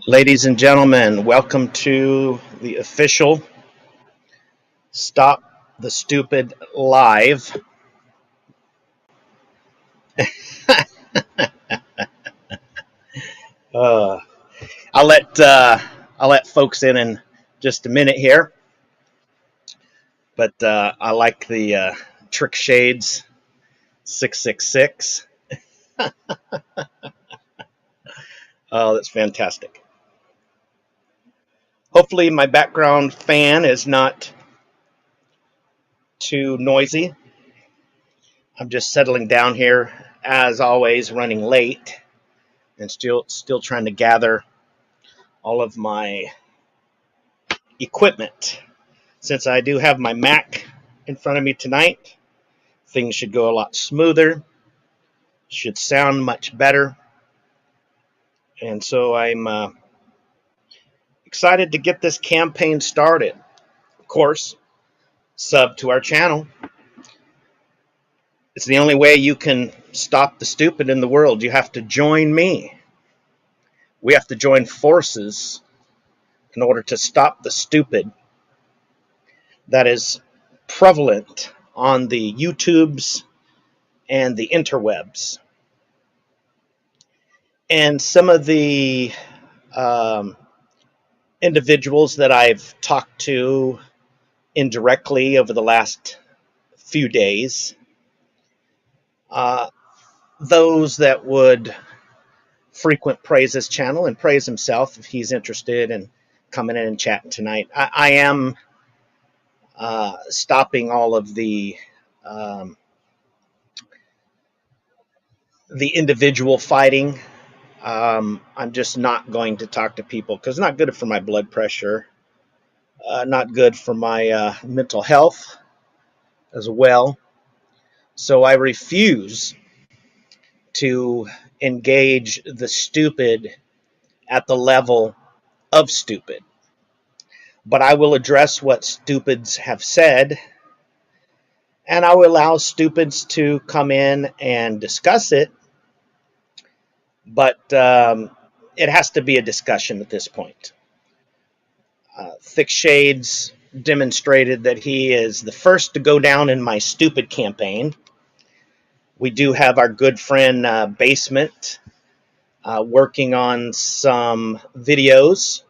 Ladies and gentlemen, welcome to the official Stop the Stupid Live. Uh, I'll let folks in just a minute here, but I like the Trick Shades 666. Oh, that's fantastic. Hopefully, my background fan is not too noisy. I'm just settling down here, as always, running late and still trying to gather all of my equipment. Since I do have my Mac in front of me tonight, things should go a lot smoother, should sound much better. And so I'm excited to get this campaign started. Of course, sub to our channel. It's the only way you can stop the stupid in the world. You have to join me. We have to join forces in order to stop the stupid that is prevalent on the YouTubes and the interwebs. And some of the individuals that I've talked to indirectly over the last few days, those that would frequent praise this channel and praise himself if he's interested in coming in and chatting tonight. I am stopping all of the individual fighting. I'm just not going to talk to people because it's not good for my blood pressure, not good for my mental health as well. So I refuse to engage the stupid at the level of stupid. But I will address what stupids have said, and I will allow stupids to come in and discuss it. But it has to be a discussion at this point. Thick Shades demonstrated that he is the first to go down in my stupid campaign. We do have our good friend Basement working on some videos,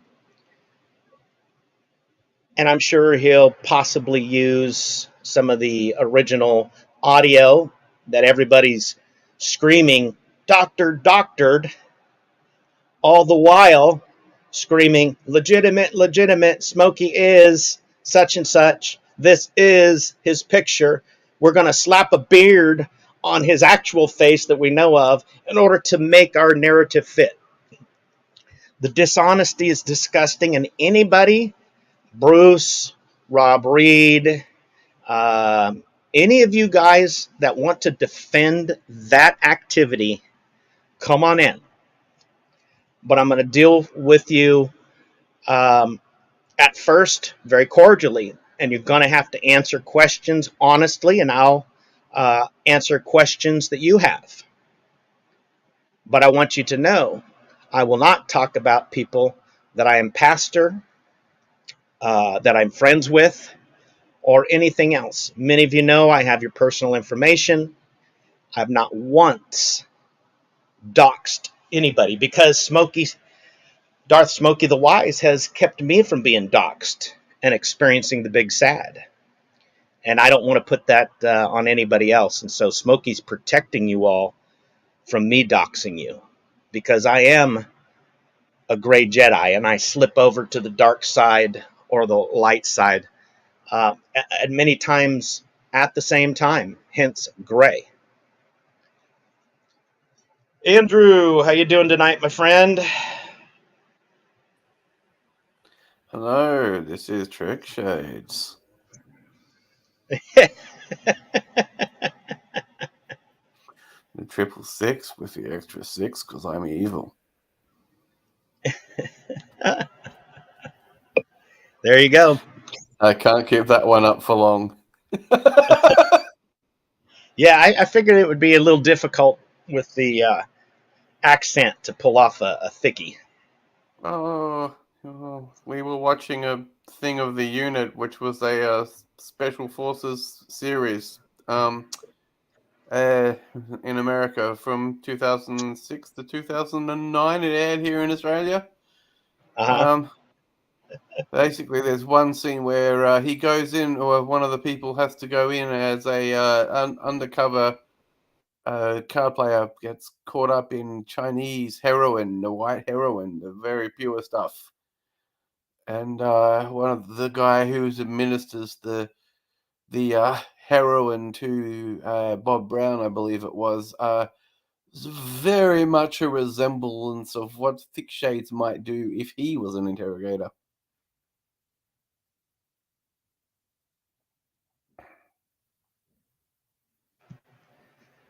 and I'm sure he'll possibly use some of the original audio that everybody's screaming, doctored, all the while screaming, legitimate, Smokey is such and such, this is his picture, we're going to slap a beard on his actual face that we know of in order to make our narrative fit. The dishonesty is disgusting, and anybody, Bruce, Rob Reed, any of you guys that want to defend that activity, come on in. But I'm going to deal with you at first very cordially, and you're going to have to answer questions honestly, and I'll answer questions that you have. But I want you to know I will not talk about people that I am pastor, that I'm friends with, or anything else. Many of you know I have your personal information. I've not once doxed anybody because Darth Smokey the Wise has kept me from being doxed and experiencing the big sad. And I don't want to put that on anybody else. And so Smokey's protecting you all from me doxing you, because I am a gray Jedi and I slip over to the dark side or the light side at many times at the same time, hence gray. Andrew, how you doing tonight, my friend? Hello, this is Trick Shades. The 666 with the extra 6 because I'm evil. There you go. I can't keep that one up for long. Yeah, I figured it would be a little difficult with the accent to pull off a thickie. We were watching a thing of the unit, which was a special forces series uh, in America from 2006 to 2009. It aired here in Australia. Uh-huh. Um, Basically, there's one scene where he goes in, or one of the people has to go in as a undercover card player, gets caught up in Chinese heroin, the white heroin, the very pure stuff. And one of the guy who administers the heroin to Bob Brown, I believe it was very much a resemblance of what Thick Shades might do if he was an interrogator.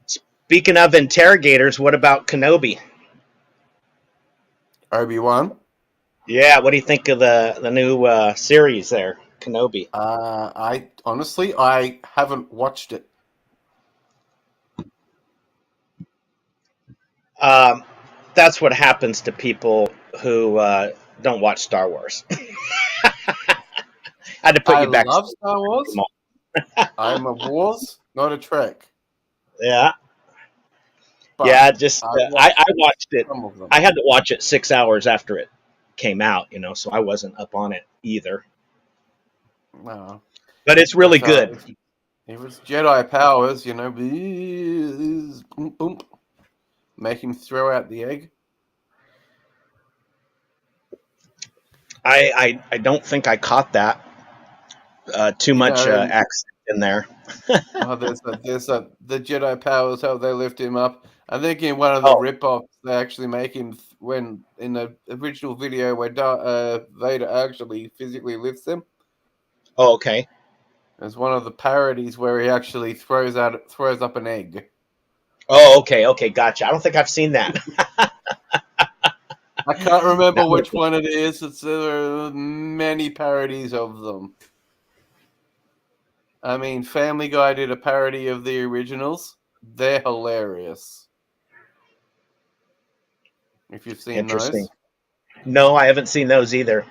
Speaking of interrogators, what about Kenobi? Obi-Wan. Yeah, what do you think of the new series there, Kenobi? I honestly, I haven't watched it. Um, that's what happens to people who don't watch Star Wars. I had to put I you back. love Star Wars. I'm a Wars, not a Trek. Yeah, But yeah. Just I've I watched watched it. some of them. I had to watch it 6 hours after it came out, so I wasn't up on it either. No, But it's really but good. if it's Jedi powers, boom, boom, make him throw out the egg. I don't think I caught that. Too You much know, accent in there. there's the Jedi powers, how they lift him up. I think in one of the Oh, rip-offs, they actually make him when in the original video where Vader actually physically lifts him. oh, okay. There's one of the parodies where he actually throws up an egg. Oh, okay, okay, gotcha. I don't think I've seen that. I can't remember That would which one it is. There are many parodies of them. I mean, Family Guy did a parody of the originals. They're hilarious. If you've seen interesting. those. No, I haven't seen those either.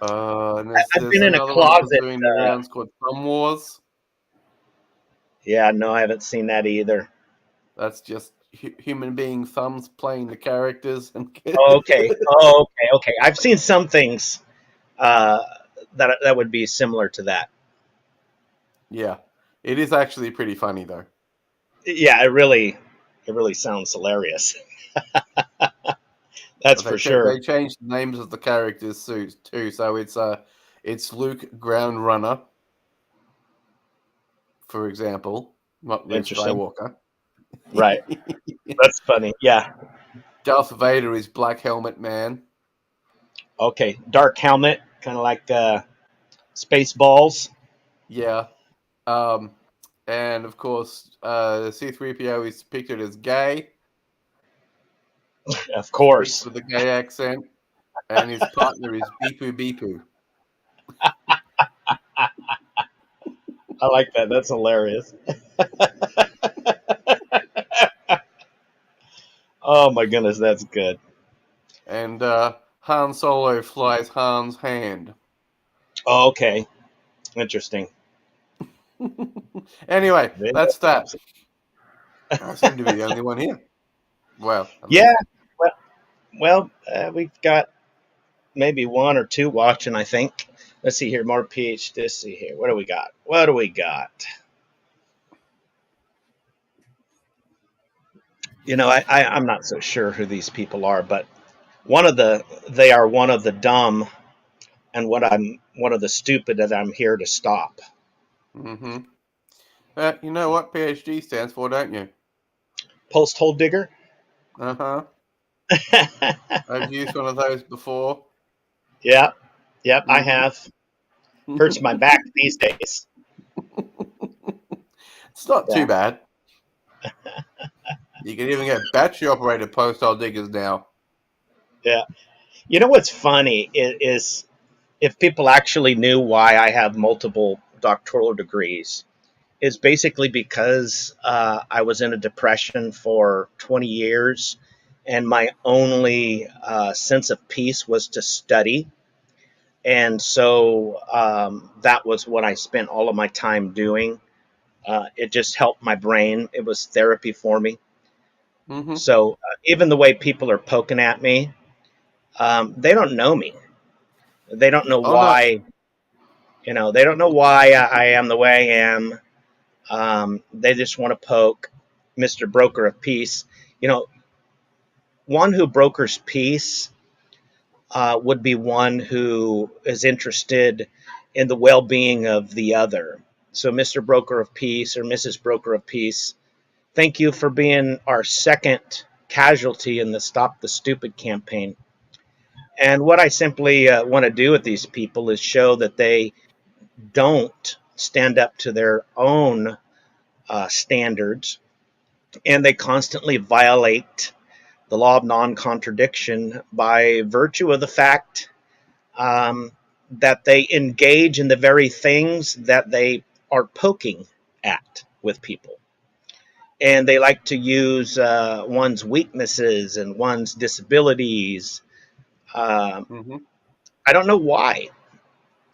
And there's I've been in a another one that was closet. doing the rounds called Thumb Wars. Yeah, no, I haven't seen that either. That's just human being thumbs playing the characters. And Oh, okay. Oh, okay, okay. I've seen some things uh, that would be similar to that. yeah, it is actually pretty funny though. Yeah, it really sounds hilarious. That's for sure. They changed the names of the characters too. So it's Luke Ground Runner, for example, not Luke Interesting. Skywalker. Right. That's funny. Yeah. Darth Vader is Black Helmet Man. Okay. Dark helmet, kind of like Spaceballs. Yeah. And of course, C-3PO is depicted as gay, Of speaks course. with a gay accent, and his partner is Bipu Bipu. I like that. That's hilarious. Oh my goodness, that's good. And Han Solo flies Han's hand. Oh, okay. Interesting. Anyway, Yeah. that's that. I seem to be the only one here. Well, at Yeah. least. Well, we've got maybe one or two watching, I think. Let's see here. More PH. Let's see here. What do we got? What do we got? I'm not so sure who these people are, but they are one of the dumb and I'm one of the stupid that I'm here to stop. Mm-hmm. You know what PhD stands for, don't you? Post hole digger. Uh-huh. I've used one of those before. Yeah. Yep, I Mm-hmm. have. Hurts my back these days. It's not too Yeah. bad. You can even get battery operated post hole diggers now. Yeah. You know what's funny is if people actually knew why I have multiple doctoral degrees, is basically because I was in a depression for 20 years and my only sense of peace was to study. And so that was what I spent all of my time doing. It just helped my brain. It was therapy for me. Mm-hmm. So even the way people are poking at me, they don't know me. They don't know Oh no. why. They don't know why I am the way I am. They just want to poke Mr. Broker of Peace. One who brokers peace would be one who is interested in the well being of the other. So, Mr. Broker of Peace or Mrs. Broker of Peace, thank you for being our second casualty in the Stop the Stupid campaign. And what I simply want to do with these people is show that they don't stand up to their own standards, and they constantly violate the law of non contradiction by virtue of the fact um, that they engage in the very things that they are poking at with people. And they like to use one's weaknesses and one's disabilities. Um, Mm-hmm. I don't know why.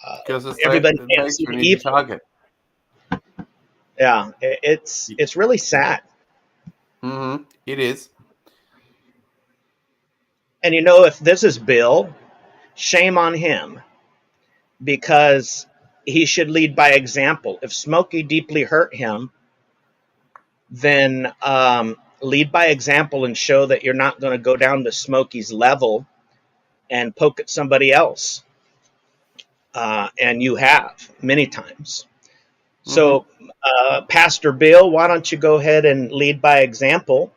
Uh, Because Everybody it can't makes see you the an easy evil. target. Yeah, it's really sad. Mm-hmm. It is. And if this is Bill, shame on him, because he should lead by example. If Smokey deeply hurt him, then lead by example and show that you're not going to go down to Smokey's level and poke at somebody else. And you have many times. Mm-hmm. So, Pastor Bill, why don't you go ahead and lead by example,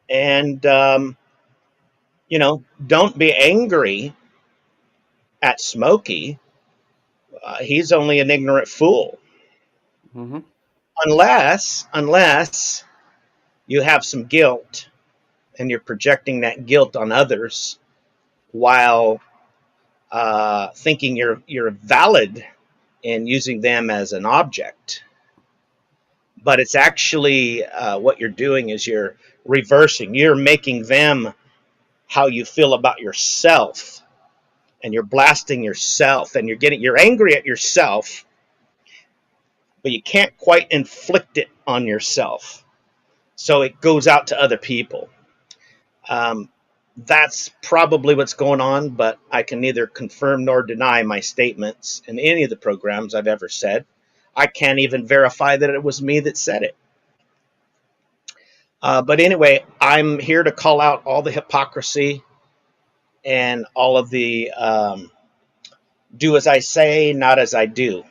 and don't be angry at Smokey. He's only an ignorant fool, Mm-hmm. unless you have some guilt and you're projecting that guilt on others while thinking you're valid in using them as an object. But it's actually what you're doing is you're reversing. You're making them how you feel about yourself, and you're blasting yourself, and you're angry at yourself, but you can't quite inflict it on yourself. So it goes out to other people. Um, that's probably what's going on, but I can neither confirm nor deny my statements in any of the programs I've ever said. I can't even verify that it was me that said it. But anyway, I'm here to call out all the hypocrisy and all of the do as I say, not as I do.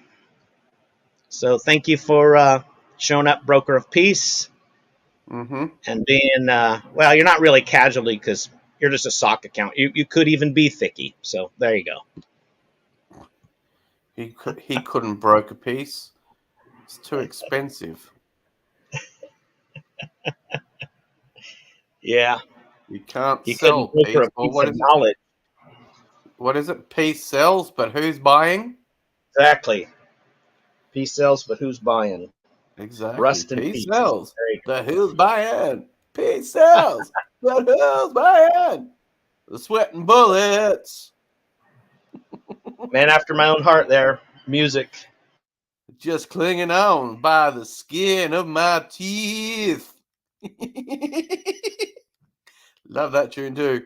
So thank you for showing up, Broker of Peace, Mm-hmm. and being, well, you're not really casualty because you're just a sock account. You could even be thicky. So there you go. He couldn't broker peace. It's too expensive. Yeah, You can't you couldn't sell broker peace. a Or piece of what is it? knowledge. What is it? Peace sells, but who's buying? Exactly. Peace sells, but who's buying? Exactly. Rust and Peace peace. sells, There you but who's buying? Peace sells, but who's buying? The sweating bullets. go. Man after my own heart there. Music. Just clinging on by the skin of my teeth. Love that tune too.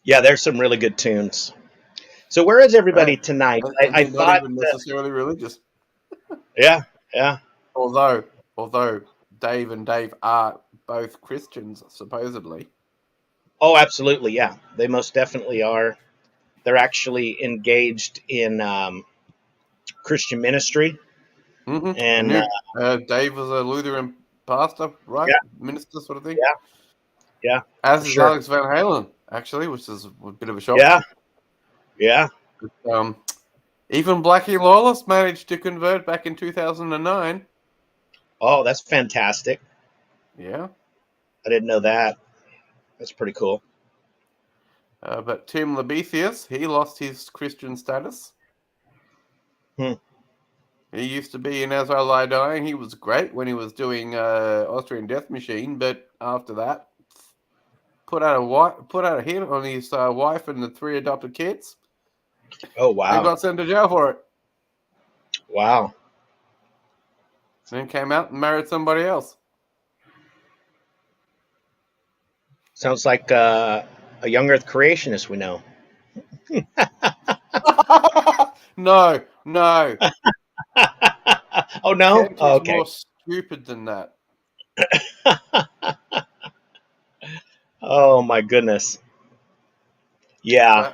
Yeah, there's some really good tunes. So where is everybody Right? tonight? And I they're not thought, even necessarily religious. yeah, yeah. Although Dave and Dave are both Christians, supposedly. Oh, absolutely, yeah. They most definitely are. They're actually engaged in Christian ministry, Mm-hmm. I and knew Dave was a Lutheran pastor, right? yeah, Minister sort of thing. yeah, yeah, As for is sure. Alex Van Halen, actually, which is a bit of a shock. Yeah, yeah. But, even Blackie Lawless managed to convert back in 2009. Oh, that's fantastic. Yeah. I didn't know that. That's pretty cool. But Tim Lebethius, he lost his Christian status. Hmm. He used to be in As I Lie Dying. He was great when he was doing Austrian Death Machine, but after that, put out a hit on his wife and the 3 adopted kids, Oh, and wow. got sent to jail for it. Wow. Then came out and married somebody else. Sounds like a young Earth creationist we know. No. Oh, no? Kent Oh, is okay. more stupid than that. Oh, my goodness. Yeah,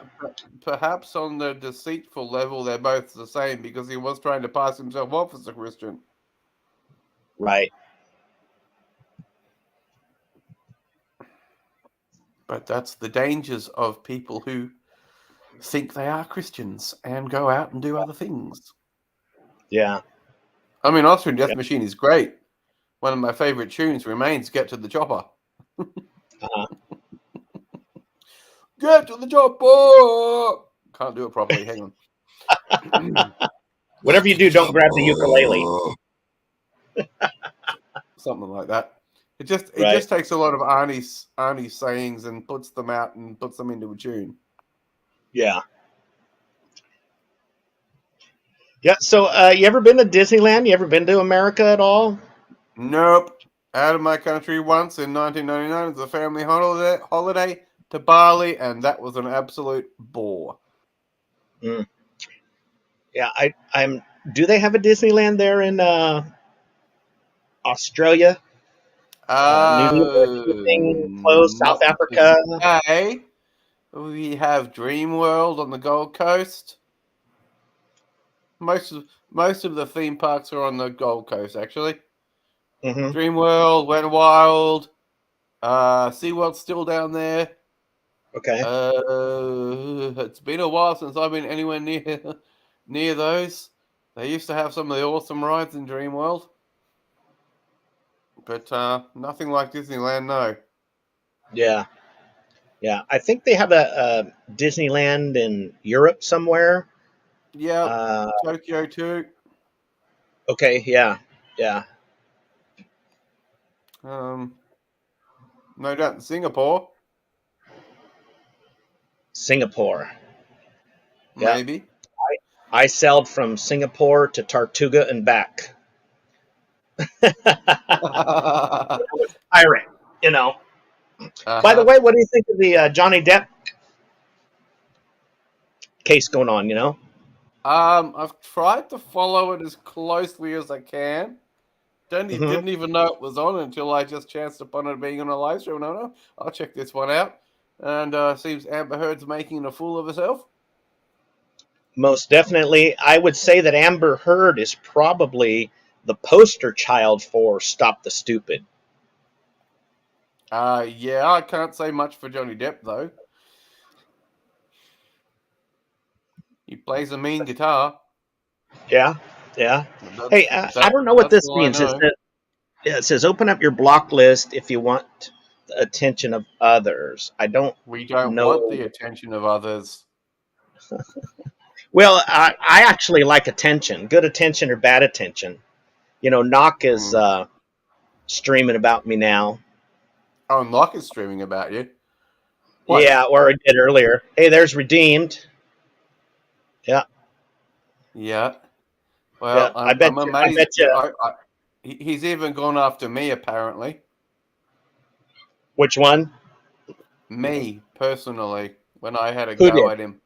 Perhaps on the deceitful level, they're both the same because he was trying to pass himself off as a Christian. right. But that's the dangers of people who think they are Christians and go out and do other things. Yeah. I mean, Austrian Death Yeah. Machine is great. One of my favorite tunes remains Get to the Chopper. Uh-huh. Get to the chopper! Can't do it properly. Hang on. Whatever Get you to the do, don't grab the ukulele. chopper! Something like that. It Right. just takes a lot of Arnie's sayings and puts them out and puts them into a tune. Yeah. Yeah. So, you ever been to Disneyland? You ever been to America at all? Nope. Out of my country once in 1999 as a family holiday to Bali, and that was an absolute bore. Mm. Yeah. I'm. Do they have a Disneyland there in Australia? New Zealand, anything close? South Not to Africa? say. We have Dreamworld on the Gold Coast. Most of the theme parks are on the Gold Coast, actually. Mm-hmm. Dreamworld, Went Wild, SeaWorld's still down there. Okay. It's been a while since I've been anywhere near those. They used to have some of the awesome rides in Dreamworld, but nothing like Disneyland. No. Yeah. Yeah. I think they have a Disneyland in Europe somewhere. Yep. Uh, Tokyo too. okay. Yeah. Yeah. No doubt in Singapore, Singapore. Yeah. maybe. I sailed from Singapore to Tortuga and back. uh-huh. Pirate, By the way, what do you think of the Johnny Depp case going on? I've tried to follow it as closely as I can. Hmm. Didn't even know it was on until I just chanced upon it being on a live stream. No, I'll check this one out. And seems Amber Heard's making a fool of herself. Most definitely, I would say that Amber Heard is probably the poster child for "Stop the Stupid." Yeah, I can't say much for Johnny Depp though. He plays a mean guitar. Yeah, yeah. Hey, That's I don't know what that's this all I means. know. It says open up your block list if you want the attention of others. I don't We don't want know. the attention of others. Well, I actually like attention, good attention or bad attention. Knock is Hmm. streaming about me now. Oh, and Locke is streaming about you. What? Yeah, or I did earlier. Hey, there's redeemed. Yeah, Yeah. yeah. Well, I bet I'm you. I amazed. bet you. He's even gone after me, apparently. Which one? Me, personally, when I had a Who go did? at him.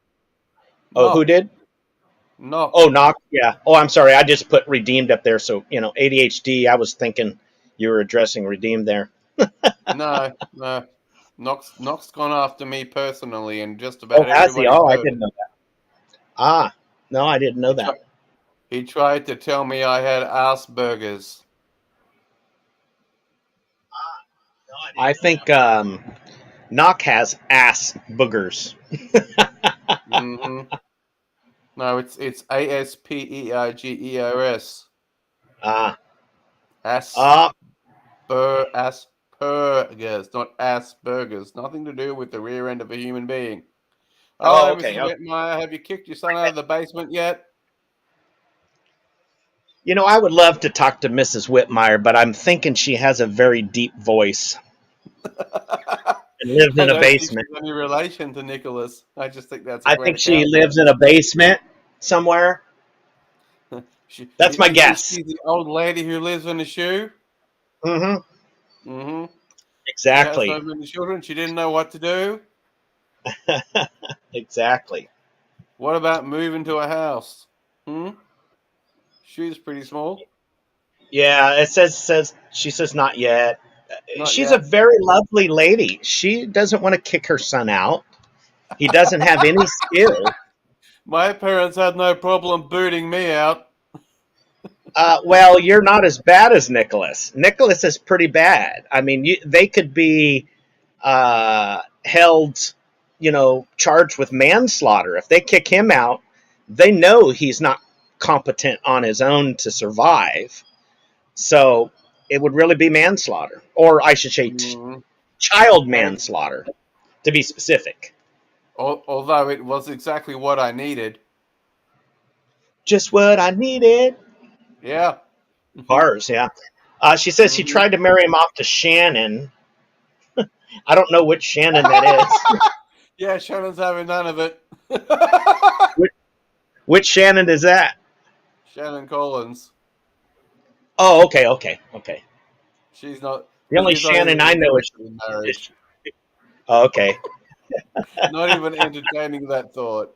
Oh, who Knock. did? Knock. Oh, knock. Yeah. Oh, I'm sorry. I just put redeemed up there. So ADHD. I was thinking you were addressing redeemed there. No, no. Knock's gone after me personally, and just Oh, about has he? everybody's Oh, I heard didn't it. know that. Ah, no, I didn't know He, that. tri- he tried to tell me I had Asperger's. I think knock has ass boogers. Hmm. No, it's Aspergers. Ah, Aspergers, ah. not Asperger's. Nothing to do with the rear end of a human being. Oh, Hello, okay. Mrs. Okay. Whitmire. Have you kicked your son out of the basement yet? I would love to talk to Mrs. Whitmire, but I'm thinking she has a very deep voice and lives I in a don't think basement. she's any relation to Nicholas. I just think that's a I great think she account. lives in a basement somewhere. That's my Is guess. she the old lady who lives in a shoe? Mm-hmm. Mm-hmm. She has Exactly. so many children, she didn't know what to do. Exactly. What about moving to a house? Hmm? She's pretty small. Yeah, it says she says not yet. Not She's a yet. very lovely lady. She doesn't want to kick her son out. He doesn't have any skill. My parents had no problem booting me out. Well, you're not as bad as Nicholas. Nicholas is pretty bad. I mean, they could be held, charged with manslaughter. If they kick him out, they know he's not competent on his own to survive. So it would really be manslaughter, or I should say, Mm. child And manslaughter, to be specific. although it was exactly what I needed. Just what I needed. Yeah. Hmm. Bars, yeah. She says she Hmm. tried to marry him off to Shannon. I don't know which Shannon that is. Yeah, Shannon's having none of it. which, which Shannon is that? Shannon Collins. Oh, okay. She's not. The only She's not Shannon even I know interested in is marriage. oh, okay. Not even entertaining that thought.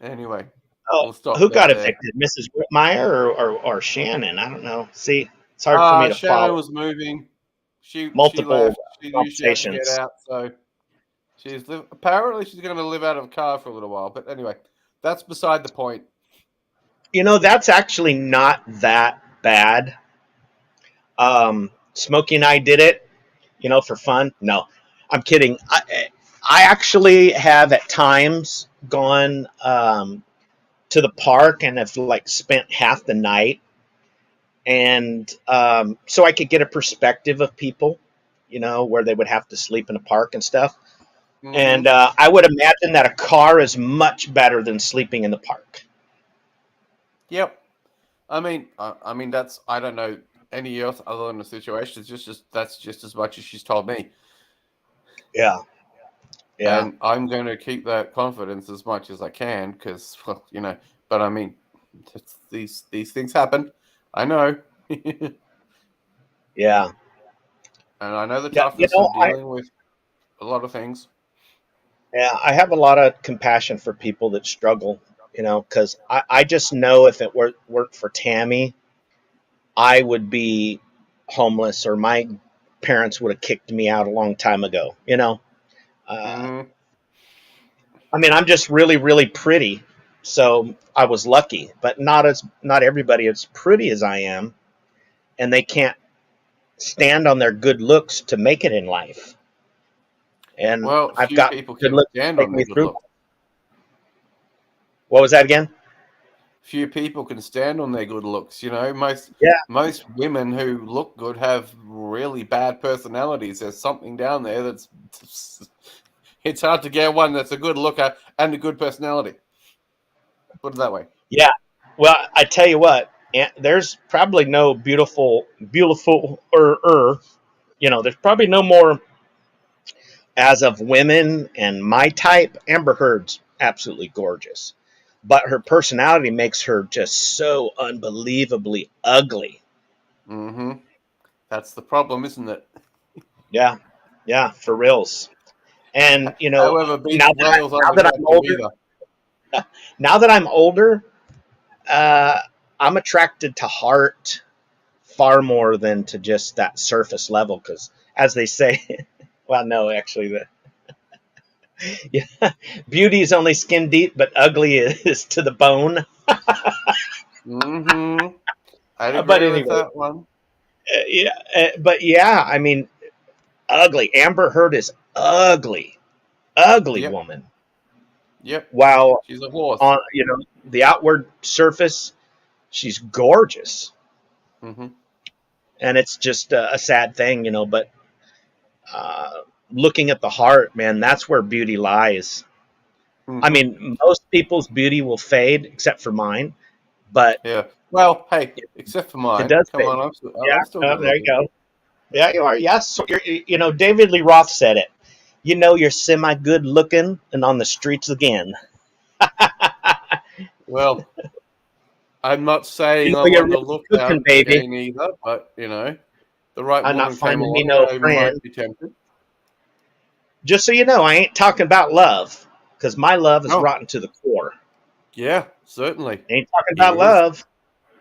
Anyway, Oh, we'll stop who got that there. evicted? Mrs. Whitmire or Shannon? I don't know. See, it's hard for me to Shannon follow was moving. She multiple left. She knew she had to get conversations. out, so apparently she's going to live out of a car for a little while. But anyway, that's beside the point. That's actually not that bad. Smokey and I did it, for fun. No, I'm kidding. I actually have at times gone to the park and have like spent half the night, and so I could get a perspective of people, where they would have to sleep in a park and stuff. Hmm. And I would imagine that a car is much better than sleeping in the park. Yep. I mean that's I don't know any else other than the situation. It's just that's just as much as she's told me, Yeah, yeah, and I'm going to keep that confidence as much as I can because, well, But I mean, these things happen. I know, and yeah, I know the yeah. toughness of dealing with a lot of things. I have a lot of compassion for people that struggle. Because I just know if it weren't for Tammy, I would be homeless, or my parents would have kicked me out a long time ago. Uh, Hmm. I mean, I'm just really, really pretty, so I was lucky. But not everybody as pretty as I am, and they can't stand on their good looks to make it in life. And Well, I've few got people good can looks stand to take on me their good through. looks. What was that again? Few people can stand on their good looks. Most Yeah, most women who look good have really bad personalities. There's something down there that's it's hard to get one that's a good looker and a good personality. Put it that way. yeah. Well, I tell you what, there's probably no there's probably no more as of women and my type. Amber Heard's absolutely gorgeous, but her personality makes her just so unbelievably ugly. Hmm. That's the problem, isn't it? Yeah, yeah, for reals. And However, now being that Wales now that I'm unattractive older, either. now that I'm older, uh, I'm attracted to heart far more than to just that surface level. Because, as they say, well, no, actually, yeah, beauty is only skin deep, but ugly is to the bone. Hmm. I'd But agree with anyway, that one. yeah, but yeah, I mean, ugly. Amber Heard is ugly, ugly Yep. woman. Yep. While She's a horse. on the outward surface, she's gorgeous, Hmm. and it's just a sad thing, But uh, looking at the heart, man, that's where beauty lies. I Mm-hmm. mean, most people's beauty will fade, except for mine. But Yeah. Well, hey, except for it mine. does Come fade. on, Yeah. I'm still Oh, good there you looking. go. Yeah, you are. Yes. David Lee Roth said it. You're semi good looking and on the streets again. Well, I'm not saying I'm You're on the really lookout cooking, baby. again either, but the right I'm not woman came finding me along, no I friend. might be tempted. Just so you know, I ain't talking about love because my love is Oh, rotten to the core. yeah, certainly. I ain't talking It about is. love.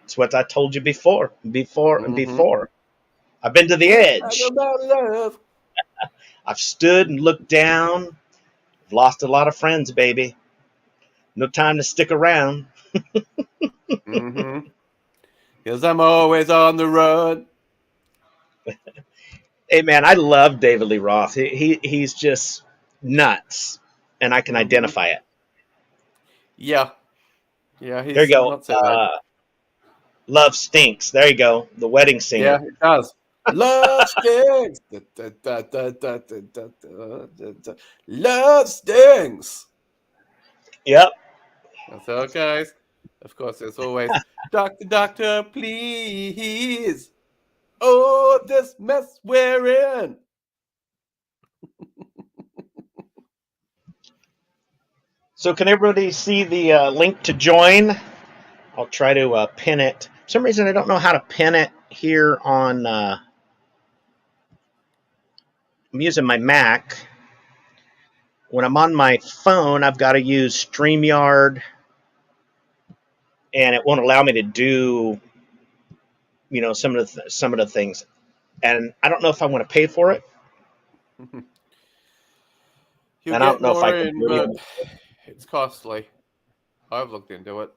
It's what I told you before, and Mm-hmm. before. I've been to the Let's talk edge. about love. I've stood and looked down. I've lost a lot of friends, baby. No time to stick around. Mm-hmm. Because I'm always on the run. Hey, man, I love David Lee Roth. He's just nuts, and I can Mm-hmm. identify it. Yeah. Yeah, There you he's go. not so bad. Love stinks. There you go. The wedding Yeah, singer. it does. Love stings. Da, da, da, da, da, da, da, da, da, da. Love stings. Yep. That's how it goes. Of course, there's always Doctor, Doctor, please. Oh, this mess we're in. So can everybody see the link to join? I'll try to pin it. For some reason, I don't know how to pin it here on. I'm using my Mac. When I'm on my phone, I've got to use StreamYard, and it won't allow me to do, some of the things. And I don't know if I want to pay for it, You'll and I don't get know if I more can in, really. but it's costly. I've looked into it.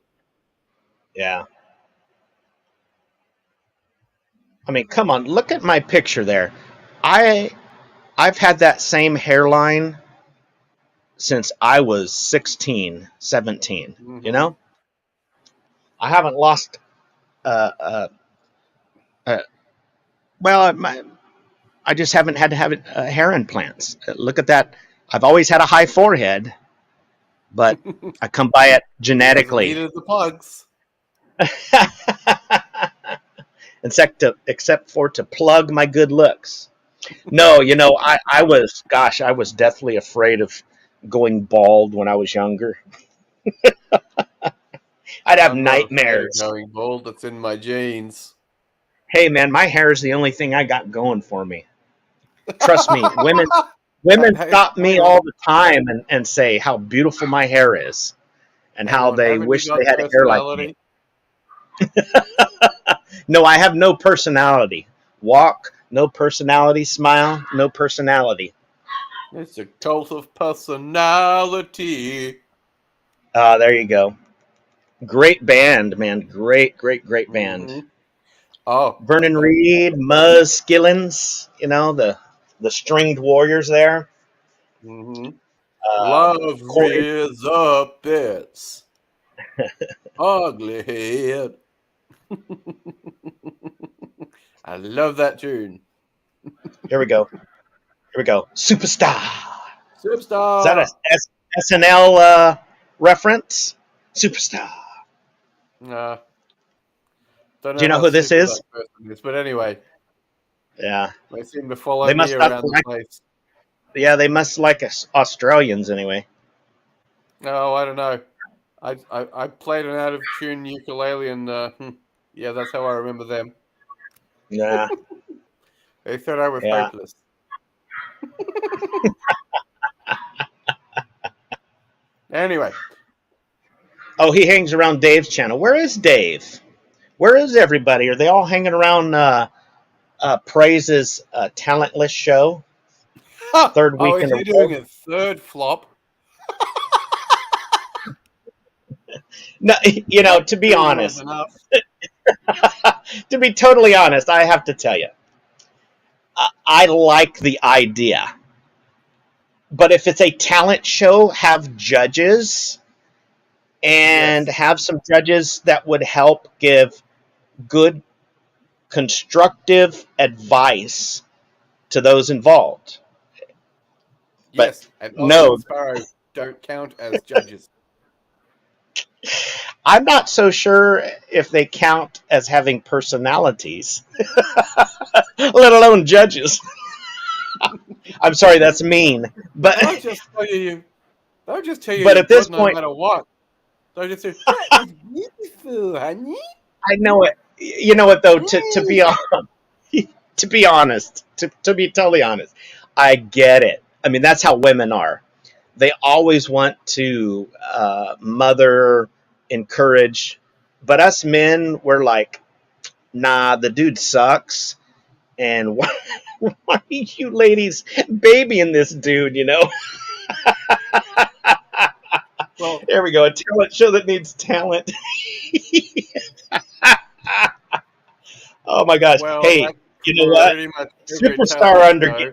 Yeah. I mean, come on, look at my picture there. I I've had that same hairline since I was 16, 17. Mm-hmm. I haven't lost. Uh, uh, uh, well, I just haven't had to have hair implants. Look at that. I've always had a high forehead, but I come by it Because it genetically. needed the plugs. except for to plug my good looks. No, I was deathly afraid of going bald when I was younger. I'd have I'm not afraid of nightmares. going bald. That's in my genes. Hey, man, my hair is the only thing I got going for me. Trust me, women Hey, stop me hang on. all the time and say how beautiful my hair is and Hang how on. they Haven't you wish got they had hair like me. personality? No, I have no personality. Walk, no personality. Smile, no personality. It's a cult of personality. There you go. Great band, man. Great band. Mm-hmm. Oh, Vernon Reed, Muzz Skillins, the stringed warriors there. mm-hmm. Love Corey. rears up its ugly head. I love that tune. Here we go. Here we go. Superstar. Is that a Superstar. SNL reference? Superstar. Nah, don't Do you know know how who this super that is? person is, but anyway, Yeah. they seem to follow They me must not around the like. place. Yeah, they must like us Australians anyway. No, I don't know. I played an out of tune ukulele, and yeah, that's how I remember them. Yeah. They thought I was Yeah. hopeless. Anyway, Oh, he hangs around Dave's channel. Where is Dave? Where is everybody? Are they all hanging around Praise's talentless show? Third oh, week is in a he doing row. a third flop? No, That to be tune was honest, enough. to be totally honest, I have to tell you, I like the idea. But if it's a talent show, have judges and Yes, have some judges that would help give good, constructive advice to those involved. But yes, and Oscar the no, Sparrow. don't count as judges. I'm not so sure if they count as having personalities, let alone judges. I'm sorry, that's mean, but They'll just tell you but you're at this good no point, matter what. They'll just say, "That was beautiful, honey." I know it. You know what though? To be honest, to be totally honest, I get it. I mean, that's how women are. They always want to mother, encourage, but us men, we're like, nah, the dude sucks, and why are you ladies babying this dude? You know, Well, there we go, a talent show that needs talent. Oh my gosh! Hey, that's you know what? pretty much every Superstar talent under show.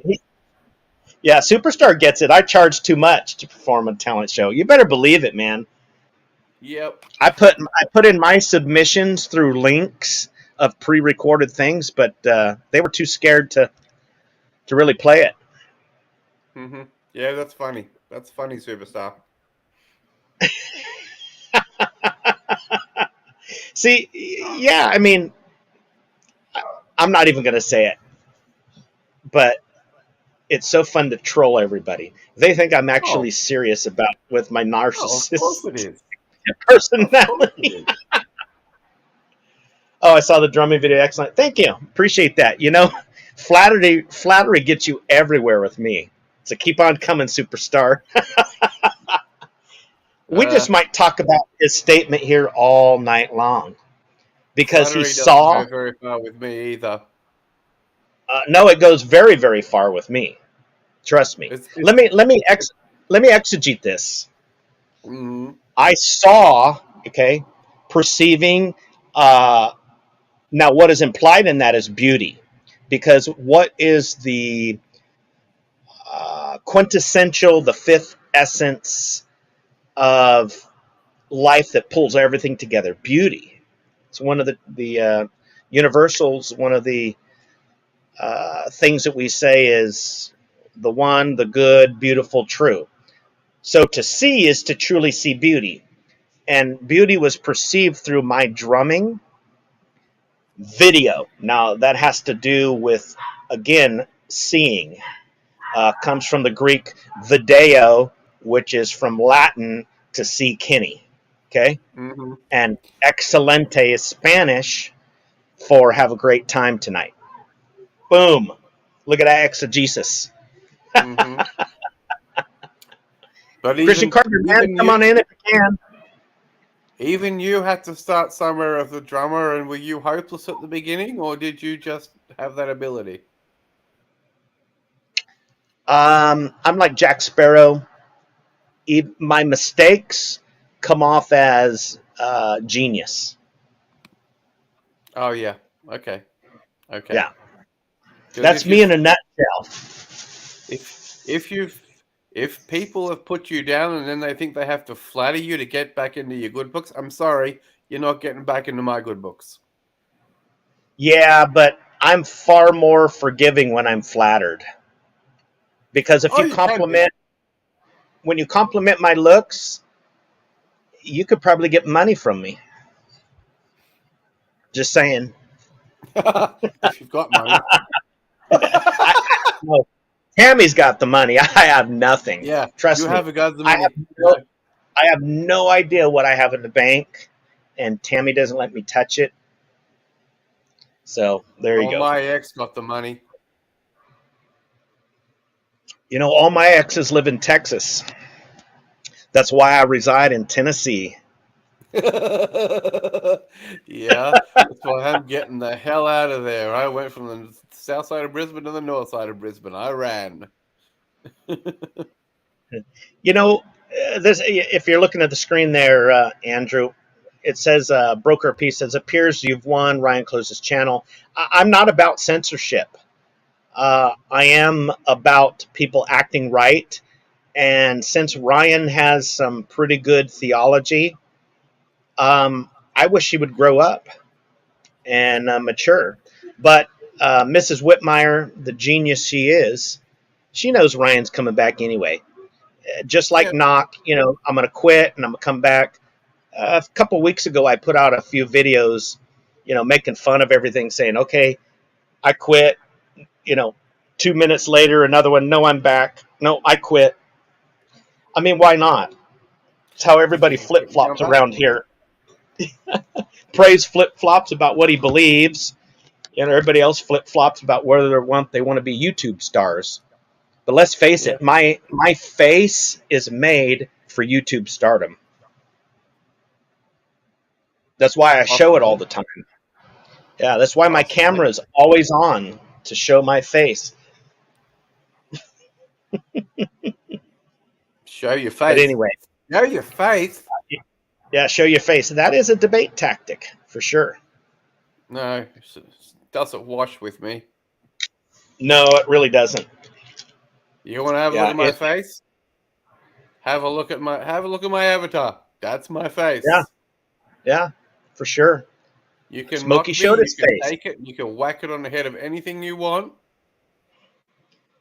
Yeah, Superstar gets it. I charge too much to perform a talent show. You better believe it, man. Yep. I put in my submissions through links of pre-recorded things, but they were too scared to really play it. Hmm. Yeah, that's funny. That's funny, Superstar. See, yeah, I mean, I'm not even going to say it, but it's so fun to troll everybody. They think I'm Oh, actually serious about with my of course it narcissist is. Of course it personality. is. Oh, I saw the drumming video. Excellent. Thank you. Appreciate that. You know, flattery gets you everywhere with me. So keep on coming, Superstar. We Uh, just might talk about his statement here all night long because he Flattery doesn't saw. go very far with me either. No, it goes very, very far with me. Trust me. It's Let me exegete this. mm, I saw. Okay, perceiving. Now, what is implied in that is beauty, because what is the quintessential, the fifth essence of life that pulls everything together? Beauty. It's one of the universals. One of the things that we say is the one, the good, beautiful, true. So to see is to truly see beauty. And beauty was perceived through my drumming video. Now, that has to do with, again, seeing. Comes from the Greek video, which is from Latin to see Kenny. Okay? hmm And excelente is Spanish for have a great time tonight. Boom. Look at that exegesis. hmm But Christian Carter, man, come on in if you can. even you had to start somewhere as a drummer, and were you hopeless at the beginning, or did you just have that ability? I'm like Jack Sparrow. My mistakes come off as genius. Oh yeah, okay, okay. Yeah, Because that's me in a nutshell. if if you if people have put you down and then they think they have to flatter you to get back into your good books, I'm sorry, you're not getting back into my good books. Yeah, but I'm far more forgiving when I'm flattered because if Oh, you you can be. compliment when you compliment my looks, you could probably get money from me. Just saying. If you've got money. I no, Tammy's got the money. I have nothing. Yeah, you Trust me. haven't got the I have money. no, No. I have no idea what I have in the bank, and Tammy doesn't let me touch it. So there you Well, go. my ex got the money. You know, all my exes live in Texas. That's why I reside in Tennessee. Yeah, that's why I'm getting the hell out of there. I went from the south side of Brisbane to the north side of Brisbane. I ran. You know, this if you're looking at the screen there, Andrew, it says broker piece says appears you've won. Ryan closed his channel. I'm not about censorship. I am about people acting right. And since Ryan has some pretty good theology, I wish he would grow up and mature. But Mrs. Whitmire, the genius she is, she knows Ryan's coming back anyway. Just like Yep. Knock, I'm going to quit and I'm going to come back. A couple of weeks ago, I put out a few videos, making fun of everything, saying, okay, I quit. 2 minutes later, another one, no, I'm back. No, I quit. I mean, why not? It's how Because everybody you can quit flip and come flops back. around here. Praise flip flops about what he believes. Everybody else flip flops about whether they want to be YouTube stars. But let's face Yeah. it, my face is made for YouTube stardom. That's why I show it all Possibly. the time. Yeah, that's why my Possibly. camera is always on to show my face. Show your But face. anyway, Show your face. yeah, show your face. That is a debate tactic for sure. No, it doesn't wash with me. No, it really doesn't. You want to have a look Yeah, at my face? Have a look at my avatar. That's my yeah, face. yeah, for sure. You can Smokey mock me, showed you his can face. take it, you can whack it on the head of anything you want,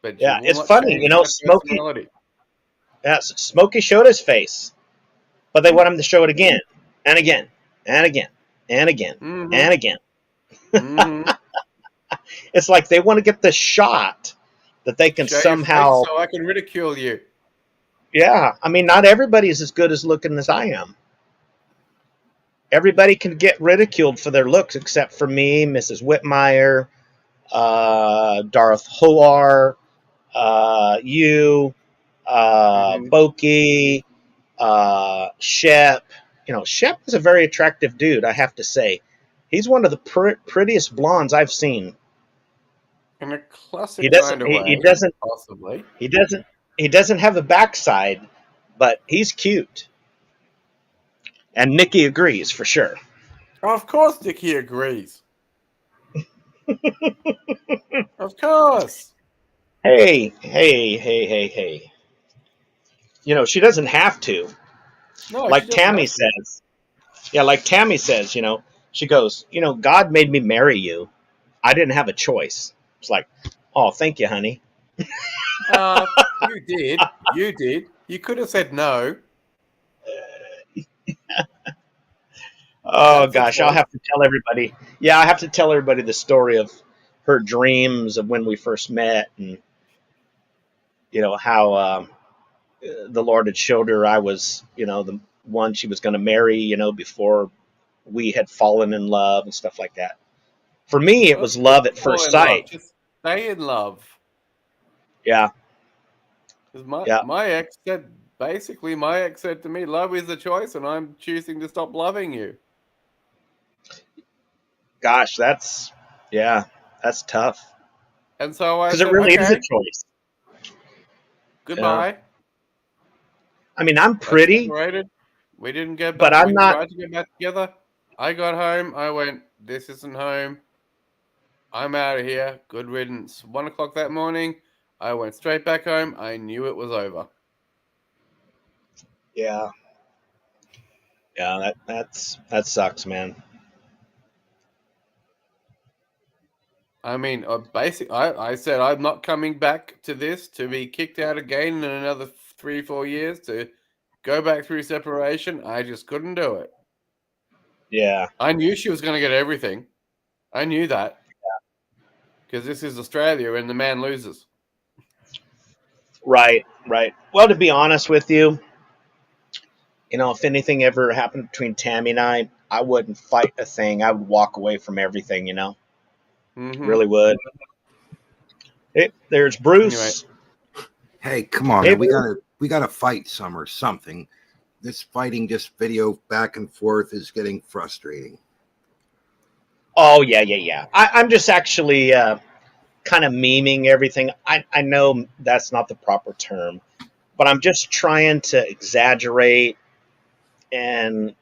but you Yeah, will it's not funny, change my Smokey. personality. Yeah, Smokey showed his face, but they want him to show it again and again and again and again Mm-hmm. and again. Mm-hmm. It's like they want to get the shot that they can Show your face somehow. so I can ridicule you. Yeah, I mean, not everybody's as good as looking as I am. Everybody can get ridiculed for their looks except for me, Mrs. Whitmire, Darth Hoar, you, Mm-hmm. Boki, Shep. Shep is a very attractive dude, I have to say. He's one of the prettiest blondes I've seen. In a He classic doesn't. kind of He way, doesn't. possibly. He doesn't. He doesn't have a backside, but he's cute. And Nikki agrees for sure. Of course, Dickie agrees. Of course. Hey, hey, hey, hey, hey. She doesn't have to. No, she Like doesn't Tammy have to. says. Yeah, like Tammy says, she goes, God made me marry you. I didn't have a choice. It's like, oh, thank you, honey. You did. You did. You could have said no. Oh That's a gosh, I'll choice. have to tell everybody. Yeah, I have to tell everybody the story of her dreams of when we first met, and how the Lord had showed her I was, the one she was going to marry, before we had fallen in love and stuff like that. For me, it Well, was just love at fall first in love. sight. Just stay in love. Yeah, Because yeah. my ex said to me, love is a choice, and I'm choosing to stop loving you. Gosh, that's tough And so I because it said, really is a okay, choice. Yeah. goodbye. I mean, I'm That's pretty, separated. We didn't get but back. I'm We not. tried to get back together. I got home. I went, this isn't home. I'm out of here. Good riddance. 1 o'clock that morning, I went straight back home. I knew it was over. Yeah, yeah. That sucks, man. I mean, I said I'm not coming back to this to be kicked out again in another 3-4 years to go back through separation. I just couldn't do it. Yeah. I knew she was going to get everything. I knew that because this is Australia and the man loses. Right, right. Well, to be honest with you, if anything ever happened between Tammy and I wouldn't fight a thing. I would walk away from everything, Mm-hmm. really would. Hey, there's Anyway, Bruce. Hey, come on, Hey, man. Bruce. We gotta fight some or something. This fighting just video back and forth is getting frustrating. Oh, yeah, yeah, yeah. I'm just actually kind of memeing everything. I know that's not the proper term, but I'm just trying to exaggerate and,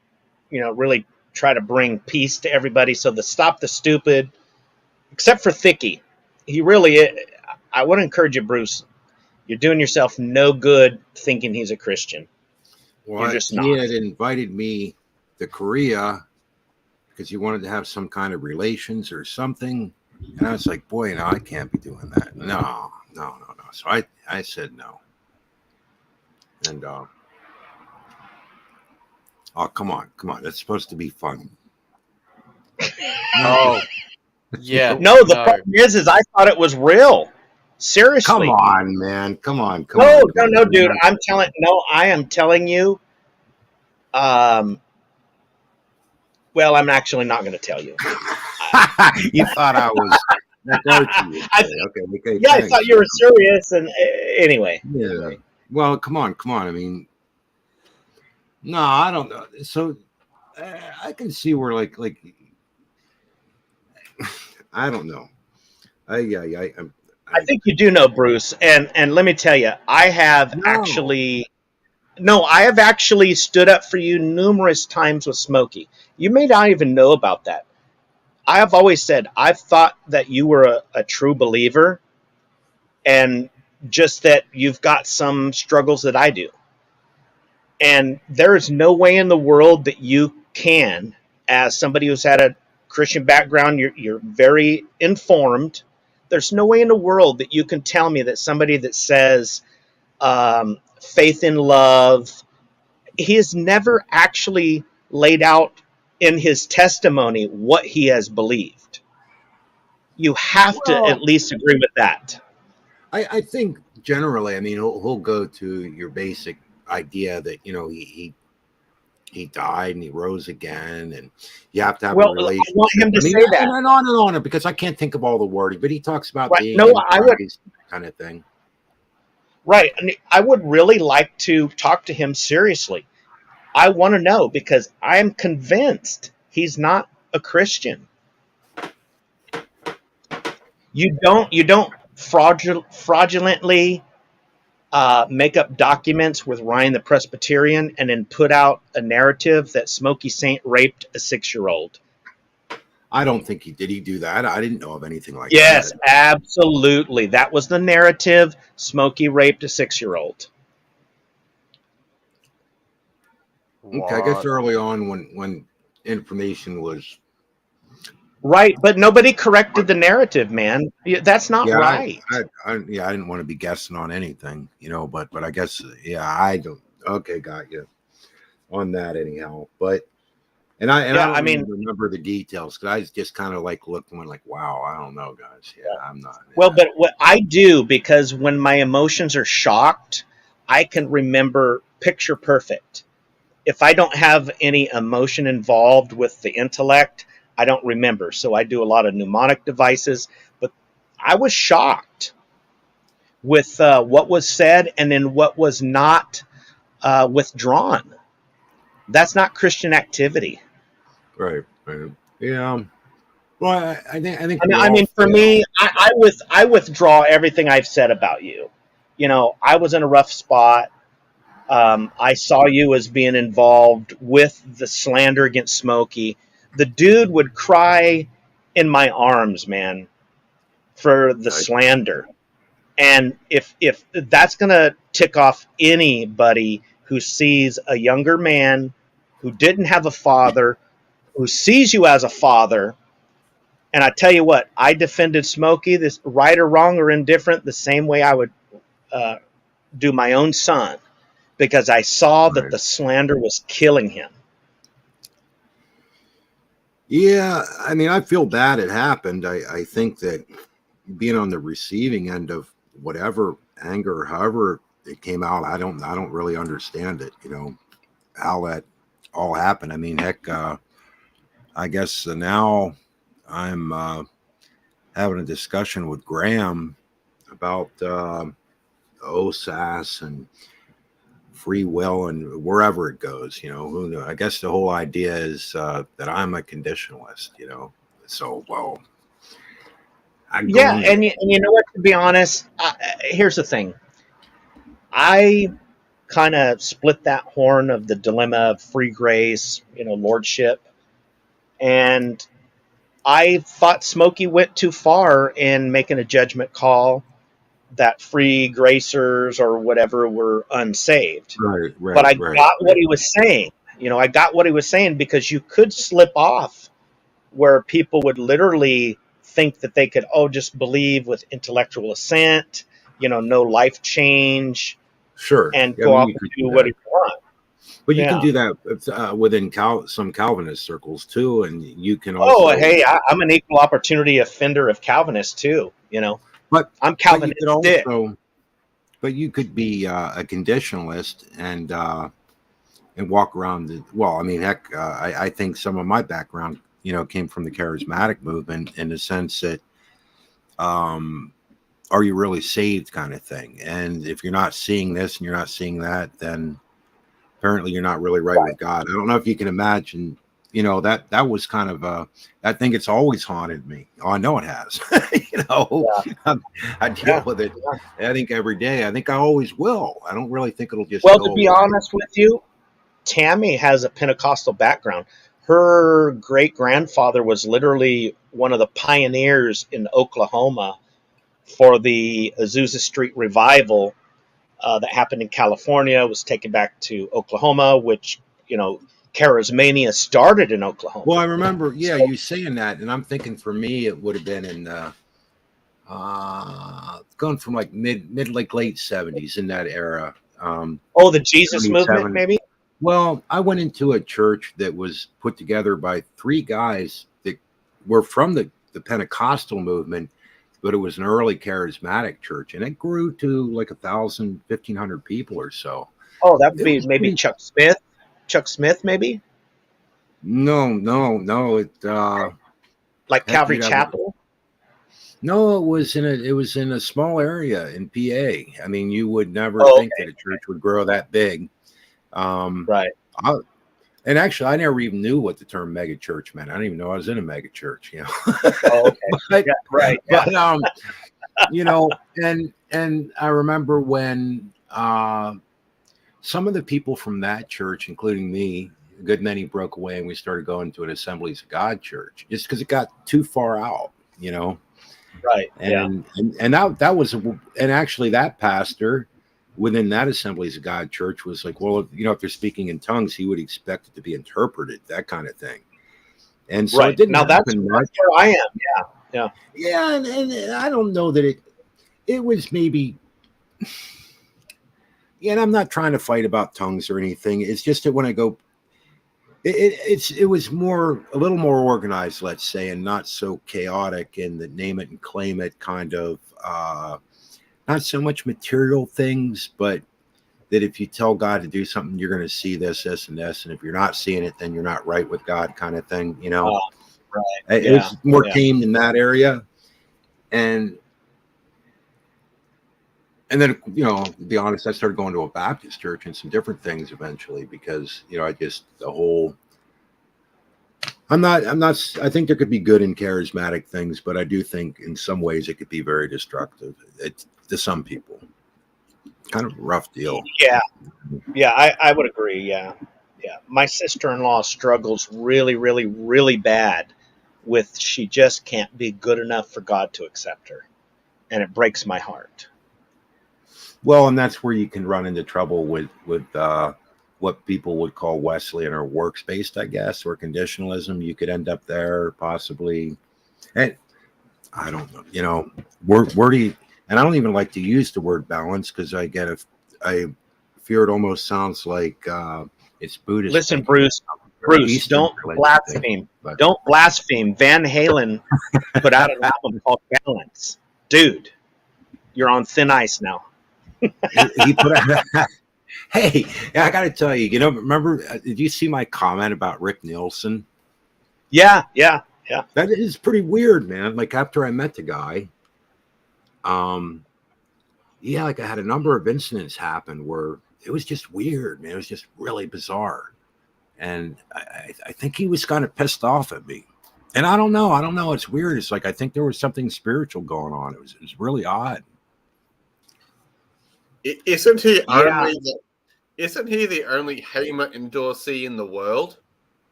really try to bring peace to everybody. So the stop the stupid, except for Thicky. He really, I would encourage you, Bruce. You're doing yourself no good thinking he's a Christian. You're Well, just he not. had invited me to Korea because he wanted to have some kind of relations or something. And I was like, boy, no, I can't be doing that. No. So I said no. And oh, come on. It's supposed to be fun. Oh, yeah. No, the problem is I thought it was real. Seriously. Come on, man. Come on. No, dude. I am telling you. Well, I'm actually not going to tell you. You thought I was. Okay, yeah, thanks. I thought you were serious. And anyway. Yeah. Well, come on. I mean, no, I don't know. So I can see where like I don't know. I think you do know, Bruce, and let me tell you, I have actually stood up for you numerous times with Smokey. You may not even know about that. I have always said I've thought that you were a true believer, and just that you've got some struggles that I do. And there is no way in the world that you can, as somebody who's had a Christian background, you're very informed. There's no way in the world that you can tell me that somebody that says faith in love, he has never actually laid out in his testimony what he has believed. You have to at least agree with that. I think generally, I mean, he'll go to your basic idea that, you know, he died and he rose again, and you have to have a relationship. I want him to say that. And on, because I can't think of all the wording, but he talks about being I would, kind of thing. Right. And I would really like to talk to him seriously. I want to know, because I'm convinced he's not a Christian. You don't fraudulently make up documents with Ryan the Presbyterian and then put out a narrative that Smokey Saint raped a 6-year-old. I don't think he did. He do that? I didn't know of anything like that. Yes, absolutely. That was the narrative. Smokey raped a 6-year-old. Okay, I guess early on when information was right, but nobody corrected the narrative, man. That's not right. I didn't want to be guessing on anything, you know, but I guess I don't. Okay, got you on that anyhow. But I don't remember the details, because I just kind of like looked and went like, wow, I don't know, guys. Yeah, I'm not. Well, but what I do, because when my emotions are shocked, I can remember picture perfect. If I don't have any emotion involved with the intellect, I don't remember. So I do a lot of mnemonic devices. But I was shocked with what was said and then what was not withdrawn. That's not Christian activity. Right. Yeah. Well, I think. I mean, for me, I withdraw everything I've said about you. You know, I was in a rough spot. I saw you as being involved with the slander against Smokey. The dude would cry in my arms, man, for the slander. And if that's going to tick off anybody who sees a younger man who didn't have a father, who sees you as a father, and I tell you what, I defended Smokey, this right or wrong or indifferent, the same way I would do my own son, because I saw that the slander was killing him. Yeah, I mean, I feel bad it happened. I think that being on the receiving end of whatever anger, however it came out, I don't really understand it, you know, how that all happened. I mean, heck, I guess now I'm having a discussion with Graham about OSAS and free will and wherever it goes, you know, who knows? I guess the whole idea is that I'm a conditionalist, you know, so and you know what, to be honest, here's the thing. I kind of split that horn of the dilemma of free grace, you know, lordship, and I thought Smokey went too far in making a judgment call that free gracers or whatever were unsaved. Right. But I got what he was saying. You know, I got what he was saying, because you could slip off where people would literally think that they could, just believe with intellectual assent, you know, no life change. Sure. and I go mean, off you and could do do whatever that. you want. But you can Yeah. do that within some Calvinist circles too, and you can Oh, also. hey, I'm an equal opportunity offender of Calvinist too. But I'm you could Calvinistic. also, but you could be a conditionalist and walk around. Well, I mean, heck, I think some of my background, came from the charismatic movement in the sense that, are you really saved, kind of thing. And if you're not seeing this and you're not seeing that, then apparently you're not really right with God. I don't know if you can imagine, that was kind of I think it's always haunted me. Oh, I know it has. Yeah. I deal Yeah. with it. I think every day. I think I always will. I don't really think it'll just Well, go to be away. honest with you, Tammy has a Pentecostal background. Her great grandfather was literally one of the pioneers in Oklahoma for the Azusa Street revival that happened in California, was taken back to Oklahoma, which, Charismania started in Oklahoma. Well, I remember, yeah, So, you saying that, and I'm thinking for me it would have been in going from like mid like late 70s in that era. the Jesus movement, 77. maybe? Well, I went into a church that was put together by three guys that were from the Pentecostal movement, but it was an early charismatic church, and it grew to like 1,000, 1,500 people or so. Oh, that would It be was maybe pretty, Chuck Smith. Chuck Smith, maybe? no. Like Heck, Calvary you'd have Chapel? no. It was in a small area in PA. I mean, you would never Oh, think okay. that a church would grow that big. Um, Right. I, And actually, I never even knew what the term mega church meant. I didn't even know I was in a mega church, Oh, okay. but, Yeah, right. Yeah. but and I remember when some of the people from that church, including me, a good many broke away, and we started going to an Assemblies of God church, just because it got too far out. Right. Yeah. And that was, and actually that pastor within that Assemblies of God church was like, well, if they're speaking in tongues, he would expect it to be interpreted, that kind of thing. And so it Right. didn't Now that's happen much. where I am. Yeah. Yeah. Yeah, and I don't know that it was maybe. Yeah, and I'm not trying to fight about tongues or anything. It's just that when I go, it was a little more organized, let's say, and not so chaotic in the name it and claim it kind of. Not so much material things, but that if you tell God to do something, you're going to see this, and this, and if you're not seeing it, then you're not right with God, kind of thing. Right. It was more Yeah. tamed in that area, and then to be honest, I started going to a Baptist church and some different things eventually because I just the whole. I'm not. I think there could be good and charismatic things, but I do think in some ways it could be very destructive. To some people. Kind of a rough deal. Yeah. Yeah. I would agree. Yeah. Yeah. My sister-in-law struggles really, really, really bad with she just can't be good enough for God to accept her. And it breaks my heart. Well, and that's where you can run into trouble with what people would call Wesleyan or works-based, I guess, or conditionalism. You could end up there possibly. And I don't know. Where do you? And I don't even like to use the word balance because I fear it almost sounds like it's Buddhist. Listen, thinking. Bruce, don't blaspheme. Don't blaspheme. Van Halen put out an album called Balance. Dude, you're on thin ice now. he put out. Hey, I got to tell you, remember, did you see my comment about Rick Nielsen? Yeah. That is pretty weird, man. Like after I met the guy, like I had a number of incidents happen where it was just weird, man. It was just really bizarre. And I think he was kind of pissed off at me. And I don't know. It's weird. It's like I think there was something spiritual going on. It was really odd. Isn't he the only Hamer endorsee in the world?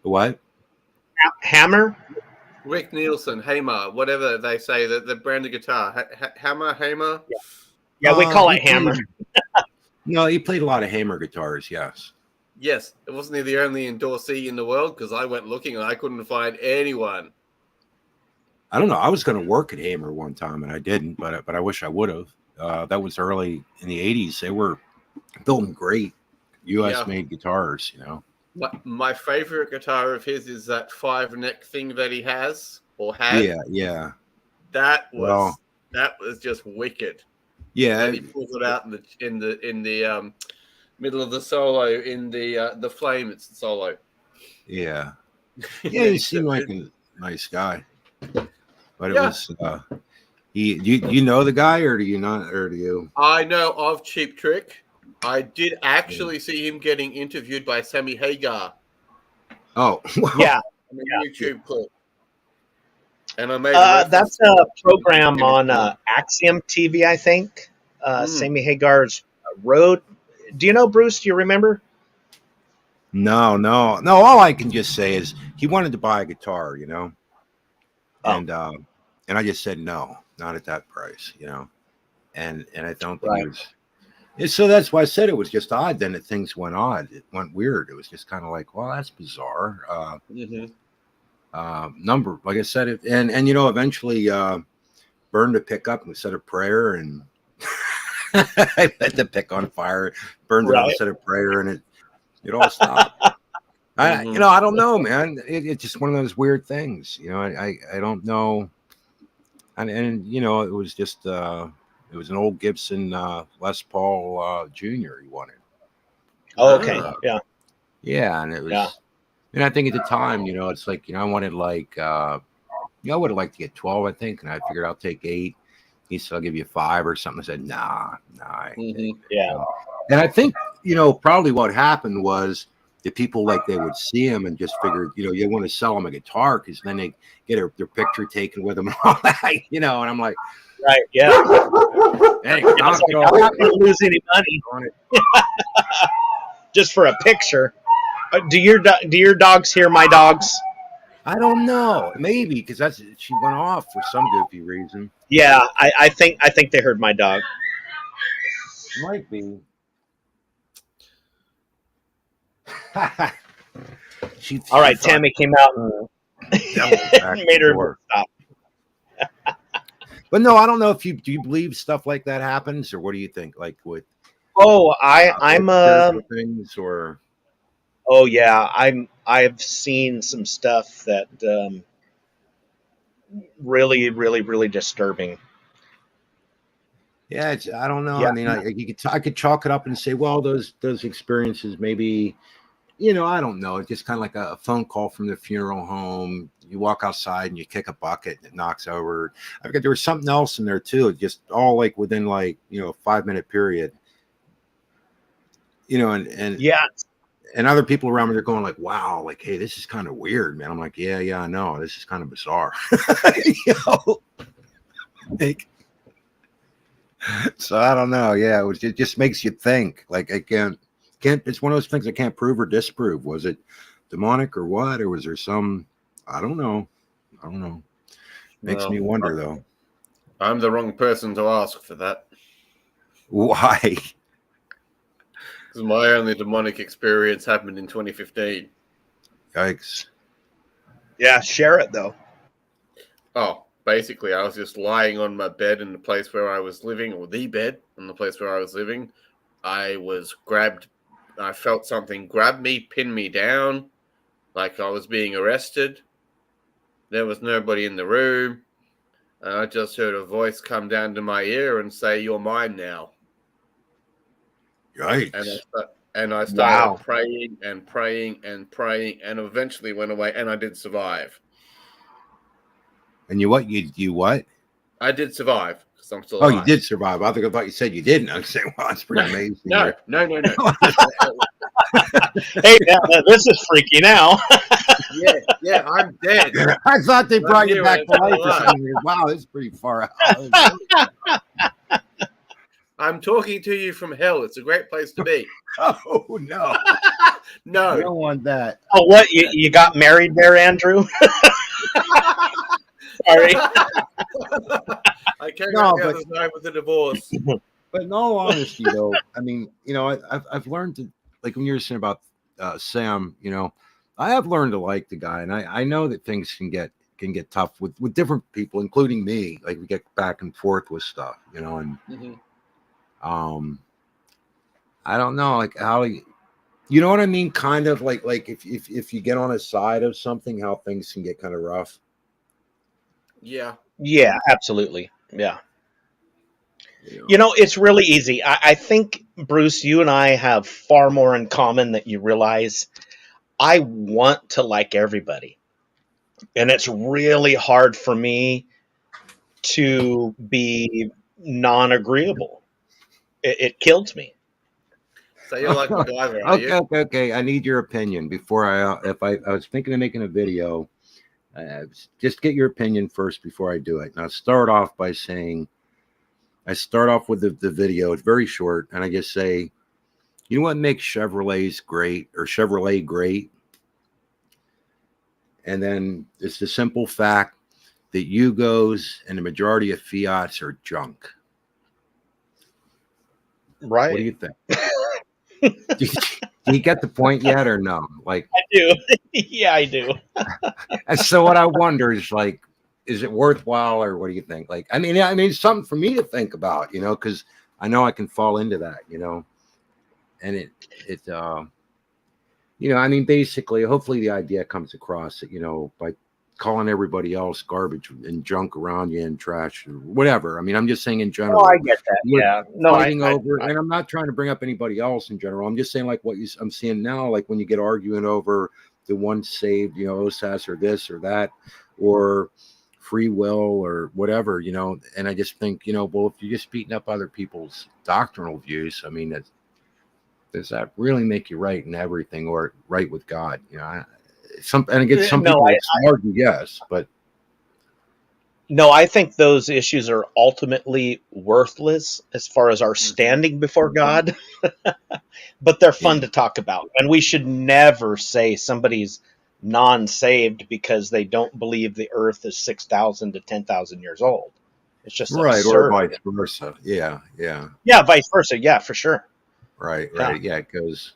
What? Hammer? Rick Nielsen, Hamer, whatever they say, the brand of guitar. Hammer, Hamer? Yeah, we call it Hammer. No, he played a lot of Hamer guitars, yes. Yes, wasn't he the only endorsee in the world? Because I went looking and I couldn't find anyone. I don't know. I was going to work at Hamer one time and I didn't, but I wish I would have. That was early in the 80s. They were building great US made guitars, you know. My favorite guitar of his is that 5-neck thing that he has or had. Yeah. That was just wicked. Yeah. And he pulls it out in the middle of the solo in the flame. It's the solo. Yeah. Yeah, he seemed like a nice guy. But it was you know the guy, or do you not, or do you? I know of Cheap Trick. I did actually see him getting interviewed by Sammy Hagar. Oh, yeah, on a YouTube clip. And I made that's a program on Axiom TV, I think. Sammy Hagar's Road. Do you know, Bruce? Do you remember? No. All I can just say is he wanted to buy a guitar, you know, and I just said no, not at that price, you know, and I don't think it was. So that's why I said it was just odd. Then that things went odd. It went weird. It was just kind of like, well, that's bizarre. Number, like I said, and you know, eventually burned a pickup and said a prayer, and I let the pick on fire, burned it up, said a prayer, and it all stopped. You know, I don't know, man. It's just one of those weird things. You know, I don't know. And you know, it was just it was an old Gibson Les Paul Jr. he wanted. Oh, okay. Yeah, and it was. And I think at the time, you know, it's like, you know, I wanted like, you know, I would have liked to get 12, I think, and I figured I'll take 8. He said, I'll give you 5 or something. I said, nah. And I think, you know, probably what happened was the people, like, they would see him and just figured, you know, you want to sell them a guitar because then they get their picture taken with them and all that, you know. And I'm like, right, hey, I'm not going to lose any money on it just for a picture. Do your dogs hear my dogs? I don't know. Maybe because she went off for some goofy reason. Yeah, I think they heard my dog. Might be. All right, Tammy came out and made her stop. But no, I don't know if do you believe stuff like that happens, or what do you think? Like with I'm things or. Oh yeah, I've seen some stuff that really, really, really disturbing. Yeah, I don't know. Yeah. I mean, I could chalk it up and say, well, those experiences maybe, you know, I don't know. It's just kind of like a phone call from the funeral home. You walk outside and you kick a bucket and it knocks over. I forget there was something else in there too. Just all like within like, you know, a 5-minute period. You know, and yeah. And other people around me are going like, wow, like, hey, this is kind of weird, man. I'm like, yeah, I know. This is kind of bizarre. You know? Like, so I don't know. Yeah, it just makes you think. Like, I can't, it's one of those things I can't prove or disprove. Was it demonic or what? Or was there some, I don't know. Makes me wonder, though. I'm the wrong person to ask for that. Why? Because my only demonic experience happened in 2015. Yikes. Yeah, share it, though. Oh, basically, I was just lying on my bed in the place where I was living, or the bed in the place where I was living. I was grabbed. I felt something grab me, pin me down, like I was being arrested. There was nobody in the room. And I just heard a voice come down to my ear and say, "You're mine now." Yikes. And I started praying and praying and praying, and eventually went away, and I did survive. And you what? You what? I did survive because I'm still alive. You did survive. I thought you said you didn't. I was saying, well, that's pretty amazing. No. Hey, this is freaky now. yeah, I'm dead. I thought they brought you back to life or something. Wow, this is pretty far out. I'm talking to you from hell. It's a great place to be. Oh, no. No. I don't want that. Oh, what? You got married there, Andrew? Sorry. I came out the other side with a divorce. But in all honesty, though, I mean, you know, I've learned to, like when you were saying about Sam, you know, I have learned to like the guy, and I know that things can get tough with different people, including me. Like we get back and forth with stuff, you know, and I don't know, like how you know what I mean? Kind of like if you get on a side of something, how things can get kind of rough. Yeah. Yeah, absolutely. Yeah. You You know? know, it's really easy. I think, Bruce, you and I have far more in common than you realize. I want to like everybody. And it's really hard for me to be non agreeable. It kills me. So you're like MacGyver, are you? Okay. I need your opinion before if I was thinking of making a video. Just get your opinion first before I do it. And I'll start off by saying, I start off with the video. It's very short, and I just say, you know what makes Chevrolet great? And then it's the simple fact that Yugos and the majority of Fiats are junk. Right. What do you think? Do you get the point yet or no? Like, I do. Yeah, I do. and so what I wonder is like, is it worthwhile or what do you think? Like, I mean, it's something for me to think about, you know, because I know I can fall into that, you know, and you know, I mean, basically, hopefully the idea comes across that, you know, by calling everybody else garbage and junk around you and trash or whatever. I mean, I'm just saying in general. Oh, I get that. We're Yeah. No, fighting over, and I'm not trying to bring up anybody else in general. I'm just saying like I'm seeing now, like when you get arguing over the one saved, you know, OSAS or this or that, or free will or whatever, you know. And I just think, you know, well, if you're just beating up other people's doctrinal views, I mean, does that really make you right in everything or right with God? You know, and again, some people argue yes, but no, I think those issues are ultimately worthless as far as our standing before God, but they're fun to talk about. And we should never say somebody's non-saved because they don't believe the earth is 6,000 to 10,000 years old. It's just right, absurd. or vice versa. Yeah. Yeah, vice versa. Yeah, for sure. Right. Yeah, it goes.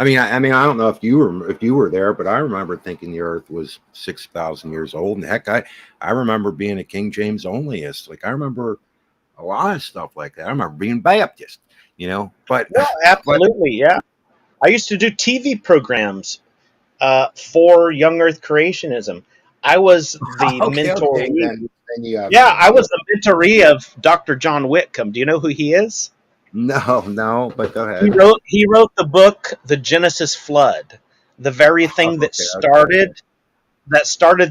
I mean, I don't know if you were there, but I remember thinking the Earth was 6,000 years old, and heck, I remember being a King James onlyist. Like I remember a lot of stuff like that. I remember being Baptist, you know. But well, absolutely, yeah. I used to do TV programs for young Earth creationism. I was the mentoree. Then I was the mentoree of Dr. John Whitcomb. Do you know who he is? No, but go ahead. He wrote the book The Genesis Flood, the very thing that started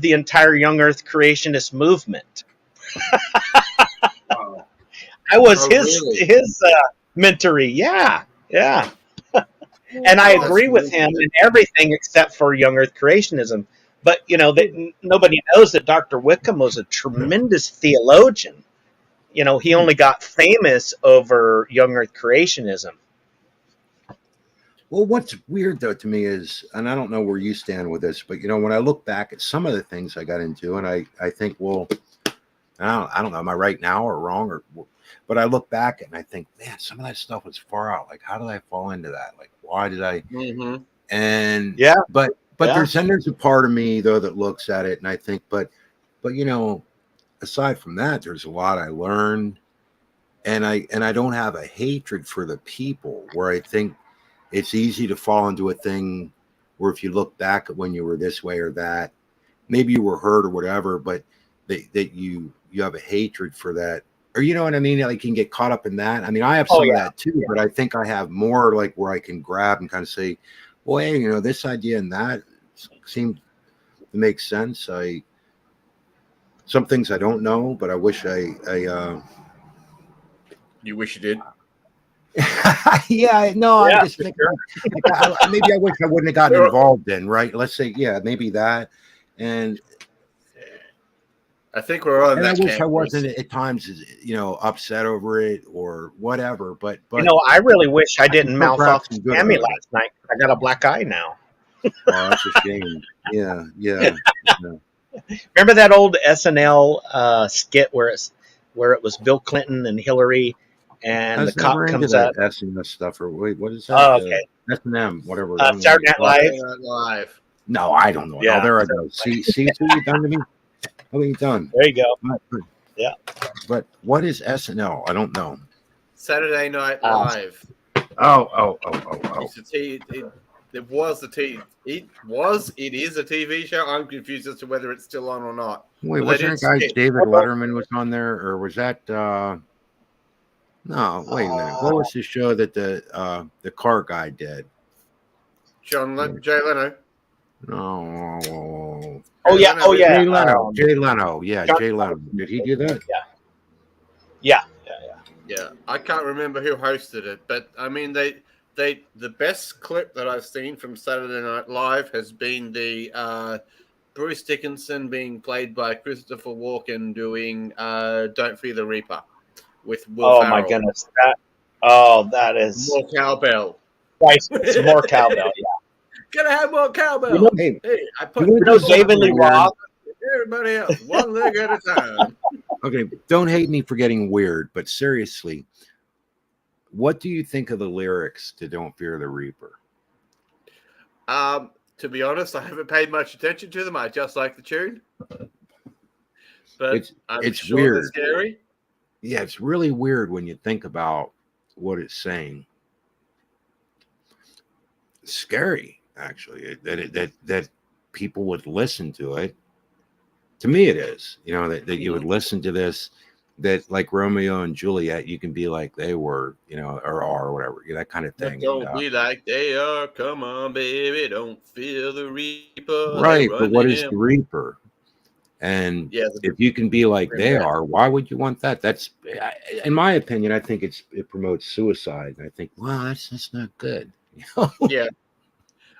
the entire young Earth creationist movement. Wow. I was his mentoree. Yeah. And I agree with him in everything except for young Earth creationism. But you know that nobody knows that Dr. Wickham was a tremendous theologian. You know, he only got famous over young Earth creationism. Well, what's weird though to me is, and I don't know where you stand with this, but you know, when I look back at some of the things I got into, and I think, well, I don't know, am I right now or wrong but I look back and I think, man, some of that stuff was far out. Like, how did I fall into that? Like, why did I? Mm-hmm. And yeah, but there's a part of me though that looks at it and I think, but you know, aside from that, there's a lot I learned, and I don't have a hatred for the people where I think it's easy to fall into a thing where if you look back at when you were this way or that, maybe you were hurt or whatever, but that you have a hatred for that. Or you know what I mean? Like you can get caught up in that. I mean, I have some of that too, but I think I have more like where I can grab and kind of say, well, hey, you know, this idea and that seemed to make sense. Some things I don't know, but I wish You wish you did. I just think maybe I wish I wouldn't have gotten involved in, right? Let's say, maybe that. And I think we're on that. I wish I wasn't at times, you know, upset over it or whatever. But you know, I really wish I didn't mouth off to Tammy last night. I got a black eye now. Oh, that's a shame. Yeah. Remember that old SNL skit where it was Bill Clinton and Hillary, and the cop comes up. SNL stuff or wait, what is that? Oh, okay. S&M, whatever. Saturday Night Live. No, I don't know. Yeah. Oh, there I go. See what you've done to me. What have you done? There you go. Yeah. But what is SNL? I don't know. Saturday Night Live. Oh. It is a TV show. I'm confused as to whether it's still on or not. Wait, But wasn't they there did guy skit. David Letterman was on there, or was that? No, wait a minute. What was the show that the car guy did? Jay Leno. No. Oh yeah. Jay Leno. Jay Leno. Yeah, Jay Leno. Did he do that? Yeah. Yeah, I can't remember who hosted it, but I mean, the best clip that I've seen from Saturday Night Live has been the Bruce Dickinson being played by Christopher Walken doing "Don't Fear the Reaper" with Will Ferrell. My goodness, that is more cowbell. Twice more cowbell. Yeah, gonna have more cowbell. Hey, I put David Lee Roth. Everybody else, one leg at a time. Okay, don't hate me for getting weird, but seriously, what do you think of the lyrics to "Don't Fear the Reaper"? To be honest, I haven't paid much attention to them. I just like the tune, but it's sure weird. They're scary. Yeah, it's really weird when you think about what it's saying. It's scary, actually, that people would listen to it. To me, it is. You know, that you would listen to this. That like Romeo and Juliet, you can be like they were, you know, or are, or whatever, that kind of thing. Don't be like they are. Come on, baby, don't fear the Reaper. Right, but what is the Reaper? And if you can be like they are, why would you want that? That's, in my opinion, I think it promotes suicide. And I think, well, that's not good. Yeah,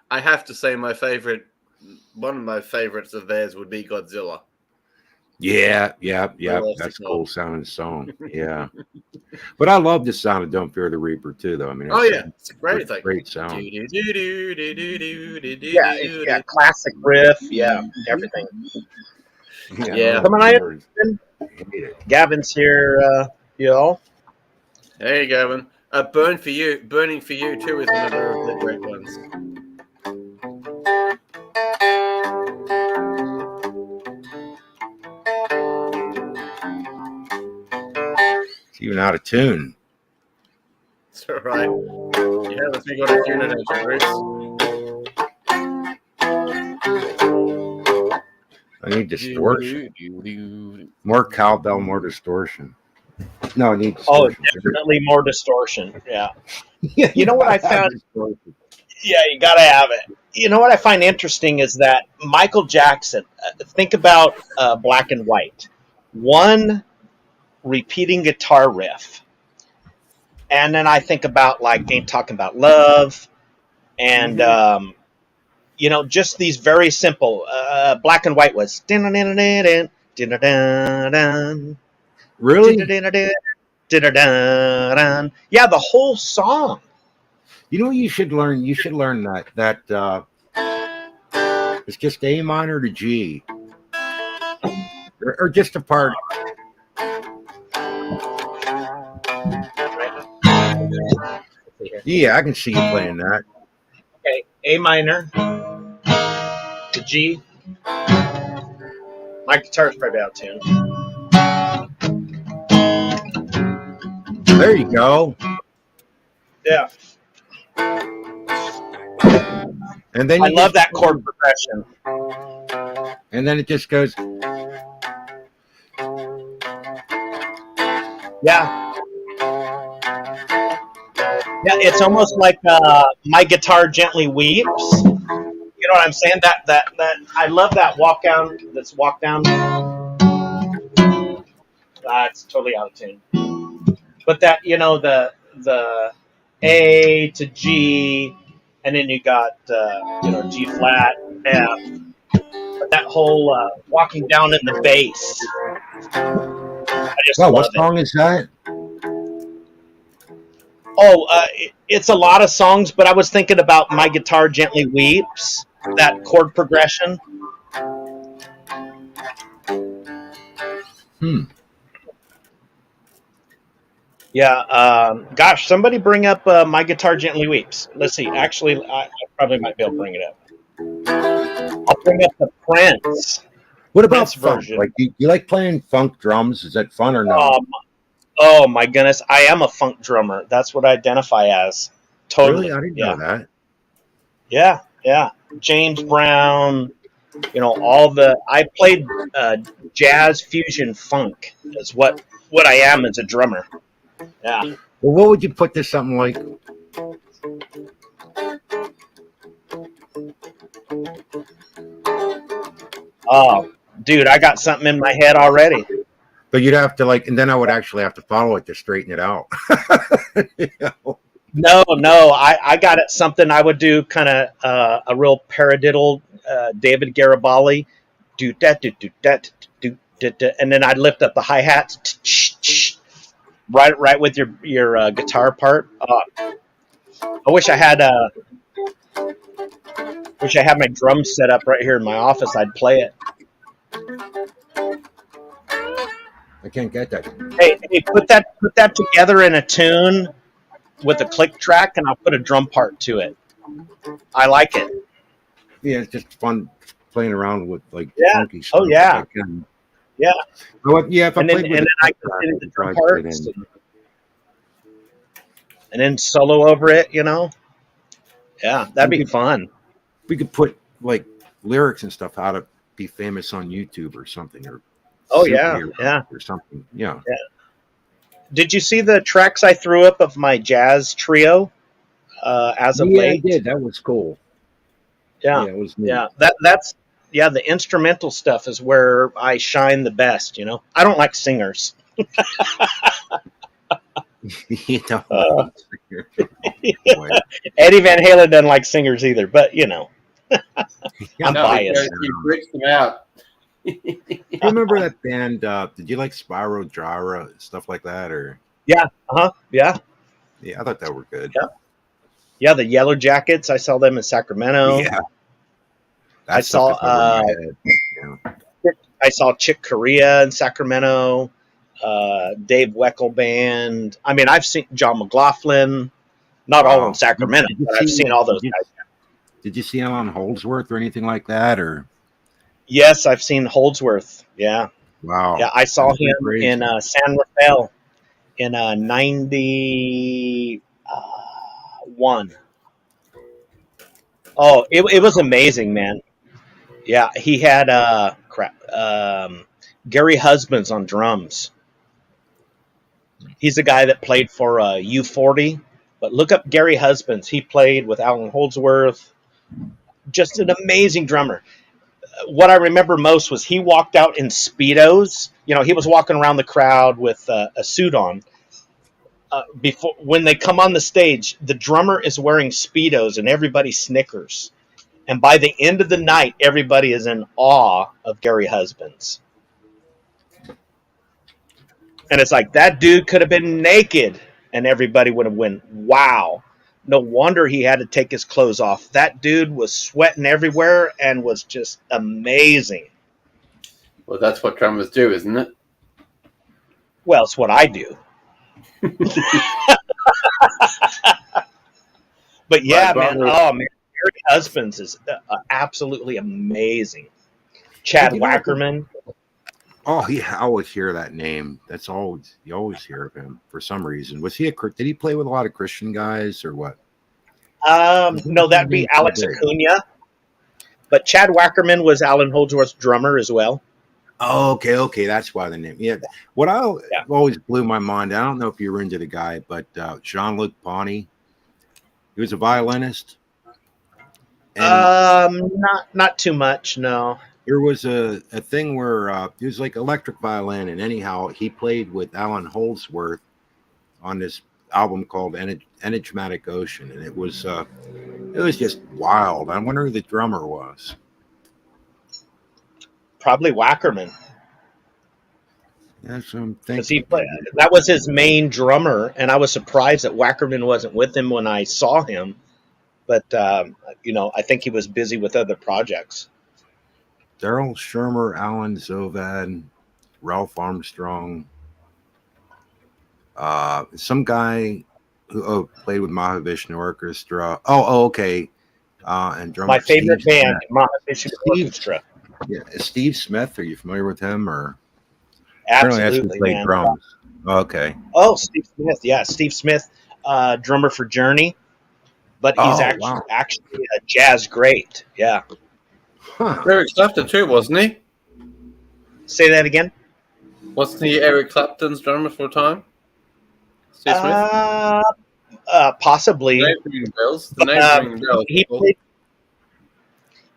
I have to say one of my favorites of theirs would be Godzilla. Yeah. That's a cool sounding song. Yeah. But I love the sound of "Don't Fear the Reaper" too, though. I mean, it's great. It's like great sound. Yeah, classic riff. Yeah, everything. Yeah. Come on, Gavin's here, y'all. Hey, Gavin. Burning for You too is another of the great ones. It's even out of tune. It's all right. Yeah, let's make what a tune it is, Bruce. I need distortion. More cowbell, more distortion. No, I need distortion. Oh, definitely more distortion. Yeah. You know what I found? Yeah, you got to have it. You know what I find interesting is that Michael Jackson, think about Black and White. One repeating guitar riff. And then I think about like Ain't Talking About Love and, you know, just these very simple. Black and White was. Really? Yeah, the whole song. You know what you should learn? You should learn that it's just A minor to G. Or just a part. Yeah, I can see you playing that. Okay, A minor to G. My guitar's probably out of tune. There you go. Yeah. And then I love that chord progression. And then it just goes. Yeah. Yeah, it's almost like My Guitar Gently Weeps. You know what I'm saying? That I love that walk down. That's walk down. It's totally out of tune. But that, you know, the A to G, and then you got you know, G flat, F. But that whole walking down in the bass. I just love what song is that? It's a lot of songs, but I was thinking about My Guitar Gently Weeps, that chord progression. Yeah, gosh, somebody bring up My Guitar Gently Weeps. Let's see. Actually, I probably might be able to bring it up. I'll bring up the Prince. What about Prince funk? version? Like, you like playing funk drums? Is that fun or no? Oh my goodness, I am a funk drummer. That's what I identify as. Really? Totally. I didn't know Yeah. that. Yeah. Yeah. James Brown, I played jazz fusion funk is what I am as a drummer. Yeah. Well, what would you put this something like? Oh, dude, I got something in my head already. But you'd have to like, and then I would actually have to follow it to straighten it out. You know? No, I got it. Something I would do, kind of a real paradiddle, David Garibaldi, do that, do that, do, and then I'd lift up the hi hats, right with your guitar part. I wish I had my drums set up right here in my office. I'd play it. I can't get that. Hey, put that together in a tune with a click track, and I'll put a drum part to it. I like it. Yeah, it's just fun playing around with like Yeah. funky stuff. Oh yeah. Yeah. But yeah, if I And played then, with and the then I click can track, sing I the could drum probably parts, put it in. and then solo over it. Yeah, that'd be fun. We could put like lyrics and stuff how to be famous on YouTube or something, or Oh yeah, superhero yeah. or something. Yeah. Did you see the tracks I threw up of my jazz trio as of Yeah, I late? did. That was cool. Yeah, Yeah, it was neat. yeah. That's the instrumental stuff is where I shine the best. I don't like singers. You know, Uh, boy. Eddie Van Halen doesn't like singers either, but I'm No, biased. he breaks them out. Do you remember that band? Did you like Spyro Gyra, stuff like that, or? Yeah, yeah, Yeah, I thought that were good. yeah. The Yellow Jackets. I saw them in Sacramento. Yeah, I saw. I saw Chick Corea in Sacramento. Dave Weckl band. I mean, I've seen John McLaughlin. Not all in Sacramento, but I've seen all those guys. Did you see Alan Holdsworth or anything like that, or? Yes, I've seen Holdsworth. Yeah. Wow. Yeah, I saw him in San Rafael in 91. Oh, it was amazing, man. Yeah, he had Gary Husbands on drums. He's a guy that played for U40. But look up Gary Husbands. He played with Alan Holdsworth. Just an amazing drummer. What I remember most was he walked out in Speedos. He was walking around the crowd with a suit on. When they come on the stage, the drummer is wearing Speedos and everybody snickers. And by the end of the night, everybody is in awe of Gary Husbands. And it's like, that dude could have been naked and everybody would have went, wow. No wonder he had to take his clothes off. That dude was sweating everywhere and was just amazing. Well, that's what drummers do, isn't it? Well, it's what I do. But yeah, man. Oh, man. Gary Husbands is absolutely amazing. Chad Wackerman. Oh, yeah, I always hear that name. You always hear of him for some reason. Did he play with a lot of Christian guys or what? No, that'd be Alex Acuna. But Chad Wackerman was Alan Holdsworth's drummer as well. Oh, okay. That's why the name. Yeah. What always blew my mind, I don't know if you were into the guy, but Jean-Luc Ponty, he was a violinist. Not too much, no. There was a thing where it was like electric violin, and anyhow, he played with Alan Holdsworth on this album called Enigmatic Ocean, and it was just wild. I wonder who the drummer was. Probably Wackerman. That's what I'm thinking. That was his main drummer, and I was surprised that Wackerman wasn't with him when I saw him. But I think he was busy with other projects. Daryl Shermer, Alan Zovad, Ralph Armstrong, some guy who played with Mahavishnu Orchestra. Okay. And drummer. My favorite band, Mahavishnu Orchestra. Yeah, Steve Smith. Are you familiar with him? Or absolutely, played drums. Okay. Oh, Steve Smith. Yeah, Steve Smith, drummer for Journey, but he's Oh, actually wow. actually a jazz great. Yeah. Huh. Eric Clapton too, wasn't he? Say that again. Wasn't he Eric Clapton's drummer for a time? Steve Smith? Uh, The Possibly. name's ringing bells. The But name's ringing bells. he played.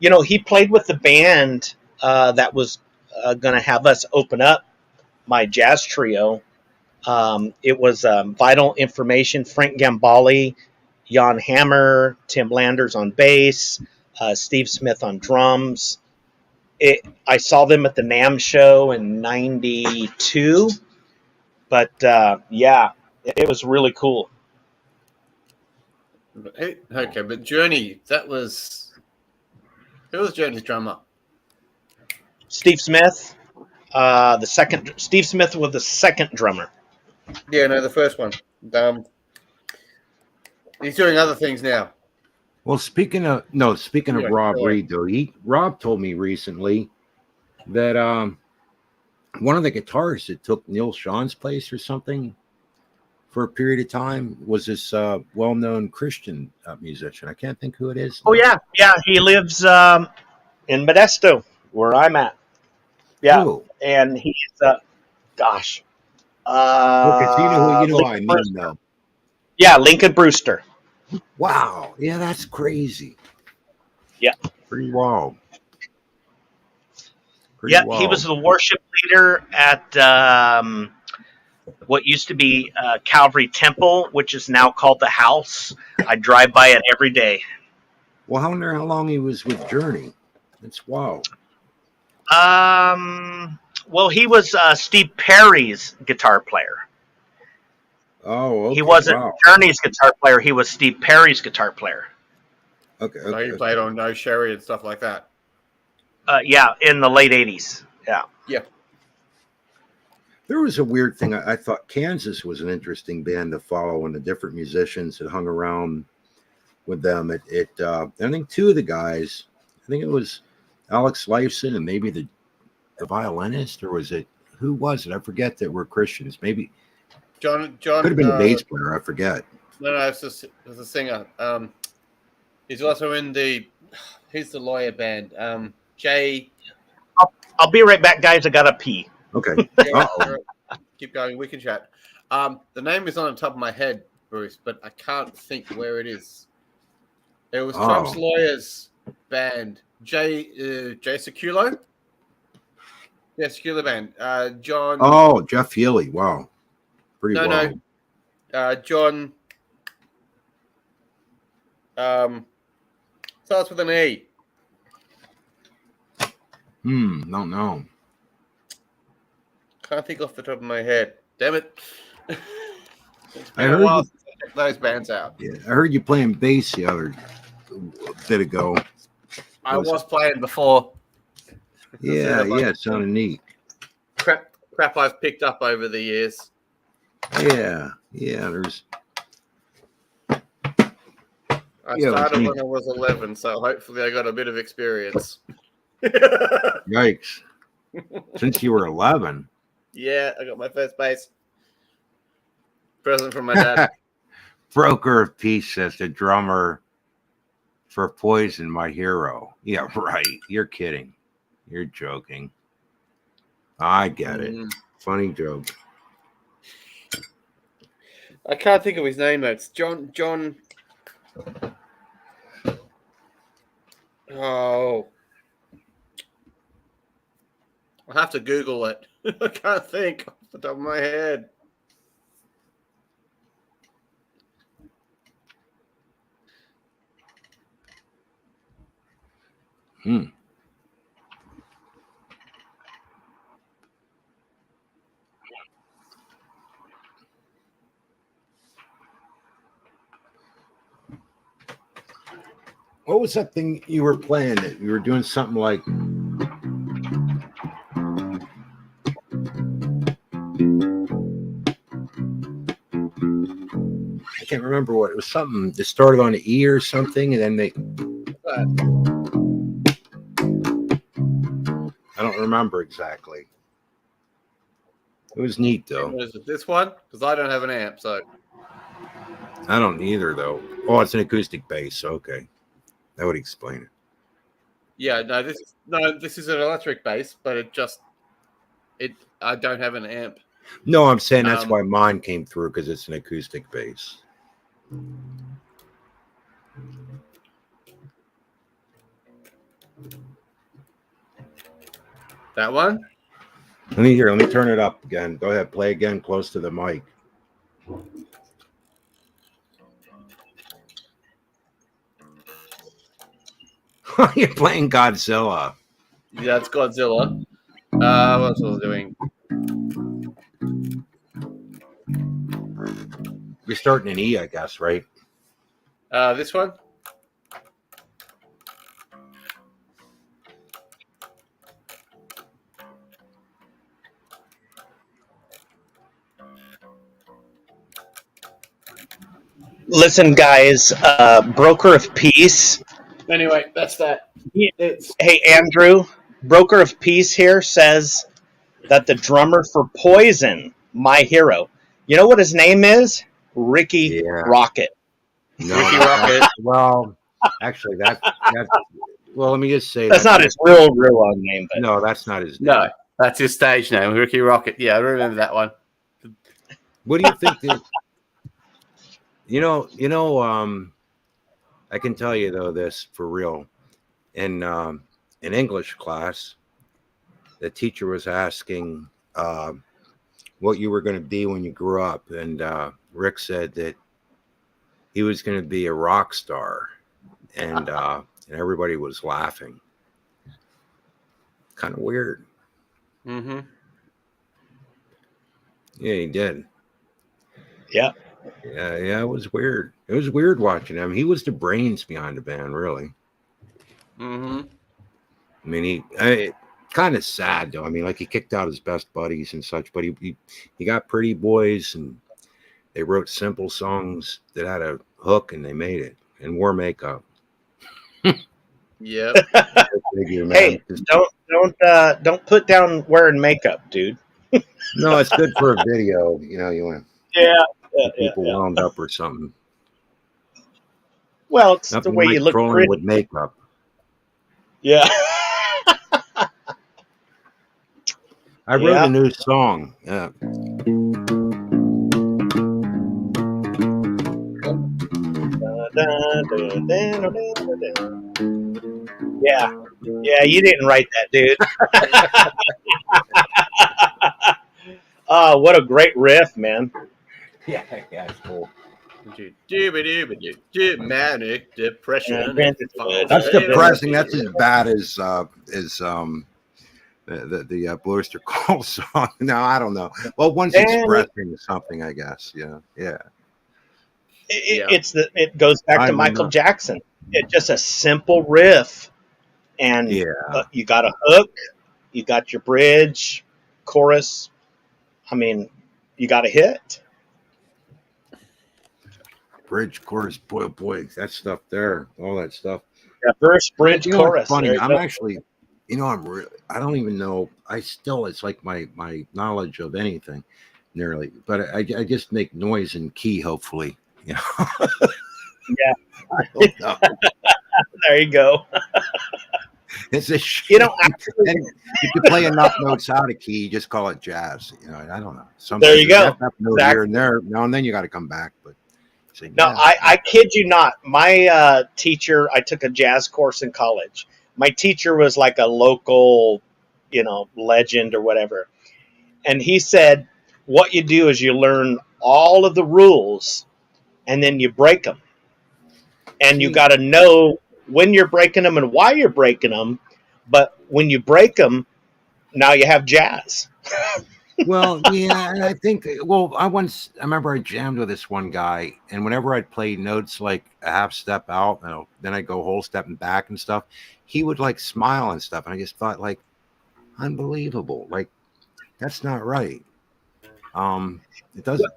He played with the band that was going to have us open up my jazz trio. It was Vital Information, Frank Gambale, Jan Hammer, Tim Landers on bass, Steve Smith on drums. I saw them at the NAMM show in '92, but yeah, it was really cool. Okay, but Journey, who was Journey's drummer? Steve Smith, the second. Steve Smith was the second drummer. Yeah, no, the first one. He's doing other things now. Well, speaking of Yeah, Rob go Reed, though, Rob told me recently that one of the guitarists that took Neil Sean's place or something for a period of time was this well-known Christian musician. I can't think who it is. Oh yeah, yeah. He lives in Modesto, where I'm at. Yeah, Who? and he's gosh, Okay, so you know who I Lincoln mean, Brewster. though. Yeah, Lincoln Brewster. Wow. Yeah, that's crazy. Yeah. Pretty wild. Yeah, he was the worship leader at what used to be Calvary Temple, which is now called the House. I drive by it every day. Well, I wonder how long he was with Journey. That's wild. Well, he was Steve Perry's guitar player. Oh, okay. He wasn't Wow. Journey's guitar player. He was Steve Perry's guitar player. Okay. So he played on No Sherry and stuff like that. Yeah, in the late '80s. Yeah. Yeah. There was a weird thing. I thought Kansas was an interesting band to follow, and the different musicians that hung around with them. I think two of the guys, I think it was Alex Lifeson and maybe the violinist, or was it, who was it? I forget, that were Christians. Maybe John could have been the bass player. I forget. No, it's a singer. He's also in he's the lawyer band. Jay. I'll be right back, guys. I gotta pee. Okay. Keep going. We can chat. The name is on the top of my head, Bruce, but I can't think where it is. It was Trump's lawyer's band. Jay Seculo. Yeah, Seculo band. John. Oh, Jeff Healy. Wow. Pretty wild. No. John. Starts with an E. Don't know. Can't think off the top of my head. Damn it. It's I been heard a while since I checked those bands out. Yeah, I heard you playing bass the other bit ago. I was playing before. Yeah, it sounded neat. Crap I've picked up over the years. Yeah, there's. I started when I was 11, so hopefully I got a bit of experience. Yikes. Since you were 11. Yeah, I got my first bass. Present from my dad. Broker of Peace says the drummer for Poison, my hero. Yeah, right. You're kidding. You're joking. I get it. Funny joke. I can't think of his name, though. It's John. Oh. I'll have to Google it. I can't think off the top of my head. What was that thing you were playing? That you were doing something like. I can't remember what it was. Something that started on an E or something, and then they. I don't remember exactly. It was neat though. Is it this one? Because I don't have an amp, so I don't either though. Oh, it's an acoustic bass. Okay, that would explain it. yeah, this is an electric bass, but I don't have an amp. No, I'm saying that's why mine came through, because it's an acoustic bass. That one? Let me turn it up again. Go ahead, play again close to the mic. You're playing Godzilla. Yeah, it's Godzilla. What else was I doing? You're starting an E, I guess, right? This one? Listen, guys, Broker of Peace. Anyway, that's that. Hey, Andrew, Broker of Peace here says that the drummer for Poison, my hero, you know what his name is? Ricky Rocket. No, Ricky Rocket. Well, actually, that. Well, let me just say that's not his real name. But no, that's not his name. No, that's his stage name, Ricky Rocket. Yeah, I remember that one. What do you think? I can tell you though this for real. In English class, the teacher was asking what you were going to be when you grew up, and Rick said that he was going to be a rock star, and everybody was laughing. Kind of weird. Mm-hmm. Yeah, he did. Yeah. Yeah, it was weird. It was weird watching him. He was the brains behind the band, really. Mm-hmm. I mean, kind of sad though. I mean, like, he kicked out his best buddies and such, but he got Pretty Boys, and they wrote simple songs that had a hook, and they made it, and wore makeup. Yep. Hey, don't put down wearing makeup, dude. No, it's good for a video. You want people wound up or something. Well, it's nothing the way like you look trolling pretty with makeup. Yeah. I wrote a new song. Yeah. Yeah, you didn't write that, dude. Oh, what a great riff, man. Yeah, it's cool. Manic depression. That's depressing. That's as bad as the Bluester Call song. No, I don't know. Well, one's expressing something, I guess. Yeah. It goes back to Michael Jackson. It's just a simple riff, and you got a hook, you got your bridge, chorus. I mean, you got a hit. Bridge, chorus, boy, that stuff there, all that stuff. Yeah, verse, bridge, chorus. Funny. I'm actually, I don't even know. It's like my knowledge of anything, nearly. But I just make noise and key, hopefully. Yeah. I don't know. There you go. It's a shit. And if you play enough notes out of key, you just call it jazz. I don't know. Sometimes there you go. Have to exactly. Here and there. Now and then you got to come back. But no, I kid you not. My teacher, I took a jazz course in college. My teacher was like a local, legend or whatever. And he said, what you do is you learn all of the rules and then you break them. And you got to know when you're breaking them and why you're breaking them. But when you break them, now you have jazz. Well, yeah, and I think, I remember I jammed with this one guy, and whenever I'd play notes like a half step out, then I'd go whole stepping back and stuff, he would like smile and stuff. And I just thought, like, unbelievable. Like, that's not right. It doesn't,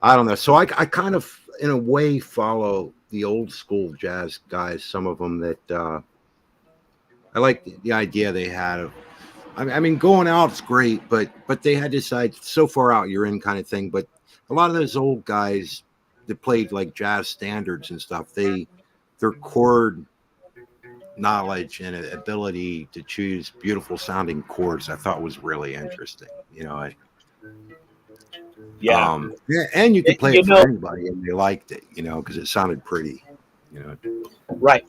I don't know. So I kind of, in a way, follow the old school jazz guys, some of them that I like the idea they had of I mean, going out's great, but they had to decide so far out you're in kind of thing. But a lot of those old guys that played like jazz standards and stuff, their chord knowledge and ability to choose beautiful sounding chords, I thought was really interesting. Yeah. Yeah, and you could play You it for know, anybody, and they liked it, because it sounded pretty. right.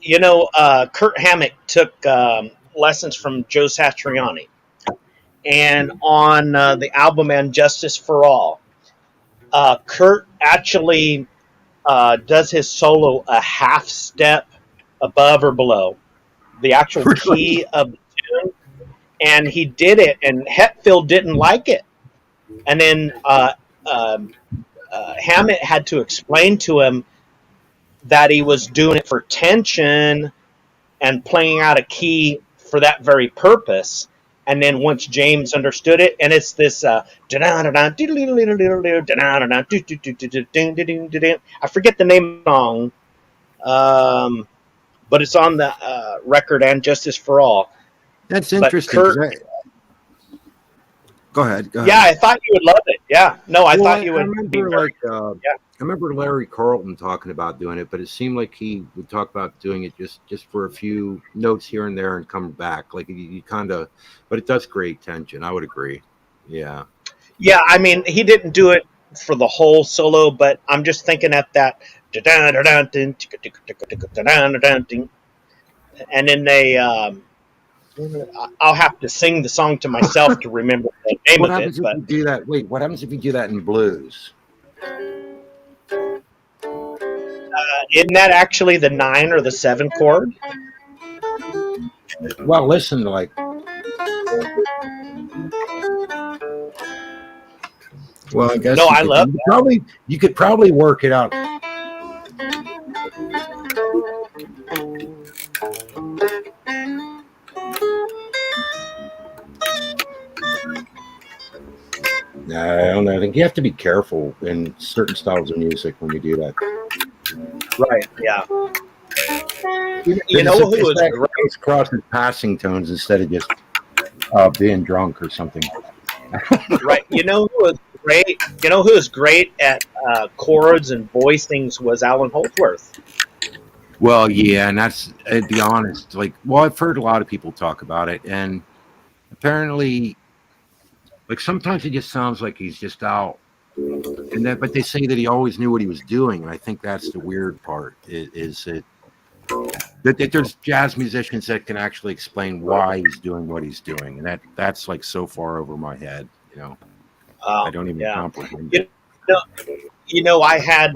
Kurt Hammett took lessons from Joe Satriani. And on the album And Justice for All, Kurt actually does his solo a half step above or below the actual Really? key of the tune. And he did it, and Hetfield didn't like it. And then Hammett had to explain to him that he was doing it for tension and playing out a key for that very purpose. And then once James understood it, and it's this I forget the name of the song, but it's on the record And Justice for All. That's But interesting. Kurt, Go ahead. yeah, I thought you would love it. Yeah, no, I thought you I would be remember very. I Yeah. remember Larry Carlton talking about doing it, but it seemed like he would talk about doing it just for a few notes here and there and come back. Like you kind of, but it does create tension. I would agree. Yeah. Yeah, I mean, he didn't do it for the whole solo, but I'm just thinking at that, and then I'll have to sing the song to myself to remember the name What of it. happens if But you do that? Wait, what happens if you do that in blues? isn't that actually the 9 or the 7 chord? Well, listen, like, well, I guess No, I love that. You could probably work it out. I don't know. I think you have to be careful in certain styles of music when you do that. Right, yeah. You know who was great? It's crossing passing tones instead of just being drunk or something. Right. You know who was great? You know who was great at chords and voicings was Alan Holdsworth. Well, yeah, and that's, to be honest, like, well, I've heard a lot of people talk about it, and apparently, like, sometimes it just sounds like he's just out, but they say that he always knew what he was doing, and I think that's the weird part, is that there's jazz musicians that can actually explain why he's doing what he's doing, and that's like so far over my head, I don't even comprehend it. I had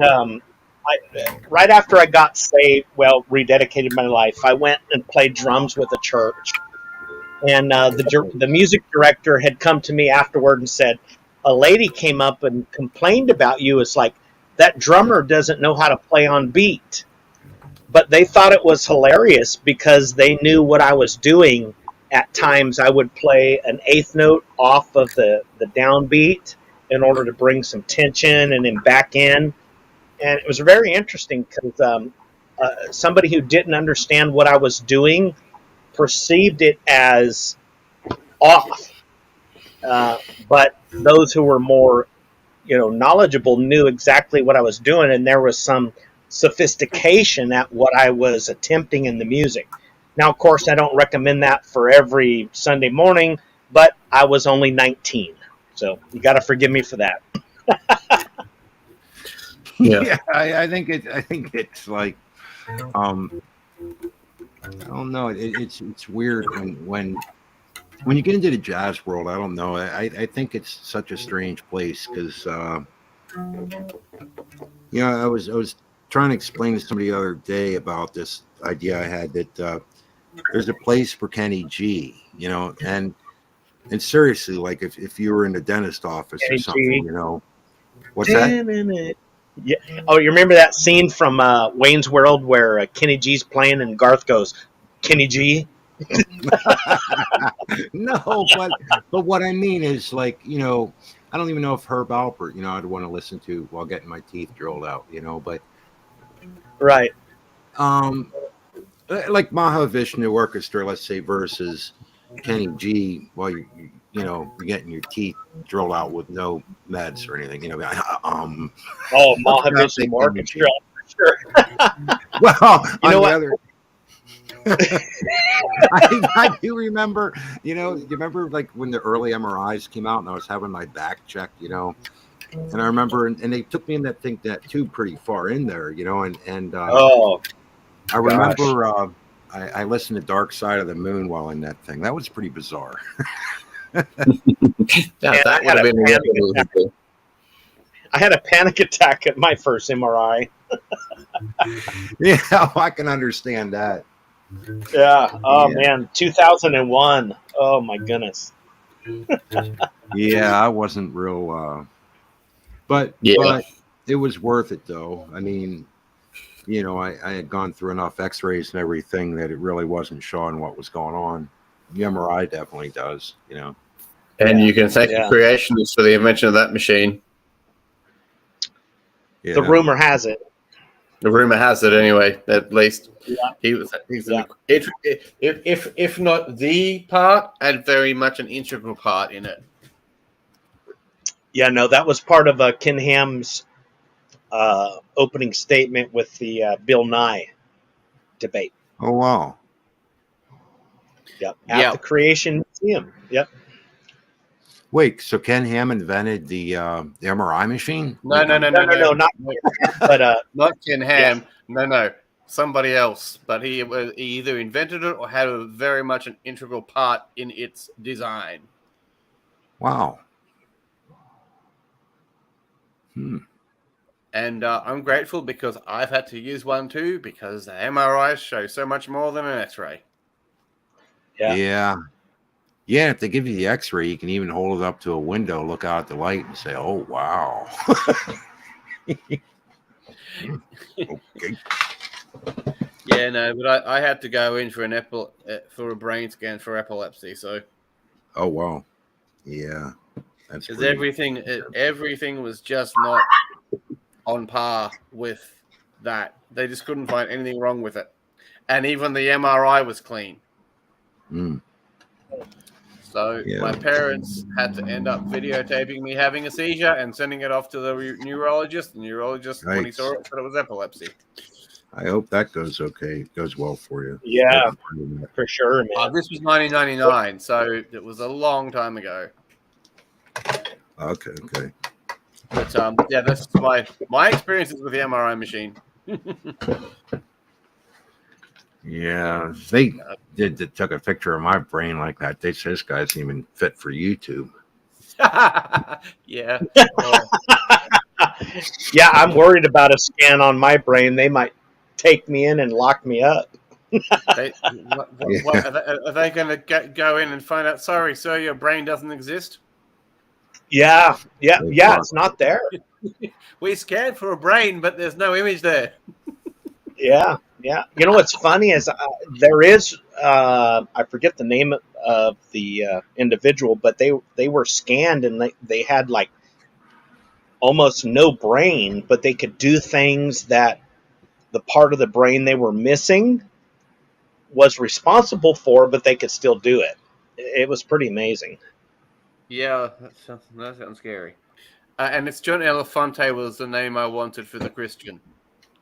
right after I got saved, rededicated my life, I went and played drums with a church, and the music director had come to me afterward and said, a lady came up and complained about you. It's like, that drummer doesn't know how to play on beat. But they thought it was hilarious because they knew what I was doing. At times I would play an eighth note off of the downbeat in order to bring some tension and then back in. And it was very interesting because somebody who didn't understand what I was doing perceived it as off. But those who were more, knowledgeable knew exactly what I was doing, and there was some sophistication at what I was attempting in the music. Now, of course, I don't recommend that for every Sunday morning, but I was only 19, so you got to forgive me for that. Yeah, I think it's like, I don't know. It's weird when you get into the jazz world. I don't know. I think it's such a strange place because, I was trying to explain to somebody the other day about this idea I had that there's a place for Kenny G, and seriously, like if you were in a dentist office Kenny or something, G. What's that? Yeah. Oh, you remember that scene from Wayne's World where Kenny G's playing and Garth goes, Kenny G? No, but what I mean is, like, I don't even know if Herb Alpert, I'd want to listen to while getting my teeth drilled out, but right. Like Mahavishnu Orchestra, let's say, versus Kenny G while you're getting your teeth drilled out with no meds or anything. Oh, What's that Mahavishnu thing, Kenny Orchestra, G? for sure. Well, You on know the what? other, I do remember. You remember like when the early MRIs came out and I was having my back checked. And I remember, and they took me in that tube pretty far in there. And Oh, I gosh. remember. I listened to Dark Side of the Moon while in that thing. That was pretty bizarre. Man, that would have been a real thing. I had a panic attack at my first MRI. Yeah, I can understand that. Yeah. Oh, Yeah. man. 2001. Oh, my goodness. Yeah, I wasn't real. But it was worth it, though. I mean, I had gone through enough X-rays and everything that it really wasn't showing what was going on. The MRI definitely does, And you can thank the creationists for the invention of that machine. Yeah. The rumor has it. The rumor has it, anyway. At least he's if not the part, and very much an integral part in it. Yeah, no, that was part of Ken Ham's opening statement with the Bill Nye debate. Oh, wow. Yep. At the Creation Museum. Yep. Wait, so Ken Ham invented the MRI machine? No, not not Ken Ham. Yeah. No, somebody else. But he either invented it or had very much an integral part in its design. Wow. And I'm grateful because I've had to use one too, because the MRIs show so much more than an X-ray. Yeah. If they give you the X-ray, you can even hold it up to a window, look out at the light, and say, "Oh, wow." Okay. Yeah, no, but I had to go in for a brain scan for epilepsy. So. Oh, wow. Yeah, that's because everything was just not on par with that. They just couldn't find anything wrong with it, and even the MRI was clean. So my parents had to end up videotaping me having a seizure and sending it off to the neurologist. The neurologist, when he saw it, said it was epilepsy. I hope that goes okay. Goes well for you. Yeah, for sure, man. This was 1999, so it was a long time ago. Okay. But that's my experiences with the MRI machine. Yeah, they took a picture of my brain like that. They said this guy's even fit for YouTube. Yeah. Yeah, I'm worried about a scan on my brain. They might take me in and lock me up. Are they going to go in and find out? Sorry, sir, your brain doesn't exist. Yeah, it's not there. We scanned for a brain, but there's no image there. Yeah. You know what's funny is there is I forget the name of the individual, but they were scanned and they had like almost no brain, but they could do things that the part of the brain they were missing was responsible for, but they could still do it. It was pretty amazing. Yeah, that sounds scary. And it's John Elefante was the name I wanted for the Christian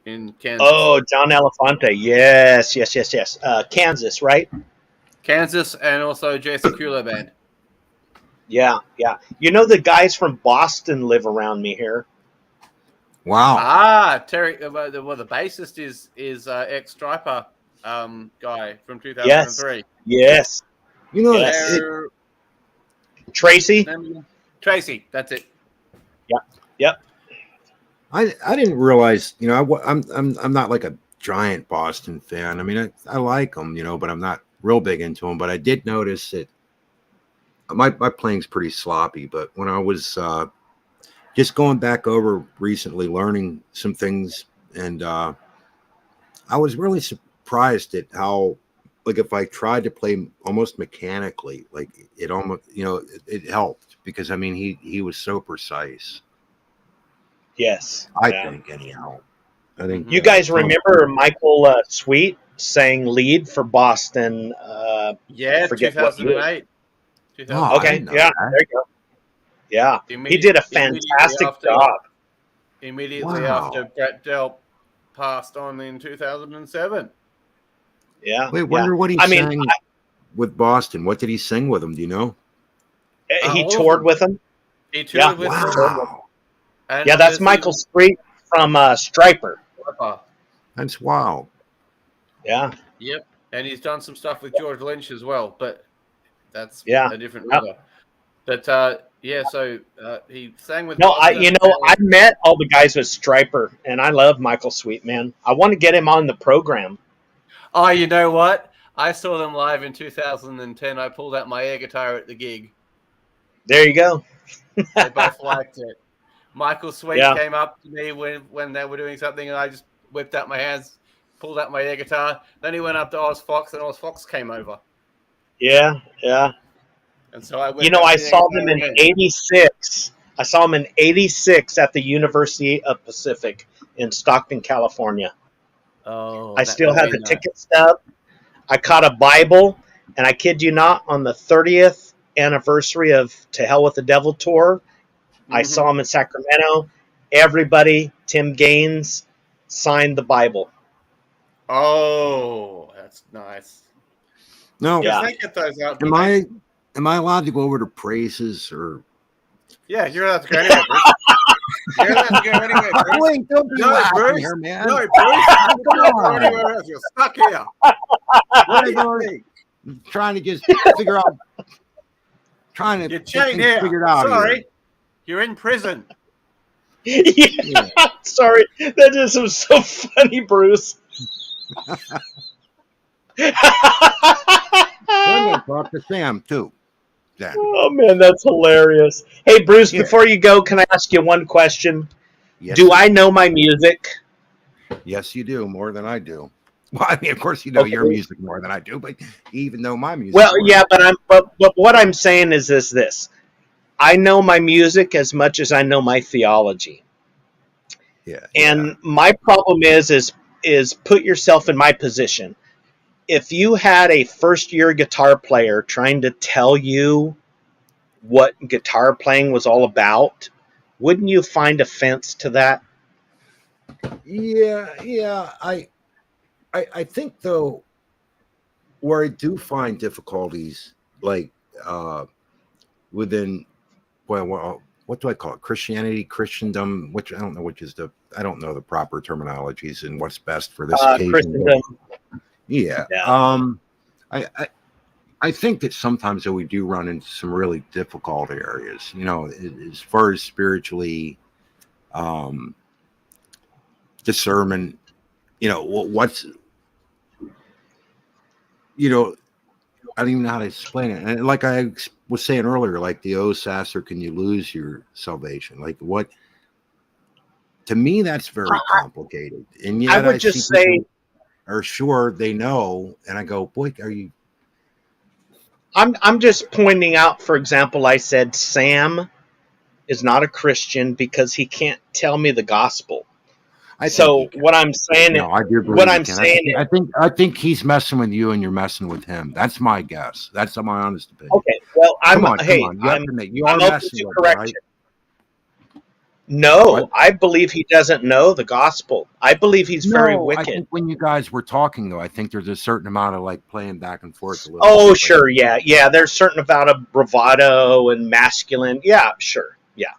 in Kansas. Oh, John Elefante. Yes. Kansas, right? Kansas, and also Jason Kuhler Band. Yeah. You know, the guys from Boston live around me here. Wow. Terry. Well, the bassist is ex-Striper guy from 2003. Yes. You know, Tracy. Tracy. That's it. Yep. I didn't realize. I'm not like a giant Boston fan. I mean, I like them, but I'm not real big into them. But I did notice that my playing's pretty sloppy. But when I was just going back over recently, learning some things, and I was really surprised at how, like, if I tried to play almost mechanically, like it almost, it helped, because I mean he was so precise. Yes, I think anyhow. I think you guys remember Michael Sweet sang lead for Boston. Yeah, forget what year. 2008. Oh, I Okay, didn't know yeah, that. there you go. Yeah, he did a fantastic job. Immediately Wow. after Brett Delp passed on in 2007. Yeah. Wait, wonder what he I mean, sang with Boston. What did he sing with them? Do you know? he all of toured them. with him. He toured with them. Wow. And Yeah, that's Michael Street from Striper. That's wild. Yeah. Yep. And he's done some stuff with George Lynch as well, but that's Yeah. a different matter. But yeah, so he sang with No, Boston. I met all the guys with Striper, and I love Michael Sweet, man. I want to get him on the program. Oh, you know what? I saw them live in 2010. I pulled out my air guitar at the gig. There you go. They both liked it. Michael Sweet Yeah. came up to me when they were doing something, and I just whipped out my hands, pulled out my air guitar. Then he went up to Oz Fox, and Oz Fox came over. Yeah, yeah. And so I went. You know, I saw them in '86. I saw them in '86 at the University of Pacific in Stockton, California. Oh, I still have the ticket stub. I caught a Bible, and I kid you not, on the 30th anniversary of To Hell with the Devil tour, I saw him in Sacramento. Everybody, Tim Gaines, signed the Bible. Oh, that's nice. No, Yeah. They get those out. am I allowed to go over to Praises or? Yeah, you're allowed to go anywhere, Bruce. You're allowed to go anywhere, Bruce. Wait, don't be No, laughing Bruce. here, man. No, Bruce. You can't go anywhere else. You're stuck here. What are you trying to just figure out? Trying to You're get chained things here. figured out. Sorry. Here. You're in prison. Yeah. Sorry, that just was so funny, Bruce. I'm going to talk to Sam too. Then. Oh man, that's hilarious. Hey, Bruce, Yeah. before you go, can I ask you one question? Yes, Do I know my music? Yes, you do more than I do. Well, I mean, of course, you know your music more than I do, but even though my music. Well, yeah, but what I'm saying is this: I know my music as much as I know my theology. Yeah. And my problem is put yourself in my position. If you had a first-year guitar player trying to tell you what guitar playing was all about, wouldn't you find offense to that? Yeah. I think though, where I do find difficulties, like within, well, what do I call it? Christianity, Christendom, which I don't know which is I don't know the proper terminologies and what's best for this occasion. Christendom. Yeah. I think that sometimes though we do run into some really difficult areas, you know, as far as spiritually discernment, you know, what's, you know, I don't even know how to explain it. And like I was saying earlier, like the "Oh, Sasser, can you lose your salvation?" Like what? To me, that's very complicated. And yet I would just say, are sure they know, and I go, boy, are you? I'm just pointing out. For example, I said Sam is not a Christian because he can't tell me the gospel. What I'm saying, no, I do. What I'm saying, I think he's messing with you, and you're messing with him. That's my guess. That's my honest opinion. Okay, well, come on. You are messing with him, right? No, what? I believe he doesn't know the gospel. I believe he's very wicked. I think when you guys were talking, though, I think there's a certain amount of like playing back and forth a little. Oh, sure, yeah. There's a certain amount of bravado and masculine. Yeah, sure, yeah.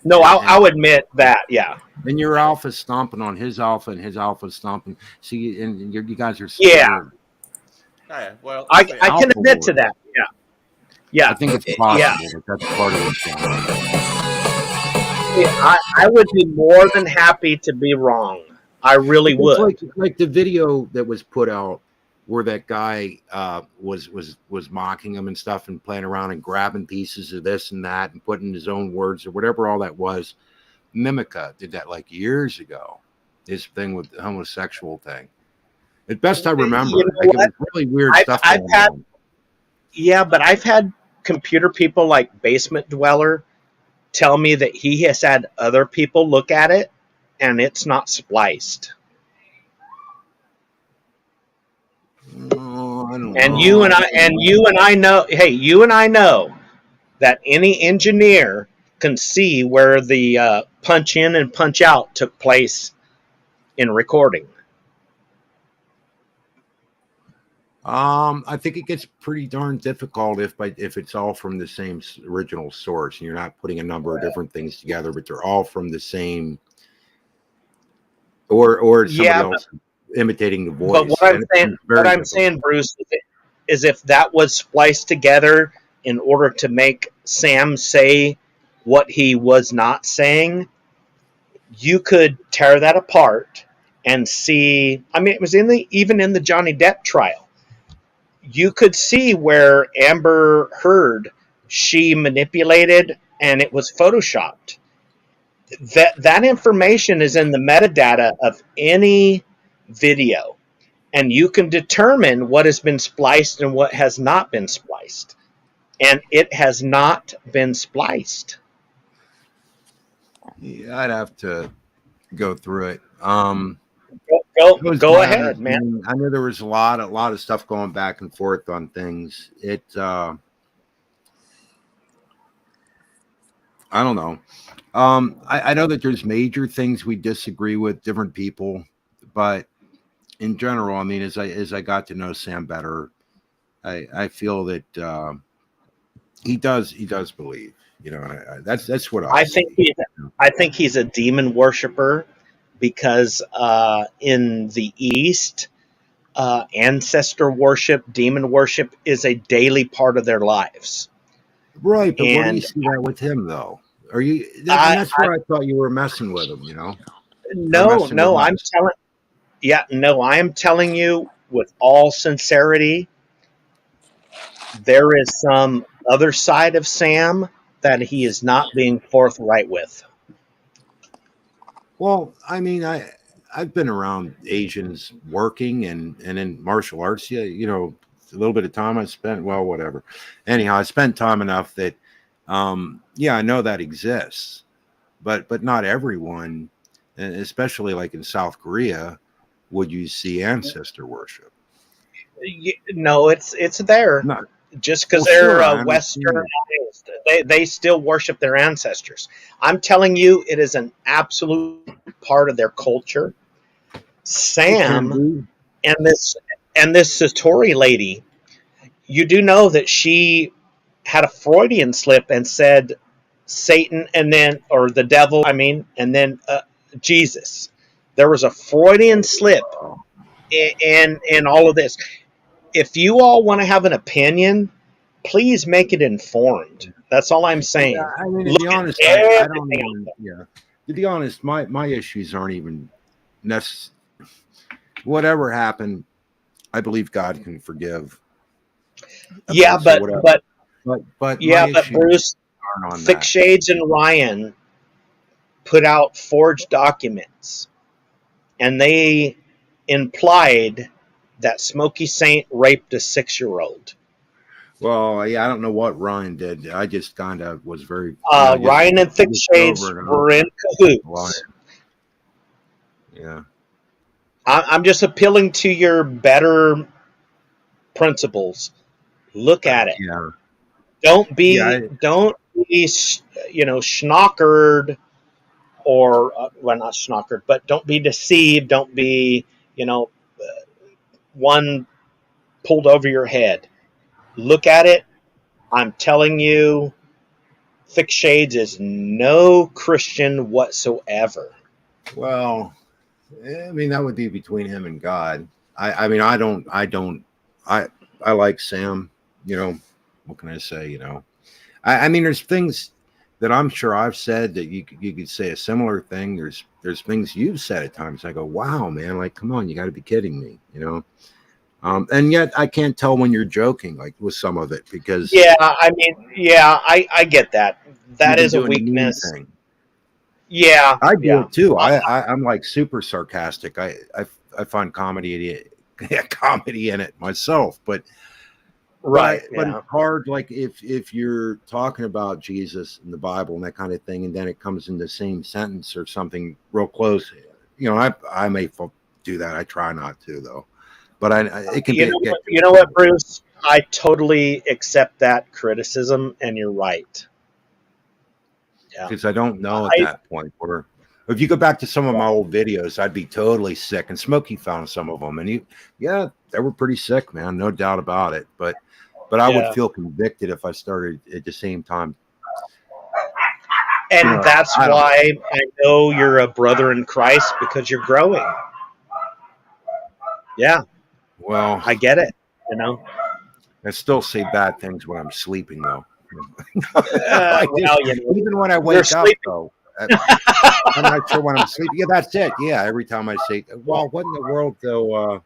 No, I'll admit that. Yeah. And your alpha stomping on his alpha, and his alpha stomping. See, and you guys are. Yeah. Well, I can admit to that. Yeah. I think it's possible that that's part of what's going on. I would be more than happy to be wrong. I really would. Like the video that was put out where that guy was mocking him and stuff and playing around and grabbing pieces of this and that and putting his own words or whatever all that was. Mimica did that like years ago. His thing with the homosexual thing. At best I remember, it was really weird stuff going on. Yeah, but I've had computer people like Basement Dweller tell me that he has had other people look at it and it's not spliced. don't And know. you and I know. Hey, you and I know that any engineer can see where the punch in and punch out took place in recording. I think it gets pretty darn difficult if it's all from the same original source, and you're not putting a number of different things together, but they're all from the same, or somebody Yeah, else imitating the but voice. And it's what very I'm difficult. saying, Bruce, is if that was spliced together in order to make Sam say what he was not saying, you could tear that apart and see. I mean, it was even in the Johnny Depp trial. You could see where Amber Heard, she manipulated and it was photoshopped. That information is in the metadata of any video, and you can determine what has been spliced and what has not been spliced, and it has not been spliced. Yeah, I'd have to go through it. It was Go my ahead, man. understanding. I know there was a lot of stuff going back and forth on things. I don't know. I know that there's major things we disagree with, different people, but in general, I mean, as I got to know Sam better, I feel that he does believe, and that's what I see. I think he's a demon worshiper because in the East, ancestor worship, demon worship is a daily part of their lives. Right, but where do you And see that with him, though? Are you? And I, that's where I thought you were messing with him, or no, messing with no, us. I am telling you with all sincerity, there is some other side of Sam that he is not being forthright with. Well, I mean, I've been around Asians working and in martial arts. Yeah, a little bit of time I spent. Well, whatever. Anyhow, I spent time enough that, yeah, I know that exists, but not everyone, and especially like in South Korea, would you see ancestor worship. No, it's there. Not Just because well, sure, they're I understand that. westernized, they still worship their ancestors. I'm telling you, it is an absolute part of their culture. It can Sam be. and this Satori lady, you do know that she had a Freudian slip and said Satan and then, or the devil, I mean, and then Jesus. There was a Freudian slip in all of this. If you all want to have an opinion, please make it informed. That's all I'm Yeah, saying. I mean, to Look be at honest, I don't everything out even. there. Yeah, to be honest, my issues aren't even necessary. Whatever happened, I believe God can forgive Yeah, events or whatever. But my but issues Bruce, aren't on Thick that. Shades and Ryan put out forged documents, and they implied that Smokey Saint raped a 6-year-old. Well, yeah, I don't know what Ryan did. I just kind of was very, Ryan and Thick just Shades over and were in over. Well, cahoots. yeah. I'm just appealing to your better principles. Look at it. Yeah. Don't Yeah. be don't be schnockered, or well, not schnockered, but don't be deceived. Don't be one pulled over your head. Look at it. I'm telling you, Thick Shades is no Christian whatsoever. Well, I mean, that would be between him and God. I mean, I like Sam, what can I say, I mean, there's things that I'm sure I've said that you could say a similar thing. There's things you've said at times. I go, wow, man, like, come on, you got to be kidding me, and yet I can't tell when you're joking, like with some of it, because Yeah, I mean, yeah, I get that. you've That been is a doing the mean weakness. thing. Yeah, I do yeah. it too. I'm like super sarcastic. I find comedy in it myself, but Right. but it's Yeah. hard. Like if you're talking about Jesus and the Bible and that kind of thing, and then it comes in the same sentence or something real close, I may do that. I try not to though. But it can be. You know what, Bruce? I totally accept that criticism, and you're right. Yeah. Because I don't know at that point. Or if you go back to some of my old videos, I'd be totally sick. And Smokey found some of them, and they were pretty sick, man, no doubt about it. But I would feel convicted if I started at the same time. And that's why I know you're a brother in Christ, because you're growing. Yeah. Well, I get it. I still say bad things when I'm sleeping, though. Even when I wake up, though. I'm not sure when I'm sleeping. Yeah, that's it. Yeah, every time I say, well, what in the world, though?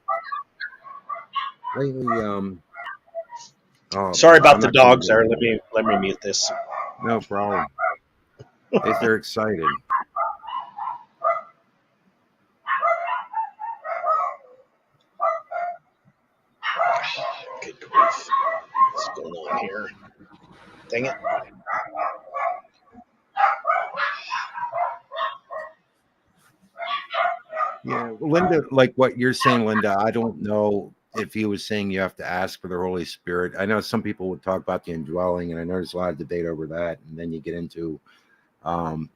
Lately, sorry about the dogs there. Let me mute this. No problem. If they're excited. Good grief. What's going on here? Dang it. Yeah, Linda, like what you're saying, Linda, I don't know if he was saying you have to ask for the Holy Spirit. I know some people would talk about the indwelling, and I know there's a lot of debate over that. And then you get into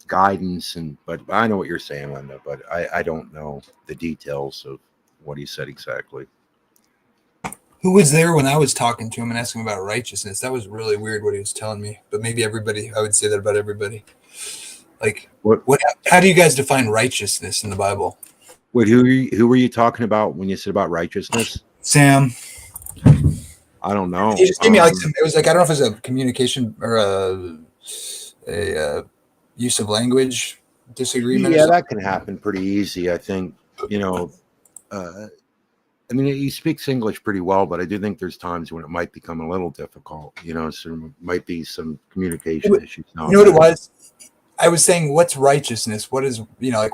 guidance, but I know what you're saying, Linda, but I don't know the details of what he said exactly. Who was there when I was talking to him and asking about righteousness? That was really weird what he was telling me. But maybe everybody, I would say that about everybody. Like, what? How do you guys define righteousness in the Bible? Wait, who were you talking about when you said about righteousness? Sam. I don't know. He just gave me it was like, I don't know if it was a communication or a use of language disagreement. Yeah, that can happen pretty easy, I think. I mean, he speaks English pretty well, but I do think there's times when it might become a little difficult, so there might be some communication issues. You know what it was? I was saying, what's righteousness? What is,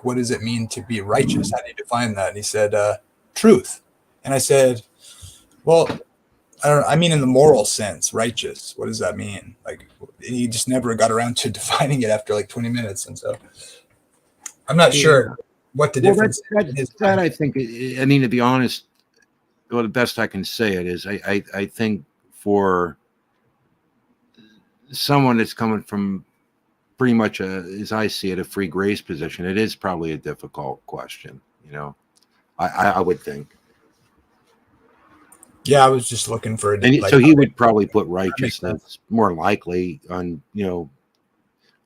what does it mean to be righteous? How do you define that? And he said, truth. And I said, well, I mean, in the moral sense, righteous. What does that mean? Like, he just never got around to defining it after like 20 minutes. And so I'm not sure what the difference is. That I think, I mean, to be honest, well, the best I can say it is I think for someone that's coming from pretty much as I see it, a free grace position, it is probably a difficult question, I would think. Yeah, I was just looking for so he would probably put righteousness more likely on,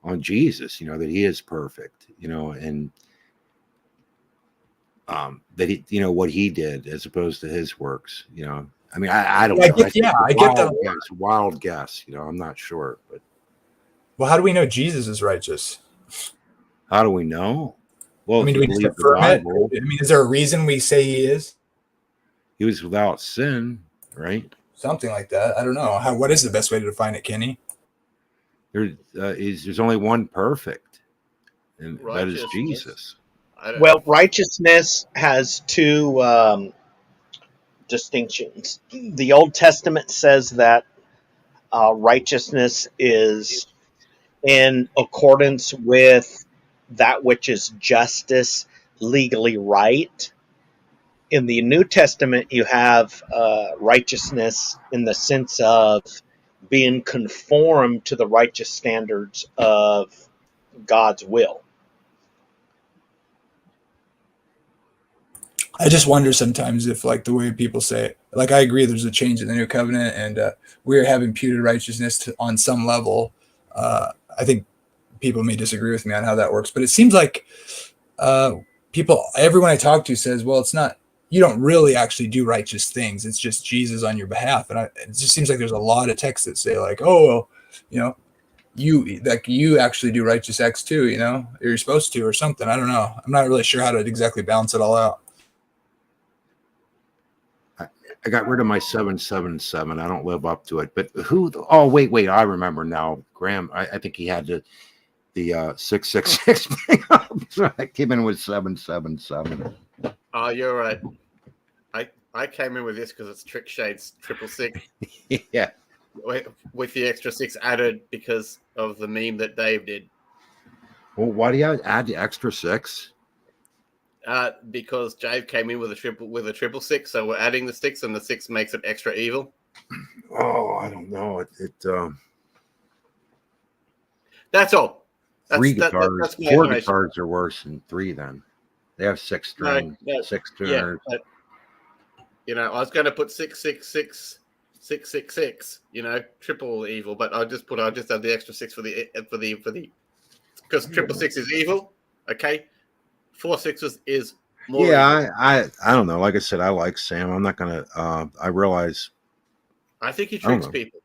on Jesus, that he is perfect, and that he, what he did as opposed to his works, I mean, I don't know. I get that. Wild guess, I'm not sure, but. Well, how do we know Jesus is righteous? How do we know? Well, I mean, do we just affirm it? I mean, is there a reason we say he is? He was without sin, right? Something like that. I don't know. What is the best way to define it, Kenny? There's only one perfect, and that is Jesus. Well, righteousness has two distinctions. The Old Testament says that righteousness is in accordance with that which is justice, legally right. In the New Testament, you have righteousness in the sense of being conformed to the righteous standards of God's will. I just wonder sometimes if, like, the way people say it, like, I agree there's a change in the new covenant and we're having imputed righteousness on some level. I think people may disagree with me on how that works, but it seems like everyone I talk to says, well, it's not, you don't really actually do righteous things. It's just Jesus on your behalf. And it just seems like there's a lot of texts that say like, oh, well, you actually do righteous acts too, you're supposed to, or something. I don't know. I'm not really sure how to exactly balance it all out. I got rid of my 777. I don't live up to it. But who? Oh, wait. I remember now. Graham. I think he had the 666. So I came in with 777. Oh, you're right. I came in with this because it's Trick Shades 666. Yeah. With the extra 6 added because of the meme that Dave did. Well, why do you add the extra 6? because Jave came in with a triple six, so we're adding the six, and the six makes it extra evil. Oh, I don't know. That's all. Three guitars, that's my four information. guitars are worse than three. Then they have six strings, six tuners. Yeah, but, I was going to put 666, 666. Triple evil, but I'll just add the extra six for the because triple six is evil. Okay, 4 sixes is more. Yeah, I don't know. Like I said, I like Sam. I'm not gonna. I realize. I think he tricks people.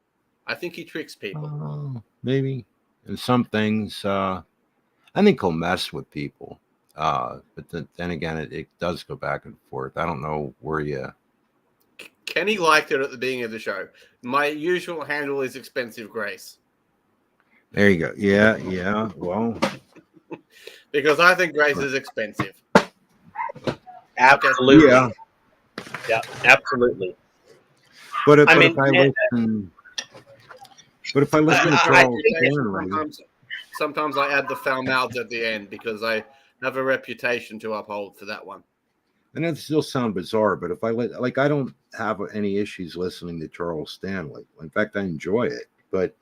I think he tricks people. Maybe in some things. I think he'll mess with people. But then again, it does go back and forth. I don't know where you. Kenny liked it at the beginning of the show. My usual handle is Expensive Grace. There you go. Yeah. Well, because I think Grace is expensive. Absolutely. Yeah, absolutely. But if I listen to Charles Stanley, sometimes I add the foul mouths at the end because I have a reputation to uphold for that one. And it still sounds bizarre, but if I don't have any issues listening to Charles Stanley. In fact, I enjoy it. But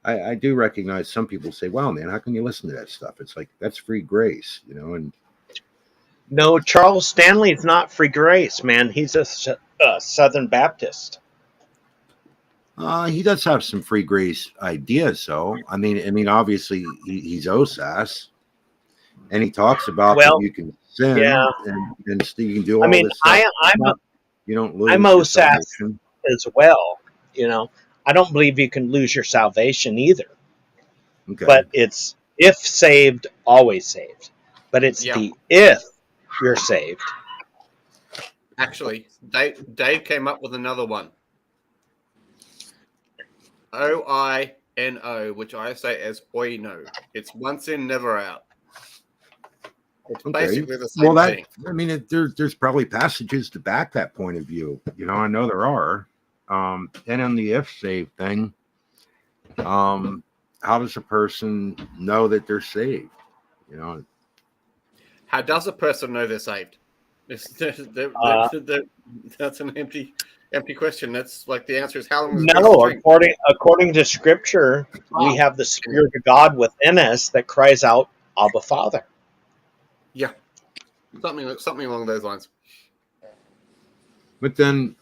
I do recognize some people say, "Wow, man, how can you listen to that stuff?" It's like that's free grace, And no, Charles Stanley is not free grace, man. He's a Southern Baptist. He does have some free grace ideas, though. I mean, obviously he's OSAS, and he talks about that you can sin and you can do all this stuff. You don't lose. I'm OSAS as well. I don't believe you can lose your salvation either. Okay. But it's if saved, always saved. But it's the if you're saved. Actually, Dave came up with another one. OINO, which I say as oino. It's once in, never out. It's basically the same thing. I mean, there's probably passages to back that point of view. I know there are. And on the if save thing, how does a person know that they're saved? How does a person know they're saved? That's an empty question. That's like the answer is how long. No, according to Scripture, we have the Spirit of God within us that cries out, "Abba, Father." Yeah, something along those lines. But then,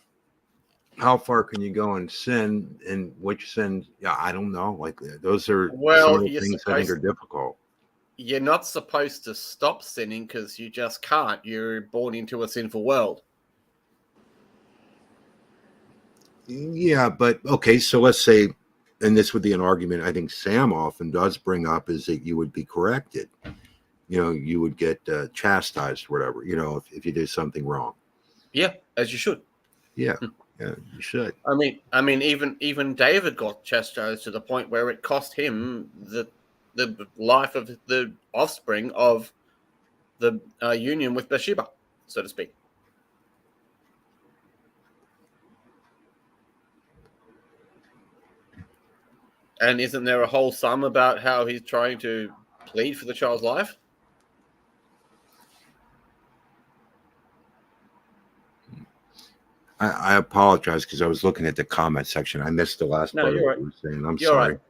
how far can you go in sin? And which sin? Yeah, I don't know. Like those are some of the things I think are difficult. You're not supposed to stop sinning because you just can't. You're born into a sinful world. Yeah, but okay. So let's say, and this would be an argument I think Sam often does bring up, is that you would be corrected. You would get chastised, or whatever. If you did something wrong. Yeah, as you should. Yeah, you should. I mean, even David got chastised to the point where it cost him the life of the offspring of the union with Bathsheba, so to speak. And isn't there a whole psalm about how he's trying to plead for the child's life? I apologize because I was looking at the comment section. I missed the last part of what you were saying. I'm sorry. Right.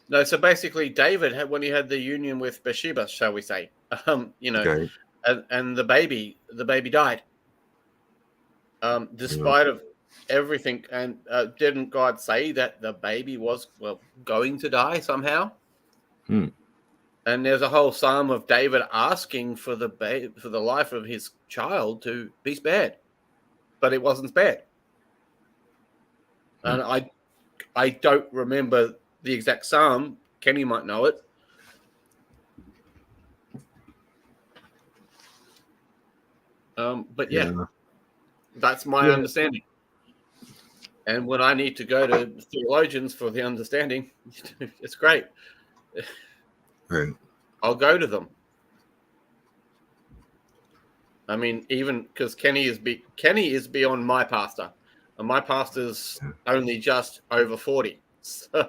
No, so basically, David, when he had the union with Bathsheba, shall we say, okay. and the baby died, despite of everything. And didn't God say that the baby was going to die somehow? And there's a whole psalm of David asking for the life of his child to be spared, but it wasn't spared. And I don't remember the exact psalm. Kenny might know it. But that's my understanding. And when I need to go to theologians for the understanding, it's great. Right. I'll go to them. I mean, even because Kenny is beyond my pastor, and my pastor's only just over 40. So,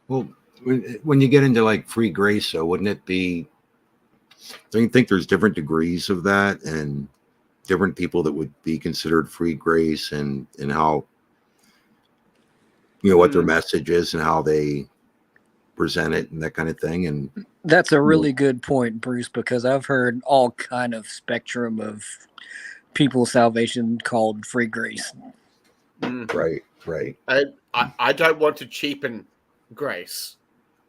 well, when you get into like free grace, though, wouldn't it be Don't you think there's different degrees of that, and different people that would be considered free grace, and how, what their message is and how they present it and that kind of thing? And that's a really good point, Bruce, because I've heard all kind of spectrum of people's salvation called free grace. Right. I don't want to cheapen grace.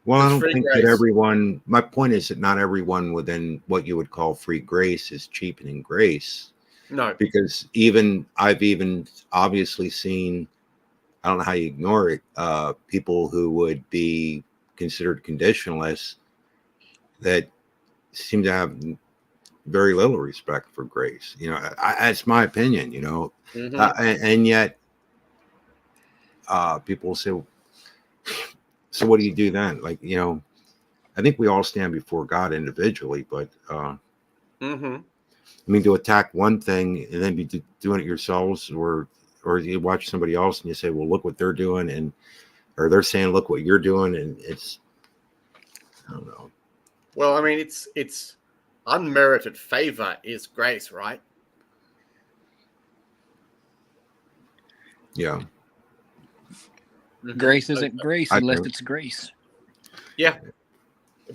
Well, I don't think that everyone, my point is that not everyone within what you would call free grace is cheapening grace. No. Because I've even obviously seen, I don't know how you ignore it, people who would be considered conditionalists that seem to have very little respect for grace. That's my opinion, and yet people will say, so what do you do then? Like, I think we all stand before God individually, but I mean, to attack one thing and then be doing it yourselves, or you watch somebody else and you say, well, look what they're doing, or they're saying, look what you're doing, and it's, I don't know. Well, I mean, it's unmerited favor is grace, right? Yeah. Grace isn't grace unless it's grace. Yeah,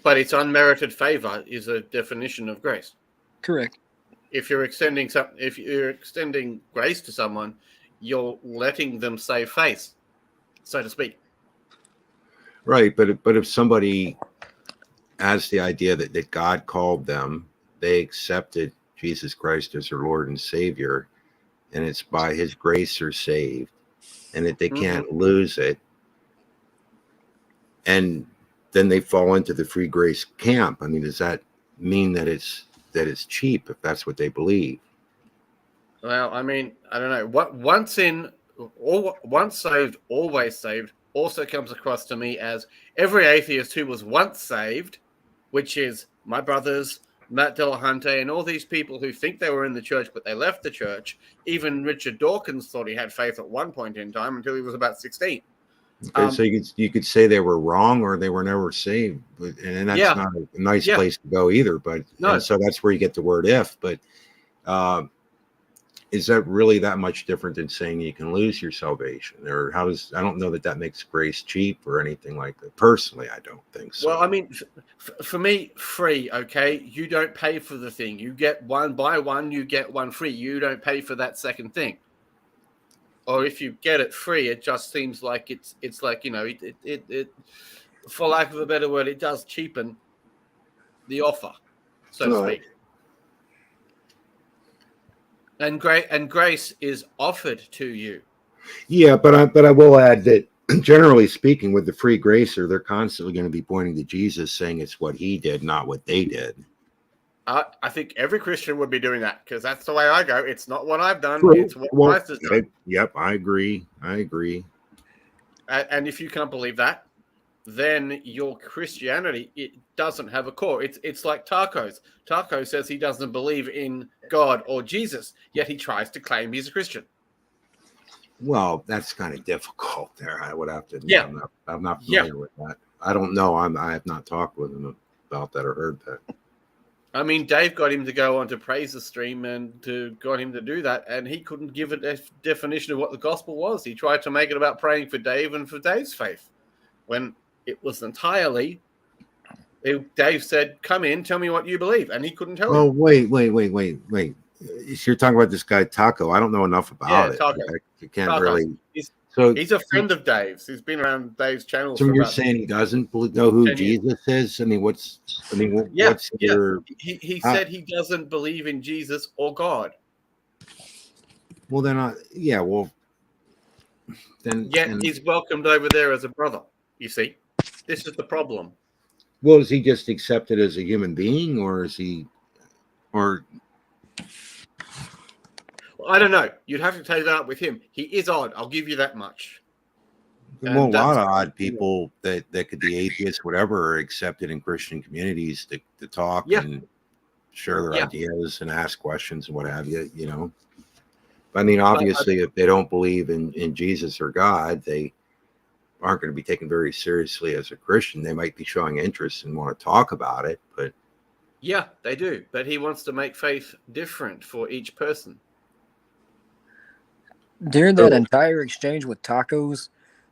but it's unmerited favor is a definition of grace. Correct. If you're extending grace to someone, you're letting them save face, so to speak. Right, but if somebody has the idea that God called them, they accepted Jesus Christ as their Lord and Savior, and it's by His grace they're saved, and that they can't lose it, and then they fall into the free grace camp. I mean, does that mean that it's cheap if that's what they believe? Well, I mean, I don't know. Once saved, always saved also comes across to me as every atheist who was once saved, which is my brothers, Matt Delahunty, and all these people who think they were in the church, but they left the church. Even Richard Dawkins thought he had faith at one point in time until he was about 16. Okay, so you could say they were wrong or they were never saved, and that's not a nice place to go either. But so that's where you get the word "if." But is that really that much different than saying you can lose your salvation? Or I don't know that makes grace cheap or anything like that. Personally, I don't think so. Well, I mean, for me, free. Okay, you don't pay for the thing. You get one, buy one, you get one free. You don't pay for that second thing. Or if you get it free, it just seems like it's like, it for lack of a better word, it does cheapen the offer, so to speak. And grace is offered to you. Yeah, but I will add that generally speaking, with the free gracer, they're constantly going to be pointing to Jesus, saying it's what He did, not what they did. I think every Christian would be doing that, because that's the way I go. It's not what I've done. True. It's what Christ has done. Yep, I agree. And if you can't believe that, then your Christianity, it doesn't have a core. It's like Tacos. Taco says he doesn't believe in God or Jesus, yet he tries to claim he's a Christian. Well, that's kind of difficult there. I would have to admit, I'm not familiar with that. I don't know. I have not talked with him about that or heard that. I mean, Dave got him to go on to praise the stream and got him to do that, and he couldn't give a definition of what the gospel was. He tried to make it about praying for Dave and for Dave's faith, when it was entirely. Dave said, "Come in, tell me what you believe," and he couldn't tell him. Oh, wait. You're talking about this guy Taco. I don't know enough about it. Taco. You can't Taco. really. He's a friend of Dave's. He's been around Dave's channel. So you're saying he doesn't know who Jesus is? I mean, what's your? He said he doesn't believe in Jesus or God. Well, then, then he's welcomed over there as a brother. You see, this is the problem. Well, is he just accepted as a human being, or is he, or? I don't know. You'd have to take that up with him. He is odd. I'll give you that much. Well, a lot of odd people that could be atheists, whatever, are accepted in Christian communities to talk and share their ideas and ask questions and what have you, I mean, obviously, if they don't believe in Jesus or God, they aren't going to be taken very seriously as a Christian. They might be showing interest and want to talk about it, but Yeah, they do. But he wants to make faith different for each person. During that entire exchange with Tacos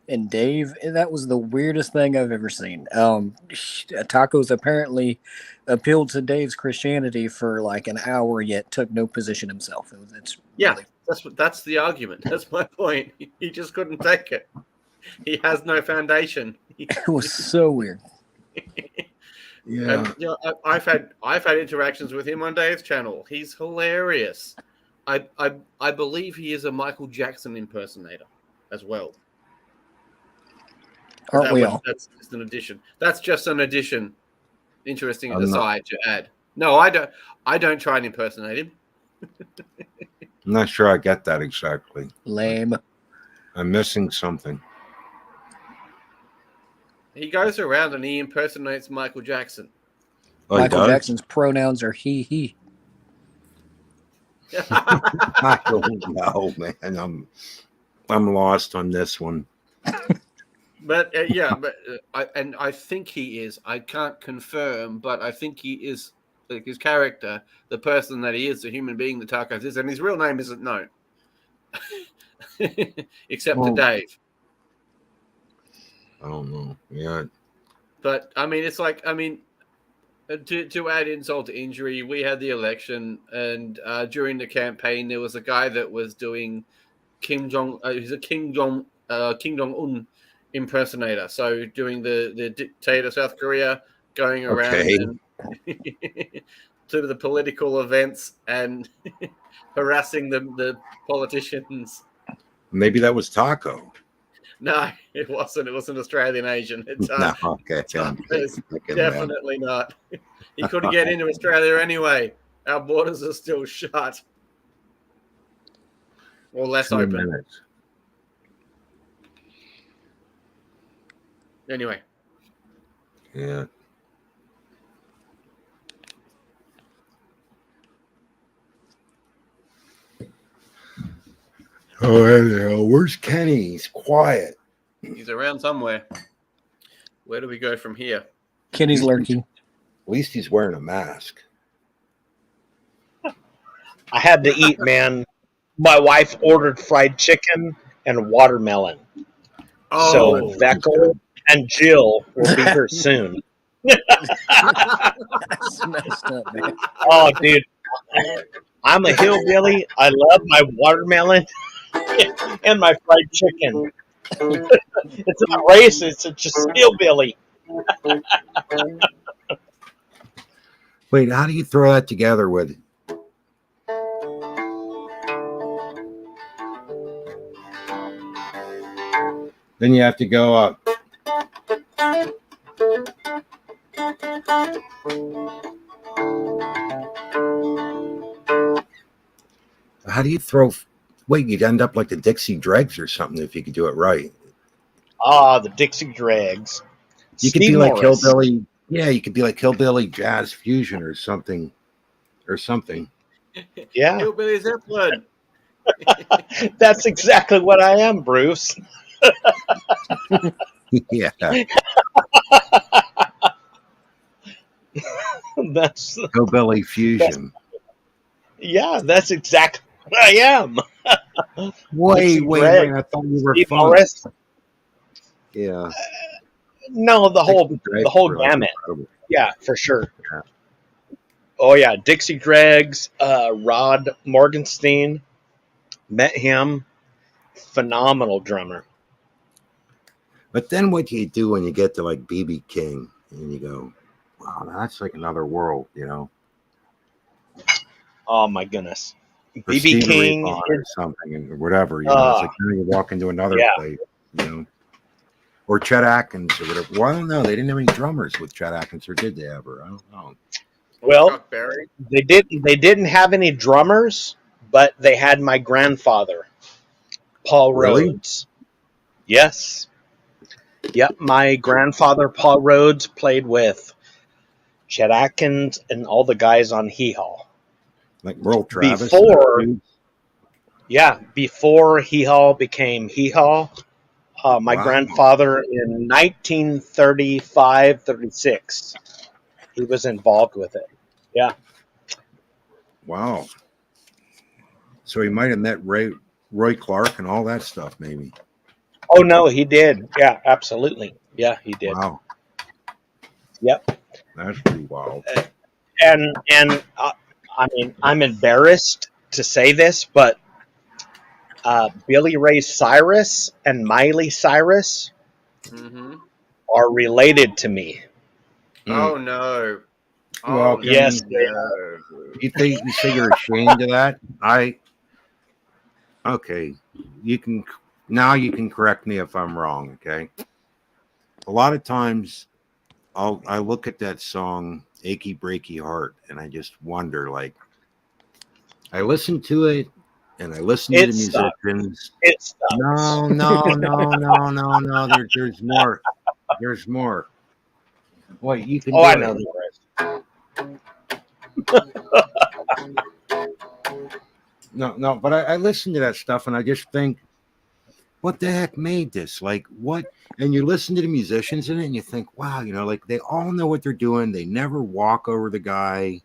and Dave, that was the weirdest thing I've ever seen. Tacos apparently appealed to Dave's Christianity for like an hour, yet took no position himself. It's Yeah, really... that's the argument. That's my point. He just couldn't take it. He has no foundation. It was so weird. Yeah. And, you know, I've had interactions with him on Dave's channel. He's hilarious. I believe he is a Michael Jackson impersonator as well. Aren't we all? That's just an addition. That's just an addition. Interesting aside to add. No, I don't try and impersonate him. I'm not sure I get that exactly. Lame. I'm missing something. He goes around and he impersonates Michael Jackson. Oh, Michael Jackson's pronouns are he. I don't know, man. I'm lost on this one. But I think he is. I can't confirm, but I think he is, like, his character, the person that he is, the human being that Tacos is, and his real name isn't known, except to Dave. I don't know. Yeah. But I mean, it's like, I mean, to add insult to injury, we had the election, and during the campaign, there was a guy that was doing Kim Jong. He's a Kim Jong Un impersonator. So doing the dictator South Korea, going around and to the political events and harassing the politicians. Maybe that was Taco. No, it wasn't. It was an Australian Asian. It's No, okay. definitely not. He couldn't get into Australia anyway. Our borders are still shut. Or less open. Minutes. Anyway. Yeah. Oh, where's Kenny? He's quiet. He's around somewhere. Where do we go from here? Kenny's lurking. At least he's wearing a mask. I had to eat, man. My wife ordered fried chicken and watermelon. Oh, so Veckel and Jill will be here soon. That's messed up, man. Oh, dude. I'm a hillbilly. I love my watermelon and my fried chicken. It's not racist. It's just hillbilly. Wait, how do you throw that together with? Then you have to go up. How do you throw? Wait, you'd end up like the Dixie Dregs or something if you could do it right. Ah, the Dixie Dregs. You could be like hillbilly. Yeah, you could be like hillbilly jazz fusion or something. Yeah. Hillbilly Zeppelin. That's exactly what I am, Bruce. Yeah. That's hillbilly fusion. That's exactly what I am. Wait, I thought you were fun. Yeah. No, the whole gamut. Incredible. Yeah, for sure. Yeah. Oh yeah, Dixie Dregs, Rod Morgenstein, met him, phenomenal drummer. But then what do you do when you get to like B.B. King and you go, wow, that's like another world, you know? Oh my goodness. B.B. King or something or whatever, you know, it's like you walk into another place, you know. Or Chet Atkins or whatever. Well, I don't know. They didn't have any drummers with Chet Atkins, or did they ever? I don't know. Well, they didn't have any drummers, but they had my grandfather, Paul Rhodes. Yes. Yep, my grandfather, Paul Rhodes, played with Chet Atkins and all the guys on Hee Haw. Like Merle Travis? Before Hee Haw became Hee Haw. My grandfather in 1935, 36, he was involved with it. Yeah. Wow. So he might have met Roy Clark and all that stuff, maybe. Oh no, he did. Yeah, absolutely. Yeah, he did. Wow. Yep. That's pretty wild. And I mean, I'm embarrassed to say this, but Billy Ray Cyrus and Miley Cyrus Mm-hmm. are related to me. Oh no. Well, Oh Yes, they no. you say you're ashamed of that? Okay. You can correct me if I'm wrong, okay? A lot of times I look at that song, Achy Breaky Heart, and I just wonder, like, I listen to it and I listen to the musicians. It sucks. No. There's more. There's more. What you can do I it. know there is. No, but I listen to that stuff and I just think, what the heck made this? Like, what? And you listen to the musicians in it and you think, wow, like they all know what they're doing. They never walk over the guy.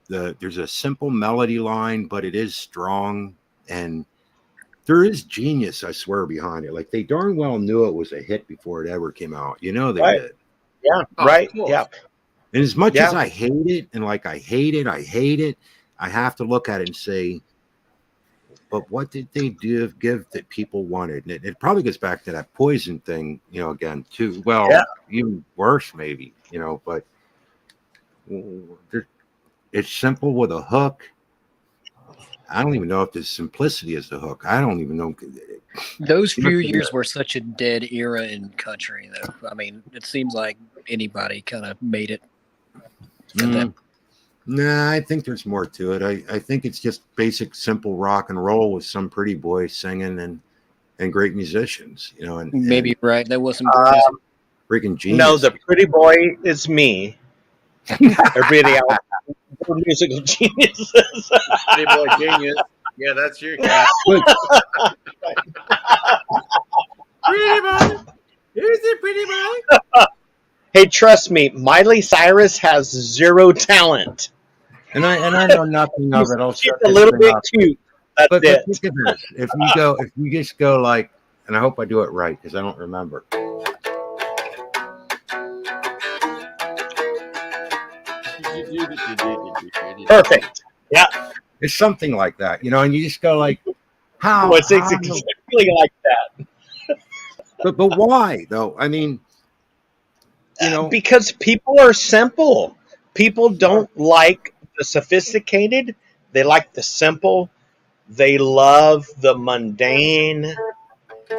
There's a simple melody line, but it is strong. And there is genius, I swear, behind it. Like, they darn well knew it was a hit before it ever came out. They Right. did. Yeah, Oh, right. of course. Yeah. And as much as I hate it, and like I hate it, I have to look at it and say, but what did they give that people wanted? And it probably goes back to that Poison thing, again, too. Well, even worse, maybe, but it's simple with a hook. I don't even know if the simplicity is the hook. I don't even know. Those few years were such a dead era in country, though. I mean, it seems like anybody kind of made it. Nah, I think there's more to it. I think it's just basic, simple rock and roll with some pretty boys singing and great musicians, and maybe right. That was some freaking genius. No, the pretty boy is me. Everybody else, we're musical geniuses. Pretty boy genius. Yeah, that's you. Pretty boy. Is it pretty boy? Hey, trust me, Miley Cyrus has zero talent. And I know nothing of it. She's a little bit cute. That's but it. Look at this. If you just go like, and I hope I do it right because I don't remember. Perfect. Yeah. It's something like that, and you just go like, how? It's exactly like that. But why though? I mean, because people are simple. People don't like the sophisticated. They like the simple. They love the mundane.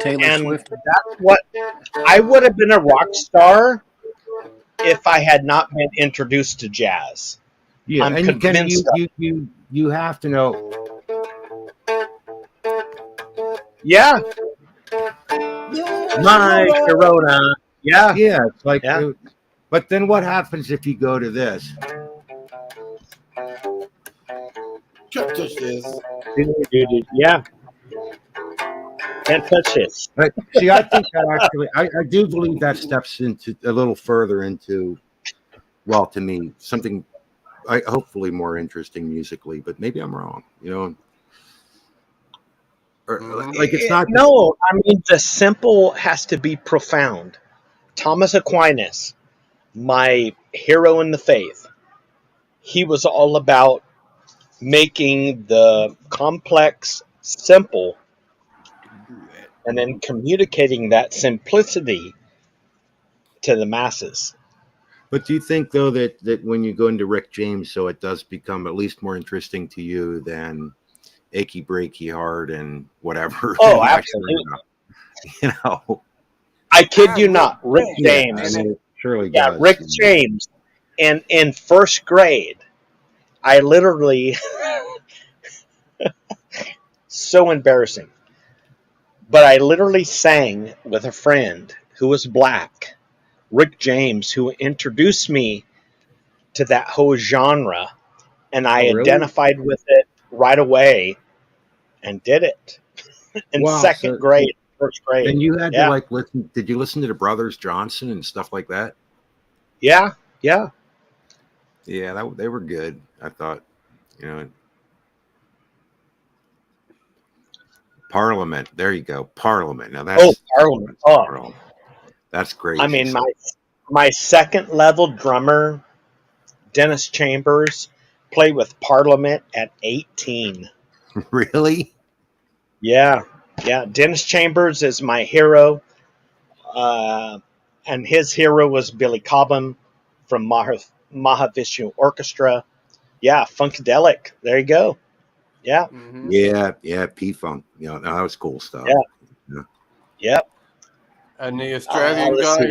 Taylor Swift. That's what I would have been a rock star if I had not been introduced to jazz. Yeah, I'm and convinced you have to know. Yeah. My Corona. Yeah. Yeah, it's like, but then what happens if you go to this? Can't touch this. Yeah. Can't touch this. But see, I think that actually, I do believe that steps into a little further into, well, to me, something hopefully more interesting musically, but maybe I'm wrong, Or, like, it's not. No, I mean, the simple has to be profound. Thomas Aquinas, my hero in the faith, he was all about making the complex simple and then communicating that simplicity to the masses. But do you think, though, that when you go into Rick James, so it does become at least more interesting to you than Achy Breaky Heart and whatever? Oh, absolutely. I kid you not, Rick James. I mean, it surely yeah, does. Rick James. And in first grade, I literally, so embarrassing, but I literally sang with a friend who was black, Rick James, who introduced me to that whole genre, and I identified with it right away and did it in second grade, first grade. And you had to like listen. Did you listen to the Brothers Johnson and stuff like that? Yeah. Yeah, they were good. I thought, Parliament. There you go. Parliament. Now Parliament. Oh, that's great. I mean, my second level drummer, Dennis Chambers, played with Parliament at 18. Really? Yeah. Dennis Chambers is my hero. And his hero was Billy Cobham from Mahavishnu Orchestra. Yeah, Funkadelic. There you go. Yeah. Mm-hmm. Yeah, P-Funk. That was cool stuff. Yeah. Yep. And the Australian guy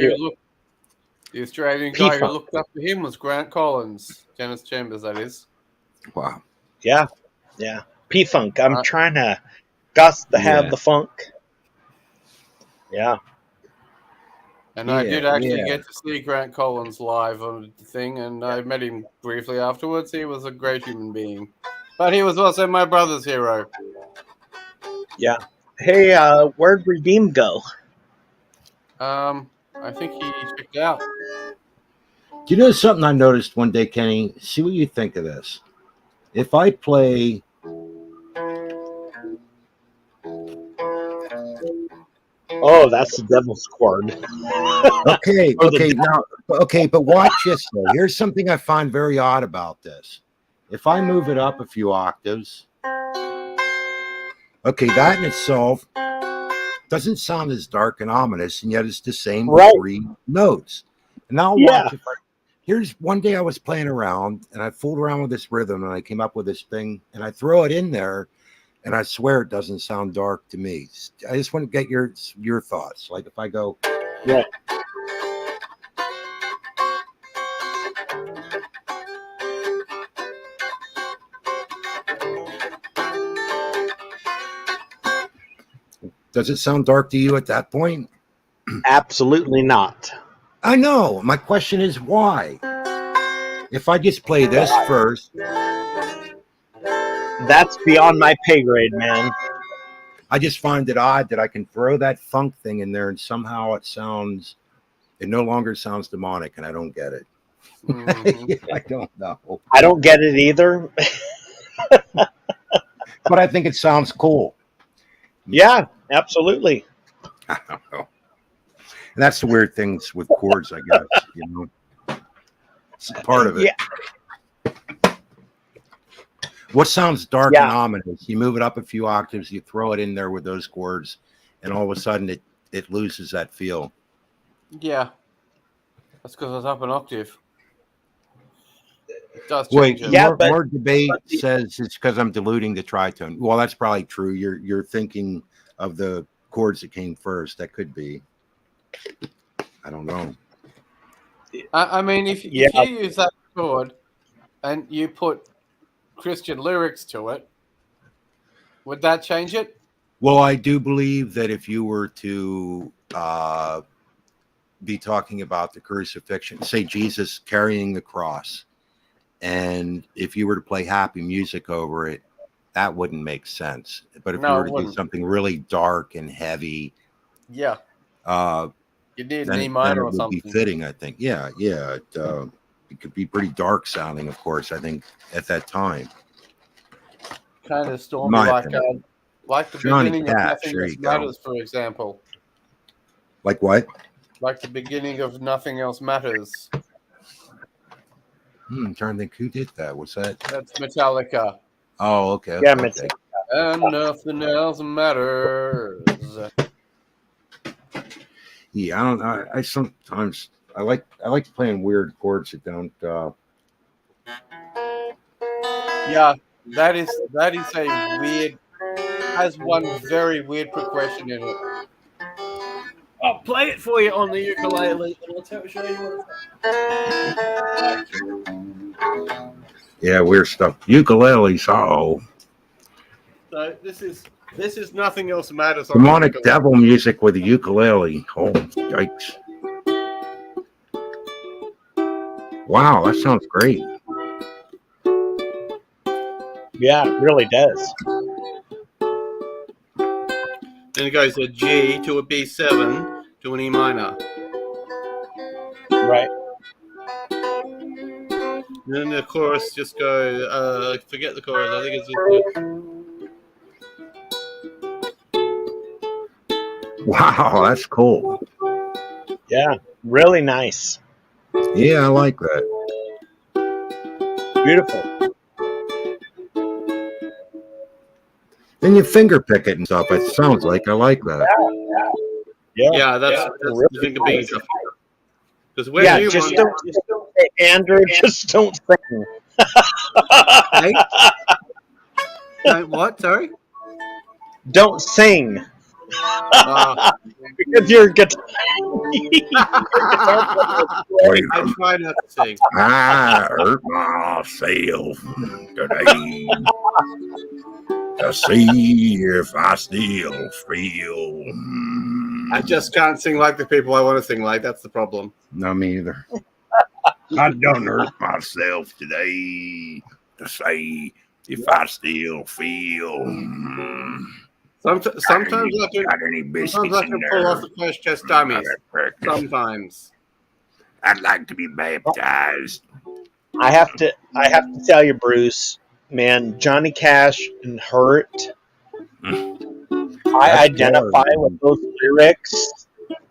P-Funk. who looked up to him was Grant Collins, Dennis Chambers, that is. Wow. Yeah. P-Funk. I'm trying to have the funk. Yeah. And I did actually get to see Grant Collins live on the thing, and I met him briefly afterwards. He was a great human being. But he was also my brother's hero. Yeah. Hey, where'd Redeem go? I think he checked out. Do you know something I noticed one day, Kenny? See what you think of this. If I play... Oh, that's the devil's chord. Okay, but watch this though. Here's something I find very odd about this. If I move it up a few octaves, okay, that in itself doesn't sound as dark and ominous, and yet it's the same three notes. And now watch here's one day I was playing around and I fooled around with this rhythm and I came up with this thing and I throw it in there. And I swear it doesn't sound dark to me. I just want to get your thoughts. Like if I go, does it sound dark to you at that point? Absolutely not. I know. My question is why? If I just play this first. That's beyond my pay grade, man. I just find it odd that I can throw that funk thing in there and somehow it no longer sounds demonic, and I don't get it. Mm-hmm. I don't know. I don't get it either. But I think it sounds cool. Yeah, absolutely. I don't know. And that's the weird things with chords, I guess. It's part of it. Yeah. What sounds dark and ominous? You move it up a few octaves, you throw it in there with those chords, and all of a sudden it loses that feel. Yeah. That's because it's up an octave. It does change it. More debate says it's because I'm diluting the tritone. Well, that's probably true. You're thinking of the chords that came first. That could be. I don't know. I mean, if you use that chord and you put Christian lyrics to it, would that change it? Well, I do believe that if you were to be talking about the crucifixion, say Jesus carrying the cross, and if you were to play happy music over it, that wouldn't make sense. But if you were to do something really dark and heavy, you need an E minor or something. It would be fitting, I think. Yeah. It could be pretty dark sounding, of course, I think, at that time. Kind of stormy, like the beginning of Nothing Else Matters, for example. Like what? Like the beginning of Nothing Else Matters. I'm trying to think who did that. What's that? That's Metallica. Oh, okay. Yeah, Metallica. And nothing else matters. Yeah, I don't know. I sometimes I like playing weird chords that don't. Yeah, that is a weird. Has one very weird progression in it. I'll play it for you on the ukulele, and I'll show you what it's. Yeah, weird stuff. Ukuleles. So this is Nothing Else Matters. Demonic devil music with a ukulele. Oh, yikes! Wow, that sounds great. Yeah, it really does. Then it goes a G to a B7 to an E minor. Right. And then the chorus just go, forget the chorus. I think it's just Wow, that's cool. Yeah, really nice. Yeah, I like that. Beautiful. Then you finger pick it and stuff. It sounds like I like that. yeah, that's really the thing being nice. because when Yeah, you just don't say, Andrew, just don't sing. Hey? What? Sorry? Don't sing. Because you're guitar. I try not to sing. I hurt myself today to see if I still feel. I just can't sing like the people I want to sing like. That's the problem. No, me either. I done hurt myself today to say if I still feel. Sometimes I can pull off the crash test dummies. Sometimes. I'd like to be baptized. I have to tell you, Bruce, man, Johnny Cash and Hurt. I identify with those lyrics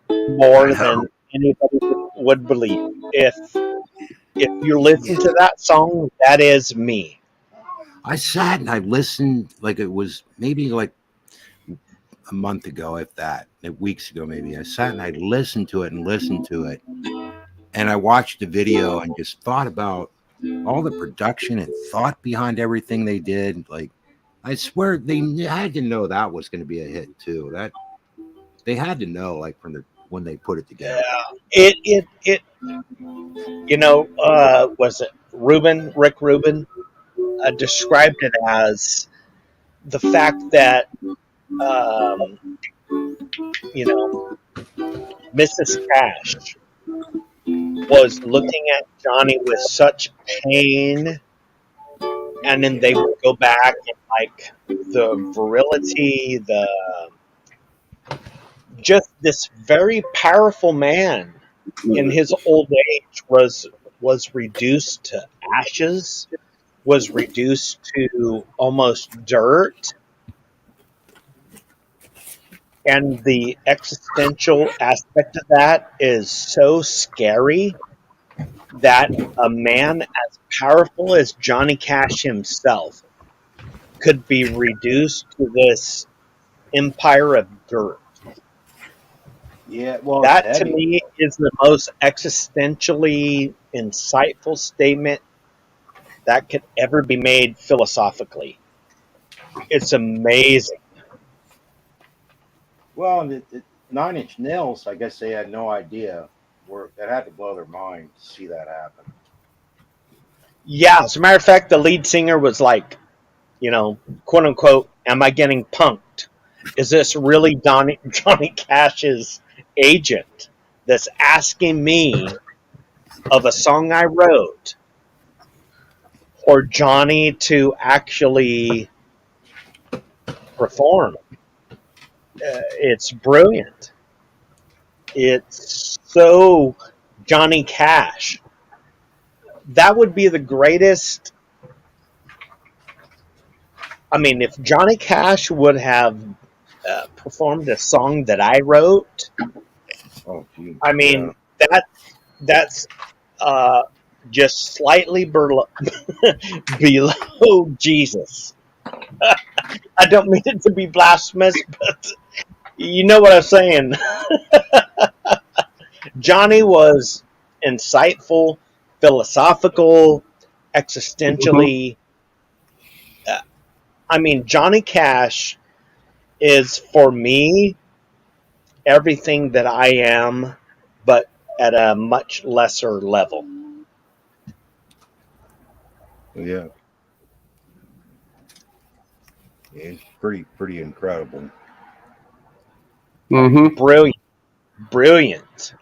more than anybody would believe. If you listen to that song, that is me. I sat and I listened, like it was maybe like a month ago, if that, weeks ago maybe. I sat and I listened to it, and I watched the video and just thought about all the production and thought behind everything they did. Like, I swear they had to know that was going to be a hit too. That they had to know, like, from when they put it together. Yeah, it was it Rick Rubin described it as the fact that Mrs. Cash was looking at Johnny with such pain, and then they would go back and like the virility, just this very powerful man in his old age was reduced to ashes, was reduced to almost dirt. And the existential aspect of that is so scary that a man as powerful as Johnny Cash himself could be reduced to this empire of dirt. Yeah, well, that to me is the most existentially insightful statement that could ever be made philosophically. It's amazing. Well, the 9 Inch Nails, I guess they had no idea. That had to blow their mind to see that happen. Yeah, as a matter of fact, the lead singer was like, quote unquote, am I getting punked? Is this really Johnny Cash's agent that's asking me of a song I wrote or Johnny to actually perform? It's brilliant. It's so Johnny Cash. That would be the greatest. I mean, if Johnny Cash would have performed a song that I wrote, I mean, that's just slightly below Jesus. I don't mean it to be blasphemous, but you know what I'm saying. Johnny was insightful, philosophical, existentially. I mean, Johnny Cash is, for me, everything that I am, but at a much lesser level. Yeah. It's pretty incredible. Mm-hmm. Brilliant.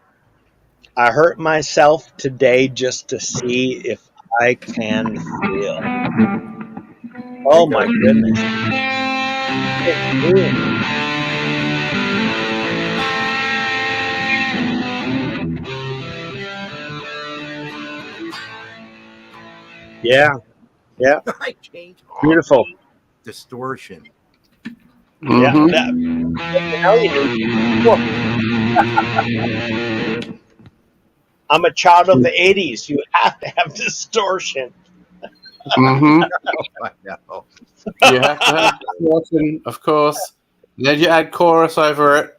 I hurt myself today just to see if I can feel. Oh my goodness. It's brilliant. Yeah. Yeah. I changed. Beautiful. Distortion. Yeah. That, I'm a child of the 80s. You have to have distortion. Mm-hmm. I know. You have to have distortion, of course. Then you add chorus over it.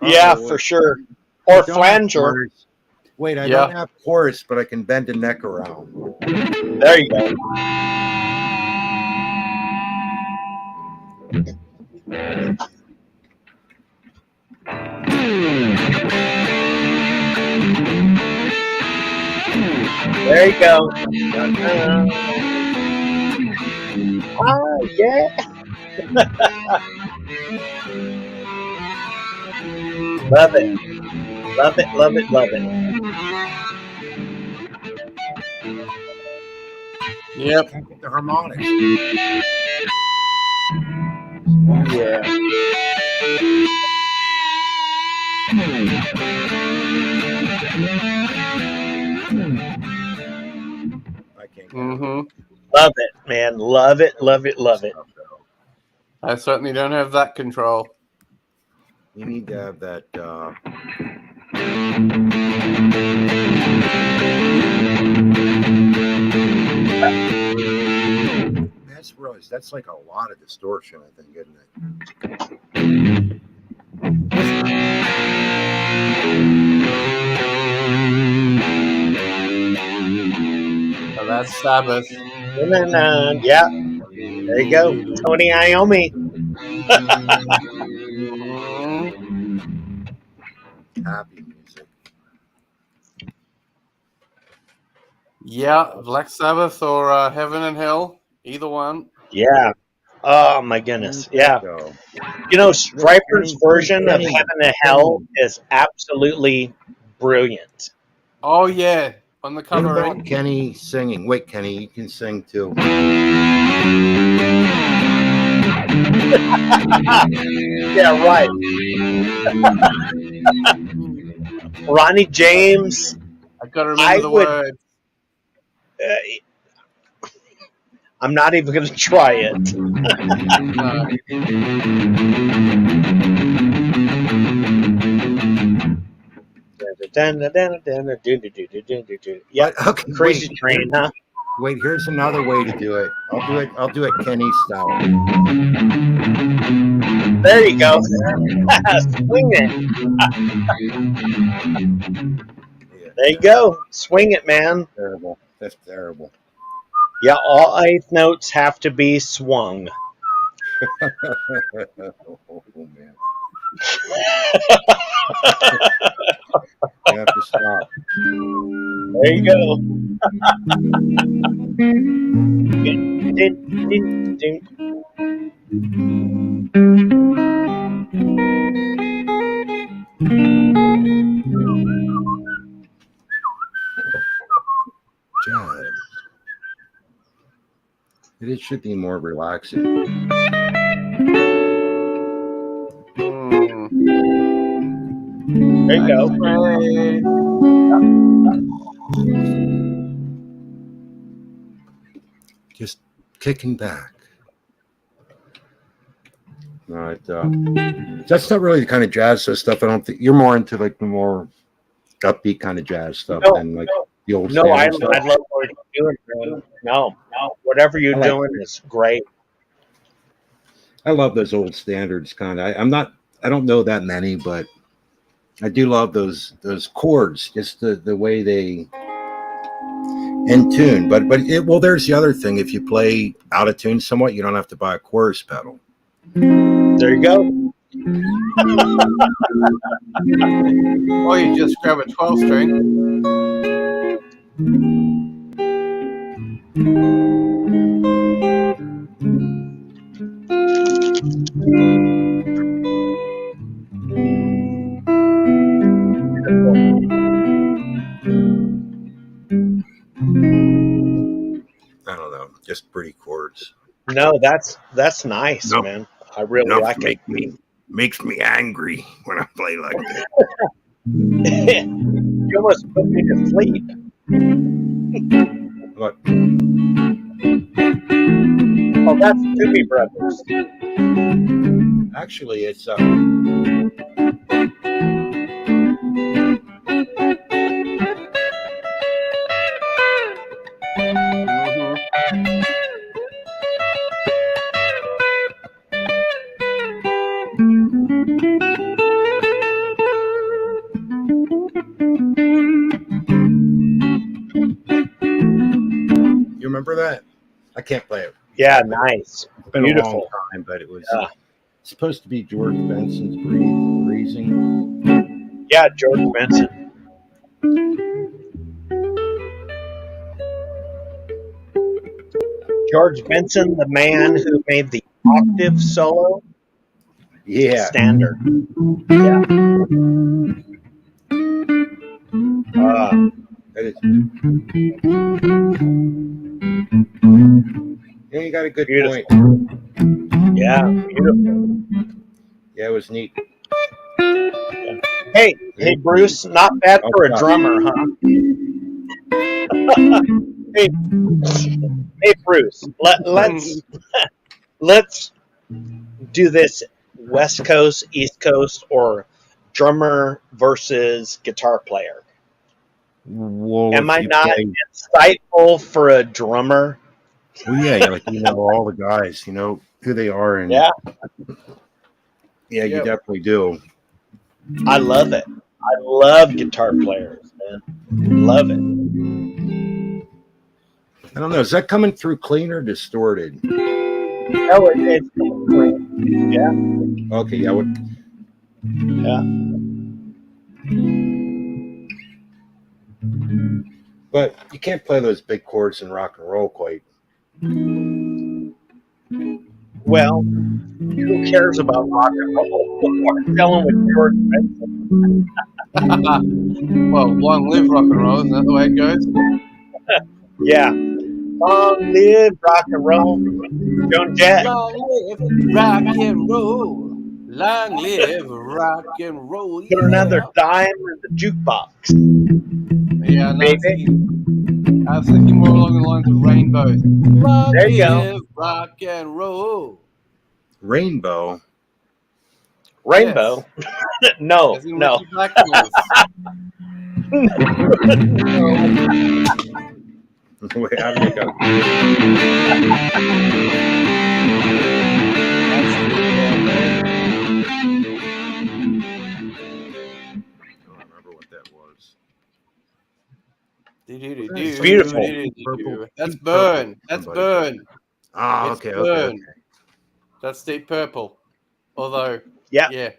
Yeah, Oh, for sure. I Or don't have flanger. chorus. Wait, I don't have chorus, but I can bend the neck around. There you go. There you go. Oh, yeah. Love it. Love it, love it, love it. Yep. Can't get the harmonics. Yeah. I can't get Mm-hmm. Love it, man. Love it, love it, love it. I certainly don't have that control. You need to have that. That's like a lot of distortion, I think, isn't it? So that's Sabbath. Yeah. There you go. Tony Iommi. Happy music. Yeah, Black Sabbath or Heaven and Hell, either one. Yeah. Oh my goodness. Yeah. You know, Stryper's version of Heaven and Hell is absolutely brilliant. Oh yeah, on the What cover. about Kenny singing? Wait, Kenny, you can sing too. Yeah, right. Ronnie James. I've got to remember the words. I'm not even going to try it. Yeah, okay, Crazy Train, huh? Wait, here's another way to do it. I'll do it Kenny style. There you go. Swing it. There you go. Swing it, man. Terrible. That's terrible. Yeah, all eighth notes have to be swung. Oh, man. You have to stop. There you go. Jazz. It should be more relaxing. There you go. Just kicking back. Right. That's not really the kind of jazz stuff. I don't think you're more into like the more upbeat kind of jazz stuff than like the old. No, I love what you're doing, man. No, whatever you're doing is great. I love those old standards kind of. I don't know that many, but I do love those chords, just the way they in tune. But there's the other thing. If you play out of tune somewhat, you don't have to buy a chorus pedal. There you go. Or you just grab a 12-string. I don't know, just pretty chords. No, that's nice, man. I really like it. Makes me angry when I play like that. You almost put me to sleep. What? Oh, that's Doobie Brothers. Actually, it's you remember that? I can't play it. Yeah, nice. It's been Beautiful. a long time, but it was Yeah. supposed to be George Benson's Breathing. Yeah, George Benson. George Benson, the man who made the octave solo Yeah. standard. Yeah. That is. Yeah, you got a good Beautiful. point. Yeah, beautiful. Yeah, it was neat. Hey, Bruce, not bad for a drummer, huh? hey, Bruce, let's do this West Coast, East Coast, or drummer versus guitar player. Well, Am I not insightful for a drummer? Well, yeah, like you know all the guys, you know who they are, and yeah, you definitely do. I love it. I love guitar players, man. Love it. I don't know. Is that coming through clean or distorted? No, it's clean. Yeah. Okay. Yeah. Yeah. But you can't play those big chords in rock and roll quite. Well, who cares about rock and roll? We're telling with George Benson. Well, long live rock and roll, isn't that the way it goes? Yeah. Long live rock and roll. Joan Jett. Long live rock and roll. Long live rock and roll. Put another dime in the jukebox. Yeah, no, I was thinking more along the lines of rainbows. Long there you live go. Rock and roll. Rainbow. Rainbow? Yes. No. Wait, how did it go? It's beautiful. That's Burn. That's Burn. Ah, it's okay, Burn. okay. That's Deep Purple. Although, yeah.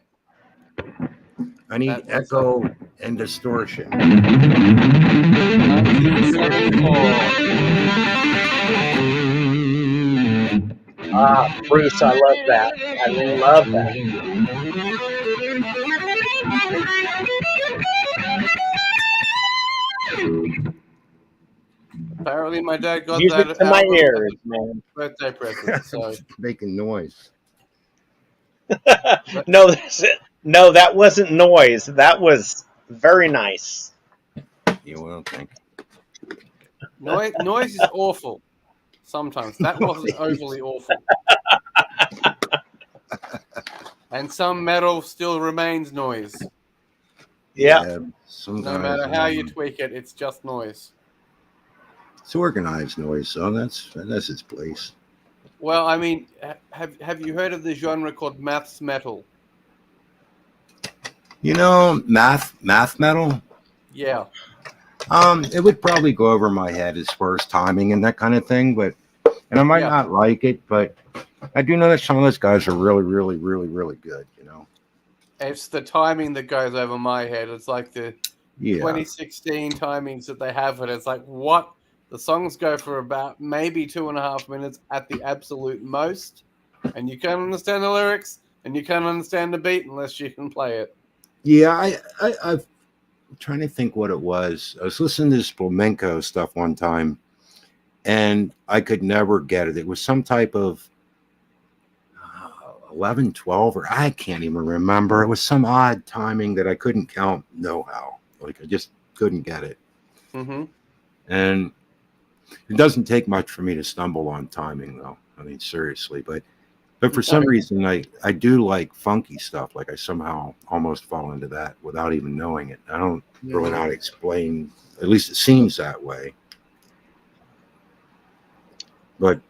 I need echo and distortion. Ah, Bruce, I love that. I love that. Apparently, my dad got music that to my ears, man. Birthday present. So making noise. No, that wasn't noise. That was very nice. You will think. Noise is awful. Sometimes that wasn't overly awful. And some metal still remains noise. Yeah. No matter how you tweak it, it's just noise. It's organized noise, so that's its place. Well, I mean, have you heard of the genre called maths metal? You know, math metal? Yeah. It would probably go over my head as far as timing and that kind of thing, and I might not like it, but I do know that some of those guys are really, really, really, really good, you know. It's the timing that goes over my head. It's like the 2016 timings that they have, and it's like, what? The songs go for about maybe 2.5 minutes at the absolute most, and you can't understand the lyrics, and you can't understand the beat unless you can play it. Yeah, I'm trying to think what it was. I was listening to this flamenco stuff one time, and I could never get it. It was some type of 11, 12, or I can't even remember. It was some odd timing that I couldn't count. No how. Like I just couldn't get it. Mm-hmm. And It doesn't take much for me to stumble on timing, though. I mean, seriously. But for some reason, I do like funky stuff. Like I somehow almost fall into that without even knowing it. I don't really know how to explain. At least it seems that way. But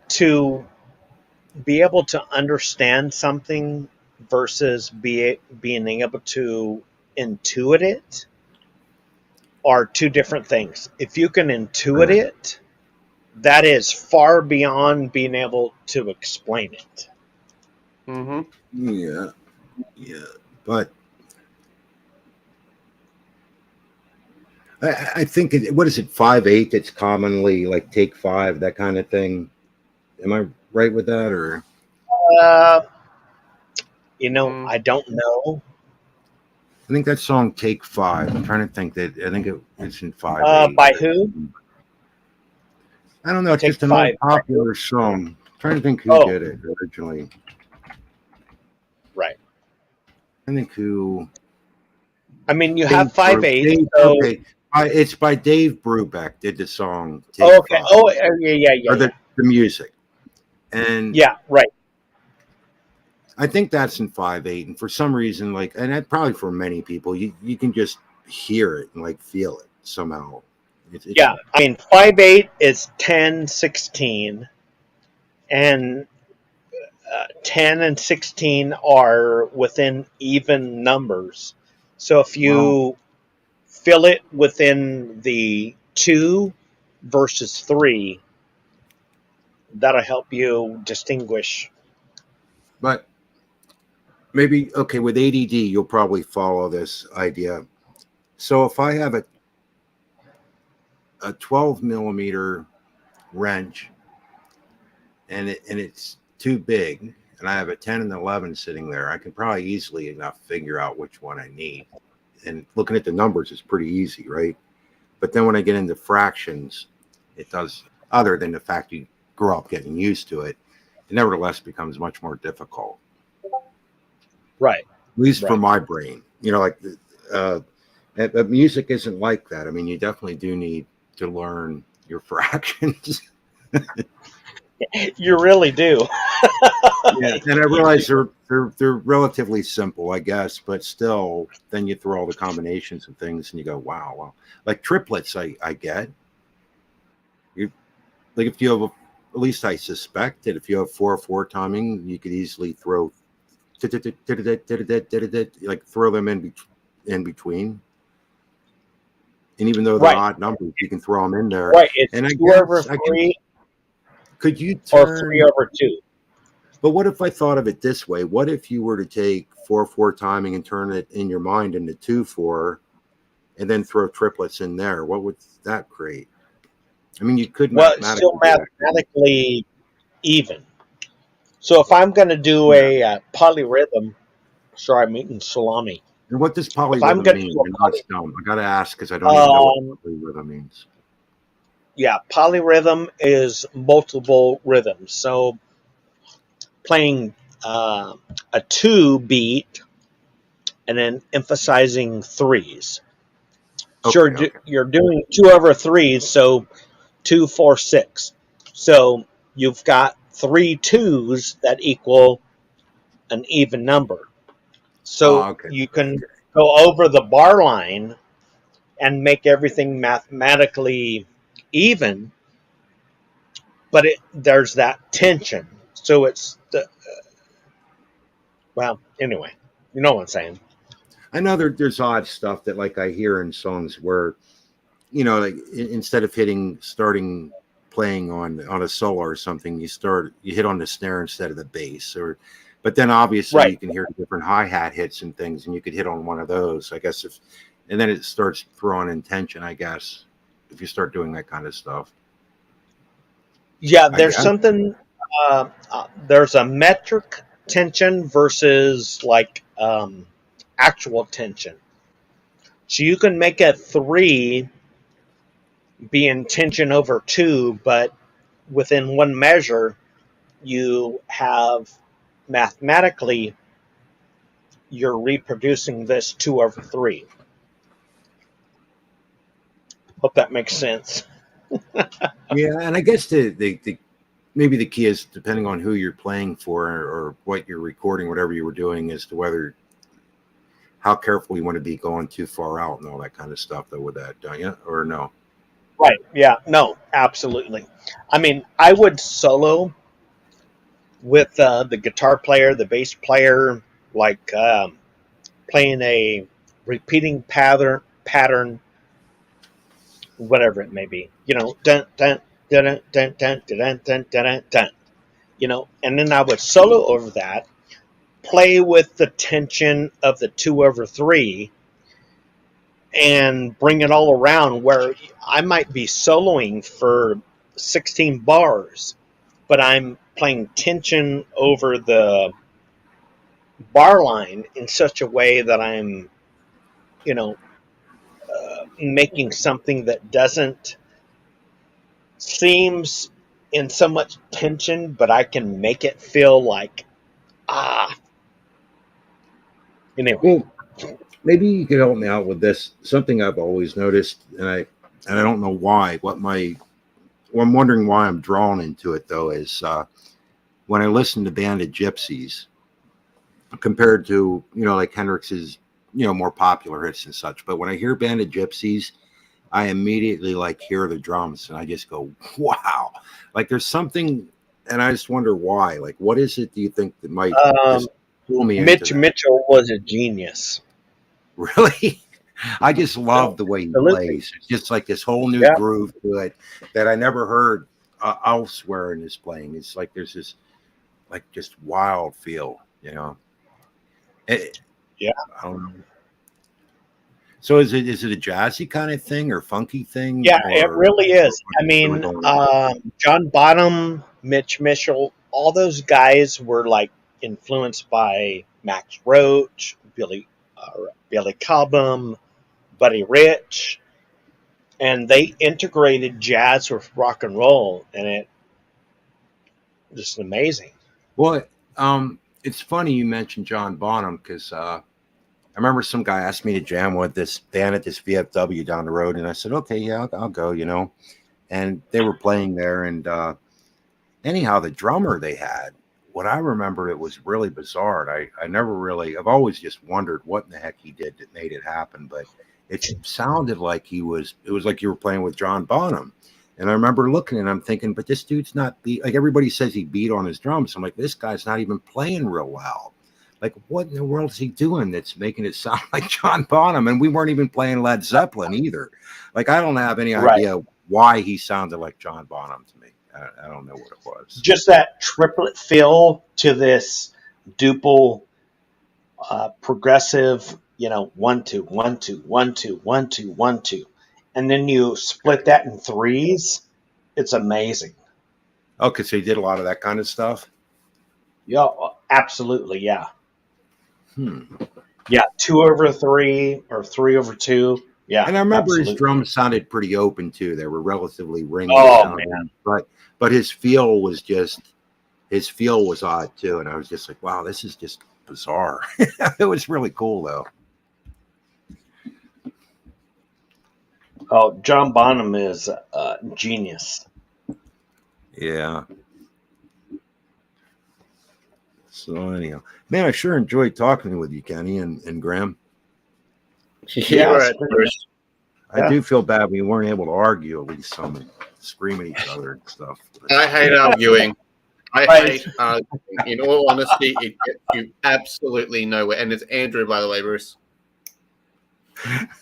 to be able to understand something versus being able to intuit it are two different things. If you can intuit it, that is far beyond being able to explain it. Yeah. But I think what is it, 5/8? It's commonly like take 5, that kind of thing. Am I right with that, or? I don't know. I think that song "Take 5." I'm trying to think that. I think it's in 5/8. By who? I don't know. It's Take just an 5. old popular song. I'm trying to think who did it originally. Right. I think who. I mean, you have 5/8. So... Okay, it's by Dave Brubeck. Did the song? Take okay. 5. Oh, yeah. Or the music, and yeah, right. I think that's in 5/8, and for some reason, and that probably for many people, you can just hear it and feel it somehow. Yeah, I mean 5/8 is 10/16, and 10 and 16 are within even numbers. So if you fill it within the 2 versus 3, that'll help you distinguish. But maybe, okay, with ADD, you'll probably follow this idea. So if I have a 12 millimeter wrench and it's too big, and I have a 10 and 11 sitting there, I can probably easily enough figure out which one I need. And looking at the numbers is pretty easy, right? But then when I get into fractions, it does, other than the fact you grow up getting used to it, it nevertheless becomes much more difficult. Right. At least for my brain. But music isn't like that. I mean, you definitely do need to learn your fractions. You really do. Yeah, and I realize they're relatively simple, I guess, but still, then you throw all the combinations of things, and you go, wow. Like triplets, I get. If you have at least I suspect that if you have 4/4 timing, you could easily throw throw them in between. And even though they're odd numbers, you can throw them in there. Right, it's and 2/3. Could you or 3/2? But what if I thought of it this way? What if you were to take 4/4 timing and turn it in your mind into 2/4, and then throw triplets in there? What would that create? I mean, you could it's still mathematically even. So if I'm going to do a polyrhythm, sorry, I'm eating salami. And what does polyrhythm mean? That's dumb. I got to ask because I don't even know what polyrhythm means. Yeah, polyrhythm is multiple rhythms. So playing a 2 beat and then emphasizing 3s. Sure, you're doing 2/3, so 2, 4, 6. So you've got 3 2s that equal an even number. So you can go over the bar line and make everything mathematically even, but there's that tension. So it's anyway, you know what I'm saying. I know there's odd stuff that I hear in songs where, instead of starting playing on a solo or something, you hit on the snare instead of the bass, but then obviously you can hear different hi-hat hits and things, and you could hit on one of those, I guess, and then it starts throwing in tension, I guess, if you start doing that kind of stuff. Yeah, there's something, there's a metric tension versus actual tension. So you can make a 3 be in tension over 2, but within one measure, you have mathematically, you're reproducing this 2/3. Hope that makes sense. Yeah, and I guess the maybe the key is depending on who you're playing for or what you're recording, whatever you were doing, as to whether how careful you want to be going too far out and all that kind of stuff. Though, with that, don't you? Or no? Right. Yeah. No, absolutely. I mean, I would solo with the guitar player, the bass player, like playing a repeating pattern, whatever it may be. You know, dun dun dun dun dun dun dun dun dun dun. You know, and then I would solo over that, play with the tension of the 2/3, and bring it all around where I might be soloing for 16 bars, but I'm playing tension over the bar line in such a way that I'm, you know, making something that doesn't seems in so much tension, but I can make it feel like ah. Anyway, Well, maybe you could help me out with this. Something I've always noticed, and I don't know why. I'm wondering why I'm drawn into it though is when I listen to Banded Gypsies compared to like Hendrix's more popular hits and such. But when I hear Banded Gypsies, I immediately hear the drums and I just go, wow! Like there's something, and I just wonder why. Like, what is it? Do you think that might just pull me into Mitch that? Mitchell was a genius. Really? I just love the way he plays. It's just like this whole new groove to it that I never heard elsewhere in his playing. It's like there's this just wild feel, I don't know. So is it a jazzy kind of thing or funky thing? Yeah, it really is. I mean, John Bonham, Mitch Mitchell, all those guys were influenced by Max Roach, Billy Cobham, Buddy Rich, and they integrated jazz with rock and roll, and it just amazing. Well, it's funny you mentioned John Bonham because I remember some guy asked me to jam with this band at this VFW down the road, and I said, "Okay, yeah, I'll go," And they were playing there, and anyhow, the drummer they had, what I remember, it was really bizarre. I've always just wondered what in the heck he did that made it happen, but it sounded like it was like you were playing with John Bonham. And I remember looking and I'm thinking, but this dude's not like everybody says he beat on his drums. I'm like, this guy's not even playing real well. Like, what in the world is he doing that's making it sound like John Bonham? And we weren't even playing Led Zeppelin either. Like, I don't have any idea why he sounded like John Bonham to me. I don't know what it was. Just that triplet feel to this duple progressive, 1 2 1 2 1 2 1 2 1 2, and then you split that in threes. It's amazing. Okay, so he did a lot of that kind of stuff. Yeah, absolutely. Yeah. Yeah, 2/3 or 3/2. Yeah, and I remember absolutely. His drums sounded pretty open too. They were relatively ringy. Man. But his feel was odd too, and I was just like, wow, this is just bizarre. It was really cool though. Oh, John Bonham is a genius. Yeah. So anyhow, man, I sure enjoyed talking with you, Kenny and Graham. Yeah, I do feel bad we weren't able to argue at least some, scream at each other and stuff. I hate arguing. I hate arguing. In all honesty, it gets you absolutely nowhere. And it's Andrew, by the way, Bruce.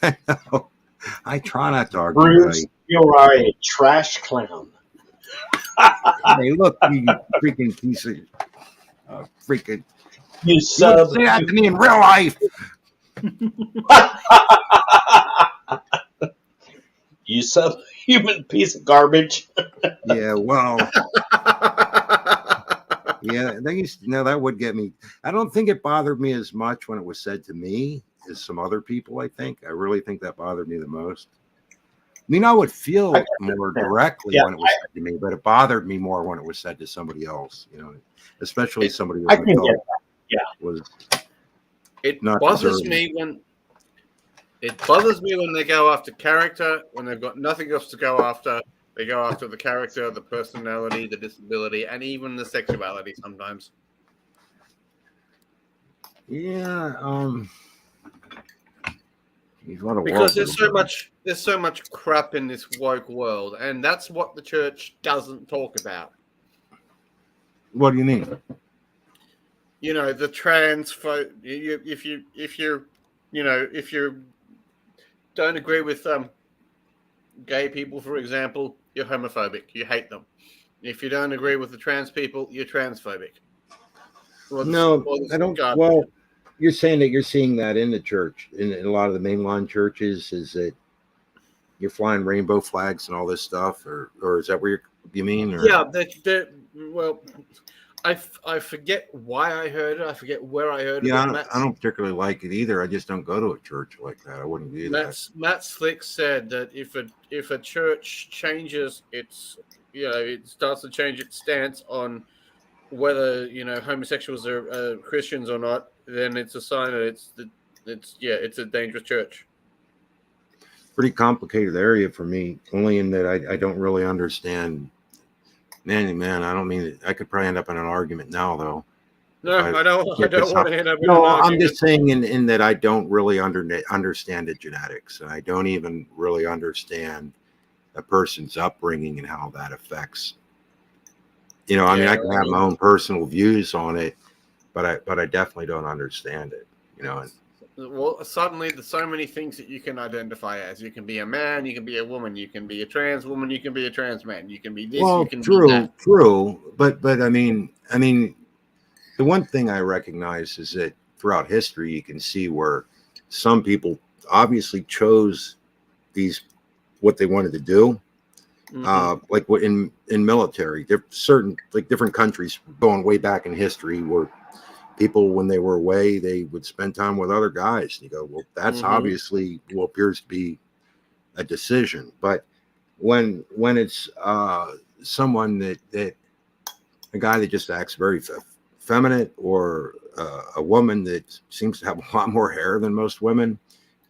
I know. I try not to argue. Bruce, you are a trash clown. Hey, look, you freaking piece of freaking. You say that to me in real life. You subhuman piece of garbage. Yeah, well. Yeah, that would get me. I don't think it bothered me as much when it was said to me as some other people. I really think that bothered me the most. I mean, I would feel more directly when it was said to me, but it bothered me more when it was said to somebody else. Especially somebody who was it bothers me It bothers me when they go after character, when they've got nothing else to go after. They go after the character, the personality, the disability, and even the sexuality sometimes. Yeah, there's a lot of Because world there's so much crap in this woke world, and that's what the church doesn't talk about. What do you mean? You know, the trans if you don't agree with gay people, for example, you're homophobic. You hate them. If you don't agree with the trans people, you're transphobic. No, I don't. Well, you're saying that you're seeing that in the church, in a lot of the mainline churches, is that you're flying rainbow flags and all this stuff, or is that what you mean? Or? Yeah, well, I forget why I heard it. I forget where I heard it. Yeah, I don't particularly like it either. I just don't go to a church like that. I wouldn't do that. Matt Slick said that if a church changes its, it starts to change its stance on whether homosexuals are Christians or not, then it's a sign that it's a dangerous church. Pretty complicated area for me, only in that I don't really understand. Man, I don't mean it. I could probably end up in an argument now, though. No, I don't want to end up in an argument. I'm just saying in that I don't really understand the genetics, and I don't even really understand a person's upbringing and how that affects. I mean, I can have my own personal views on it, but I definitely don't understand it. Well, suddenly there's so many things that you can identify as. You can be a man, you can be a woman, you can be a trans woman, you can be a trans man, you can be this, you can be that. True. But I mean, the one thing I recognize is that throughout history, you can see where some people obviously chose what they wanted to do. Mm-hmm. Like what in military, certain different countries going way back in history where people, when they were away, they would spend time with other guys. And you go, well, that's obviously what appears to be a decision. But when it's someone that a guy that just acts very feminine, or a woman that seems to have a lot more hair than most women,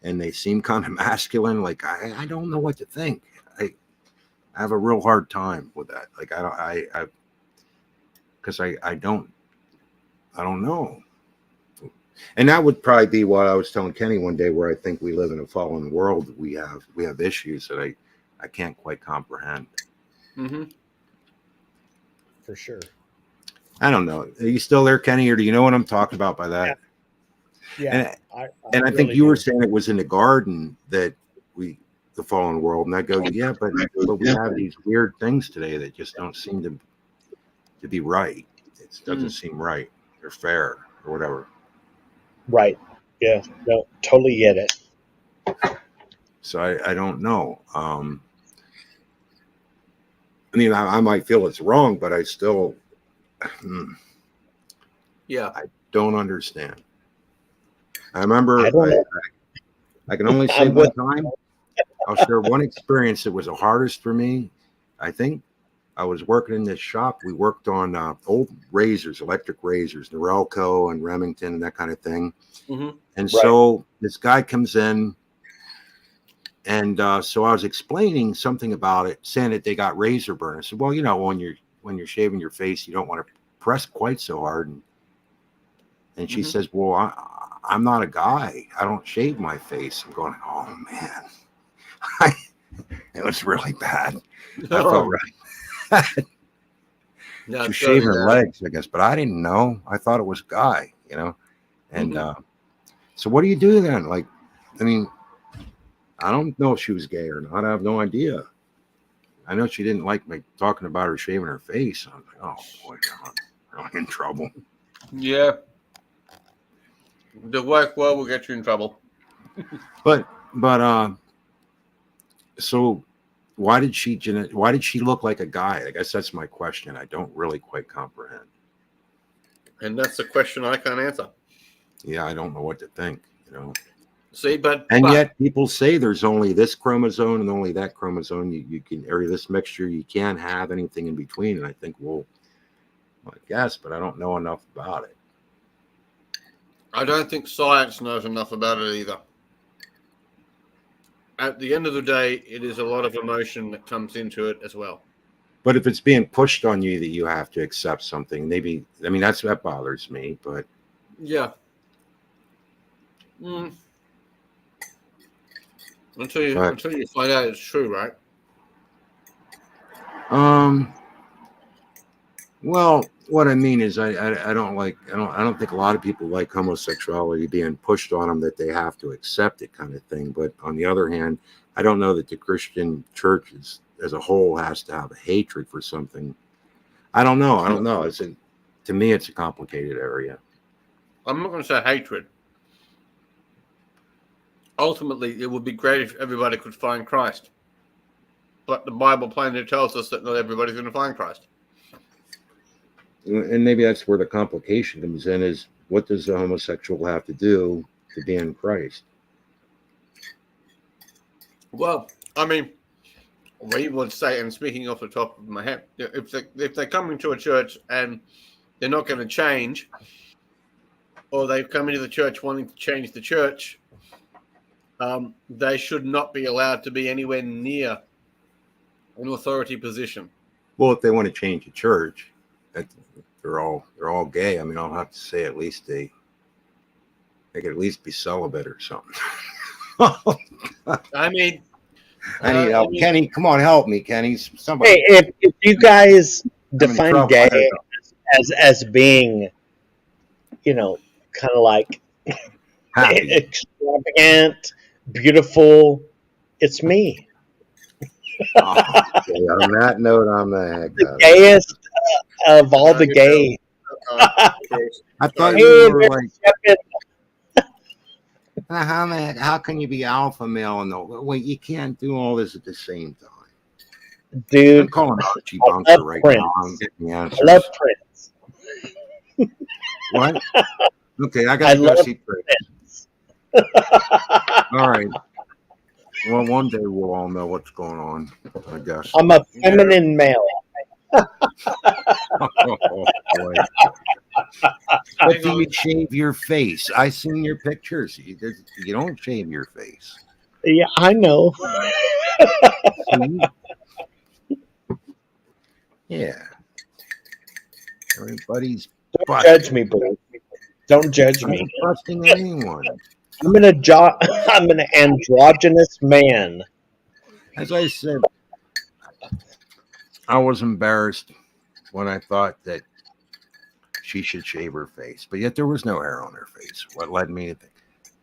and they seem kind of masculine, like I don't know what to think. I have a real hard time with that. Like I don't know. And that would probably be what I was telling Kenny one day, where I think we live in a fallen world. We have issues that I can't quite comprehend. Mm-hmm. For sure. I don't know. Are you still there, Kenny, or do you know what I'm talking about by that? Yeah. And I think you were saying it was in the garden that the fallen world, and I go, yeah, but we have these weird things today that just don't seem to be right. It doesn't seem right or fair or whatever. Right. Yeah. No, totally get it. So I don't know. I mean, I might feel it's wrong, but I still, I don't understand. I remember I can only say one time. I'll share one experience that was the hardest for me. I think I was working in this shop. We worked on old razors, electric razors, Norelco and Remington and that kind of thing. Mm-hmm. And so this guy comes in, and so I was explaining something about it, saying that they got razor burn. I said, well, when you're shaving your face, you don't want to press quite so hard. And she says, well, I'm not a guy. I don't shave my face. I'm going, oh man. It was really bad. I felt really bad. She shaved her legs, I guess, but I didn't know. I thought it was a guy, And so what do you do then? Like, I mean, I don't know if she was gay or not. I have no idea. I know she didn't like me talking about her shaving her face. I'm like, oh boy, I'm in trouble. Yeah. The work well will get you in trouble. But so why did she look like a guy? I guess that's my question. I don't really quite comprehend. And that's a question I can't answer. Yeah, I don't know what to think, See, yet people say there's only this chromosome and only that chromosome. You can, or this mixture, you can't have anything in between. And I think, well, I guess, but I don't know enough about it. I don't think science knows enough about it either. at the end of the day, it is a lot of emotion that comes into it as well. But if it's being pushed on you that you have to accept something, maybe, I mean, that bothers me, but. Yeah. Until you find out it's true, right? Well, what I mean is I don't think a lot of people like homosexuality being pushed on them that they have to accept it kind of thing. But on the other hand, I don't know that the Christian church as a whole has to have a hatred for something. I don't know. To me, it's a complicated area. I'm not going to say hatred. Ultimately, it would be great if everybody could find Christ. But the Bible plainly tells us that not everybody's going to find Christ. And maybe that's where the complication comes in, is what does the homosexual have to do to be in Christ? Well, I mean, we would say, and speaking off the top of my head, if they're coming to a church and they're not going to change, or they come into the church wanting to change the church, they should not be allowed to be anywhere near an authority position. Well, if they want to change the church, they're all gay. I mean, I'll have to say at least they could at least be celibate or something. I mean, I need help. Kenny, come on, help me, Kenny. Somebody. Hey, if you guys define gay as being, kind of like happy, extravagant, beautiful, it's me. Okay, on that note, I'm the gayest of all the gay. I thought you were like, how can you be alpha male and wait? You can't do all this at the same time, dude. I'm calling Archie Bunker right now. I'm getting the answers. I love Prince. What? Okay, I gotta go see Prince. All right. Well, one day we'll all know what's going on, I guess. I'm a feminine male. Oh, boy. But do you shave your face? I seen your pictures. You don't shave your face. Yeah, I know. Yeah. Everybody's don't judge me, bro. Don't judge me. I'm not trusting anyone. I'm an androgynous man. As I said, I was embarrassed when I thought that she should shave her face, but yet there was no hair on her face. What led me to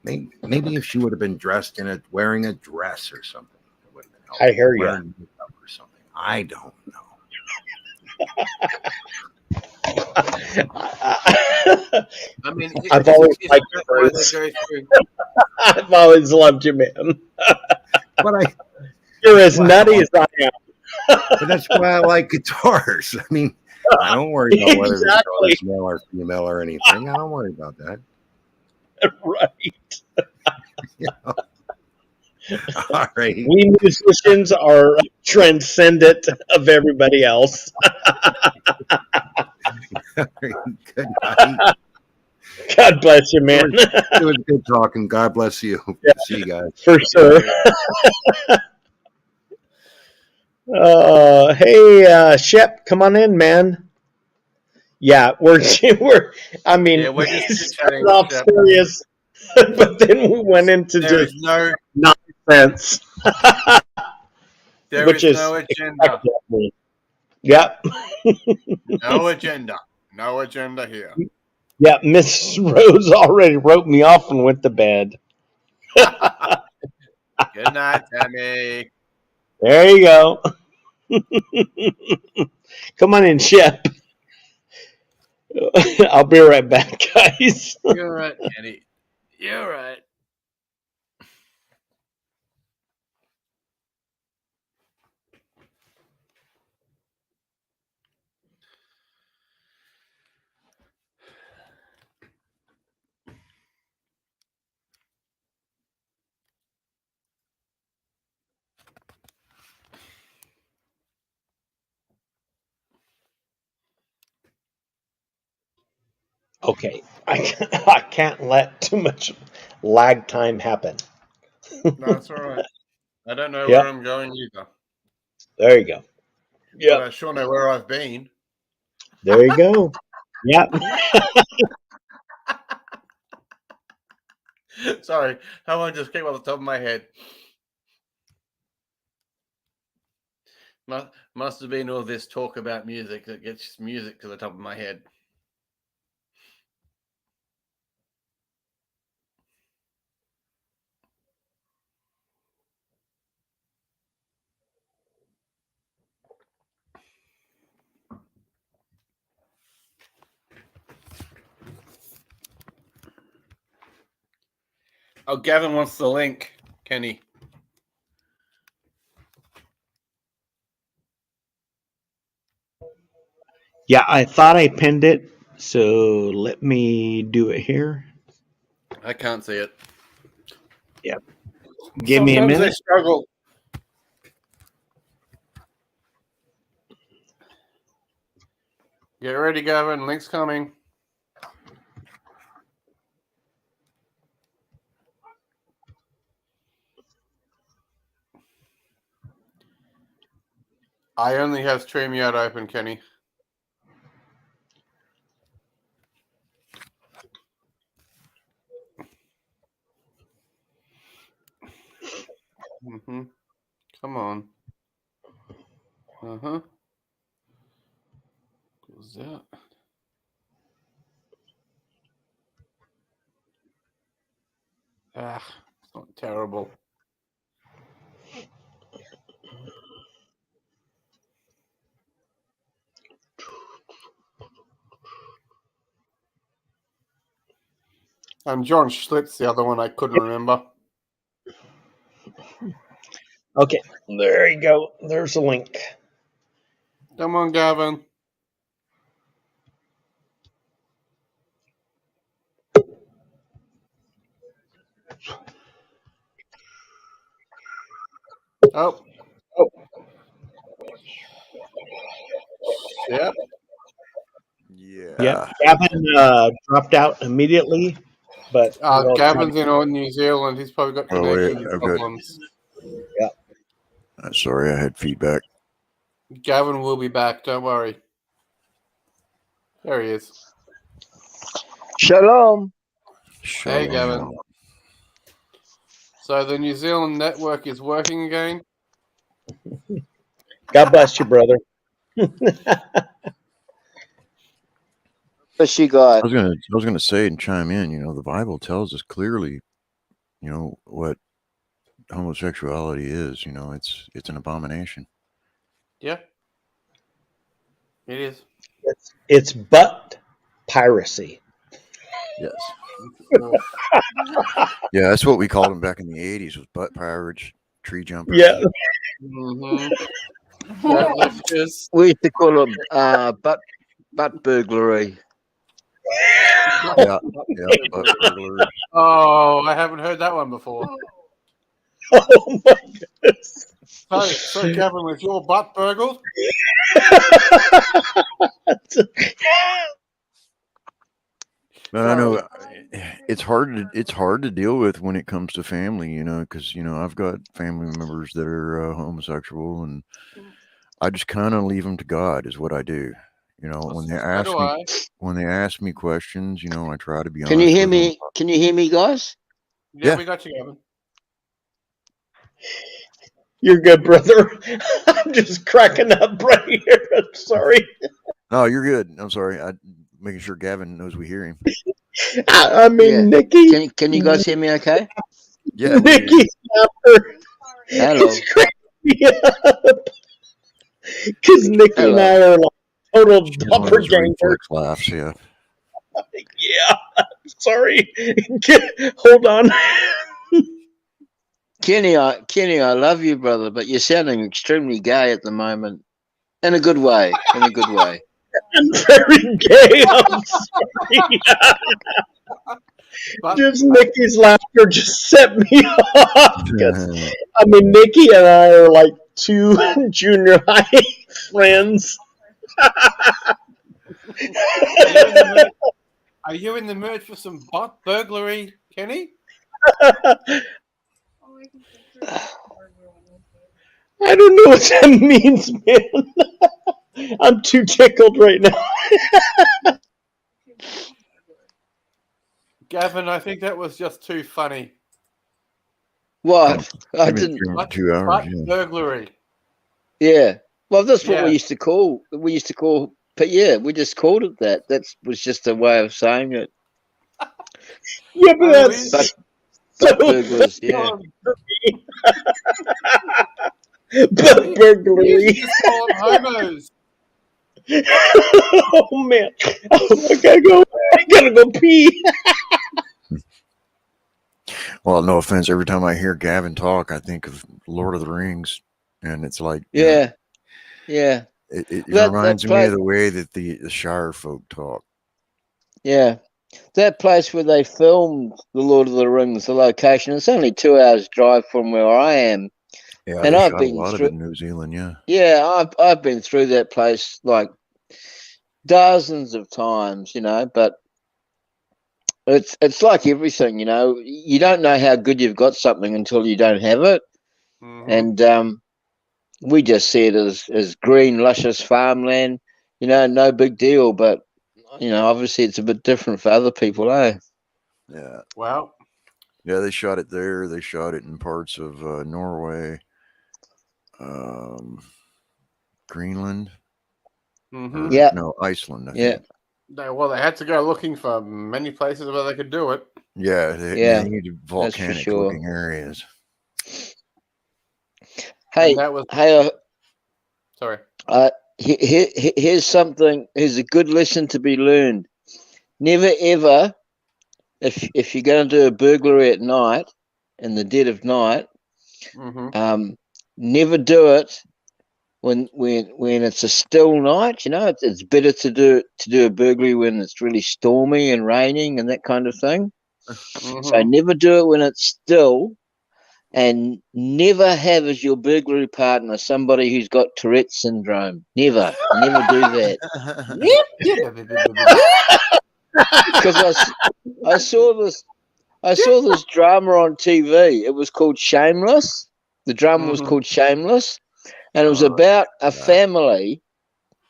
think maybe if she would have been dressed wearing a dress or something, it would have been helpful. I hear you. Wearing makeup or something. I don't know. I mean, I've always liked Bruce. I've always loved you, man. But you're as nutty as I am. But that's why I like guitars. I mean, I don't worry about whether the guitar is male or female or anything. I don't worry about that. Right. All right. We musicians are transcendent of everybody else. Good night. God bless you, man. It was good talking. God bless you. Yeah, see you guys. For sure. Hey, Shep, come on in, man. Yeah, we're I mean, yeah, we're just started off serious, but then we went into just nonsense. There is no agenda. Yep. No agenda. No agenda here. Yeah, Miss Rose already wrote me off and went to bed. Good night, Tammy. There you go. Come on in, Shep. I'll be right back, guys. You're right, Kenny. You're right. Okay, I can't let too much lag time happen. That's all right. I don't know Yep. where I'm going either. There you go. But Yep. I sure know where I've been. There you go. Yep. Sorry, that one just came off the top of my head. Must have been all this talk about music that gets music to the top of my head. Oh, Gavin wants the link, Kenny. Yeah, I thought I pinned it, so let me do it here. I can't see it. Yep. Give me a Sometimes minute. I struggle. Get ready, Gavin. Link's coming. I only have StreamYard open, Kenny. Mm-hmm. Come on. Uh-huh. What was that? It's not terrible. And John Schlitt's the other one I couldn't remember. Okay, there you go. There's a link. Come on, Gavin. Oh. Yep. Yeah. Yep. Gavin dropped out immediately, but we'll Gavin's in New Zealand. He's probably got connection problems. Yeah. Sorry, I had feedback. Gavin will be back. Don't worry. There he is. Shalom. Hey, Gavin. So the New Zealand network is working again? God bless you, brother. What you got? I was gonna say and chime in. You know, the Bible tells us clearly, you know, what homosexuality is. You know, it's an abomination. Yeah, it is. It's butt piracy. Yes. Yeah, that's what we called them back in the 80s, was butt pirates, tree jumpers. Yeah. Mm-hmm. We used to call them butt burglary. Yeah, butt burglary. Oh, I haven't heard that one before. Oh my goodness. So Gavin, was your butt burgled? But I know it's hard to deal with when it comes to family, you know, because you know I've got family members that are homosexual, and I just kind of leave them to God, is what I do. You know, when they ask me questions, you know, I try to be honest. Can you hear me? Can you hear me, guys? Yeah, we got you, Gavin. You're good, brother. I'm just cracking up right here. I'm sorry. No, you're good. I'm sorry. I'm making sure Gavin knows we hear him. I mean, Yeah. Nikki. Can you guys hear me okay? Yeah. Nikki's laughter. Hello. Because Nikki and I are like total doppelgangers. Reflex laughs, yeah. Yeah. Sorry. Hold on. Kenny, I love you, brother, but you're sounding extremely gay at the moment. In a good way. In a good way. I'm very gay. I'm sorry. Just Nikki's laughter just set me off. Because, I mean, Nikki and I are like two junior high friends. Are you in the mood for some butt burglary, Kenny? I don't know what that means, man. I'm too tickled right now. Gavin, I think that was just too funny. What? I I've been didn't. streaming for 2 hours. Yeah. Burglary. Yeah. Well, that's what Yeah. we used to call. But yeah, we just called it that. That was just a way of saying it. Yeah, but that's But so burglars, yeah. But burglary. You just call them homos. Oh man! Oh, I gotta go pee. Well, no offense. Every time I hear Gavin talk, I think of Lord of the Rings, and it's like, Yeah. it reminds me of the way that the Shire folk talk. Yeah. That place where they filmed The Lord of the Rings, the location, it's only 2 hours drive from where I am. Yeah, and they I've shot been a lot through of it in New Zealand. Yeah. Yeah, I've been through that place like dozens of times, but it's like everything, you don't know how good you've got something until you don't have it. Mm-hmm. And we just see it as green, luscious farmland, no big deal. But obviously it's a bit different for other people, eh? Yeah. Well. Yeah, they shot it there. They shot it in parts of Norway, Greenland. Mm-hmm. Yeah. No, Iceland. I Yeah. think. They had to go looking for many places where they could do it. Yeah, they needed volcanic-looking areas. Hey, sorry. Here's something. Here's a good lesson to be learned. Never ever, if you're going to do a burglary at night, in the dead of night, never do it when it's a still night. It's better to do a burglary when it's really stormy and raining and that kind of thing. So never do it when it's still. And never have as your burglary partner somebody who's got Tourette's syndrome. Never do that. Because I saw this drama on TV. It was called Shameless. The drama was called Shameless, and it was about a family.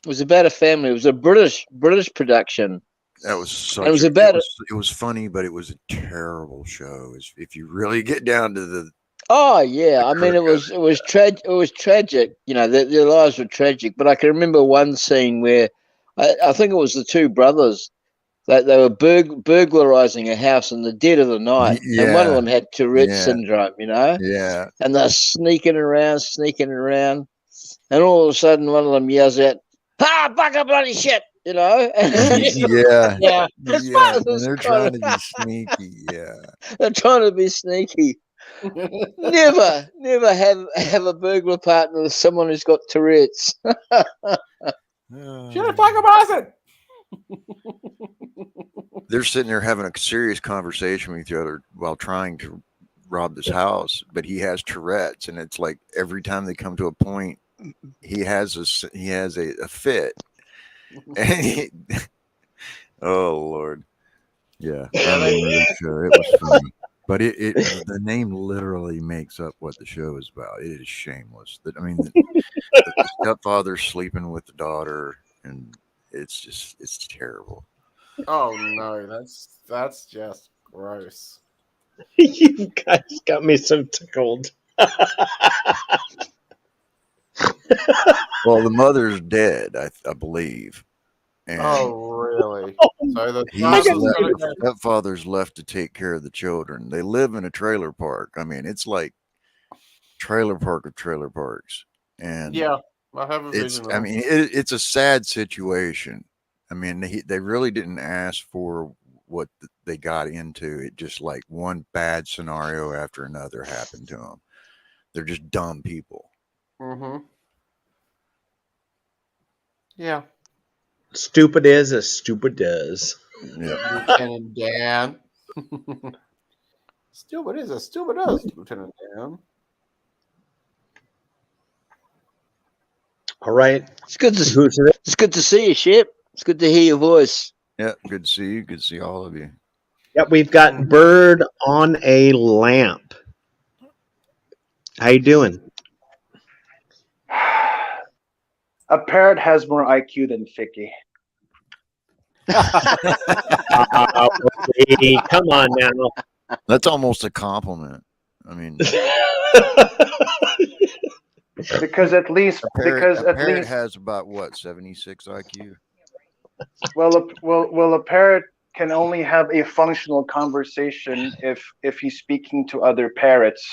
It was about a family. It was a British production. That was such. And it was funny, but it was a terrible show. If you really get down to the. Oh yeah, I mean it was tragic. It was tragic. Their lives were tragic. But I can remember one scene where I think it was the two brothers that they were burglarizing a house in the dead of the night, and one of them had Tourette's syndrome. Yeah. And they're sneaking around, and all of a sudden one of them yells out, "Ah, bugger bloody shit!" Yeah. Yeah. And they're trying to be sneaky. Yeah. They're trying to be sneaky. Never have a burglar partner with someone who's got Tourette's. Should have talked about it. They're sitting there having a serious conversation with each other while trying to rob this house, but he has Tourette's, and it's like every time they come to a point, he has a fit. And oh Lord, yeah, it was funny. But the name literally makes up what the show is about. It is shameless. The stepfather's sleeping with the daughter, and it's terrible. Oh no, that's just gross. You guys got me so tickled. Well, the mother's dead, I believe. And really? So the stepfather's left to take care of the children. They live in a trailer park. I mean, it's like trailer park of trailer parks. And yeah, I have a vision. It's a sad situation. I mean, they really didn't ask for what they got into. It just like one bad scenario after another happened to them. They're just dumb people. Mm-hmm. Yeah. Stupid is as stupid does. Yeah. Lieutenant Dan. Stupid is as stupid does, Lieutenant Dan. All right. It's good to see you, Shep. It's good to hear your voice. Yeah, good to see you. Good to see all of you. Yep, we've got Bird on a Lamp. How you doing? A parrot has more IQ than Ficky. Okay, come on now. That's almost a compliment. I mean, Because at least a parrot has about what, 76 IQ? Well, a parrot can only have a functional conversation if he's speaking to other parrots.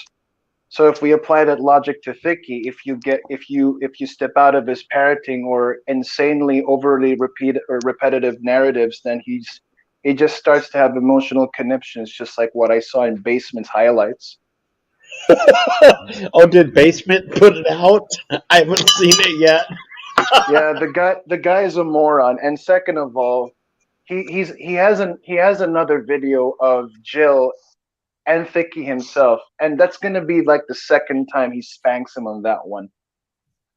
So if we apply that logic to Thicky, if you step out of his parroting or insanely overly repetitive narratives, then he just starts to have emotional conniptions, just like what I saw in Basement's highlights. Oh, did Basement put it out? I haven't seen it yet. Yeah, the guy is a moron. And second of all, he has another video of Jill and Thicky himself, and that's gonna be like the second time he spanks him on that one.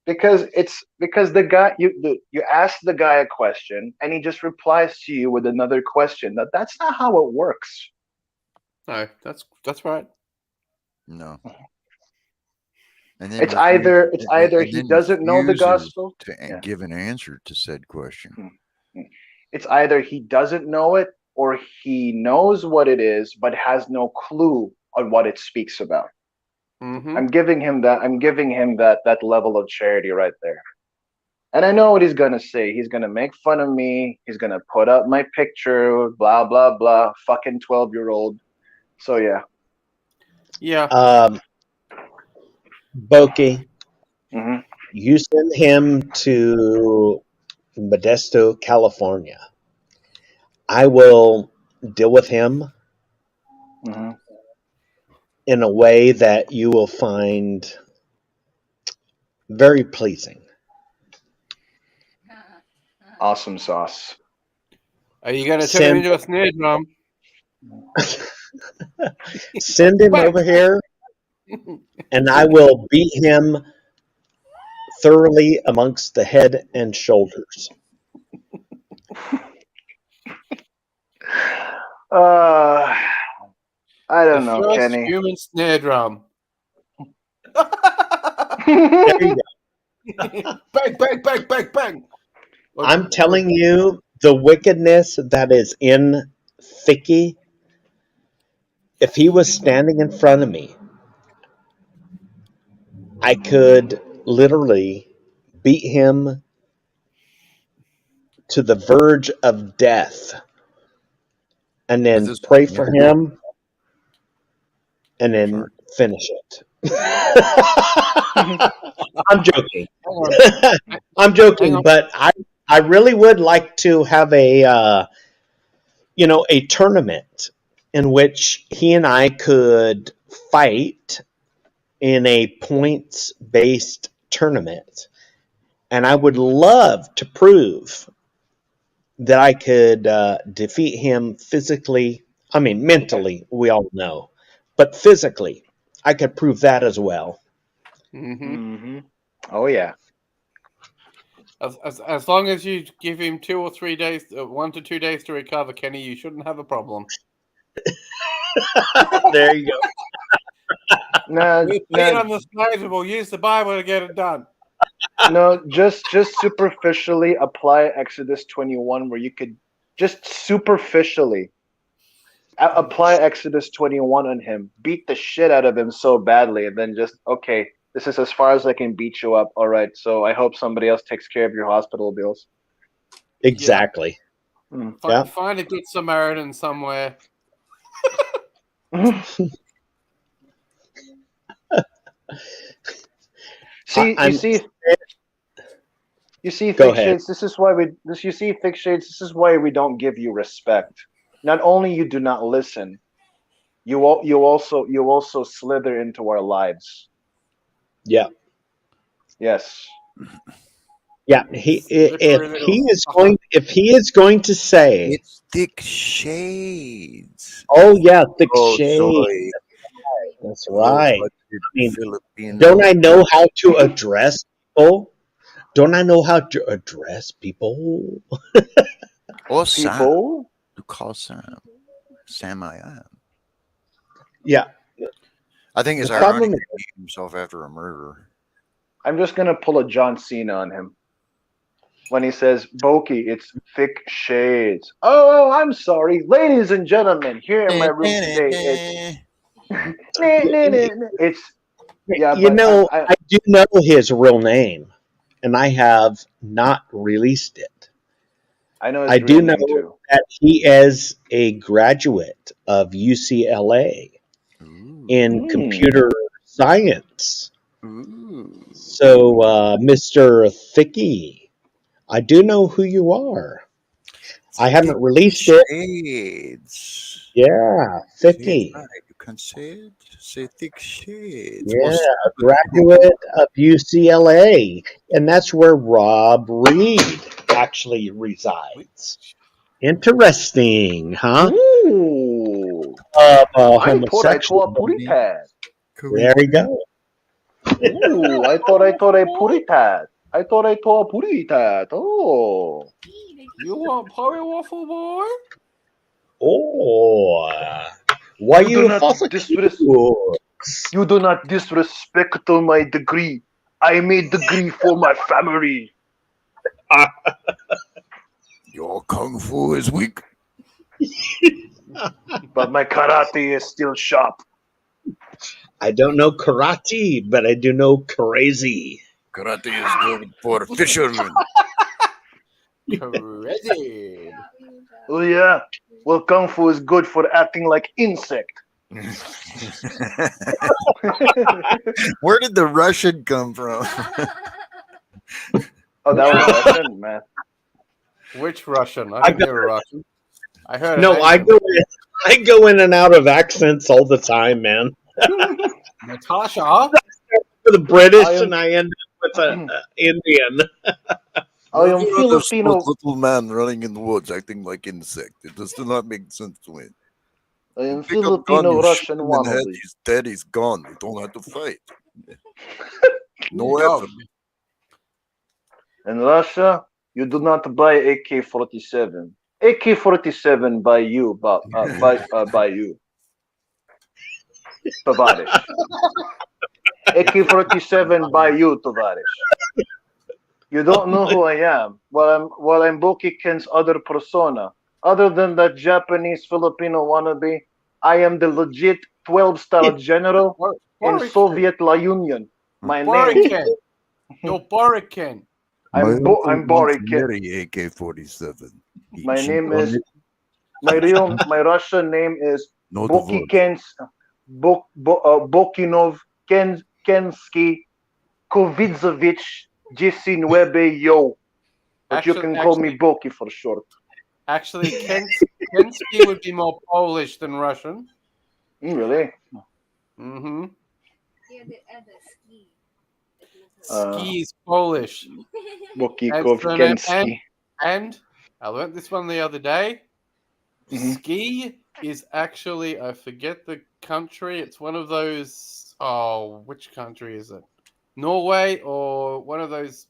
Because the guy you ask the guy a question and he just replies to you with another question. That's not how it works. No, that's right. No. And then It's either he doesn't know the gospel to give an answer to said question. It's either he doesn't know it or he knows what it is but has no clue on what it speaks about. Mm-hmm. I'm giving him that level of charity right there. And I know what he's gonna say. He's gonna make fun of me. He's gonna put up my picture, blah blah blah. Fucking 12-year-old. So yeah. Yeah. Bokeh, Mm-hmm. you send him to Modesto, California. I will deal with him in a way that you will find very pleasing. Awesome sauce. Are you going to turn him into a snare drum? Send him over here, and I will beat him thoroughly amongst the head and shoulders. I don't know, first Kenny. Human snare drum. There you go. Bang, bang, bang, bang, bang. I'm telling you, the wickedness that is in Thicky, if he was standing in front of me, I could literally beat him to the verge of death and then pray for him and then finish it. I'm joking. I'm joking, but I really would like to have a tournament in which he and I could fight in a points-based tournament. And I would love to prove that I could defeat him physically. I mean, mentally, we all know. But physically, I could prove that as well. Mm-hmm. Oh, yeah. As long as you give him 2 or 3 days, 1 to 2 days to recover, Kenny, you shouldn't have a problem. There you go. We'll on the slides and we'll use the Bible to get it done. No, just superficially apply Exodus 21, where you could just superficially apply Exodus 21 on him, beat the shit out of him so badly, and then just, okay, this is as far as I can beat you up. All right, so I hope somebody else takes care of your hospital bills. Exactly. Yeah. Find a good Samaritan somewhere. You see, Thick Shades, this is why we don't give you respect. Not only you do not listen, you also slither into our lives. Yeah. Yes. Yeah. If he is going to say, it's Thick Shades. Oh yeah, Thick Shades. That's right. I mean, don't I know how to address people? Don't I know how to address people? Or Sam. You call Sam. Sam I am. Yeah. I think it's ironic that he named himself after a murderer. I'm just going to pull a John Cena on him. when he says Boki, it's thick shades. Oh, I'm sorry, ladies and gentlemen. Here in my room today, it's yeah, You but know, I do know his real name, and I have not released it. I know his I do dream know name too. that he is a graduate of UCLA in computer science. So, Mr. Thicky, I do know who you are. I haven't released it. Shades. Yeah, Thicky. You can say it. Say thick shades. Yeah, a graduate of UCLA. And that's where Rob Reed actually resides. Interesting, huh? Ooh. I thought I homosexual. told a puritad. There you go. Ooh, I thought a puritad. I thought I told a puritad. Oh. You want Polly Waffle Boy? Oh, why You do you not You do not disrespect my degree. I made degree for my family. Your kung fu is weak. But my karate is still sharp. I don't know karate, but I do know crazy. Karate is good for fishermen. Crazy. Oh yeah. Well, kung fu is good for acting like insect. Where did the Russian come from? Oh, that was Russian, man. Which Russian? I didn't hear a Russian. I heard. No, I go in and out of accents all the time, man. Natasha. For the British, and I end up with an Indian. I am Filipino. Little man running in the woods acting like insect. It does not make sense to me. I am Filipino Russian wannabe. He's dead. He's gone. You don't have to fight. No effort. In Russia, you do not buy AK-47. AK-47 by you, by you. Tavarish. AK-47 by you, Tavarish. You don't know who I am. Well, I'm Boki Ken's other persona. Other than that Japanese Filipino wannabe, I am the legit 12-star general in Soviet Union. My name. You're Borikin. I'm Borikin. AK-47. My name is my Russian name is Bokinov Kensky Kovidzovich Jisinwebe Yo. But you can call me Boki for short. Actually, Kensky would be more Polish than Russian. Really? Mm-hmm. Ski is Polish. Bokikov Kensky. And I learned this one the other day. Mm-hmm. Ski is actually, I forget the country. It's one of those. Oh, which country is it? Norway or one of those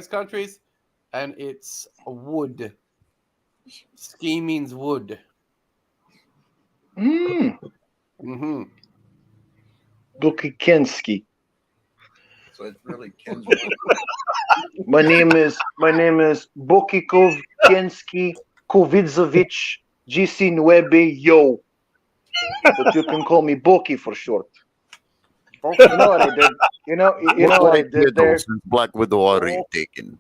countries, and it's wood. Ski means wood. Mm-hmm. Bukikensky. So it's really Ken's. My name is Bokikov Kensky Kovidzovich Jisinwebe Yo. But you can call me Boki for short. You know what I did? You know what I did there? Black Widow already taken.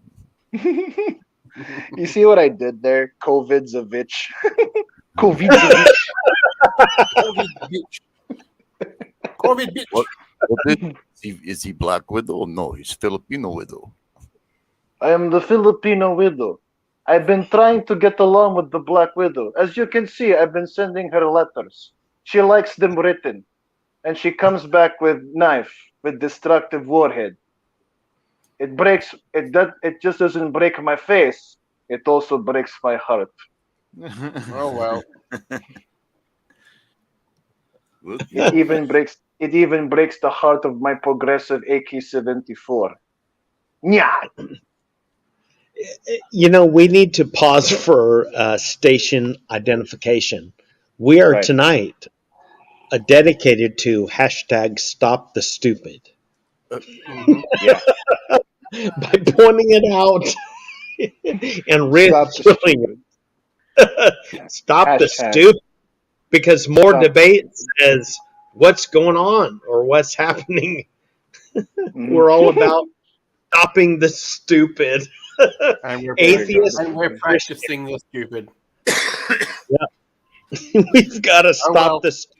You see what I did there? Kovidzovich. Kovidzovich. Covid bitch. What is he Black Widow? No, he's Filipino Widow. I am the Filipino Widow. I've been trying to get along with the Black Widow. As you can see, I've been sending her letters. She likes them written. And she comes back with knife, with destructive warhead. It just doesn't break my face. It also breaks my heart. Oh well. It even breaks the heart of my progressive AK-74. Nya. You know, we need to pause for station identification. We are tonight dedicated to #StopTheStupid. Yeah. By pointing it out and really Stop the stupid. stop the Hashtag. stupid, because more Stop. debate says what's going on or what's happening. We're all about stopping the stupid. And we're, Atheists and we're practicing the stupid. We've got to stop the stupid.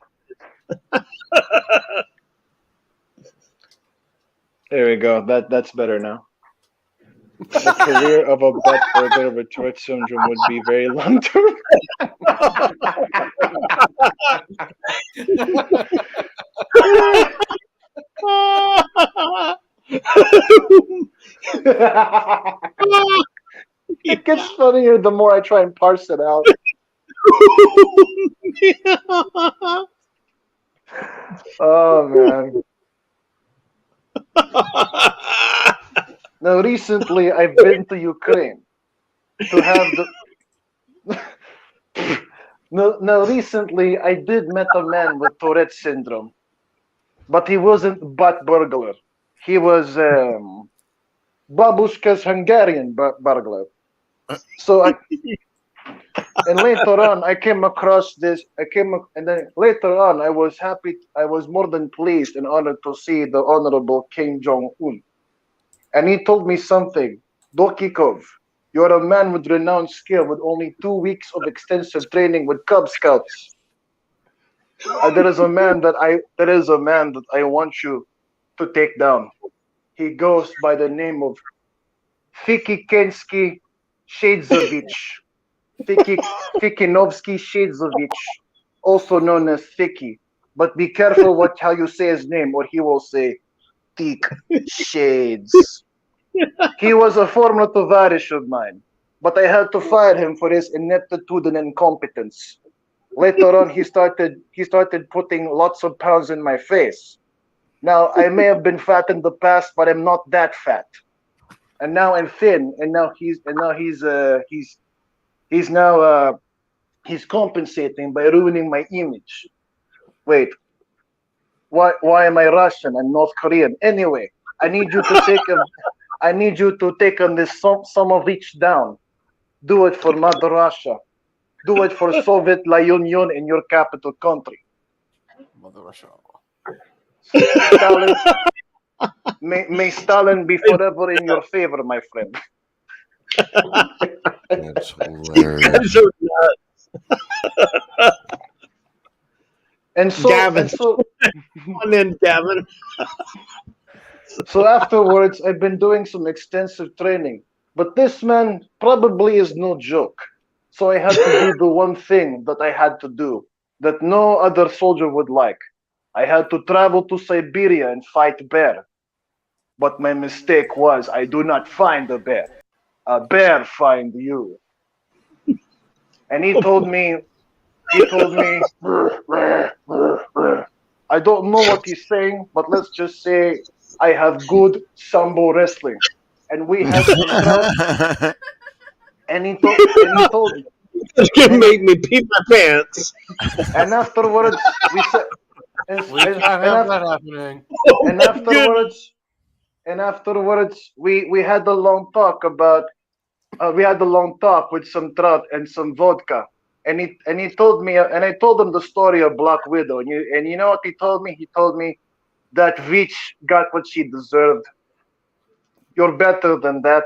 There we go. That's better now. The career of a butt burglar with Tourette syndrome would be very long term. It gets funnier the more I try and parse it out. Oh man. Now recently I've been to Ukraine to have the now recently I did met a man with Tourette syndrome, but he wasn't butt burglar. He was Babushka's Hungarian burglar. So and later on I came across this. And then later on I was happy. I was more than pleased and honored to see the Honorable Kim Jong-un. And he told me something. Dokikov, you're a man with renowned skill with only 2 weeks of extensive training with Cub Scouts. There is a man that I want you to take down. He goes by the name of Fikikensky Shadzovich. Fikinovsky Shadzovich, also known as Fiki. But be careful how you say his name, or he will say Thick Shades. He was a former tovarish of mine, but I had to fire him for his ineptitude and incompetence. Later on, he started putting lots of pounds in my face. Now, I may have been fat in the past, but I'm not that fat. And now I'm thin, and now he's compensating by ruining my image. Wait, why am I Russian and North Korean? Anyway, I need you to take on this Somovich down. Do it for Mother Russia. Do it for Soviet Union in your capital country. Mother Russia. Stalin, may Stalin be forever in your favor, my friend. That's hilarious. Guys are nuts. And so, Gavin. Come on in, Gavin. So afterwards, I've been doing some extensive training. But this man probably is no joke. So I had to do the one thing that I had to do that no other soldier would like. I had to travel to Siberia and fight bear. But my mistake was I do not find a bear. A bear find you. And he told me, I don't know what he's saying, but let's just say I have good sambo wrestling. And we had some crowd. And he told me. It's gonna make me pee my pants. And afterwards, we said, and afterwards, we had a long talk about. We had a long talk with some trout and some vodka. And he told me, and I told him the story of Black Widow. And you know what he told me? He told me that Vich got what she deserved. You're better than that.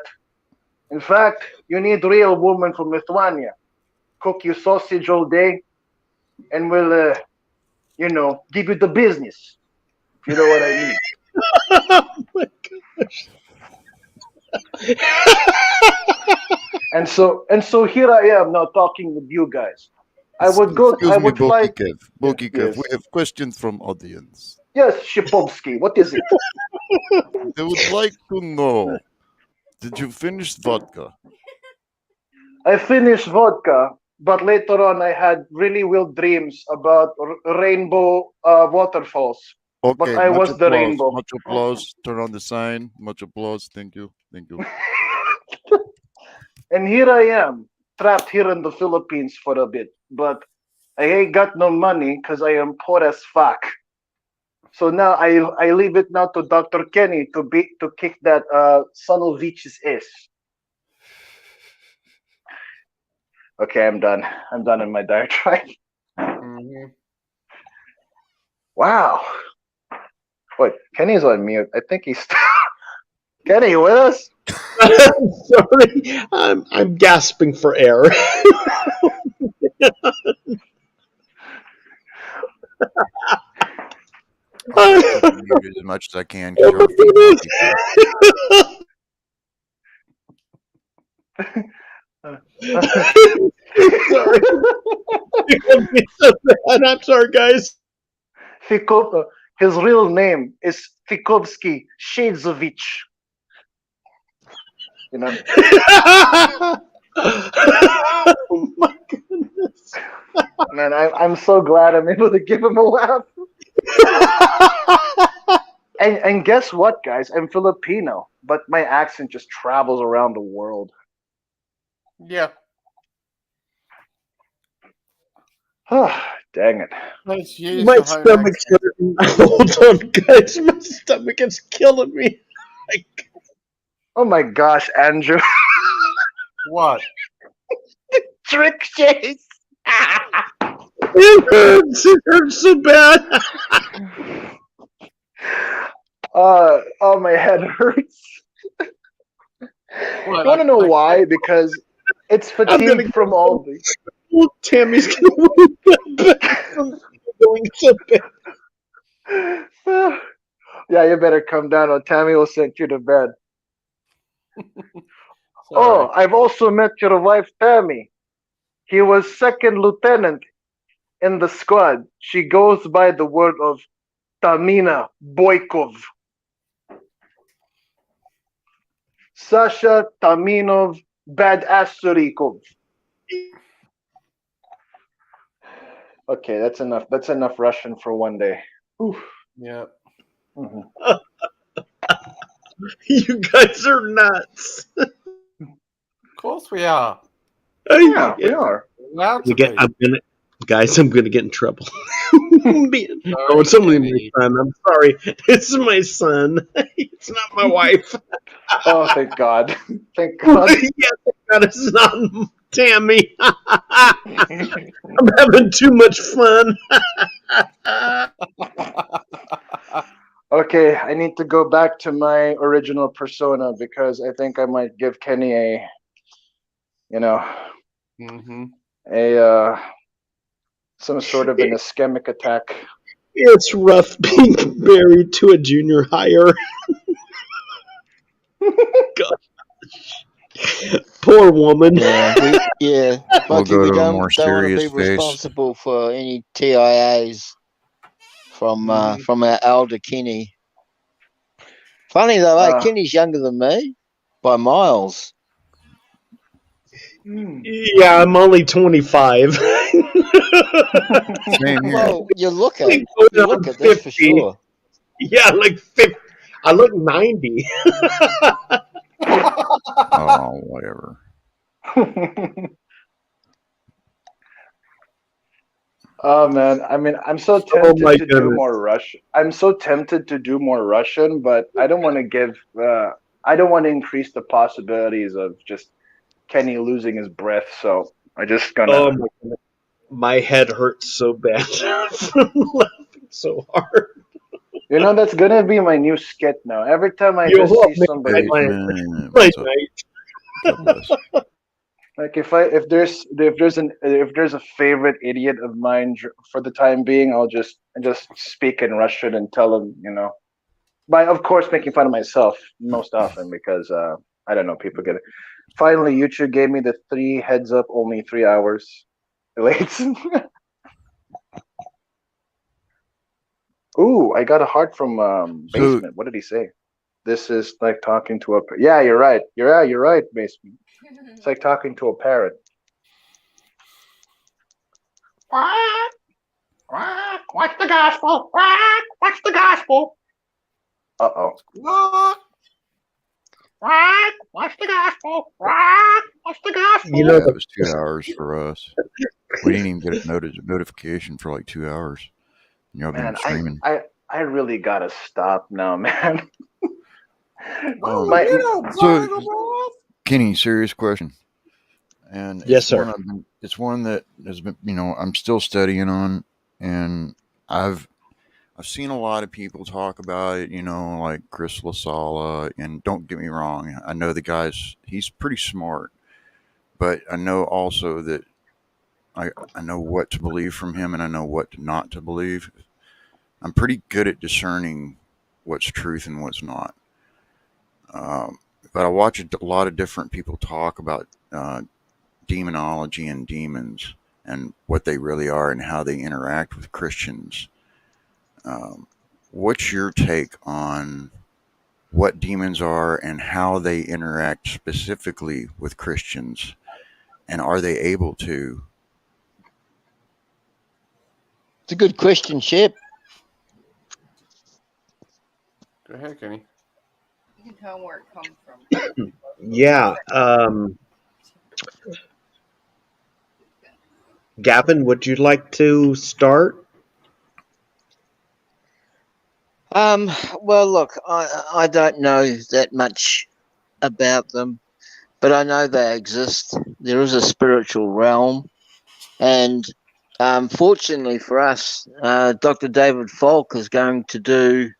In fact, you need a real woman from Lithuania. Cook you sausage all day, and we'll, give you the business. If you know what I mean. Oh my gosh. And so here I am now talking with you guys. I would fight. Bokikev, we have questions from audience. Yes, Shipovsky, what is it? They would like to know, did you finish vodka? I finished vodka, but later on I had really wild dreams about rainbow waterfalls. Okay, but I was the rainbow. Much applause. Turn on the sign. Much applause. Thank you. And here I am, trapped here in the Philippines for a bit. But I ain't got no money because I am poor as fuck. So now I leave it now to Dr. Kenny to kick that son of Vich's ass. Okay, I'm done. I'm done in my diatribe. Mm-hmm. Wow. Wait, Kenny's on mute. I think he's Kenny, you with us? Sorry, I'm gasping for air. I'll keep it muted as much as I can Oh because my you're Sorry. So bad. I'm sorry, guys. His real name is Fikovsky Shadzovich. You know? Oh my goodness. Man, I'm so glad I'm able to give him a laugh. And guess what, guys? I'm Filipino, but my accent just travels around the world. Yeah. Dang it. Let's use My your home stomach's accent. hurting. Hold on, guys. My stomach is killing me. Oh my gosh, Andrew. What? Trick chase. It hurts. It hurts so bad. Oh, my head hurts. What, You want to know why? Because it's fatigue from all the. Well, Tammy's gonna wake up from going so bad. Yeah, you better come down or Tammy will send you to bed. Oh, I've also met your wife, Tammy. He was second lieutenant in the squad. She goes by the word of Tamina Boykov. Sasha Taminov Badasturikov. Okay, that's enough. That's enough Russian for one day. Oof. Yeah. Mm-hmm. You guys are nuts. Of course we are. Yeah, we are. Allowed to be. I'm gonna get in trouble. It's only my son. I'm sorry. It's my son. It's not my wife. Oh, thank God. Thank God. Yeah, thank God it's not Tammy. I'm having too much fun. Okay, I need to go back to my original persona because I think I might give Kenny a, some sort of an ischemic attack. It's rough being married to a junior hire. Poor woman. Yeah, We'll Monkey, go we to a don't more want to serious be face. responsible for any TIAs from our elder Kenny. Funny though, Kenny's younger than me by miles. Yeah, I'm only 25. Same here. Well, you look it, that's for sure. Yeah, like 50. I look 90. Oh, whatever. Oh man, I mean, I'm so tempted to do more Russian. I'm so tempted to do more Russian, but I don't want to I don't want to increase the possibilities of just Kenny losing his breath. So I just gonna. Oh my goodness. My head hurts so bad from laughing so hard. That's gonna be my new skit now. Every time I just see somebody, like if there's a favorite idiot of mine for the time being, I'll just speak in Russian and tell them, by of course making fun of myself most often because I don't know, people get it. Finally, YouTube gave me the 3 heads up, only 3 hours late. Ooh, I got a heart from Basement. What did he say? This is like talking to a. Yeah, you're right. You're right, Basement. It's like talking to a parrot. What's the gospel? What's the gospel? Uh-oh. What's the gospel? What's the gospel? That was 2 hours for us. We didn't even get a notification for like 2 hours. Y'all been streaming. I really gotta stop now, man. So, Kenny, serious question. And yes, sir. it's one that has been, I'm still studying on, and I've seen a lot of people talk about it, like Chris LaSala, and don't get me wrong, I know he's pretty smart, but I know also that I know what to believe from him and I know what not to believe. I'm pretty good at discerning what's truth and what's not. But I watch a lot of different people talk about demonology and demons and what they really are and how they interact with Christians. What's your take on what demons are and how they interact specifically with Christians? And are they able to? It's a good question, Shep. Go ahead, Kenny. You can tell where it comes from. Yeah. Gavin, would you like to start? Well, look, I don't know that much about them, but I know they exist. There is a spiritual realm, and fortunately for us, Dr. David Falk is going to do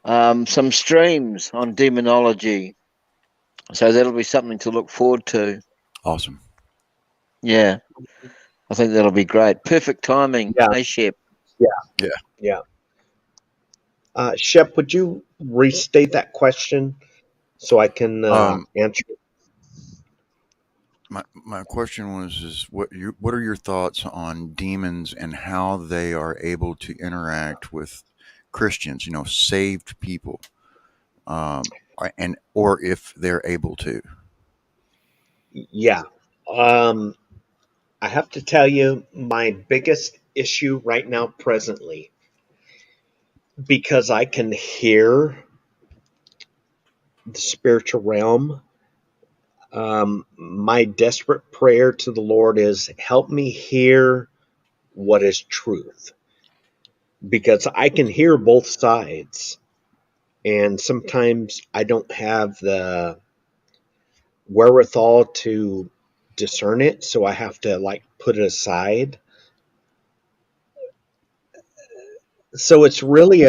some streams on demonology, so that'll be something to look forward to. Awesome. Yeah, I think that'll be great. Perfect timing, hey, Shep? Yeah. Shep, would you restate that question so I can answer it? My question was what are your thoughts on demons and how they are able to interact with Christians, saved people, or if they're able to? Yeah. I have to tell you, my biggest issue right now, presently, because I can hear the spiritual realm, my desperate prayer to the Lord is help me hear what is truth. Because I can hear both sides, and sometimes I don't have the wherewithal to discern it, so I have to put it aside. So it's really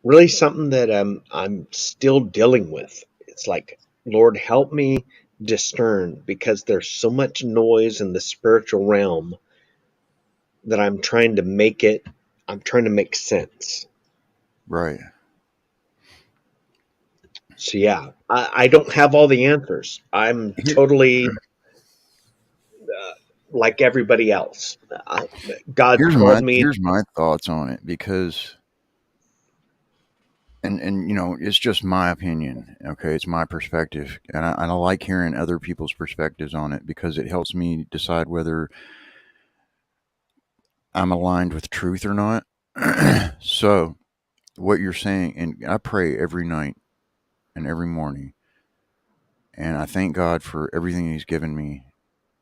really something that I'm still dealing with. It's like, Lord, help me discern, because there's so much noise in the spiritual realm that I'm trying to make sense. Right. So yeah, I don't have all the answers. I'm totally like everybody else. God told me. Here's my thoughts on it, because and it's just my opinion. Okay, it's my perspective, and I like hearing other people's perspectives on it because it helps me decide whether I'm aligned with truth or not. So what you're saying, and I pray every night and every morning, and I thank God for everything He's given me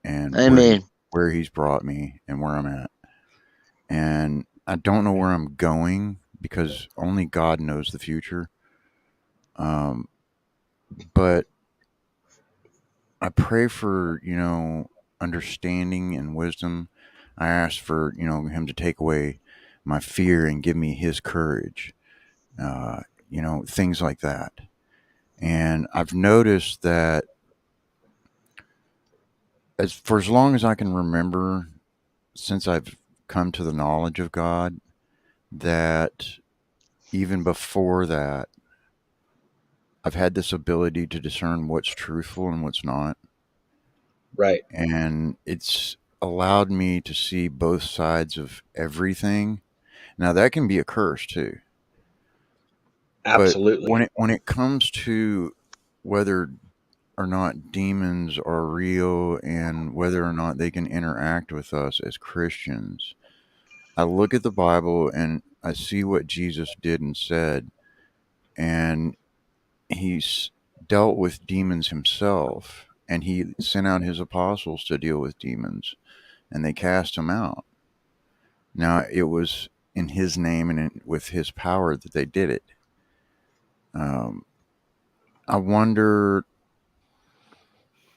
and Amen. where He's brought me and where I'm at. And I don't know where I'm going because only God knows the future. But I pray for, understanding and wisdom. I ask for, Him to take away my fear and give me His courage, things like that. And I've noticed that for as long as I can remember, since I've come to the knowledge of God, that even before that, I've had this ability to discern what's truthful and what's not. Right. And it's allowed me to see both sides of everything. Now that can be a curse too. Absolutely. But when it comes to whether or not demons are real and whether or not they can interact with us as Christians, I look at the Bible and I see what Jesus did and said, and He's dealt with demons Himself, and He sent out His apostles to deal with demons, and they cast them out. Now, it was in His name and with His power that they did it. I wonder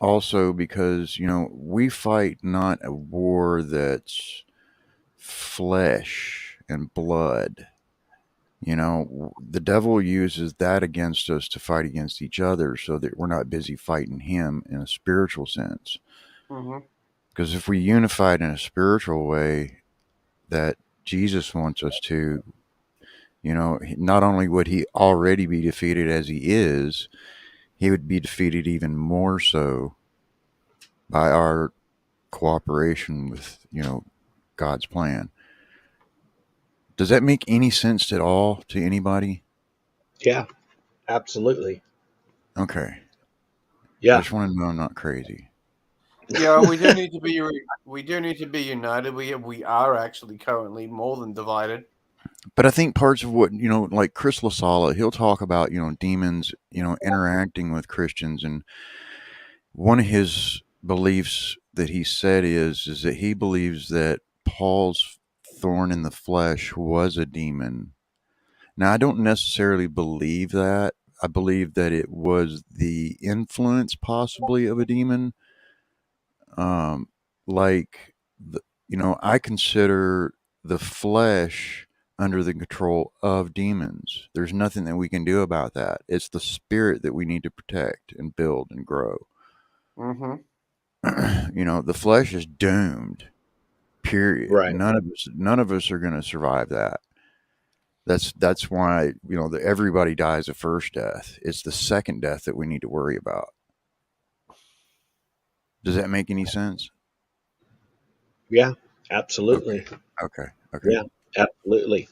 also because, we fight not a war that's flesh and blood. The devil uses that against us to fight against each other so that we're not busy fighting him in a spiritual sense. Because if we unified in a spiritual way that Jesus wants us to, not only would he already be defeated as he is, he would be defeated even more so by our cooperation with, God's plan. Does that make any sense at all to anybody? Yeah, absolutely. Okay. Yeah. I just want to know I'm not crazy. Yeah, we do need to be united. We are actually currently more than divided. But I think parts of what, like Chris LaSala, he'll talk about, demons, interacting with Christians. And one of his beliefs that he said is that he believes that Paul's thorn in the flesh was a demon. Now, I don't necessarily believe that. I believe that it was the influence possibly of a demon. I consider the flesh under the control of demons. There's nothing that we can do about that. It's the spirit that we need to protect and build and grow. The flesh is doomed. Period. Right. None of us are going to survive that. That's why everybody dies a first death. It's the second death that we need to worry about. Does that make any sense? Yeah, absolutely. Okay. Yeah, absolutely.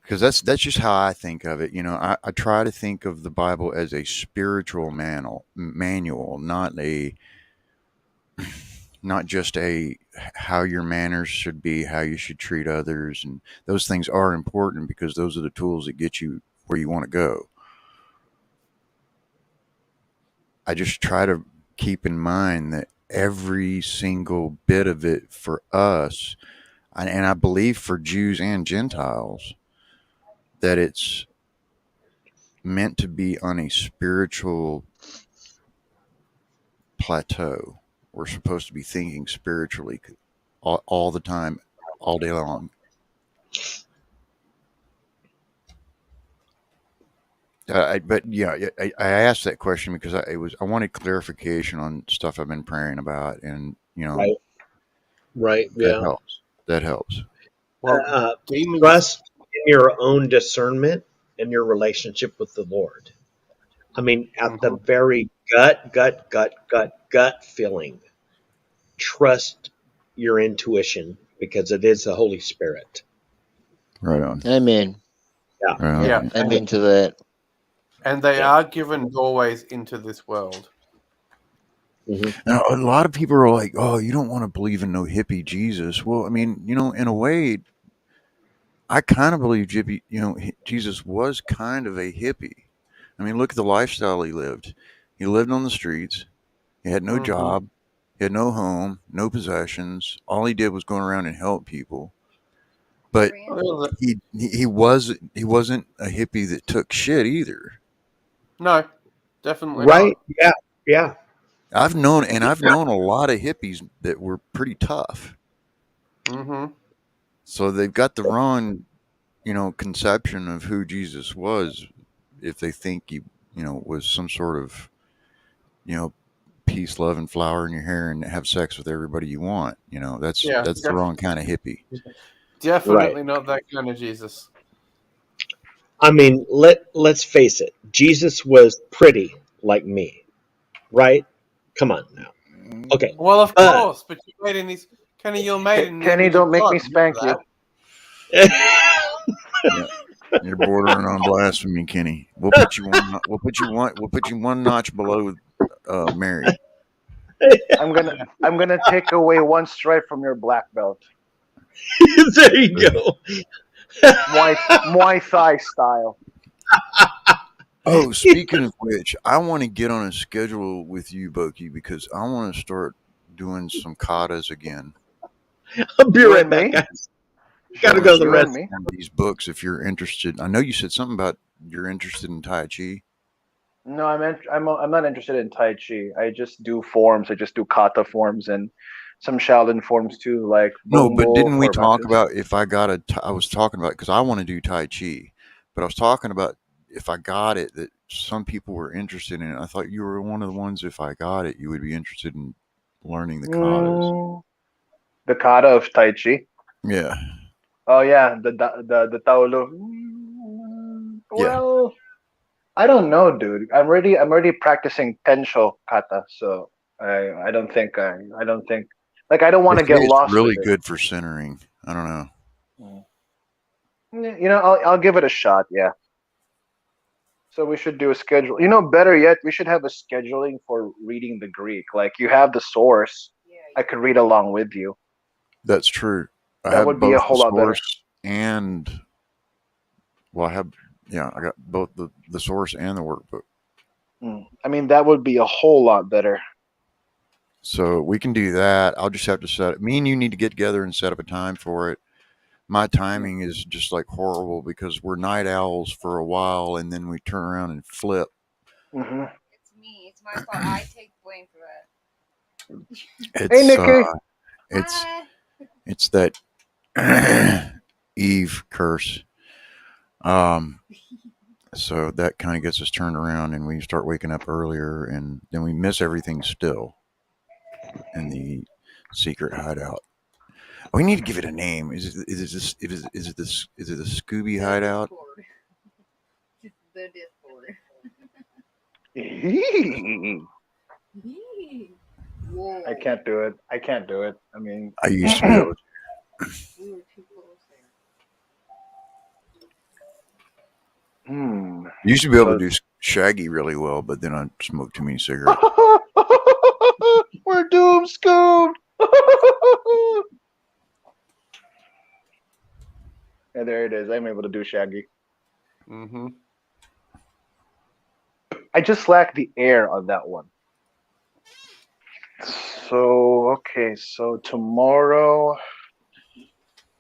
Because that's just how I think of it. I try to think of the Bible as a spiritual manual, not just a how your manners should be, how you should treat others, and those things are important because those are the tools that get you where you want to go. I just try to keep in mind that every single bit of it for us, and I believe for Jews and Gentiles, that it's meant to be on a spiritual plateau. We're supposed to be thinking spiritually all the time, all day long. I asked that question because I wanted clarification on stuff I've been praying about, and right, yeah. That helps. Well, trust in your own discernment and your relationship with the Lord. I mean, at the very gut feeling, trust your intuition because it is the Holy Spirit. Right on. Amen. Yeah. Right on. Yeah. Amen to that. And they are given doorways into this world. Now, a lot of people are like, "Oh, you don't want to believe in no hippie Jesus." Well, I mean, in a way, I kind of believe Jesus was kind of a hippie. I mean, look at the lifestyle he lived. He lived on the streets. He had no job. He had no home, no possessions. All he did was go around and help people. But he wasn't a hippie that took shit either. No, definitely right. not. Yeah. I've known a lot of hippies that were pretty tough. So they've got the wrong, conception of who Jesus was if they think he, was some sort of, peace, love, and flower in your hair and have sex with everybody you want. That's the wrong kind of hippie. Definitely not that kind of Jesus. I mean, let's face it. Jesus was pretty like me, right? Come on now. Okay. Well, of course, but you made in these Kenny, you're made in Kenny, don't make me spank you. Yeah. You're bordering on blasphemy, Kenny. We'll put you one notch below Mary. I'm gonna take away one stripe from your black belt. There you go. Muay Thai style. Oh, speaking of which, I want to get on a schedule with you, Boki, because I want to start doing some katas again. I'll be right back, guys. Gotta go to the rest of these books if you're interested. I know you said something about you're interested in Tai Chi. No, I'm not interested in Tai Chi. I just do forms. I just do kata forms and some Shaolin forms too, like No, but Bongo didn't we for talk practice. about if I got I was talking about because I want to do Tai Chi, but I was talking about if I got it that some people were interested in it. I thought you were one of the ones. If I got it, you would be interested in learning the katas. The kata of Tai Chi. Yeah, Oh yeah, the Taolo. yeah. Well, I don't know, dude. I'm already practicing Tensho kata, so I don't think I don't think like I don't They want to say get it's lost with really it. good for centering. I don't know. You know, I'll give it a shot. Yeah. So we should do a schedule. You know, better yet, we should have a scheduling for reading the Greek. Like you have the source, I could read along with you. That's true. I That have would be a both the whole lot better. source and I got both the source and the workbook. I mean, that would be a whole lot better. So we can do that. I'll just have to set it. Me and you need to get together and set up a time for it. My timing is just like horrible because we're night owls for a while and then we turn around and flip. Mm-hmm. It's me. It's my fault. I take blame for that. Hey, Nikki. It's that Eve curse. So that kind of gets us turned around and we start waking up earlier and then we miss everything still in the secret hideout. We need to give it a name. Is it the Scooby hideout? The Discord. Whoa. I can't do it. I can't do it. I mean, I used to be able to. We were too close there. I used to be able to do Shaggy really well, but then I smoked too many cigarettes. We're doomed, Scoob. Yeah, there it is. I'm able to do Shaggy. Mm-hmm. I just lack the air on that one. So okay, so tomorrow,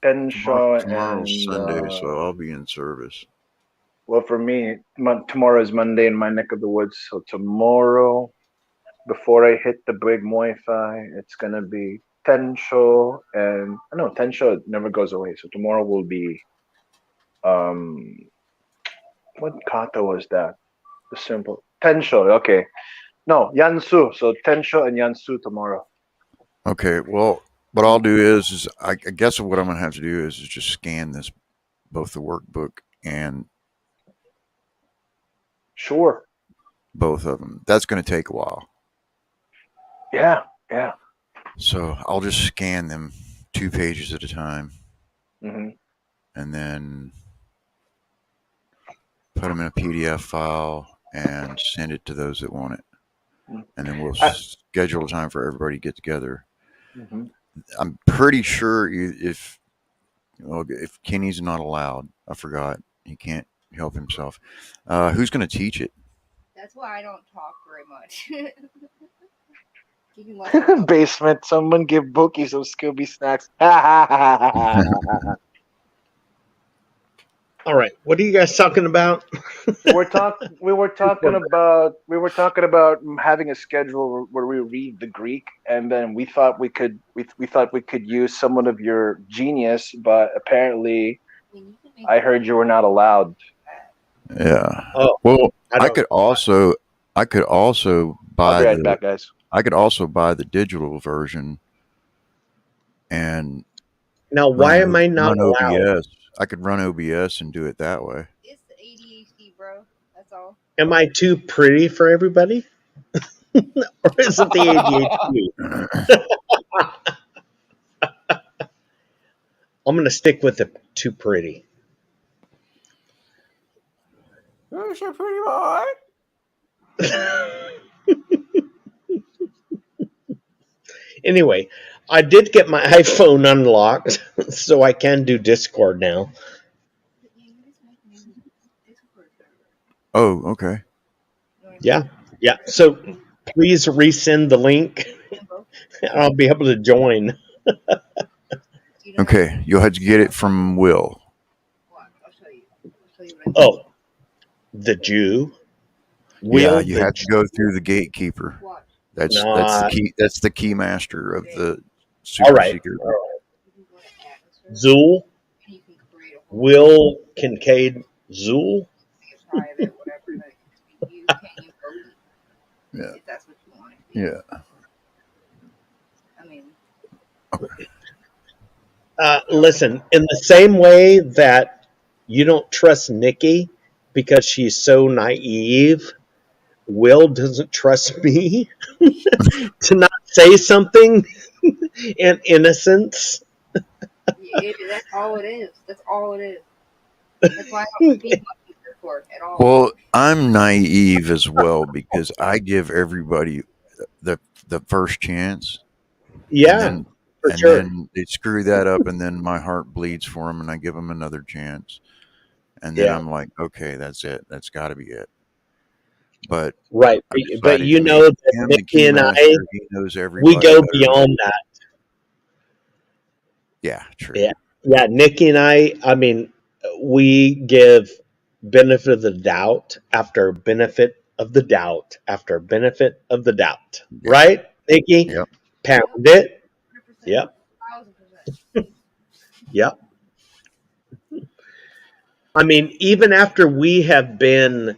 Tensho Tomorrow's and Sunday, so I'll be in service. well, for me, tomorrow is Monday in my neck of the woods. So tomorrow, before I hit the big Muay Thai, it's gonna be Tensho and no, Tensho never goes away. So tomorrow will be what kata was that? The simple Tensho. Okay, no Yansu. So Tensho and Yansu tomorrow. Okay, well, what I'll do is I guess what I'm gonna have to do is just scan this, both the workbook and Sure. both of them. That's gonna take a while. Yeah, yeah. So I'll just scan them 2 pages at a time, and then put them in a PDF file and send it to those that want it. And then we'll schedule a time for everybody to get together. I'm pretty sure if Kenny's not allowed, I forgot, he can't help himself. Who's going to teach it? That's why I don't talk very much. Basement. Someone give Bookie some Scooby snacks. All right, what are you guys talking about? We were talking about having a schedule where we read the Greek, and then we thought we could use someone of your genius, but apparently, I heard you were not allowed. Yeah. Oh, well, I could also buy I'll be right back, guys. I could also buy the digital version and now why am I not allowed? OBS. I could run OBS and do it that way. It's the ADHD, bro. That's all. Am I too pretty for everybody? Or is it the ADHD? I'm going to stick with the too pretty. You're so pretty, boy. Anyway, I did get my iPhone unlocked, so I can do Discord now. Oh, okay. Yeah. So please resend the link, and I'll be able to join. Okay, you'll have to get it from Will. Oh, the Jew? Yeah, Will you the have to go through the gatekeeper. That's the not key. That's the key master of the all super right. secret. All right. Zool, Will Kincaid Zool. Yeah. If that's what you want it to be. Yeah. I mean, Listen, in the same way that you don't trust Nikki because she's so naive, Will doesn't trust me to not say something in innocence. that's all it is. That's all it is. That's why I don't speak much for it at all. Well, I'm naive as well because I give everybody the first chance, Yeah, for and sure. then they screw that up, and then my heart bleeds for them, and I give them another chance, and then Yeah. I'm like, okay, that's it. That's got to be it. But Right. I've But decided you to know make that him the Nikki key and I, master. He knows we everybody go better. beyond that. Yeah, true. Yeah. Yeah. Nikki and I mean, we give benefit of the doubt after benefit of the doubt after benefit of the doubt. Yeah. Right, Nikki? Yep. Pound it. 100%. Yep. 1000%. Yep. I mean, even after we have been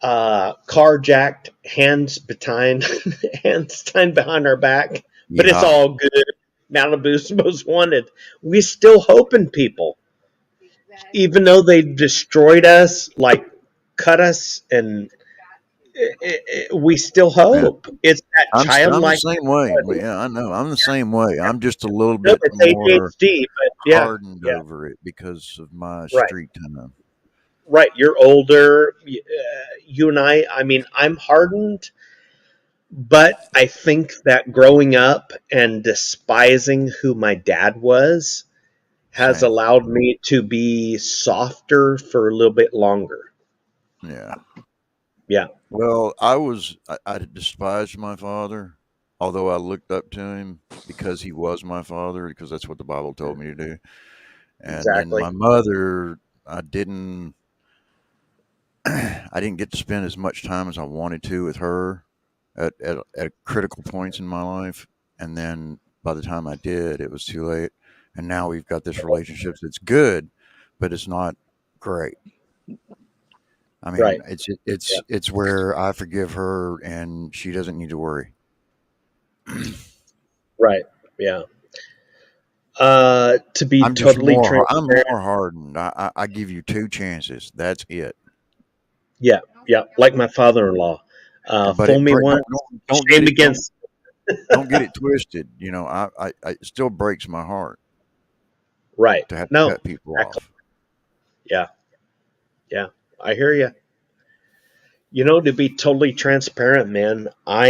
carjacked, hands behind, hands tied behind our back, but it's Yeah. all good. Malibu's most wanted. We still hoping people, even though they destroyed us, like cut us, and we still Yeah. hope. It's that I'm the childlike. same way. Yeah, I know. I'm the same way. I'm just a little No, bit it's more ADHD, but yeah, hardened yeah, over it because of my right, street time. right. You're older. You and I mean, I'm hardened. But I think that growing up and despising who my dad was has Same. allowed me to be softer for a little bit longer. Yeah. Yeah. Well, I despised my father, although I looked up to him because he was my father, because that's what the Bible told me to do. And then Exactly. my mother, I didn't I didn't get to spend as much time as I wanted to with her at critical points in my life. And then by the time I did, it was too late. And now we've got this relationship that's good, but it's not great. I mean, Right. Yeah. it's where I forgive her and she doesn't need to worry. Right. Yeah. To be I'm just totally I'm transparent. more hardened. I give you 2 chances. That's it. Yeah. Yeah. Like my father-in-law. But Fool me once, don't get shame it against. don't get it twisted. You know, I it still breaks my heart Right. to have to No. cut people Exactly. off. Yeah. Yeah. I hear you. You know, to be totally transparent, man, I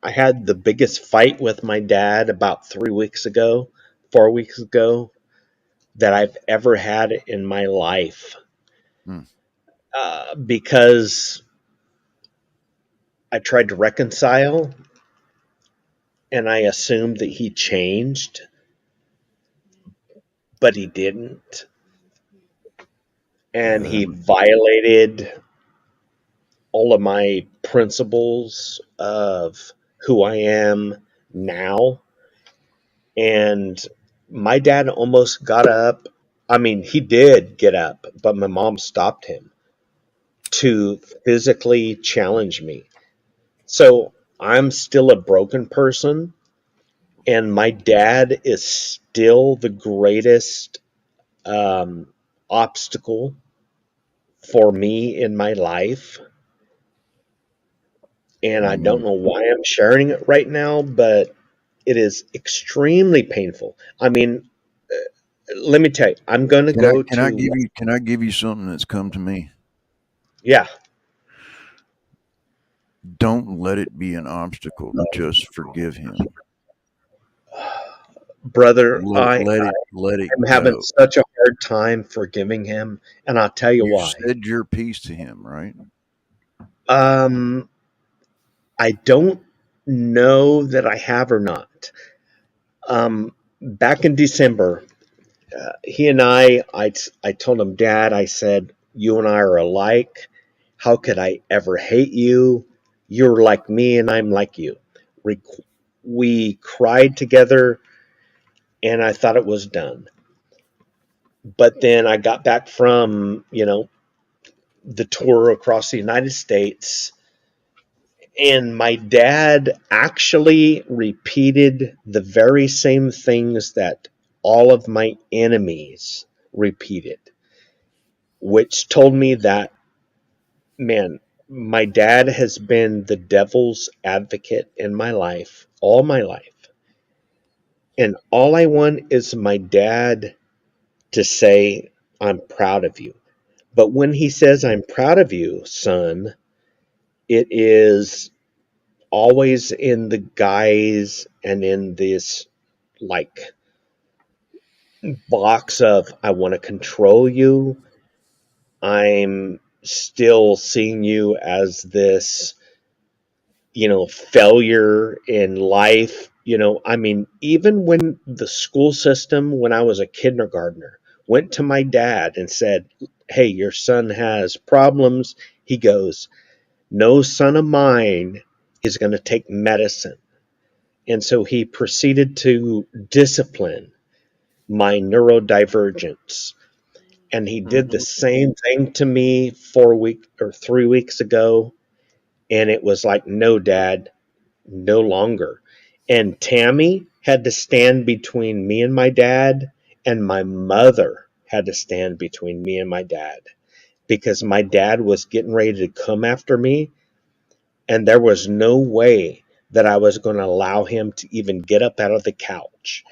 had the biggest fight with my dad about 3 weeks ago, 4 weeks ago, that I've ever had in my life. Hmm. Because I tried to reconcile and I assumed that he changed, but he didn't. And he violated all of my principles of who I am now. And my dad almost got up. I mean, he did get up, but my mom stopped him to physically challenge me. So I'm still a broken person, and my dad is still the greatest obstacle for me in my life. And I don't know why I'm sharing it right now, but it is extremely painful. I mean, let me tell you, I'm going to go to, Can I give you something that's come to me? yeah, Don't let it be an obstacle. Just forgive him. brother, Let it I'm having go. such a hard time forgiving him, and I'll tell you You why. said your piece to him, right? Um, I don't know that I have or not. Back in December, he and I told him, Dad, I said, You and I are alike. How could I ever hate you? You're like me and I'm like you. We cried together and I thought it was done. But then I got back from, the tour across the United States, and my dad actually repeated the very same things that all of my enemies repeated, which told me that, man, my dad has been the devil's advocate in my life, all my life. And all I want is my dad to say, I'm proud of you. But when he says, I'm proud of you, son, it is always in the guise and in this like box of, I want to control you. I'm still seeing you as this, failure in life. I mean, even when the school system, when I was a kindergartner, went to my dad and said, hey, your son has problems, he goes, no son of mine is going to take medicine. And so he proceeded to discipline my neurodivergence. And he did the same thing to me 3 weeks ago. And it was like, no, Dad, no longer. And Tammy had to stand between me and my dad, and my mother had to stand between me and my dad, because my dad was getting ready to come after me, and there was no way that I was going to allow him to even get up out of the couch.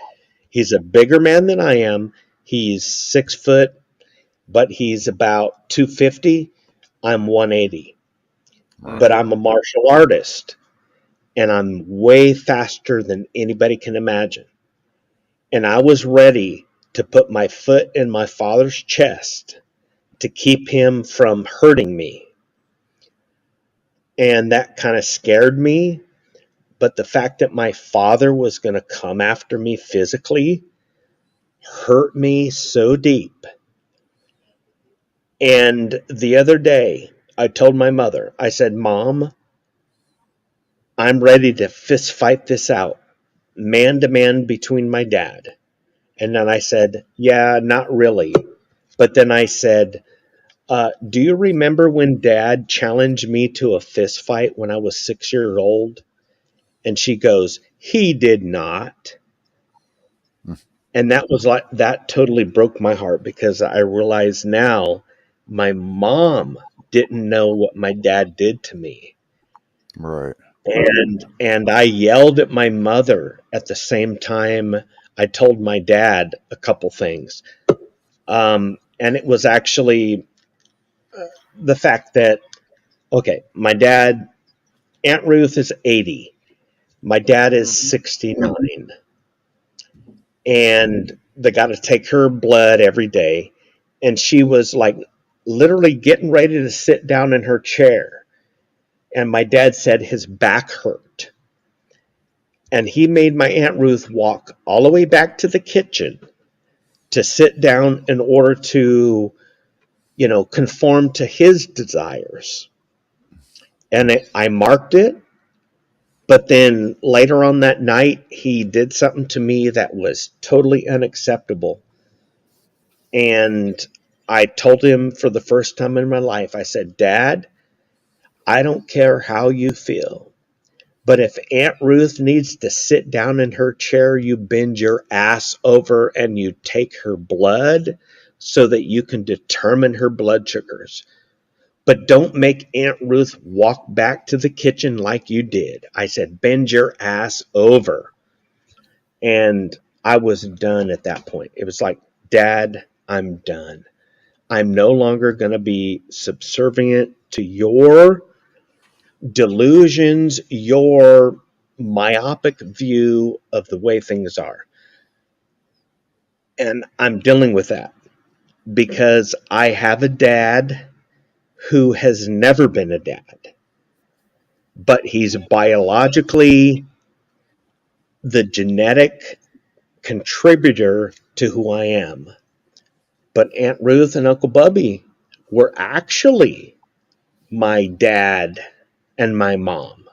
He's a bigger man than I am. He's 6 foot, but he's about 250. I'm 180. But I'm a martial artist, and I'm way faster than anybody can imagine. And I was ready to put my foot in my father's chest to keep him from hurting me. And that kind of scared me. But the fact that my father was going to come after me physically hurt me so deep. And the other day, I told my mother, I said, Mom, I'm ready to fist fight this out, man to man, between my dad. And then I said, yeah, not really. But then I said, do you remember when Dad challenged me to a fist fight when I was 6 years old? And she goes, he did not. And that totally broke my heart, because I realize now my mom didn't know what my dad did to me. Right. And I yelled at my mother at the same time I told my dad a couple things. And it was actually the fact that, okay, my dad, Aunt Ruth is 80. My dad is 69. And they got to take her blood every day. And she was like literally getting ready to sit down in her chair. And my dad said his back hurt. And he made my Aunt Ruth walk all the way back to the kitchen to sit down in order to, conform to his desires. And I marked it. But then later on that night, he did something to me that was totally unacceptable. And I told him for the first time in my life, I said, Dad, I don't care how you feel, but if Aunt Ruth needs to sit down in her chair, you bend your ass over and you take her blood so that you can determine her blood sugars. But don't make Aunt Ruth walk back to the kitchen like you did. I said, bend your ass over. And I was done at that point. It was like, Dad, I'm done. I'm no longer going to be subservient to your delusions, your myopic view of the way things are. And I'm dealing with that because I have a dad who has never been a dad, but he's biologically the genetic contributor to who I am. But Aunt Ruth and Uncle Bubby were actually my dad and my mom.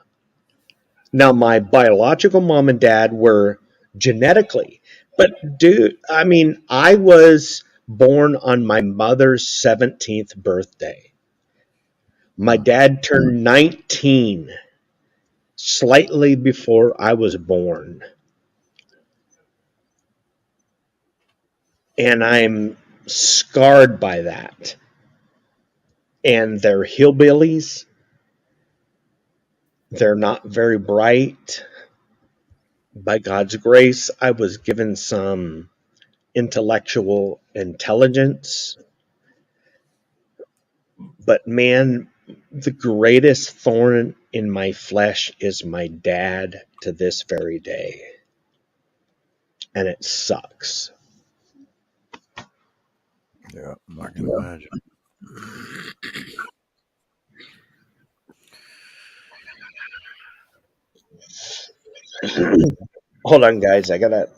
Now, my biological mom and dad were genetically, but dude, I mean, I was born on my mother's 17th birthday. My dad turned 19 slightly before I was born. And I'm scarred by that. And they're hillbillies. They're not very bright. By God's grace, I was given some intellectual intelligence. But man, the greatest thorn in my flesh is my dad to this very day. And it sucks. Yeah, I can imagine. Hold on, guys. I gotta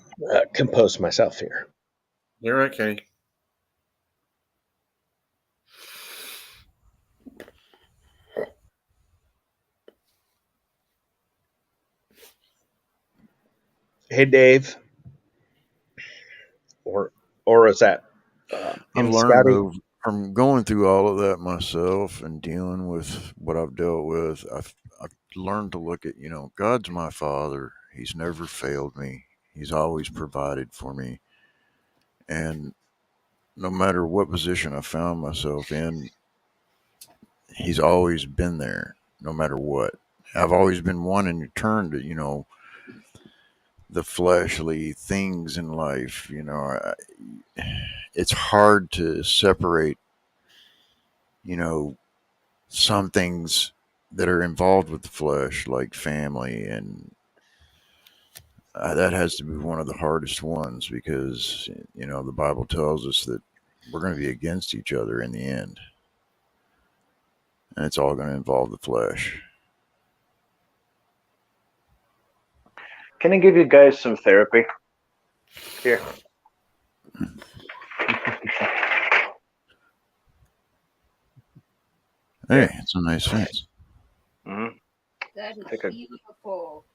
compose myself here. You're okay. Hey, Dave. Or is that I've learned from going through all of that myself and dealing with what I've dealt with. I've learned to look at, God's my father. He's never failed me. He's always provided for me. And no matter what position I found myself in, he's always been there, no matter what. I've always been wanting to turn to, the fleshly things in life. It's hard to separate, some things that are involved with the flesh, like family, and that has to be one of the hardest ones because, the Bible tells us that we're going to be against each other in the end. And it's all going to involve the flesh. Can I give you guys some therapy? Here. Hey, it's a nice fence. Mm-hmm. That is beautiful.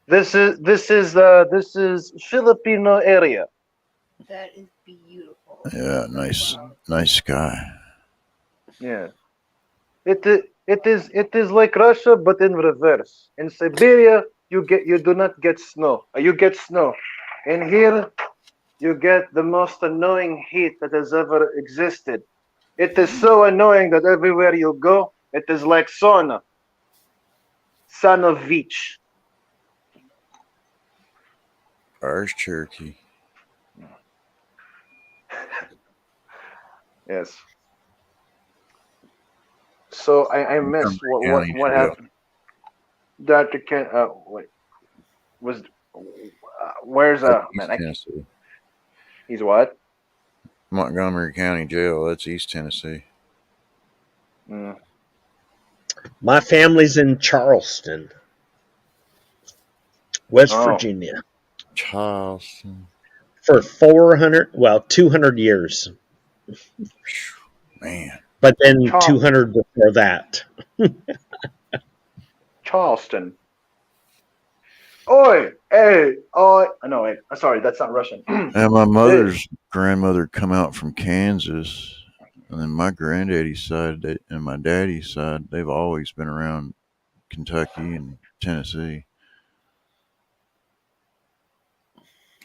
This is Filipino area. That is beautiful. Yeah, nice sky. Yeah. It is like Russia, but in reverse. In Siberia, you do not get snow. You get snow. In here, you get the most annoying heat that has ever existed. It is so annoying that everywhere you go, it is like sauna. Son of Veach. Irish Cherokee. Yes. So I missed what happened. Dr. Ken, wait, was where's man? He's what? Montgomery County Jail. That's East Tennessee. Mm. My family's in Charleston, West Virginia. Charleston. For 200 years. Man. But then 200 before that. Charleston. Oi, hey, oi. No, wait. Sorry, that's not Russian. And my mother's grandmother come out from Kansas. And then my granddaddy's side and my daddy's side, they've always been around Kentucky and Tennessee.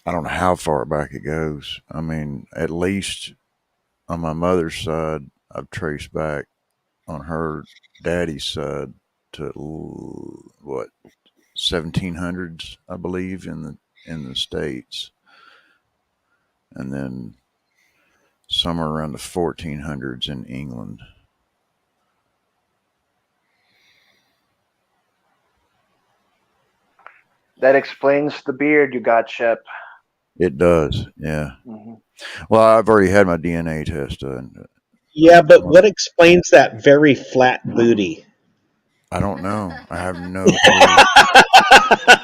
I don't know how far back it goes. I mean, at least on my mother's side, I've traced back on her daddy's side to what 1700s, I believe, in the States, and then somewhere around the 1400s in England. That explains the beard you got, Shep. It does, yeah. Mm-hmm. Well, I've already had my DNA test done. Yeah, but what explains that very flat booty? I don't know. I have no clue.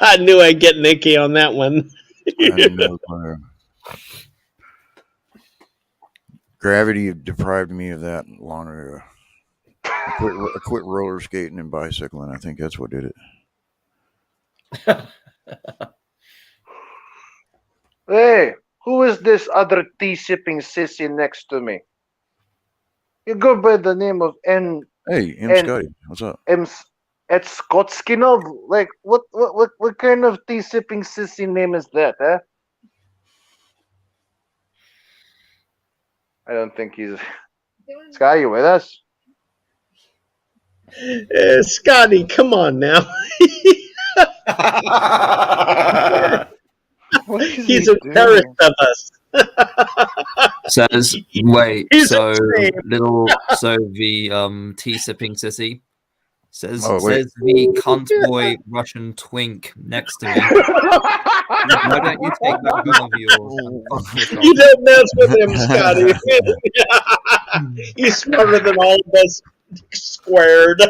I knew I'd get Nikki on that one. I have no clue. Gravity deprived me of that long ago. I quit roller skating and bicycling. I think that's what did it. Hey, who is this other tea-sipping sissy next to me? You go by the name of Hey, Scotty, what's up? Ed Skotskinov? Like, what kind of tea-sipping sissy name is that, huh? I don't think he's... Scotty, you with us? Scotty, come on now. He's embarrassed of us. Says, wait, He's so ashamed. the tea sipping sissy says says the cunt boy Russian twink next to me. Why don't you take that gun of yours? You don't mess with him, Scotty. He's smarter than all of us squared.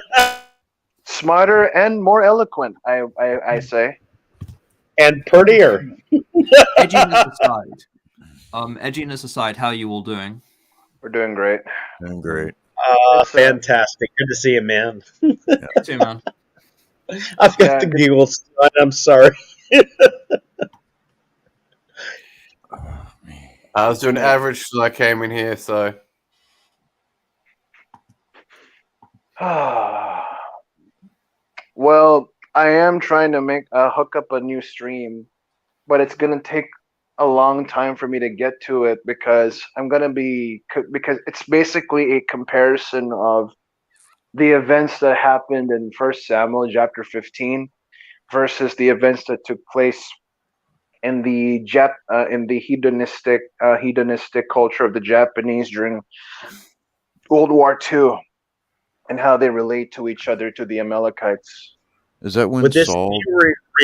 Smarter and more eloquent, I say. And prettier. Edginess aside, how are you all doing? We're doing great. Doing great. Fantastic. Good to see you, man. You too, man. I've got the giggles. I'm sorry. I was doing average till I came in here, so. Well, I am trying to hook up a new stream, but it's gonna take a long time for me to get to it because because it's basically a comparison of the events that happened in 1 Samuel chapter 15 versus the events that took place in the hedonistic culture of the Japanese during World War II and how they relate to each other, to the Amalekites. Is that when Would this Saul be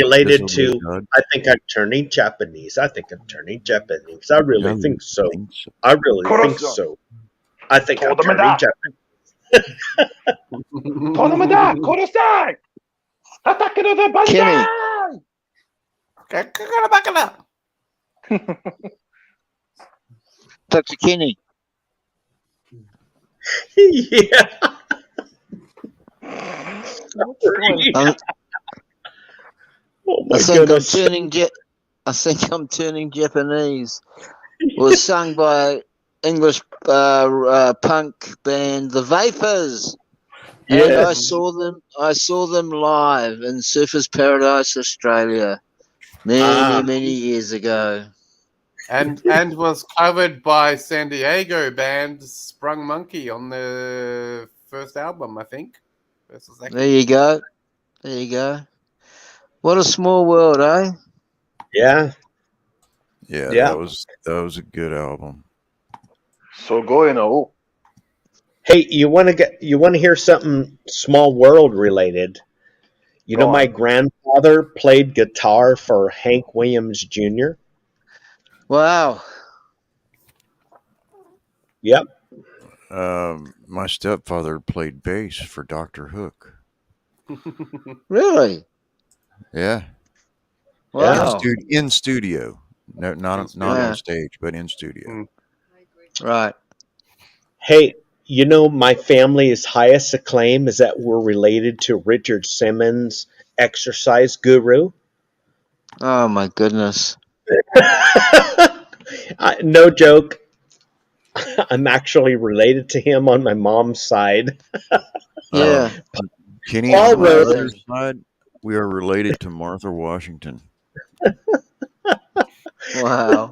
related to, God? I think I'm turning Japanese. I think I'm turning Japanese. I really think so. I really think so. I think I'm turning Japanese. Dr. Kenny. Yeah. I think I'm turning Japanese. It was sung by English punk band The Vapors. And I saw them live in Surfers Paradise, Australia, many years ago. And was covered by San Diego band Sprung Monkey on the first album, I think. There you go. What a small world, eh? Yeah. Yeah, that was a good album. So going on. Hey, you want to hear something small world related? You know, my grandfather played guitar for Hank Williams Jr. Wow. Yep. My stepfather played bass for Dr. Hook. Really? Yeah. Wow. In studio. No, not on stage, but in studio. Right. Hey, you know, my family's highest acclaim is that we're related to Richard Simmons, exercise guru. Oh, my goodness. No joke. I'm actually related to him on my mom's side. Yeah. Kenny, on my other side, we are related to Martha Washington. Wow.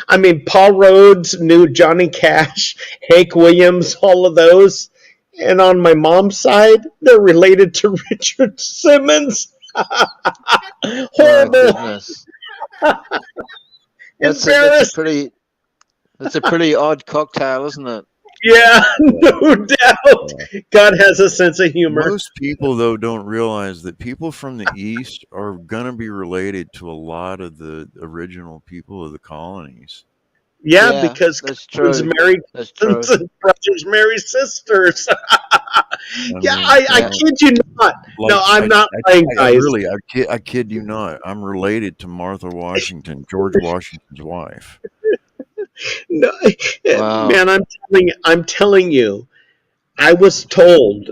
I mean, Paul Rhodes knew Johnny Cash, Hank Williams, all of those. And on my mom's side, they're related to Richard Simmons. Horrible. That's a pretty odd cocktail, isn't it? Yeah, no doubt. God has a sense of humor. Most people, though, don't realize that people from the East are going to be related to a lot of the original people of the colonies. Yeah, because that's true. Married brothers marry sisters. I kid you not. No, I'm not lying, guys. I kid you not. I'm related to Martha Washington, George Washington's wife. No, Wow. man, I'm telling you, I was told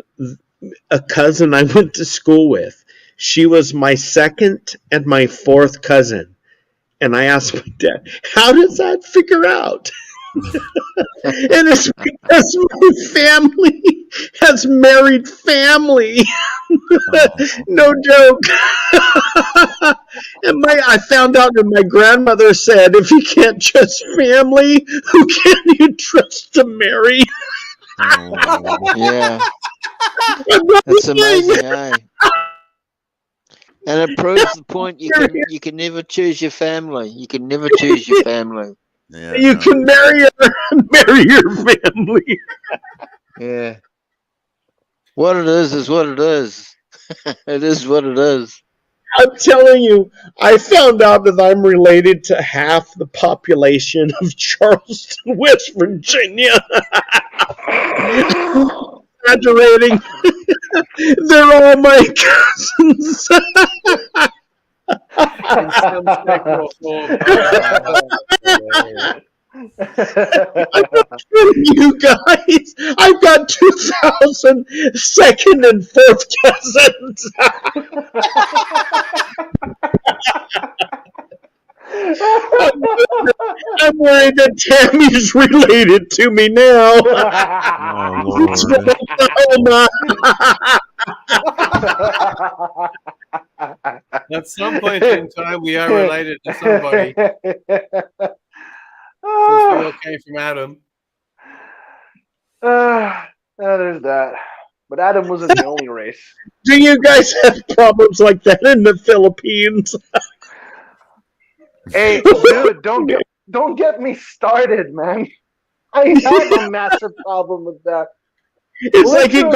a cousin I went to school with, she was my second and my fourth cousin. And I asked my dad, how does that figure out? And it's because my family has married family. No joke. And I found out that my grandmother said, if you can't trust family, who can you trust to marry? Yeah. That's amazing, eh? And it proves the point you can never choose your family. You can never choose your family. Yeah, you can marry your family. Yeah. What it is what it is. It is what it is. I'm telling you, I found out that I'm related to half the population of Charleston, West Virginia. Exaggerating. They're all my cousins. In some shape or form. I'm not kidding you guys. I've got 2,000 second and fourth cousins. I'm worried that Tammy's related to me now. At some point in time, we are related to somebody. Since we all came from Adam. There's that. But Adam wasn't the only race. Do you guys have problems like that in the Philippines? Hey, dude, don't get me started, man. I have a massive problem with that. It's like you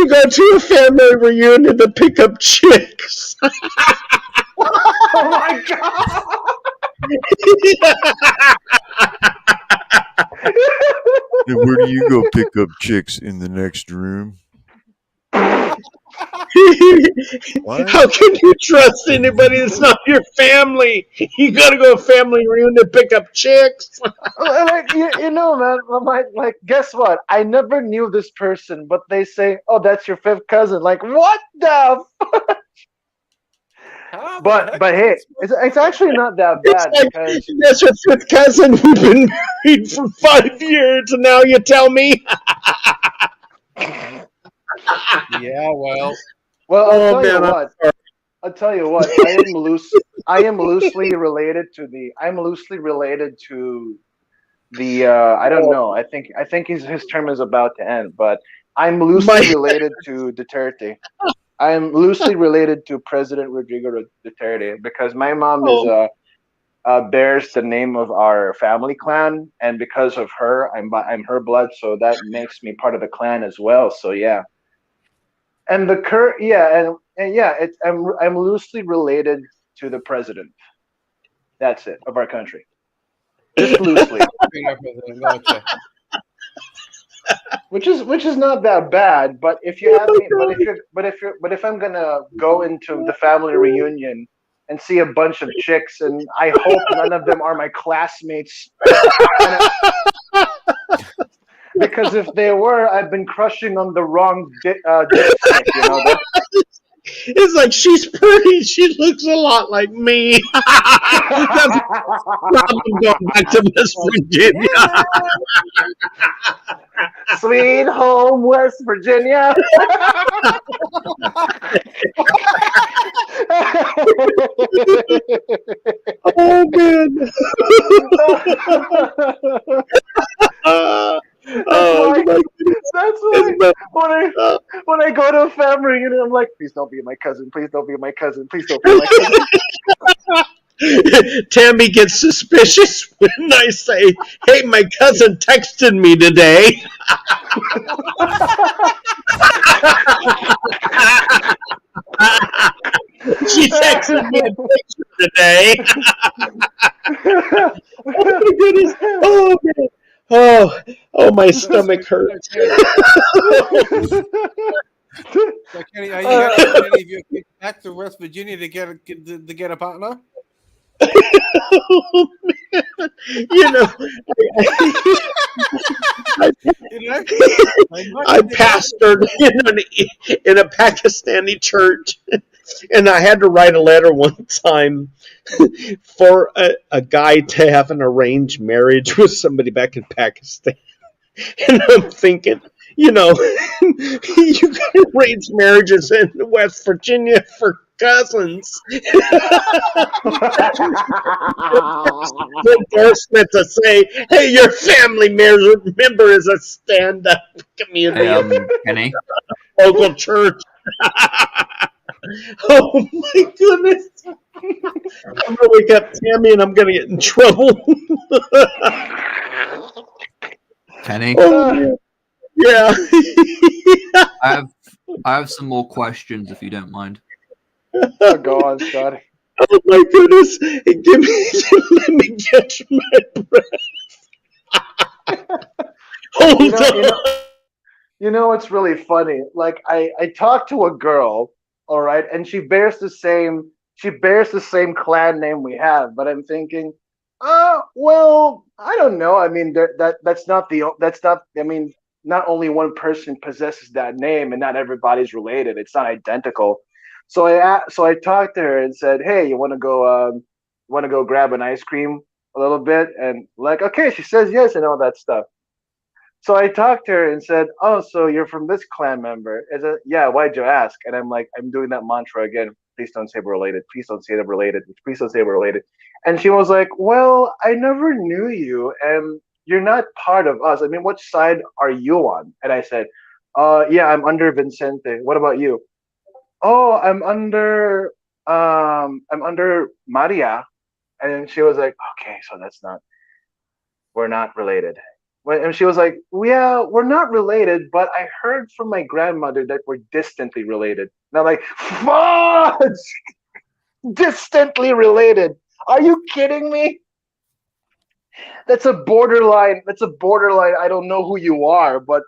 go to a family reunion to pick up chicks. Oh my god! And where do you go pick up chicks in the next room? How can you trust anybody that's not your family? You gotta go to a family reunion to pick up chicks. Like, you know, man. Like, guess what? I never knew this person, but they say, "Oh, that's your fifth cousin." Like, what the? But hey, it's actually not that bad because that's your fifth cousin. We've been married for 5 years, and now you tell me. Yeah, well. Well, I'll tell you what. I am loosely related to the. I don't know. I think his term is about to end, but I'm loosely related to Duterte. I am loosely related to President Rodrigo Duterte because my mom bears the name of our family clan, and because of her, I'm her blood, so that makes me part of the clan as well. So yeah. And I'm loosely related to the president. That's it, of our country. Just loosely. Which is not that bad, but if you have me, but if I'm gonna go into the family reunion and see a bunch of chicks, and I hope none of them are my classmates. Because if they were, I've been crushing on the wrong dipstick, you know. It's like, she's pretty. She looks a lot like me. That's the problem going back to West Virginia. Sweet home, West Virginia. Oh, man. That's why when I go to a family reunion, I'm like, please don't be my cousin. Please don't be my cousin. Please don't be my cousin. Tammy gets suspicious when I say, hey, my cousin texted me today. She texted me a picture today. Oh, my goodness. Oh, man. Oh, my stomach hurts. So, Kenny, are you going to send any of your kids back to West Virginia to get a partner? Oh, man. You know, I pastored in a Pakistani church, and I had to write a letter one time for a guy to have an arranged marriage with somebody back in Pakistan. And I'm thinking, you know, you got arranged marriages in West Virginia for cousins. The endorsement to say, hey, your family member is a stand-up comedian. Kenny? Local church. Oh my goodness. I'm gonna wake up Tammy and I'm gonna get in trouble. Kenny? Oh, yeah. I have some more questions if you don't mind. Oh, go on, Scotty. Oh my goodness. Let me catch my breath. Hold on. You know what's really funny? Like I talked to a girl, all right, and she bears the same clan name we have, but I'm thinking, well, I don't know. I mean, that's not. I mean, not only one person possesses that name, and not everybody's related. It's not identical. So I talked to her and said, hey, you want to go grab an ice cream a little bit? And like, okay, she says yes and all that stuff. So I talked to her and said, oh, so you're from this clan member? I said, yeah, why'd you ask? And I'm like, I'm doing that mantra again. Please don't say we're related. Please don't say that we're related. Please don't say we're related. And she was like, well, I never knew you, and you're not part of us. I mean, which side are you on? And I said, yeah, I'm under Vicente. What about you? Oh, I'm under Maria. And then she was like, okay, so we're not related. And she was like, yeah, we're not related, but I heard from my grandmother that we're distantly related. And I'm like, fudge! Distantly related. Are you kidding me? That's a borderline. I don't know who you are, but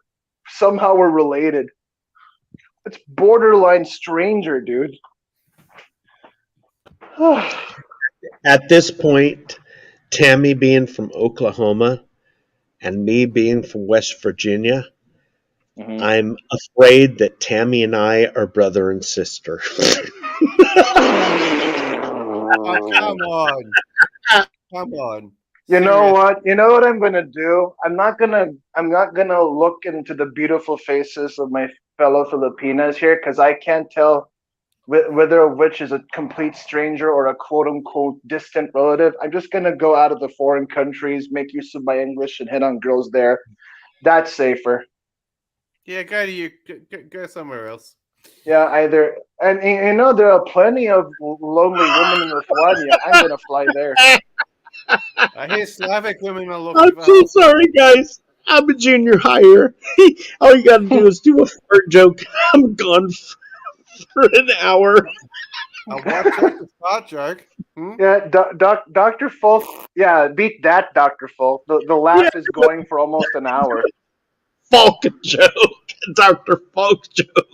somehow we're related. It's borderline stranger, dude. At this point, Tammy being from Oklahoma and me being from West Virginia, I'm afraid that Tammy and I are brother and sister. Oh, come on. Come on. You know what? You know what I'm gonna do? I'm not gonna look into the beautiful faces of my fellow Filipinas here, because I can't tell whether which is a complete stranger or a quote unquote distant relative. I'm just gonna go out of the foreign countries, make use of my English, and hit on girls there. That's safer. Yeah, go somewhere else. Yeah, either, and you know there are plenty of lonely women in Lithuania. I'm gonna fly there. I hear Slavic women are looking I'm for so sorry, guys. I'm a junior hire. All you gotta do is do a fart joke. I'm gone for an hour. A what joke? A fart joke? Yeah, Dr. Folk. Yeah, beat that, Dr. Folk. The laugh is going for almost an hour. Folk joke. Dr. Folk joke.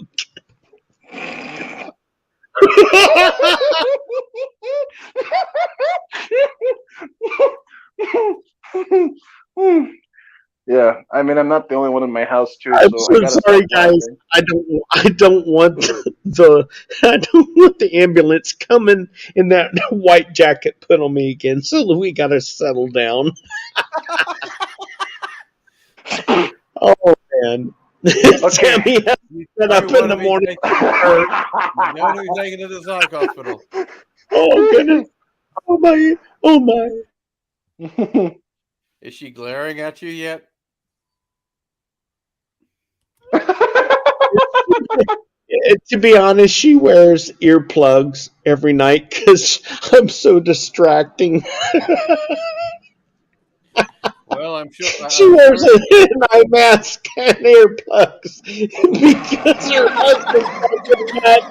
Yeah, I mean, I'm not the only one in my house too. I'm so so I gotta sorry, stop guys. laughing. I don't want the ambulance coming in that white jacket put on me again. So we gotta settle down. Oh man. Tammy has to get up in the morning. You know who's taking to the psych hospital. Oh goodness. Oh my. Oh my. Is she glaring at you yet? To be honest, she wears earplugs every night because I'm so distracting. Well, I'm sure She wears an eye mask and earplugs because her husband does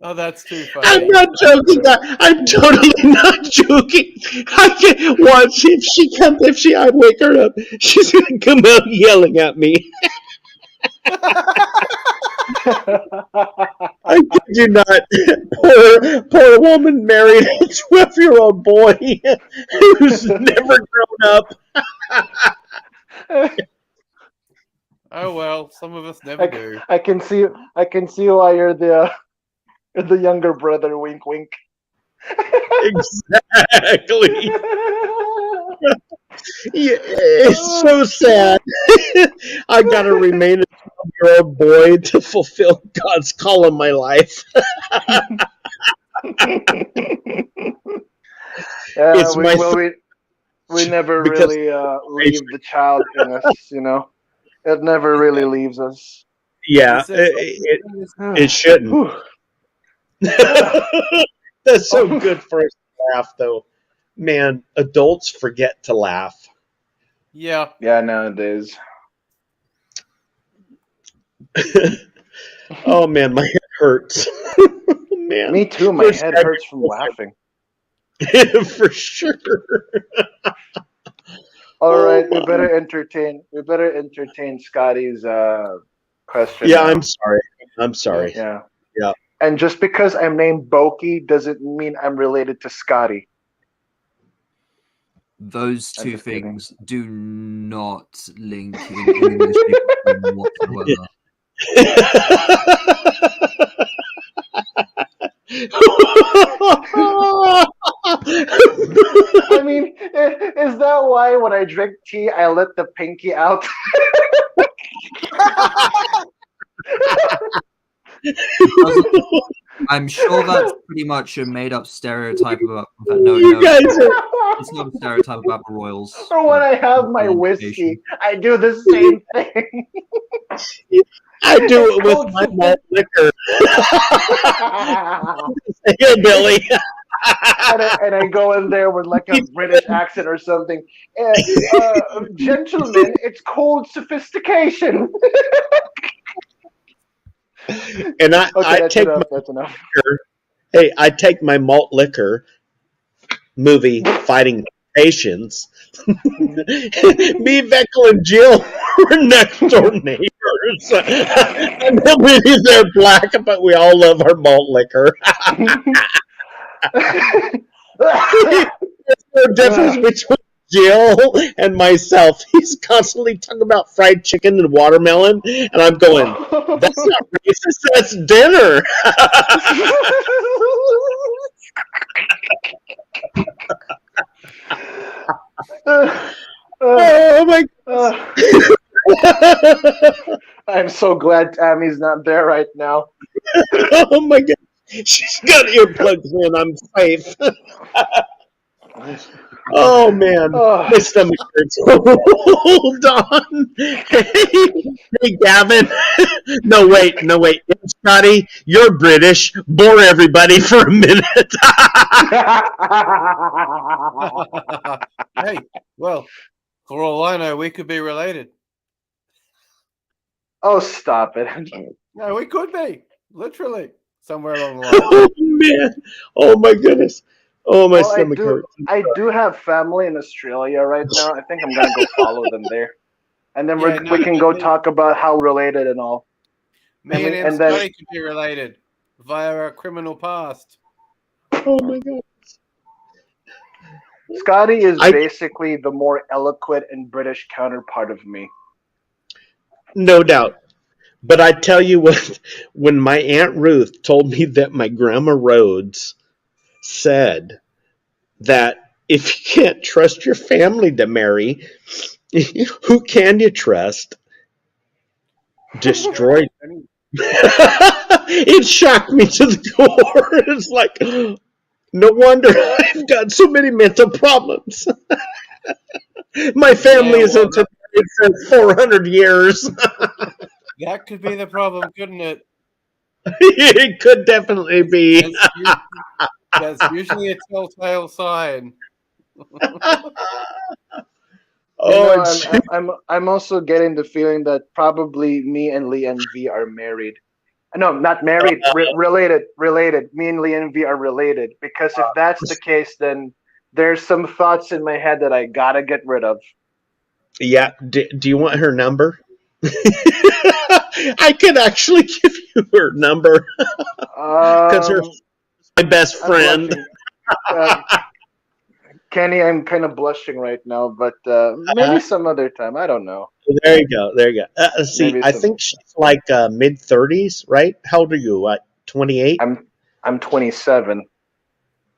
Oh, that's too funny. I'm not joking. I'm totally not joking. I can watch if I wake her up, she's gonna come out yelling at me. I kid you not. Poor woman married a 12-year-old boy who's never grown up. Oh well, some of us never do. I can see why you're the younger brother. Wink, wink. Exactly. Yeah, it's so sad. I gotta remain a 12-year-old boy to fulfill God's call in my life. It's my we never because really leave the child in us, you know. It never really leaves us. yeah, it shouldn't. That's so good for us to laugh, though. Man, adults forget to laugh. Yeah. Yeah, nowadays. Oh man, my head hurts. Man, me too. My head hurts from laughing. For sure. All right, we better entertain Scotty's question. Yeah, now. I'm sorry. Yeah. Yeah. And just because I'm named Boki doesn't mean I'm related to Scotty. Those two things do not link in English whatsoever. I mean, is that why when I drink tea, I let the pinky out? I'm sure that's pretty much a made-up stereotype about that. It's not a stereotype about the royals. Or when I have my whiskey, I do the same thing. I do it with my malt liquor. Hillbilly. and I go in there with like a British accent or something. Gentlemen, it's called sophistication. And I take that's enough. Hey, I take my malt liquor movie Fighting Temptations. Me, Veckel, and Jill were next door neighbors. And maybe they're black, but we all love our malt liquor. There's no difference between Jill and myself. He's constantly talking about fried chicken and watermelon, and I'm going, that's not racist, that's dinner. Oh my God. I'm so glad Tammy's not there right now. Oh my God. She's got earplugs in. I'm safe. Oh man, my stomach hurts. Hold on. Hey, Gavin. No, wait. Scotty, you're British. Bore everybody for a minute. Hey, well, for all I know, we could be related. Oh, stop it. No, we could be. Literally. Somewhere along the line. Oh man. Oh my goodness. Oh, my stomach hurts. I do have family in Australia right now. I think I'm going to go follow them there. And then we can go talk about how related and all. Me and Scotty could be related via our criminal past. Oh, my God. Scotty is basically the more eloquent and British counterpart of me. No doubt. But I tell you what, when my Aunt Ruth told me that my Grandma Rhodes said that if you can't trust your family to marry, who can you trust? Destroyed. It shocked me to the core. It's like, no wonder I've got so many mental problems. My family isn't married for 400 years. That could be the problem, couldn't it? It could definitely be. That's usually a telltale sign. I'm also getting the feeling that probably me and Lee and V are married. No, not married. Related. Me and Lee and V are related. Because if that's the case, then there's some thoughts in my head that I gotta get rid of. Yeah. Do you want her number? I could actually give you her number because her my best friend. Kenny, I'm kind of blushing right now, but maybe some other time. I don't know. There you go. There you go. See, I think she's like mid-30s, right? How old are you? What, 28? I'm 27.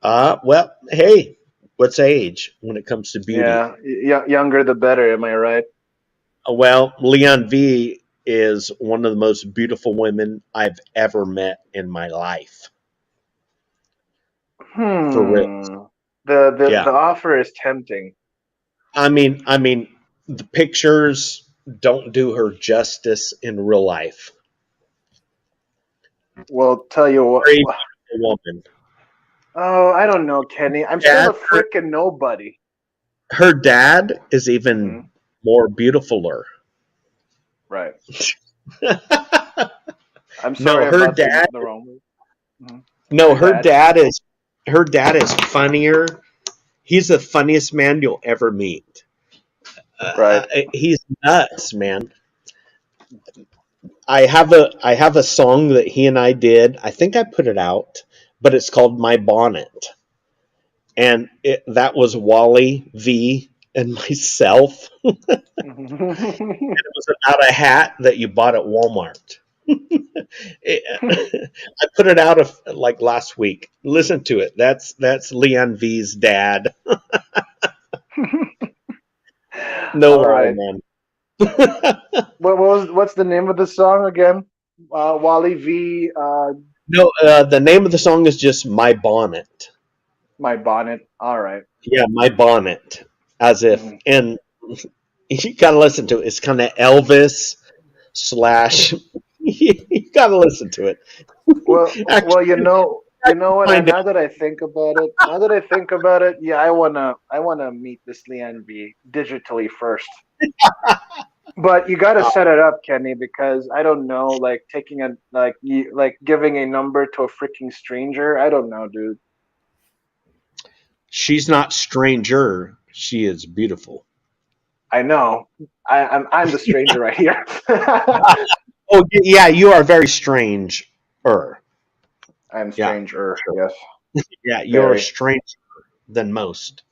Well, hey, what's age when it comes to beauty? Yeah, younger the better. Am I right? Well, Leon V is one of the most beautiful women I've ever met in my life. For real. The offer is tempting. I mean, the pictures don't do her justice in real life. Well, tell you what. Very beautiful woman. Oh, I don't know, Kenny. I'm still a freaking nobody. Her dad is even more beautifuler. Right. I'm sorry her about dad. the wrong word. Mm-hmm. No, her dad is funnier. He's the funniest man you'll ever meet. Right. He's nuts, man. I have a song that he and I did. I think I put it out, but it's called My Bonnet. And that was Wally V and myself. And it was about a hat that you bought at Walmart. I put it out like last week. Listen to it. That's Leon V's dad. No lie, man. What's the name of the song again? Wally V. No, the name of the song is just My Bonnet. My Bonnet. All right. Yeah, My Bonnet. As if, and you gotta listen to it. It's kind of Elvis / you gotta listen to it. Well, you know what? Now that I think about it, yeah, I wanna meet this Leon V digitally first. But you got to set it up, Kenny, because I don't know, like taking giving a number to a freaking stranger. I don't know, dude. She's not stranger. She is beautiful. I know. I'm the stranger right here. Oh yeah, you are very strange. I'm stranger. Yes. Yeah, you're a stranger than most.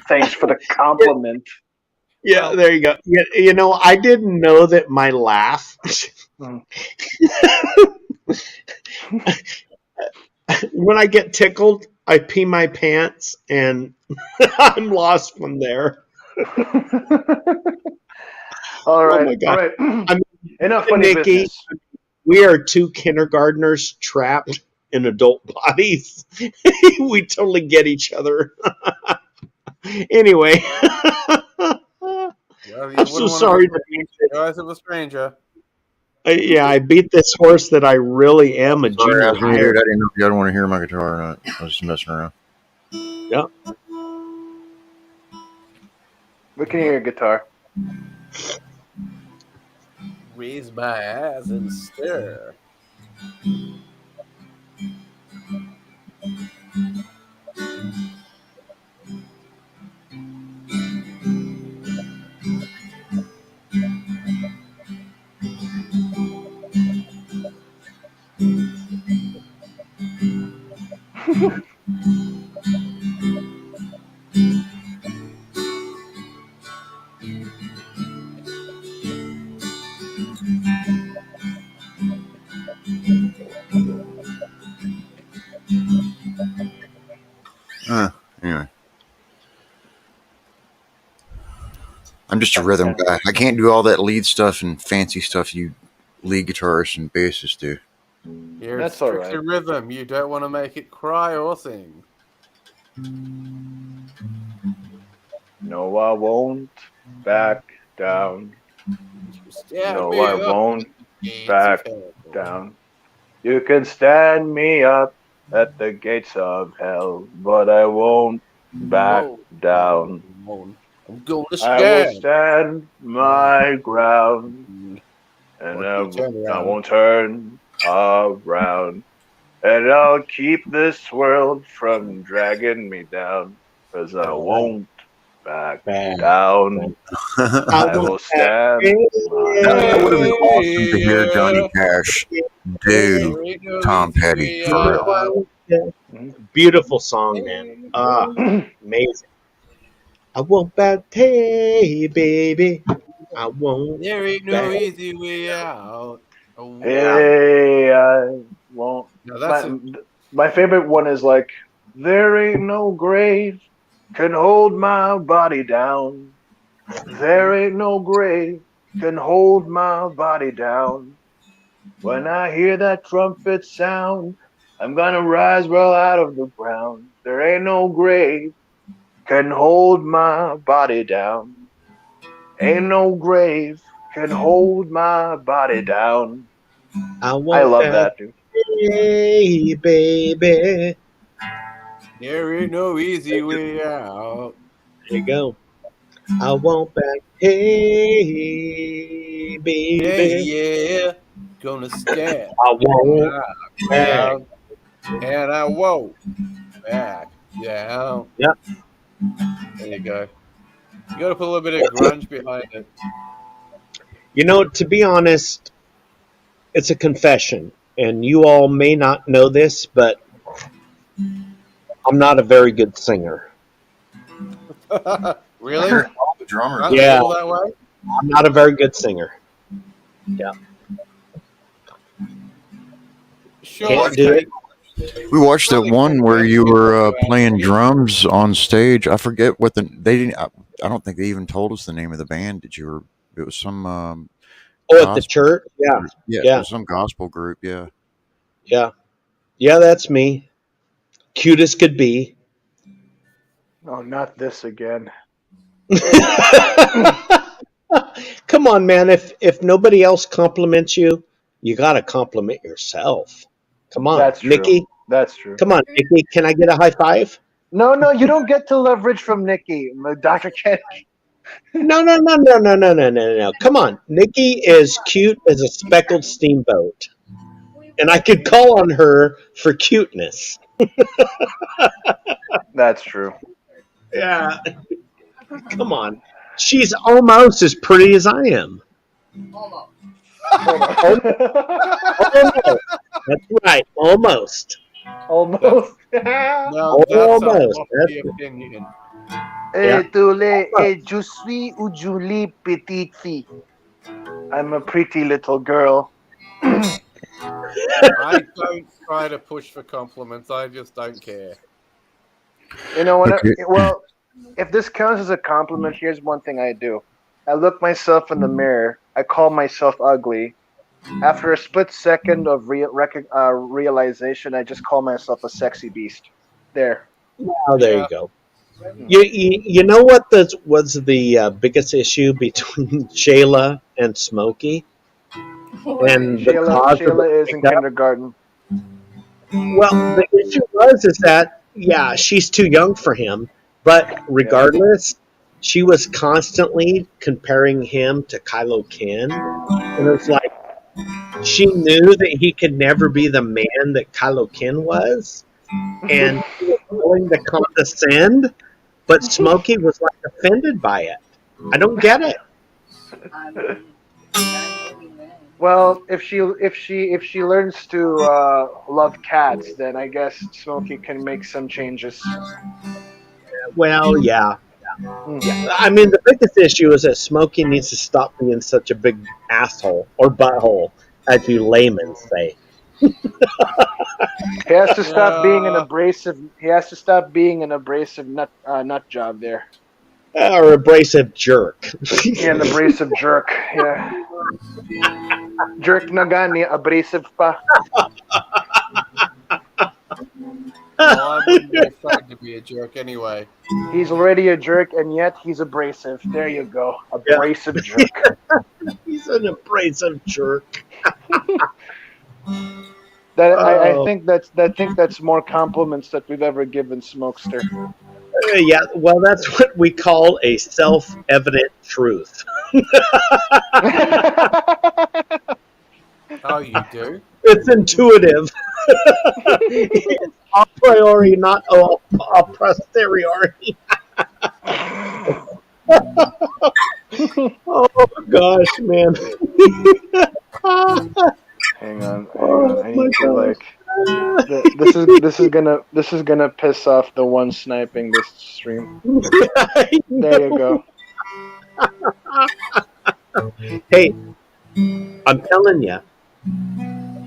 Thanks for the compliment. Yeah, there you go. You know, I didn't know that my laugh. When I get tickled, I pee my pants, and I'm lost from there. All right, oh my God. all right. Enough funny Nikki, business. We are two kindergartners trapped in adult bodies. We totally get each other. Anyway, I'm so sorry to be guys of a stranger. I beat this horse that I really am a junior I high. didn't know if you want to hear my guitar or not. I was just messing around. Yeah. We can hear your guitar. Raise my ass and stir. Anyway. I'm just a rhythm guy. I can't do all that lead stuff and fancy stuff you lead guitarists and bassists do. That's all right. Rhythm. You don't want to make it cry or sing. No, I won't back down. No, I won't back down. You can stand me up at the gates of hell, but I won't back down. I'm going to stand. I will stand my ground, and I won't turn around. And I'll keep this world from dragging me down, 'cause I won't back Back down. I will stand. That would have been awesome to hear Johnny Cash do Tom Petty for real. Beautiful song, man. Amazing. I want back pay, baby. I won't. There ain't no easy way out. Oh, Hey, I won't. no, that's it. My favorite one is like, there ain't no grave can hold my body down. There ain't no grave can hold my body down. When I hear that trumpet sound, I'm gonna rise well out of the ground. There ain't no grave can hold my body down. Ain't no grave can hold my body down. I love that, dude. Hey, baby. There ain't no easy way out. There you go. I want back, hey, baby. Hey, yeah, gonna stand. I want back. Down, and I won't back down. Yep. There you go. You got to put a little bit of grunge behind it. You know, to be honest, it's a confession, and you all may not know this, but I'm not a very good singer. Really? The drummer. Yeah. That way? I'm not a very good singer. Yeah. Sure. Can't do it. We watched that one where you were playing drums on stage. I forget what they didn't. I don't think they even told us the name of the band. Did you? It was some. At the church. Yeah. Yeah. It was some gospel group. Yeah. Yeah. Yeah, that's me. Cute as could be. Oh, not this again. Come on, man. If nobody else compliments you, you got to compliment yourself. Come on, That's true. Nikki. That's true. Come on, Nikki. Can I get a high five? No, you don't get to leverage from Nikki, Dr. Ken. No. Come on. Nikki is cute as a speckled steamboat. And I could call on her for cuteness. That's true. Yeah. Come on. She's almost as pretty as I am. Almost. Almost. That's right. Almost. Almost. No, that's a lofty opinion. Je suis une jolie petite fille. I'm a pretty little girl. I don't try to push for compliments. I just don't care. You know what? Well, if this counts as a compliment, here's one thing I do. I look myself in the mirror. I call myself ugly. After a split second of realization, I just call myself a sexy beast. There. Oh, there you go. You know what was the biggest issue between Shayla and Smokey? And Shayla is in kindergarten. Well, the issue is that, yeah, she's too young for him. But regardless, she was constantly comparing him to Kylo Ken. And it's like, she knew that he could never be the man that Kylo Ken was. And he was willing to condescend. But Smokey was like offended by it. I don't get it. Well, if she learns to love cats, then I guess Smokey can make some changes. Well, yeah. I mean, the biggest issue is that Smokey needs to stop being such a big asshole or butthole, as you laymen say. He has to stop being an abrasive. He has to stop being an abrasive nut job there. Or abrasive jerk. Yeah, an abrasive jerk. Yeah. Jerk na gani, abrasive pa. Well, I wouldn't be afraid to be a jerk anyway. He's already a jerk, and yet he's abrasive. There you go, abrasive jerk. He's an abrasive jerk. I think that's more compliments that we've ever given Smokester. Yeah, well, that's what we call a self-evident truth. Oh, you do? It's intuitive. It's a priori, not a posteriori. Oh gosh, man. Hang on. Oh I my need to gosh. like. This is gonna piss off the one sniping this stream. There you go. Hey, I'm telling you,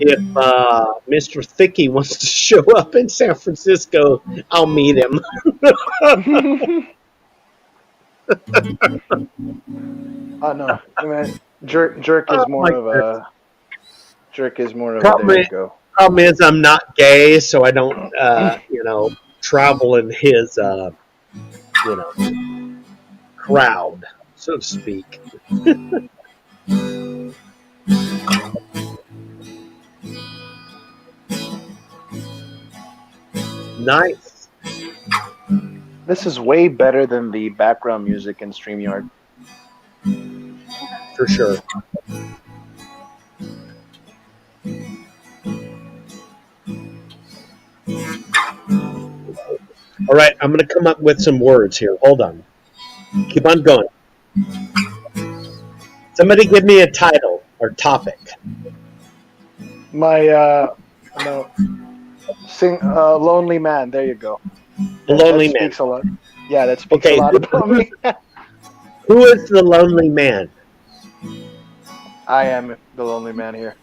if Mr. Thicky wants to show up in San Francisco, I'll meet him. Oh no, man. Jerk is Oh more my of goodness. a. Jerk is more of a. There you go. Problem is, I'm not gay, so I don't, travel in his, crowd, so to speak. Nice. This is way better than the background music in StreamYard. For sure. All right, I'm going to come up with some words here. Hold on. Keep on going. Somebody give me a title or topic. My lonely man. There you go. Lonely that man. Speaks a lot. Yeah, that speaks a lot about me. Who is the lonely man? I am the lonely man here.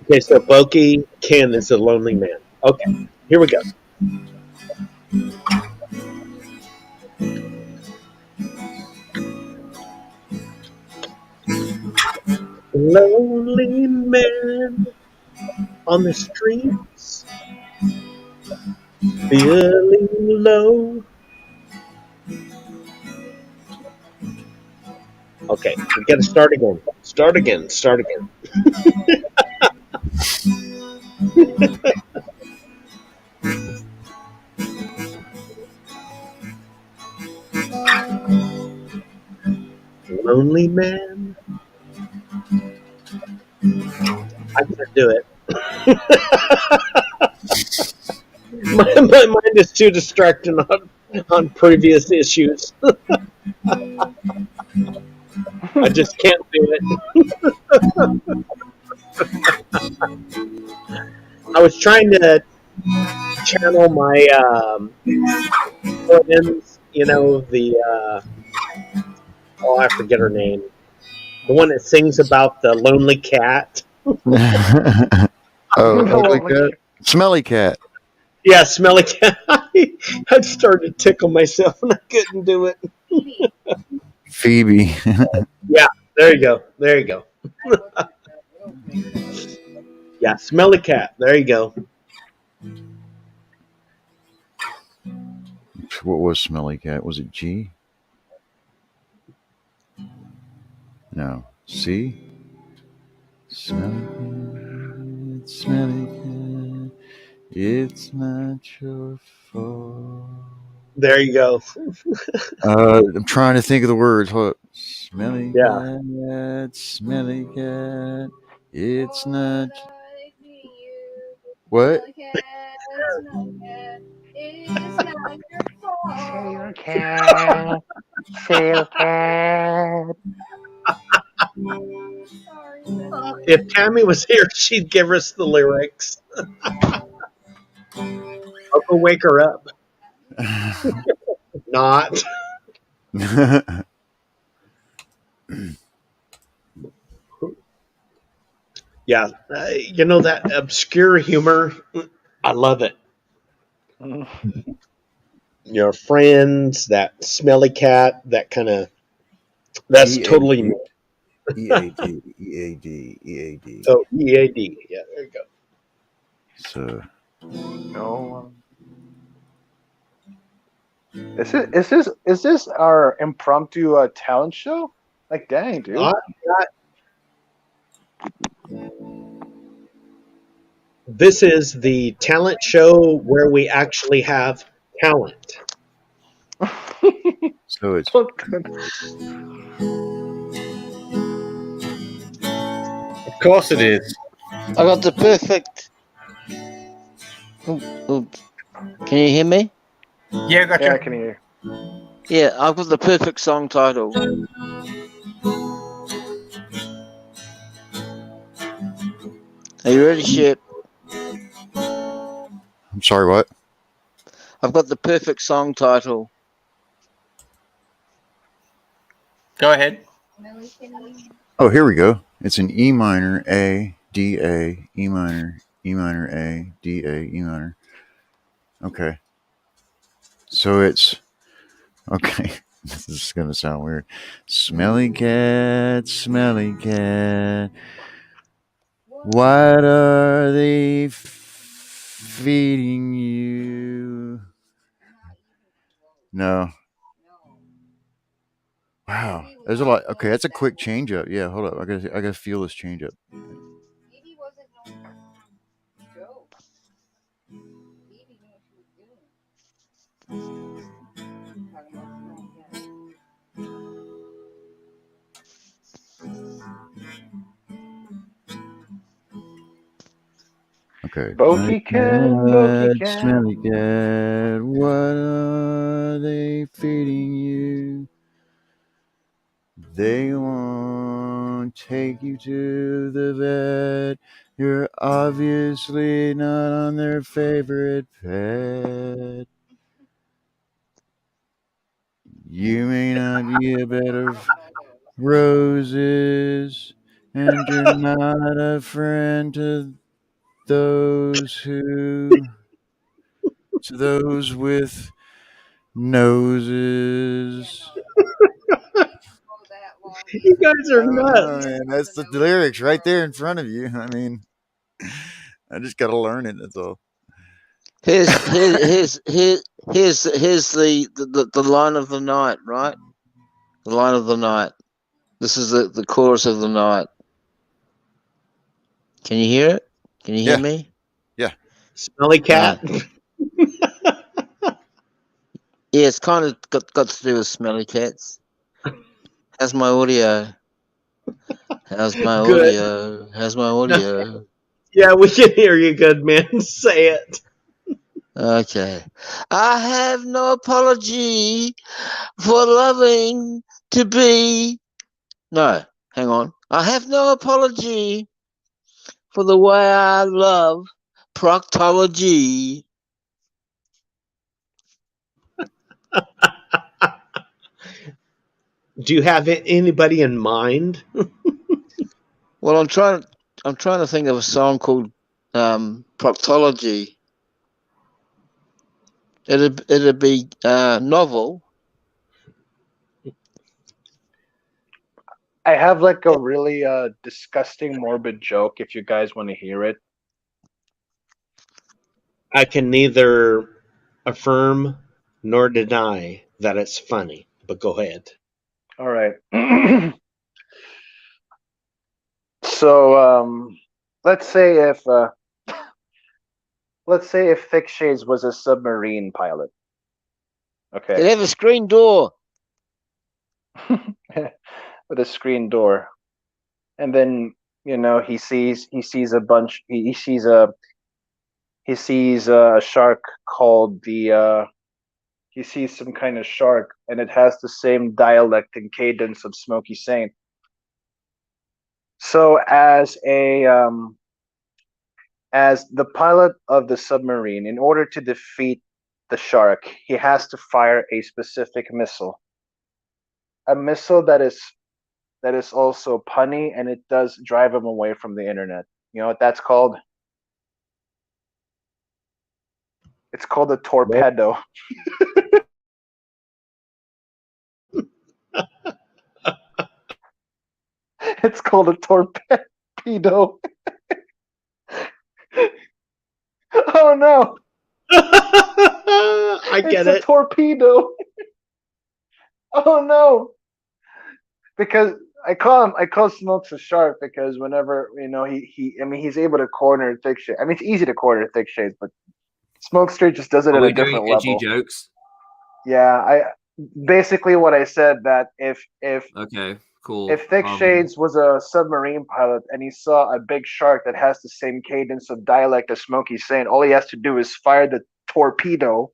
Okay, so Boki Ken is the lonely man. Okay, here we go. Lonely man on the streets, feeling low. Okay, we gotta start again. Start again. Lonely man. I can't do it. my mind is too distracted on previous issues. I just can't do it. I was trying to channel my friends, I forget her name. The one that sings about the lonely cat. Ugly cat? Smelly cat. Yeah, smelly cat. I'd started to tickle myself and I couldn't do it. Phoebe. Yeah, there you go. Yeah, smelly cat. There you go. What was smelly cat? Was it G? No. C? Smelly cat. It's not your fault. There you go. I'm trying to think of the words. What? Smelly Yeah. cat, smelly cat. It's not. What? Sail cat, sail cat. If Tammy was here, she'd give us the lyrics. I'll go wake her up. Not. Yeah, that obscure humor. I love it. Your friends, that smelly cat, that kind of. That's totally me. EAD. Oh, EAD. Yeah, there you go. So. No. Is this our impromptu talent show? Like, dang, dude. This is the talent show where we actually have talent. So it's. Of course it is. I got the perfect. Can you hear me? Yeah, I got you. I can hear. Yeah, I've got the perfect song title. Are you ready, Shep? I'm sorry, what? I've got the perfect song title. Go ahead. Oh, here we go. It's an E minor, A, D, A, E minor, A, D, A, E minor. Okay. So it's, okay. This is going to sound weird. Smelly cat, what are they feeding you? No. Wow, there's a lot. Okay, that's a quick change up. Yeah, hold up. I gotta feel this change up. Okay. Bokey cat. Smelly cat, what are they feeding you? They won't take you to the vet. You're obviously not on their favorite pet. You may not be a bed of roses, and you're not a friend to those with noses. You guys are nuts. Man, that's the lyrics right there in front of you. I mean, I just got to learn it. That's all. Here's the line of the night, right? The line of the night. This is the chorus of the night. Can you hear it? Can you hear me? Yeah. Smelly cat. Yeah, it's kind of got to do with smelly cats. How's my audio? How's my Good. audio? How's my audio? Yeah, we can hear you good, man. Say it. Okay. I have no apology for loving to be. No, hang on. I have no apology for the way I love proctology. Do you have anybody in mind? Well, I'm trying to think of a song called Proctology. It'd be novel. I have like a really disgusting, morbid joke if you guys want to hear it. I can neither affirm nor deny that it's funny, but go ahead. All right. So let's say if Thick Shades was a submarine pilot. Okay. They have a screen door. With a screen door. And then, he sees a shark called he sees some kind of shark, and it has the same dialect and cadence of Smokey Saint. So as the pilot of the submarine, in order to defeat the shark, he has to fire a specific missile. A missile that is also punny, and it does drive him away from the internet. You know what that's called? It's called a torpedo. It's called a torpedo. Oh no! I get it's a torpedo. Oh no! Because I call Smokes a shark because whenever he's able to corner Thick Shades. I mean, it's easy to corner Thick Shades, but Smokester just does it at a different level. Jokes? Yeah, basically what I said, that if okay, cool. If Thick Shades was a submarine pilot and he saw a big shark that has the same cadence of dialect as Smokey Saint, all he has to do is fire the torpedo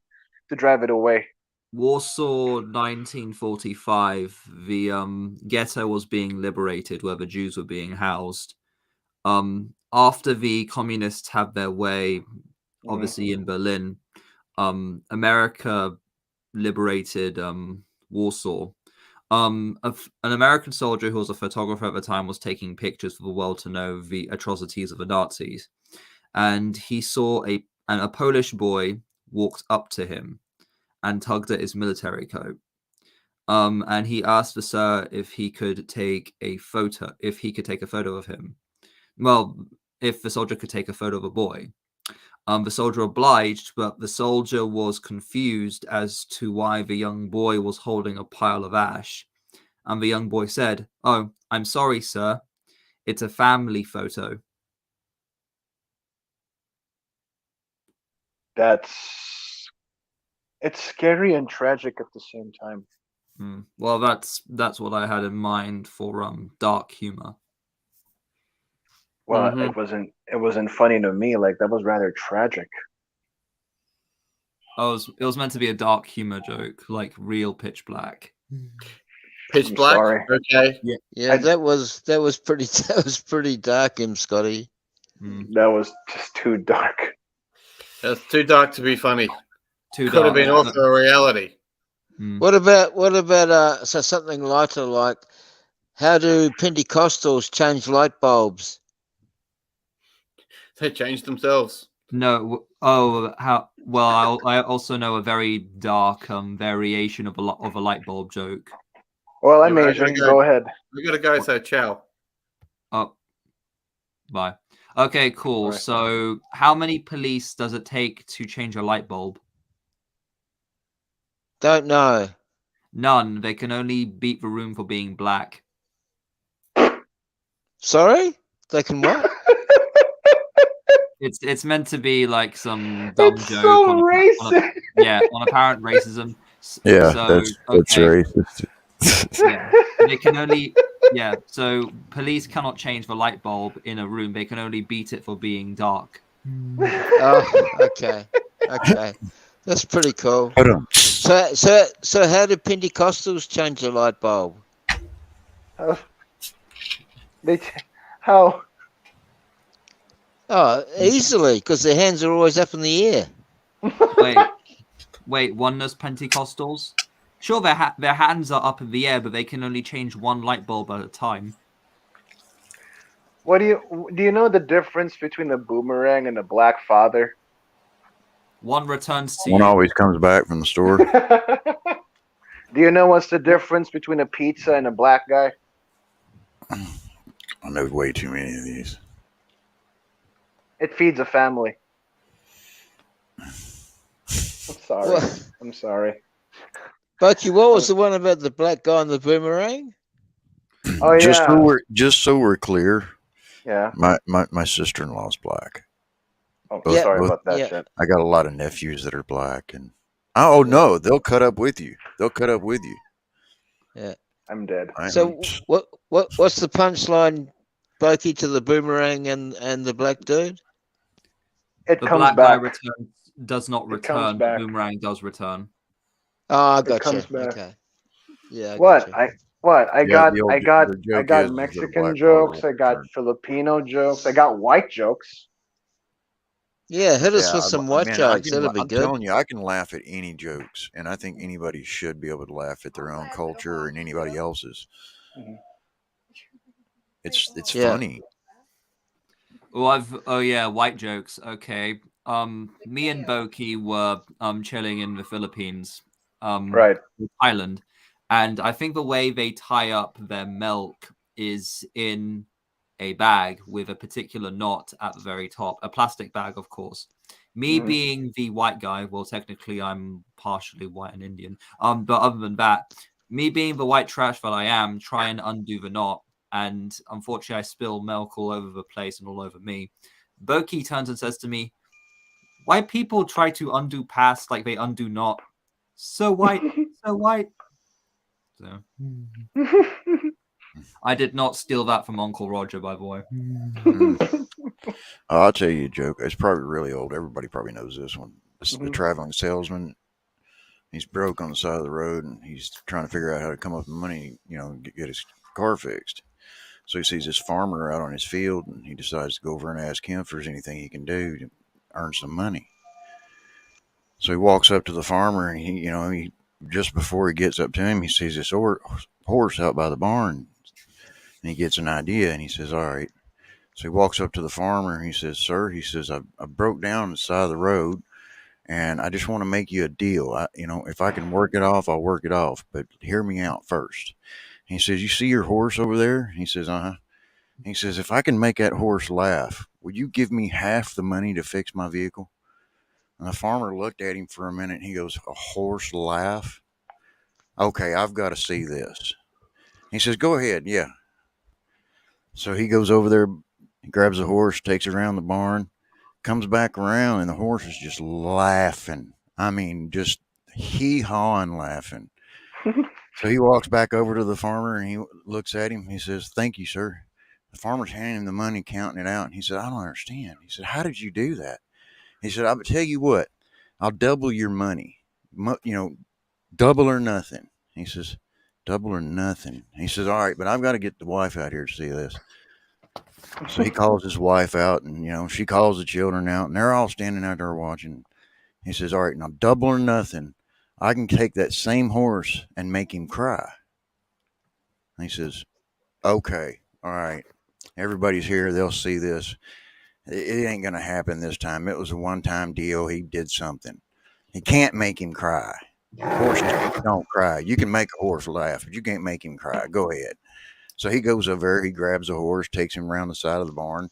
to drive it away. Warsaw, 1945. The ghetto was being liberated, where the Jews were being housed. After the communists had their way, obviously in Berlin, America liberated Warsaw. An American soldier who was a photographer at the time was taking pictures for the world to know the atrocities of the Nazis, and he saw a Polish boy walked up to him and tugged at his military coat. And he asked the sir if he could take a photo of him. Well, if the soldier could take a photo of a boy. The soldier obliged, but the soldier was confused as to why the young boy was holding a pile of ash. And the young boy said, "Oh, I'm sorry, sir. It's a family photo." It's scary and tragic at the same time. Well, that's what I had in mind for dark humor. Well, it wasn't funny to me. Like, that was rather tragic. Oh, it was meant to be a dark humor joke, like real Pitch Black. Pitch Black. Sorry. Okay. Yeah, that was pretty dark, Scotty. That was just too dark. That's too dark to be funny. Could have been also a reality. What about so something lighter, like how do Pentecostals change light bulbs? They changed themselves. No. Oh, how? Well, I also know a very dark variation of a light bulb joke. Well, amazing. Go ahead. We gotta go. So ciao. Oh, bye. Okay, cool. Right. So, how many police does it take to change a light bulb? Don't know. None. They can only beat the room for being black. Sorry? They can what? It's meant to be like some dumb joke. So racist. On apparent racism. Yeah, so, that's racist. Yeah, they can only. Yeah, so police cannot change the light bulb in a room. They can only beat it for being dark. Oh, okay. That's pretty cool. So how do Pentecostals change a light bulb? How? Oh, easily, because their hands are always up in the air. Wait, oneness Pentecostals? Sure, their hands are up in the air, but they can only change one light bulb at a time. Do you know the difference between a boomerang and a black father? One returns to one you. always comes back from the store. Do you know what's the difference between a pizza and a black guy? I know way too many of these. It feeds a family. I'm sorry. Bucky, what was the one about the black guy and the boomerang? Oh yeah. Just so we're clear. Yeah. My sister-in-law's black. Oh, sorry about that shit. I got a lot of nephews that are black, and no, they'll cut up with you. Yeah. I'm dead. So what's the punchline, Bucky, to the boomerang and the black dude? The black guy does not return. The boomerang does return. Oh, I got you. Okay. Yeah. I got Mexican jokes. I got Filipino jokes. I got white jokes. Yeah, hit us with some white jokes. That'll be good. I'm telling you, I can laugh at any jokes, and I think anybody should be able to laugh at their own culture and anybody else's. Mm-hmm. It's funny. Well, white jokes. Okay. Me and Boki were chilling in the Philippines, right, Thailand, and I think the way they tie up their milk is in a bag with a particular knot at the very top, a plastic bag, of course. Me being the white guy, well, technically I'm partially white and Indian, but other than that, me being the white trash that I am, try and undo the knot, and unfortunately I spill milk all over the place and all over me. Boki turns and says to me, "White people try to undo past like they undo not. So white, so white." So I did not steal that from Uncle Roger, by the way. I'll tell you a joke. It's probably really old. Everybody probably knows this one. It's the traveling salesman He's broke on the side of the road, and he's trying to figure out how to come up with money, get his car fixed. So he sees this farmer out on his field, and he decides to go over and ask him if there's anything he can do to earn some money. So he walks up to the farmer, and he just before he gets up to him, he sees this horse out by the barn, and he gets an idea, and he says, "All right." So he walks up to the farmer, and he says, "Sir," he says, I broke down on the side of the road, and I just want to make you a deal. If I can work it off, I'll work it off, but hear me out first." He says, "You see your horse over there?" He says, "Uh-huh." He says, "If I can make that horse laugh, will you give me half the money to fix my vehicle?" And the farmer looked at him for a minute, and he goes, "A horse laugh? Okay, I've got to see this." He says, "Go ahead, yeah." So he goes over there, grabs the horse, takes it around the barn, comes back around, and the horse is just laughing. I mean, just hee-hawing laughing. So he walks back over to the farmer, and he looks at him. He says, "Thank you, sir." The farmer's handing him the money, counting it out. And he said, "I don't understand." He said, "How did you do that?" He said, "I'll tell you what, I'll double your money, double or nothing." He says, "Double or nothing." He says, "All right, but I've got to get the wife out here to see this." So he calls his wife out, and, she calls the children out, and they're all standing out there watching. He says, "All right, now double or nothing, I can take that same horse and make him cry." And he says, "Okay, all right. Everybody's here. They'll see this. It ain't going to happen this time. It was a one-time deal. He did something. He can't make him cry. Horses don't cry. You can make a horse laugh, but you can't make him cry. Go ahead." So he goes over there. He grabs a horse, takes him around the side of the barn.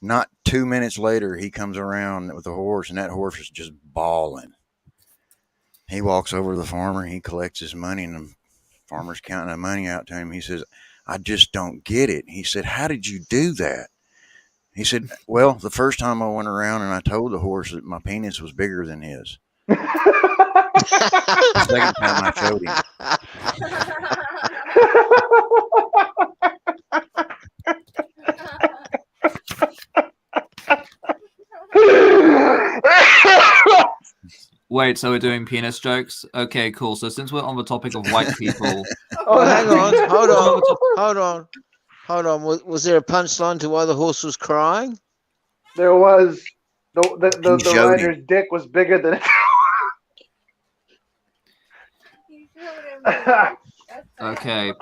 Not 2 minutes later, he comes around with the horse, and that horse is just bawling. He walks over to the farmer. He collects his money, and the farmer's counting the money out to him. He says, "I just don't get it." He said, "How did you do that?" He said, "Well, the first time I went around and I told the horse that my penis was bigger than his. The second time I showed him." Wait, so we're doing penis jokes? Okay, cool. So since we're on the topic of white people... Oh, hang on. Hold on. Was there a punchline to why the horse was crying? There was. The rider's dick was bigger than Okay,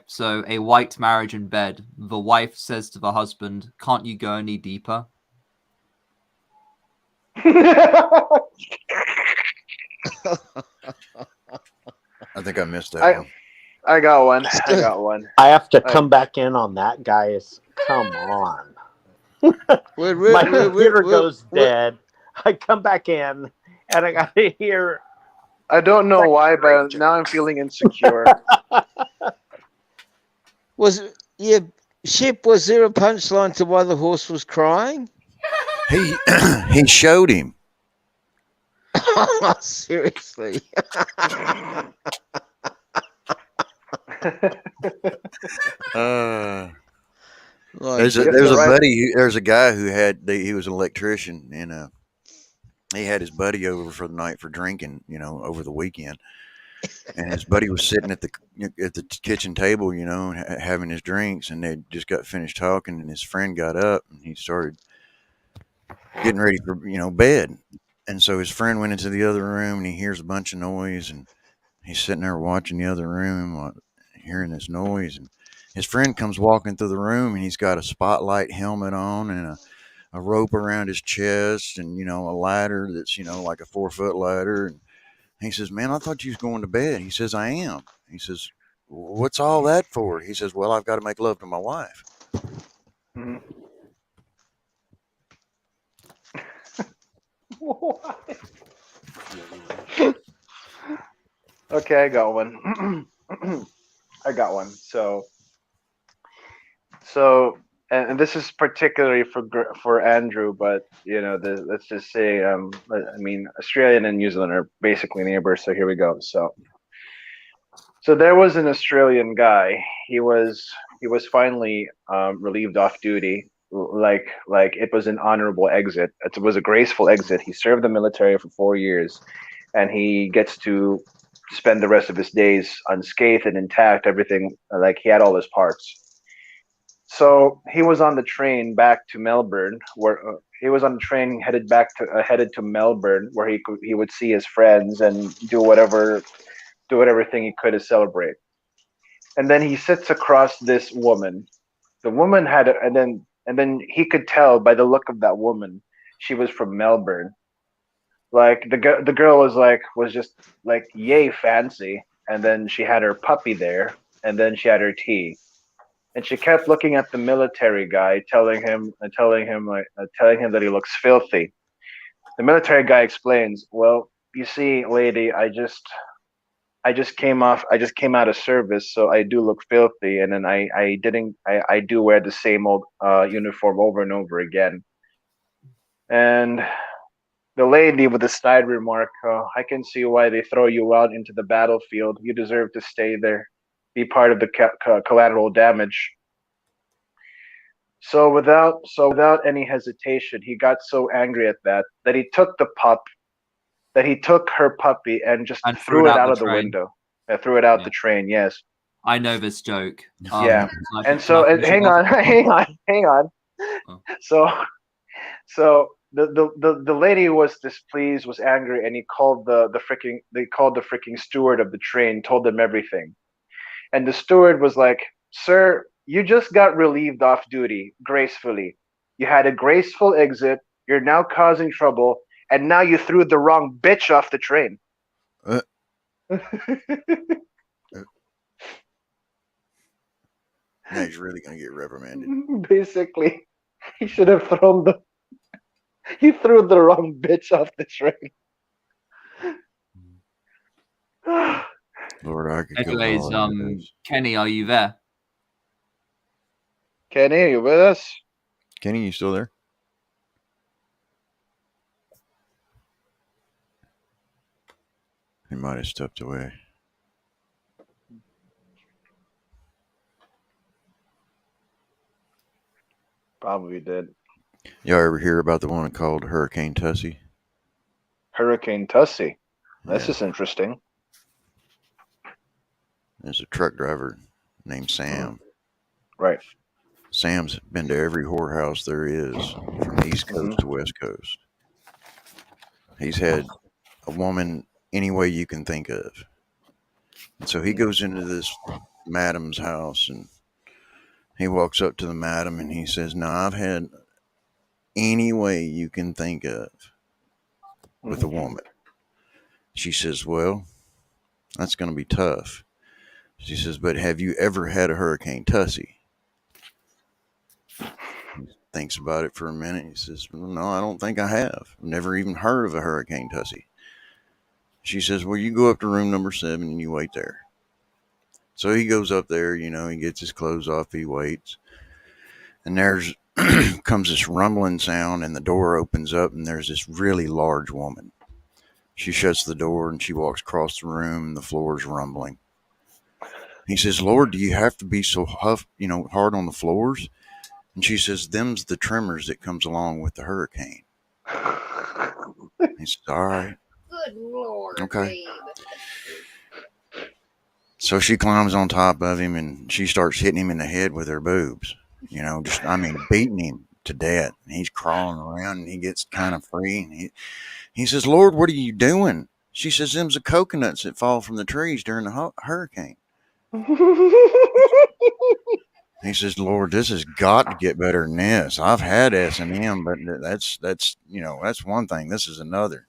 so a white marriage in bed. The wife says to the husband, "Can't you go any deeper?" I think I missed that one. I got one. I have to come back in on that, guys. Come on. My computer goes dead. I come back in, and I got to hear. I don't know why, but now I'm feeling insecure. Ship, was there a punchline to why the horse was crying? He showed him. Seriously. There's a guy who he was an electrician, and he had his buddy over for the night for drinking, over the weekend. And his buddy was sitting at the kitchen table, having his drinks, and they just got finished talking, and his friend got up and he started getting ready for, bed. And so his friend went into the other room, and he hears a bunch of noise, and he's sitting there watching the other room, hearing this noise. And his friend comes walking through the room, and he's got a spotlight helmet on and a rope around his chest, and, a ladder that's, like a 4-foot ladder. And he says, "Man, I thought you was going to bed." He says, "I am." He says, "What's all that for?" He says, "Well, I've got to make love to my wife." Mm-hmm. Okay, I got one. So, and this is particularly for Andrew, but let's just say, Australia and New Zealand are basically neighbors. So here we go. So there was an Australian guy. He was finally relieved off duty. Like it was an honorable exit. It was a graceful exit. He served the military for 4 years, and he gets to spend the rest of his days unscathed and intact. Everything, like he had all his parts. So he was on the train back to Melbourne, where he was on the train headed to Melbourne, where he would see his friends and do whatever thing he could to celebrate. And then he sits across this woman. The woman had, and then he could tell by the look of that woman, she was from Melbourne. Like the girl was just like yay fancy, and then she had her puppy there, and then she had her tea. And she kept looking at the military guy, telling him that he looks filthy. The military guy explains, "Well, you see, lady, I just came out of service, so I do look filthy, and then I do wear the same old uniform over and over again." And the lady with the side remark, "I can see why they throw you out into the battlefield. You deserve to stay there, be part of the collateral damage." So without any hesitation, he got so angry at that he took her puppy and just threw it out of the window. Threw it out the train. Yes. I know this joke. Yeah. And so hang on. So the lady who was displeased, was angry, and they called the freaking steward of the train, told them everything. And the steward was like, "Sir, you just got relieved off duty gracefully. You had a graceful exit. You're now causing trouble, and now you threw the wrong bitch off the train." Now he's really gonna get reprimanded. Basically, he should have he threw the wrong bitch off the train. Lord, I could Anyways, Kenny, are you there? Kenny, are you with us? Kenny, you still there? He might have stepped away. Probably did. Y'all ever hear about the one called Hurricane Tussie? Hurricane Tussie. This is interesting. There's a truck driver named Sam. Right. Sam's been to every whorehouse there is, from East Coast to West Coast. He's had a woman any way you can think of. And so he goes into this madam's house, and he walks up to the madam and he says, "No, I've had any way you can think of with a woman." She says, "Well, that's going to be tough." She says, "But have you ever had a Hurricane Tussie?" He thinks about it for a minute. He says, "Well, no, I don't think I have. I've never even heard of a Hurricane Tussie." She says, "Well, you go up to room number 7 and you wait there." So he goes up there, he gets his clothes off, he waits. And there's comes this rumbling sound, and the door opens up, and there's this really large woman. She shuts the door and she walks across the room, and the floor is rumbling. He says, "Lord, do you have to be so hard on the floors?" And she says, "Them's the tremors that comes along with the hurricane." He says, "All right." Good Lord. Okay. So she climbs on top of him and she starts hitting him in the head with her boobs. Beating him to death. And he's crawling around and he gets kind of free. And he says, "Lord, what are you doing?" She says, "Them's the coconuts that fall from the trees during the hurricane." He says, "Lord, this has got to get better than this. I've had S&M, but that's one thing. This is another."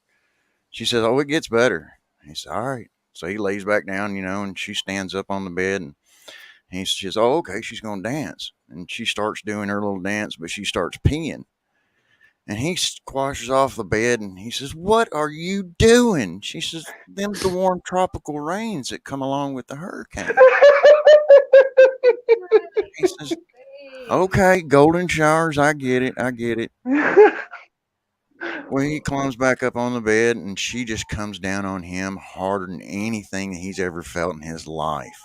She says, "Oh, it gets better." He says, "All right." So he lays back down, and she stands up on the bed, and he says, "Oh, okay, she's going to dance." And she starts doing her little dance, but she starts peeing. And he squashes off the bed, and he says, "What are you doing?" She says, "Them's the warm tropical rains that come along with the hurricane." He says, "Okay, golden showers, I get it. Well, he climbs back up on the bed, and she just comes down on him harder than anything that he's ever felt in his life.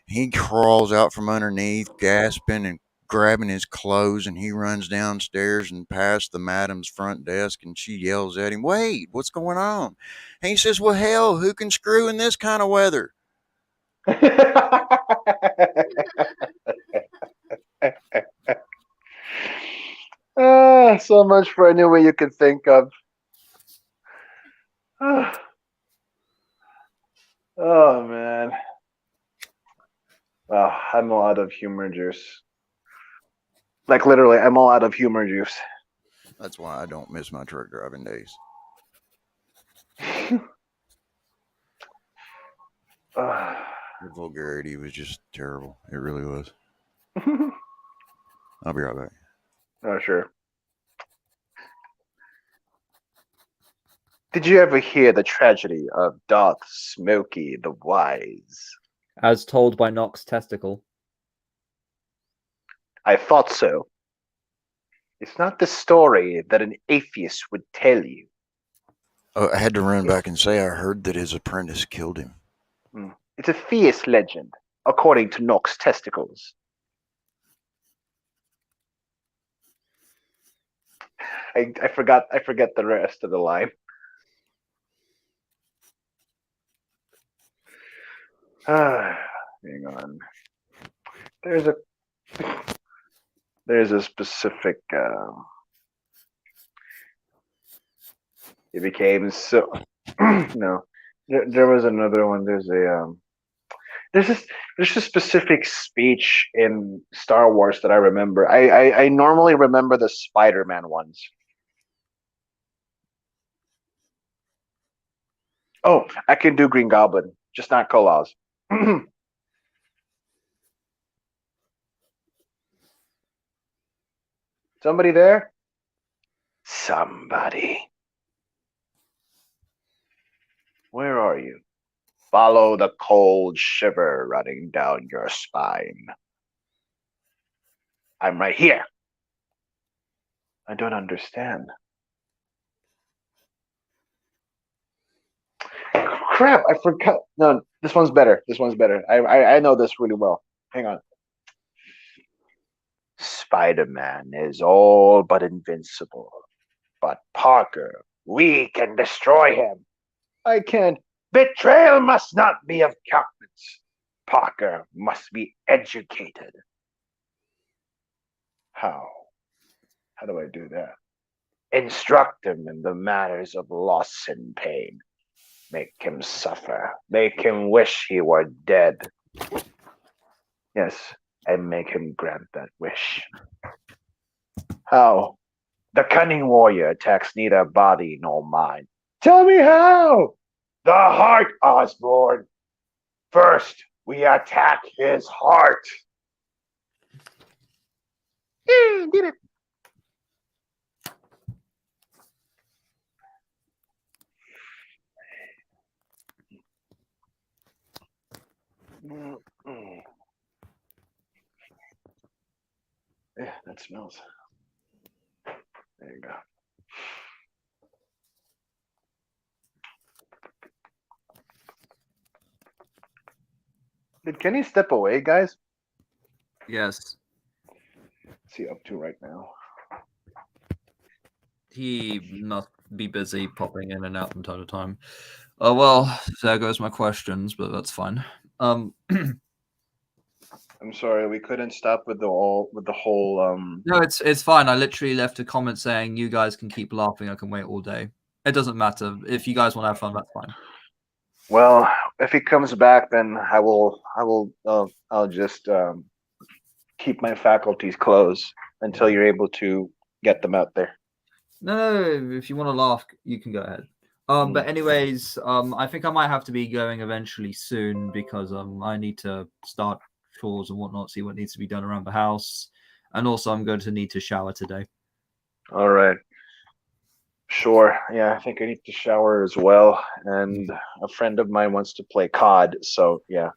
He crawls out from underneath, gasping and grabbing his clothes, and he runs downstairs and past the madam's front desk, and she yells at him, "Wait, what's going on?" And he says, "Well, hell, who can screw in this kind of weather?" So much for a new way you could think of. Oh man. Well, I'm all out of humor juice. Like literally, I'm all out of humor juice. That's why I don't miss my truck driving days. The vulgarity was just terrible. It really was. I'll be right back. Oh, sure. Did you ever hear the tragedy of Darth Smokey the Wise? As told by Nox Testicle. I thought so. It's not the story that an atheist would tell you. Oh, I had to run back and say I heard that his apprentice killed him. It's a theist legend, according to Nox Testicles. I forget the rest of the line. Hang on. There's a specific. It became so. No, there was another one. There's a specific speech in Star Wars that I remember. I normally remember the Spider-Man ones. Oh, I can do Green Goblin, just not Kolas. Somebody there? Somebody. Where are you? Follow the cold shiver running down your spine. I'm right here. I don't understand. Crap, I forgot. No, this one's better. This one's better. I know this really well. Hang on. Spider-Man is all but invincible. But Parker, we can destroy him. I can't. Betrayal must not be of countenance. Parker must be educated. How? How do I do that? Instruct him in the matters of loss and pain. Make him suffer. Make him wish he were dead. Yes, and make him grant that wish. How? The cunning warrior attacks neither body nor mind. Tell me how! The heart, Osborne. First, we attack his heart. Yeah, did it. Yeah, that smells. There you go. Did Kenny step away, guys? Yes. What's he up to right now? He must be busy popping in and out from time to time. Oh well, there goes my questions, but that's fine. I'm sorry, we couldn't stop with the whole. No, it's fine. I literally left a comment saying you guys can keep laughing. I can wait all day. It doesn't matter if you guys want to have fun. That's fine. Well, if he comes back, then I'll just keep my faculties closed until you're able to get them out there. No, if you want to laugh, you can go ahead. But anyways, I think I might have to be going eventually soon because I need to start chores and whatnot, see what needs to be done around the house, and also I'm going to need to shower today. All right. Sure. Yeah, I think I need to shower as well. And a friend of mine wants to play COD, so yeah.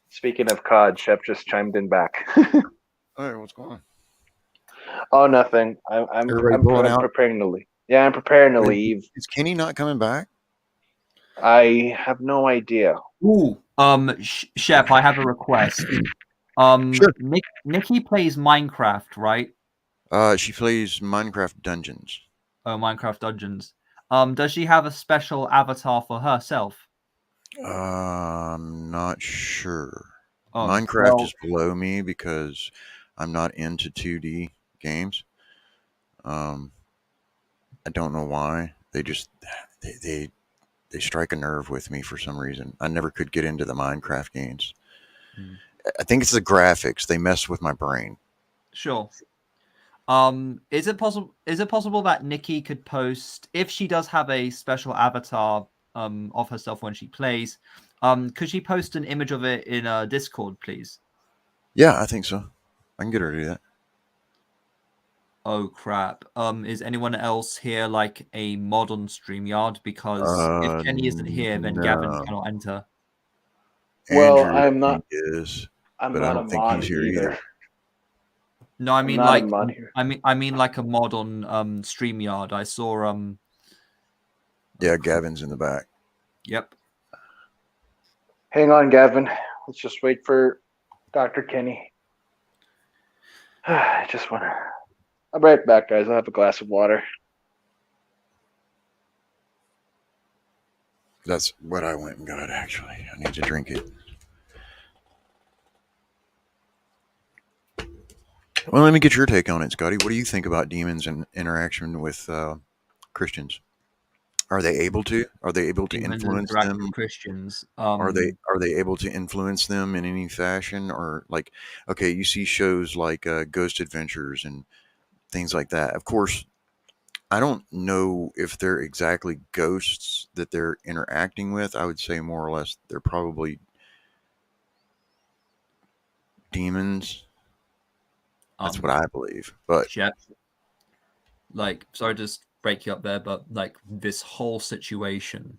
Speaking of COD, Shep just chimed in back. All right, what's going on? Oh, nothing. I'm preparing to leave. Yeah, I'm preparing to leave. Is Kenny not coming back? I have no idea. Ooh, Shep, I have a request. Sure. Nikki plays Minecraft, right? She plays Minecraft Dungeons. Oh, Minecraft Dungeons. Does she have a special avatar for herself? Not sure. Oh, Minecraft well, is below me because I'm not into 2D games. I don't know why. They just they strike a nerve with me for some reason. I never could get into the Minecraft games. I think it's the graphics. They mess with my brain. Sure. Is it possible that Nikki could post, if she does have a special avatar of herself when she plays, could she post an image of it in Discord, please? Yeah, I think so. I can get her to do that. Oh crap. Is anyone else here like a mod on StreamYard? Because if Kenny isn't here, then Gavin no. cannot enter. Well, Andrew, I'm not. I think is, I'm but I not a don't think mod he's here either. either. No, I I'm mean not a like mod here. I mean like a mod on StreamYard. I saw Yeah, Gavin's in the back. Yep. Hang on, Gavin. Let's just wait for Dr. Kenny. I just want to. I'll be right back, guys. I'll have a glass of water. That's what I went and got, actually. I need to drink it. Well, let me get your take on it, Scotty. What do you think about demons and interaction with Christians? Are they able to? Are they able to Demons influence interact them? with Christians. Are they able to influence them in any fashion? Or like, okay, you see shows like Ghost Adventures and things like that. Of course, I don't know if they're exactly ghosts that they're interacting with. I would say more or less they're probably demons. That's what I believe. But Shep, like, sorry to just break you up there, but like this whole situation,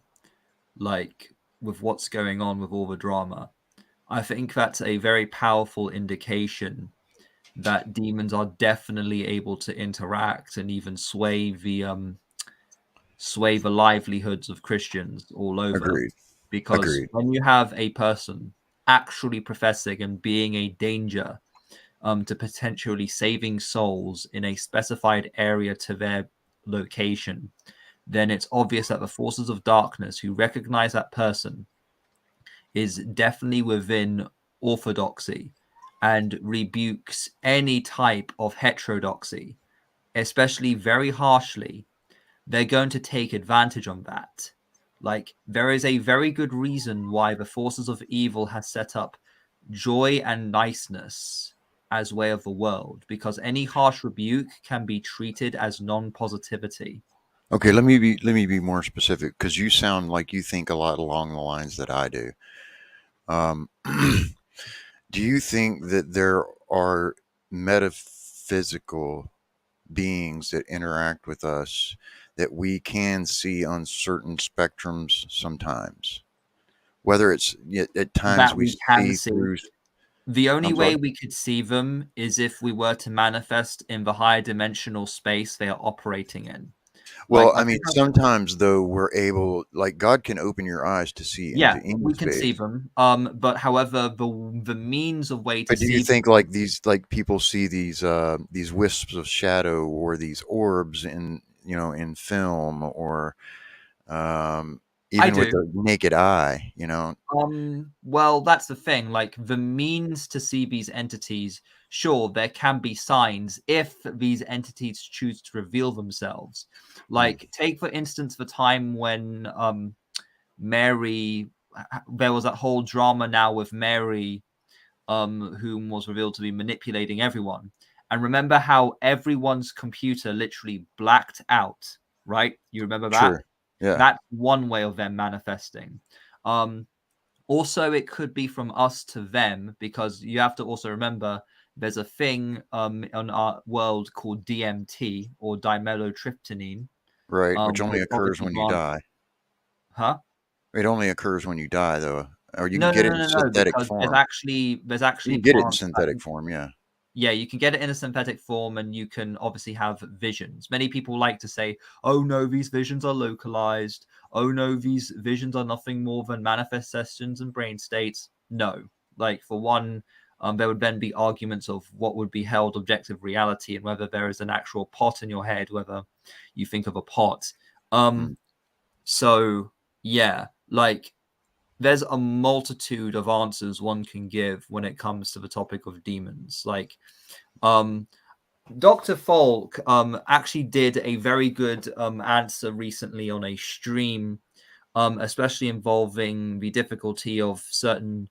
like with what's going on with all the drama, I think that's a very powerful indication that demons are definitely able to interact and even sway the livelihoods of Christians all over. Agreed. Because Agreed. when you have a person actually professing and being a danger to potentially saving souls in a specified area to their location, then it's obvious that the forces of darkness who recognize that person is definitely within orthodoxy and rebukes any type of heterodoxy, especially very harshly. They're going to take advantage on that. Like, there is a very good reason why the forces of evil has set up joy and niceness as way of the world, because any harsh rebuke can be treated as non-positivity. Okay, let me be more specific, because you sound like you think a lot along the lines that I do. Do you think that there are metaphysical beings that interact with us that we can see on certain spectrums sometimes? Whether it's at times That we can see through. The only I'm way sorry? we could see them is if we were to manifest in the higher dimensional space they are operating in. Well, Like, I mean, sometimes though we're able, like God can open your eyes to see yeah, into we can space. see them. But however, the means of way to But do see you think like these, like people see these wisps of shadow or these orbs in film or even with the naked eye, well, that's the thing. Like, the means to see these entities, sure, there can be signs if these entities choose to reveal themselves. Like, take for instance the time when Mary, there was that whole drama now with Mary, whom was revealed to be manipulating everyone. And remember how everyone's computer literally blacked out, right? You remember that? Sure. Yeah. That's one way of them manifesting. Also, it could be from us to them, because you have to also remember there's a thing on our world called DMT, or dimethyltryptamine. Right, which only occurs when you die. Huh? It only occurs when you die, though. Or you No, can get it in synthetic because form. there's actually you can get it in synthetic form, yeah. Yeah, you can get it in a synthetic form, and you can obviously have visions. Many people like to say, oh no, these visions are localized. Oh no, these visions are nothing more than manifestations and brain states. No. Like, for one, there would then be arguments of what would be held objective reality and whether there is an actual pot in your head, whether you think of a pot. So yeah, like there's a multitude of answers one can give when it comes to the topic of demons. Like Dr. Falk actually did a very good answer recently on a stream, especially involving the difficulty of certain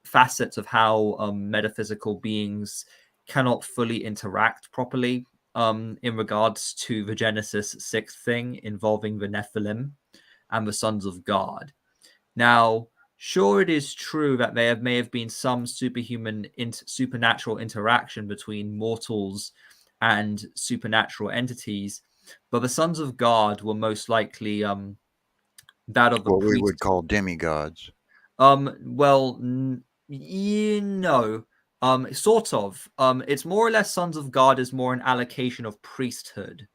facets of how metaphysical beings cannot fully interact properly in regards to the Genesis 6 thing involving the Nephilim and the sons of God. Now, sure, it is true that there may have been some supernatural interaction between mortals and supernatural entities, but the sons of God were most likely that of the what we priest. would call demigods. Well, sort of. It's more or less sons of God is more an allocation of priesthood,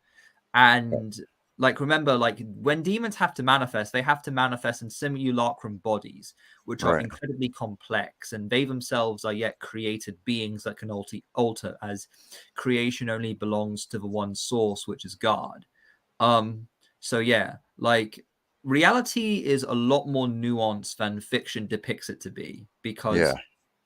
and like remember, like when demons have to manifest, they have to manifest in simulacrum bodies, which are incredibly complex, and they themselves are yet created beings that can alter, as creation only belongs to the one source, which is God. So yeah, like reality is a lot more nuanced than fiction depicts it to be, because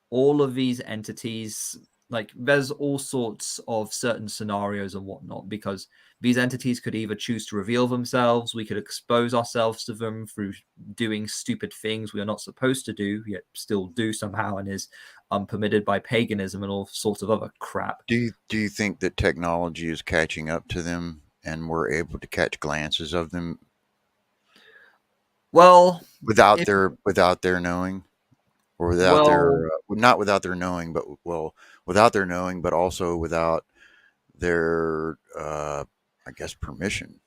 all of these entities, like there's all sorts of certain scenarios and whatnot, because these entities could either choose to reveal themselves, we could expose ourselves to them through doing stupid things we are not supposed to do, yet still do somehow, and is permitted by paganism and all sorts of other crap. Do you think that technology is catching up to them and we're able to catch glances of them? Well, without their knowing, or without their not without their knowing, but without their knowing, but also without their I guess permission.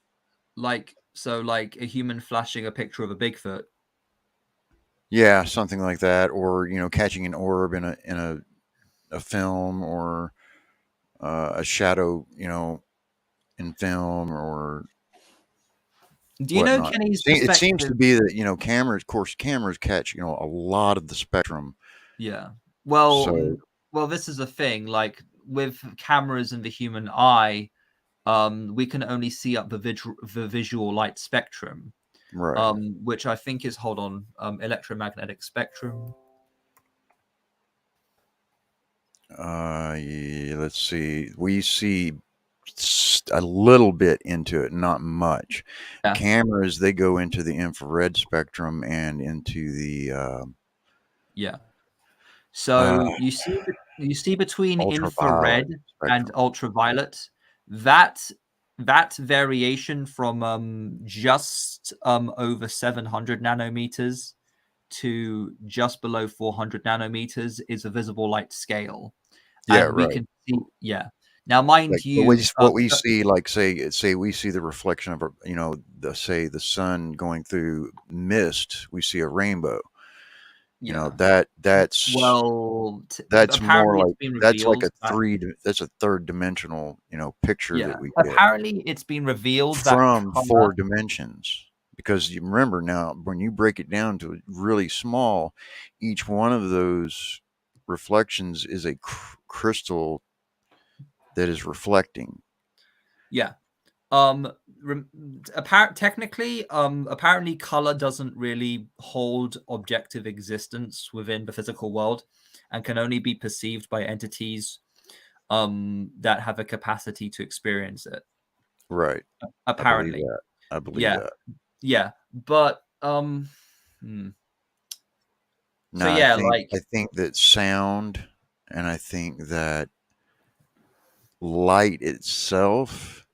Like a human flashing a picture of a Bigfoot. Yeah, something like that, or catching an orb in a film, or a shadow, in film, or do you know Kenny's it seems to be that cameras catch a lot of the spectrum. Yeah. Well, this is the thing. Like with cameras and the human eye, we can only see up the visual light spectrum, right? Which I think is electromagnetic spectrum. Yeah, let's see. We see a little bit into it, not much. Yeah. Cameras, they go into the infrared spectrum and into the So you see between infrared spectrum and ultraviolet, that variation from just over 700 nanometers to just below 400 nanometers is a visible light scale. Yeah, and right. We can see, Now, mind you, what we see, like say we see the reflection of the sun going through mist, we see a rainbow. That's more like that's a third dimensional picture that we get. Apparently it's been revealed from 4 dimensions, because you remember now when you break it down to really small, each one of those reflections is a crystal that is reflecting. Apparently color doesn't really hold objective existence within the physical world and can only be perceived by entities that have a capacity to experience it. Right. Apparently. I believe that. Yeah. But I think that sound, and I think that light itself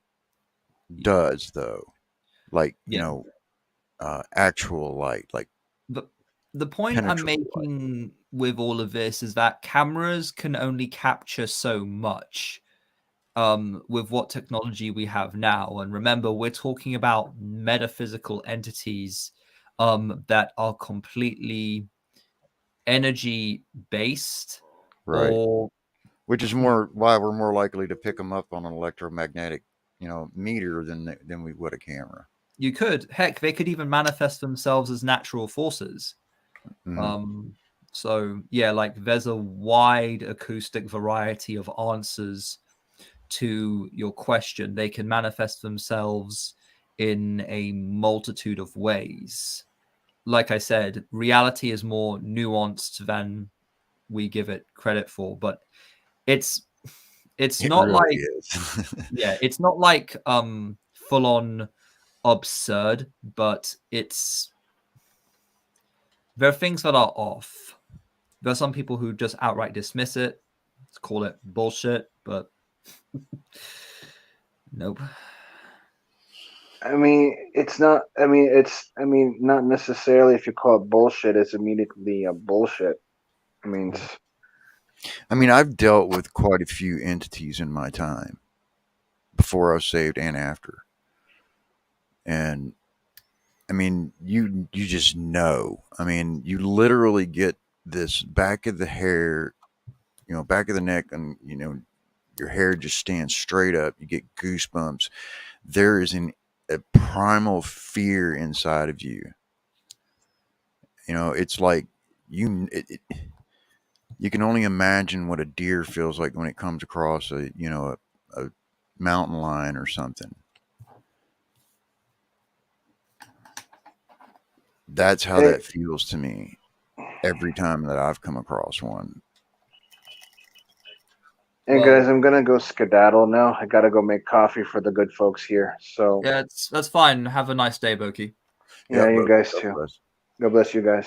does, though, like actual light, like the point I'm making with all of this is that cameras can only capture so much with what technology we have now. And remember, we're talking about metaphysical entities that are completely energy based, right? Which is why we're more likely to pick them up on an electromagnetic meter than we would a camera. You could, heck, they could even manifest themselves as natural forces. So yeah, like there's a wide acoustic variety of answers to your question. They can manifest themselves in a multitude of ways. Like I said, reality is more nuanced than we give it credit for, but it not really like is. yeah, it's not like full on absurd, but there are things that are off. There are some people who just outright dismiss it, call it bullshit, but nope. I mean, it's not. I mean, it's. I mean, not necessarily. If you call it bullshit, it's immediately a bullshit. I mean, I've dealt with quite a few entities in my time, before I was saved and after. And I mean, you just know. I mean, you literally get this back of the hair, back of the neck, and your hair just stands straight up. You get goosebumps. There is a primal fear inside of you. It's like you can only imagine what a deer feels like when it comes across a mountain lion or something. That's how that feels to me every time that I've come across one. Hey guys, I'm gonna go skedaddle now. I gotta go make coffee for the good folks here. So yeah, that's fine. Have a nice day, Boki. Yeah, you guys too. God bless you guys.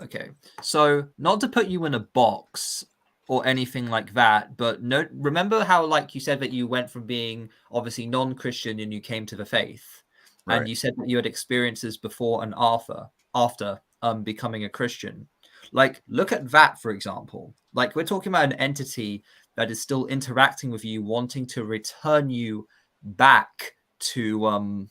Okay, so not to put you in a box or anything like that, but remember how, like, you said that you went from being obviously non-Christian and you came to the faith, right. And you said that you had experiences before and after becoming a Christian. Like, look at that, for example. Like, we're talking about an entity that is still interacting with you, wanting to return you back to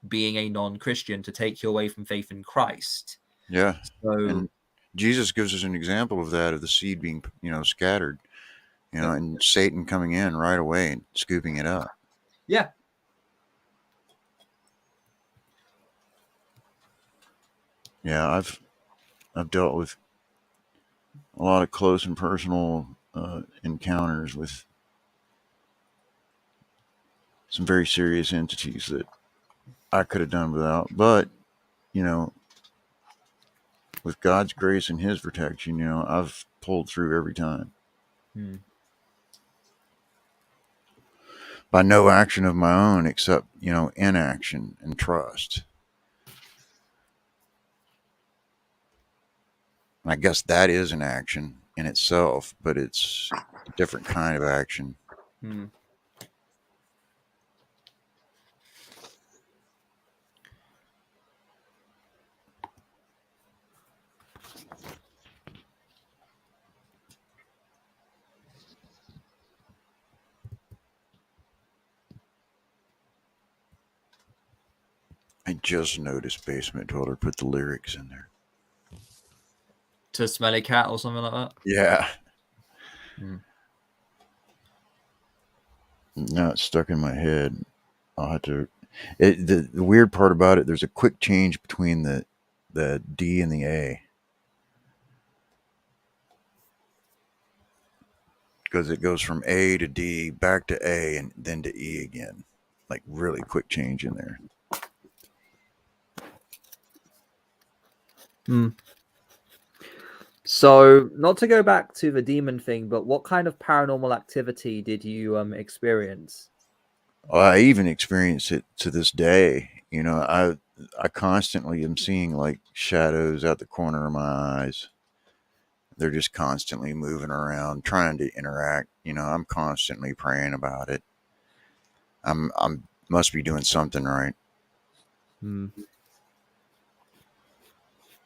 being a non-Christian, to take you away from faith in Christ. Yeah. So, and Jesus gives us an example of that, of the seed being, scattered, and Satan coming in right away and scooping it up. Yeah. Yeah, I've dealt with a lot of close and personal encounters with some very serious entities that I could have done without, but with God's grace and His protection, I've pulled through every time. By no action of my own, except inaction and trust. And I guess that is an action in itself, but it's a different kind of action. I just noticed Basement Dweller put the lyrics in there. To Smelly Cat or something like that? Yeah. Now it's stuck in my head. I'll have to... The weird part about it, there's a quick change between the D and the A. Because it goes from A to D, back to A, and then to E again. Like, really quick change in there. So, not to go back to the demon thing, but what kind of paranormal activity did you experience? I even experience it to this day. I constantly am seeing like shadows out the corner of my eyes. They're just constantly moving around, trying to interact. I'm constantly praying about it. I'm must be doing something right.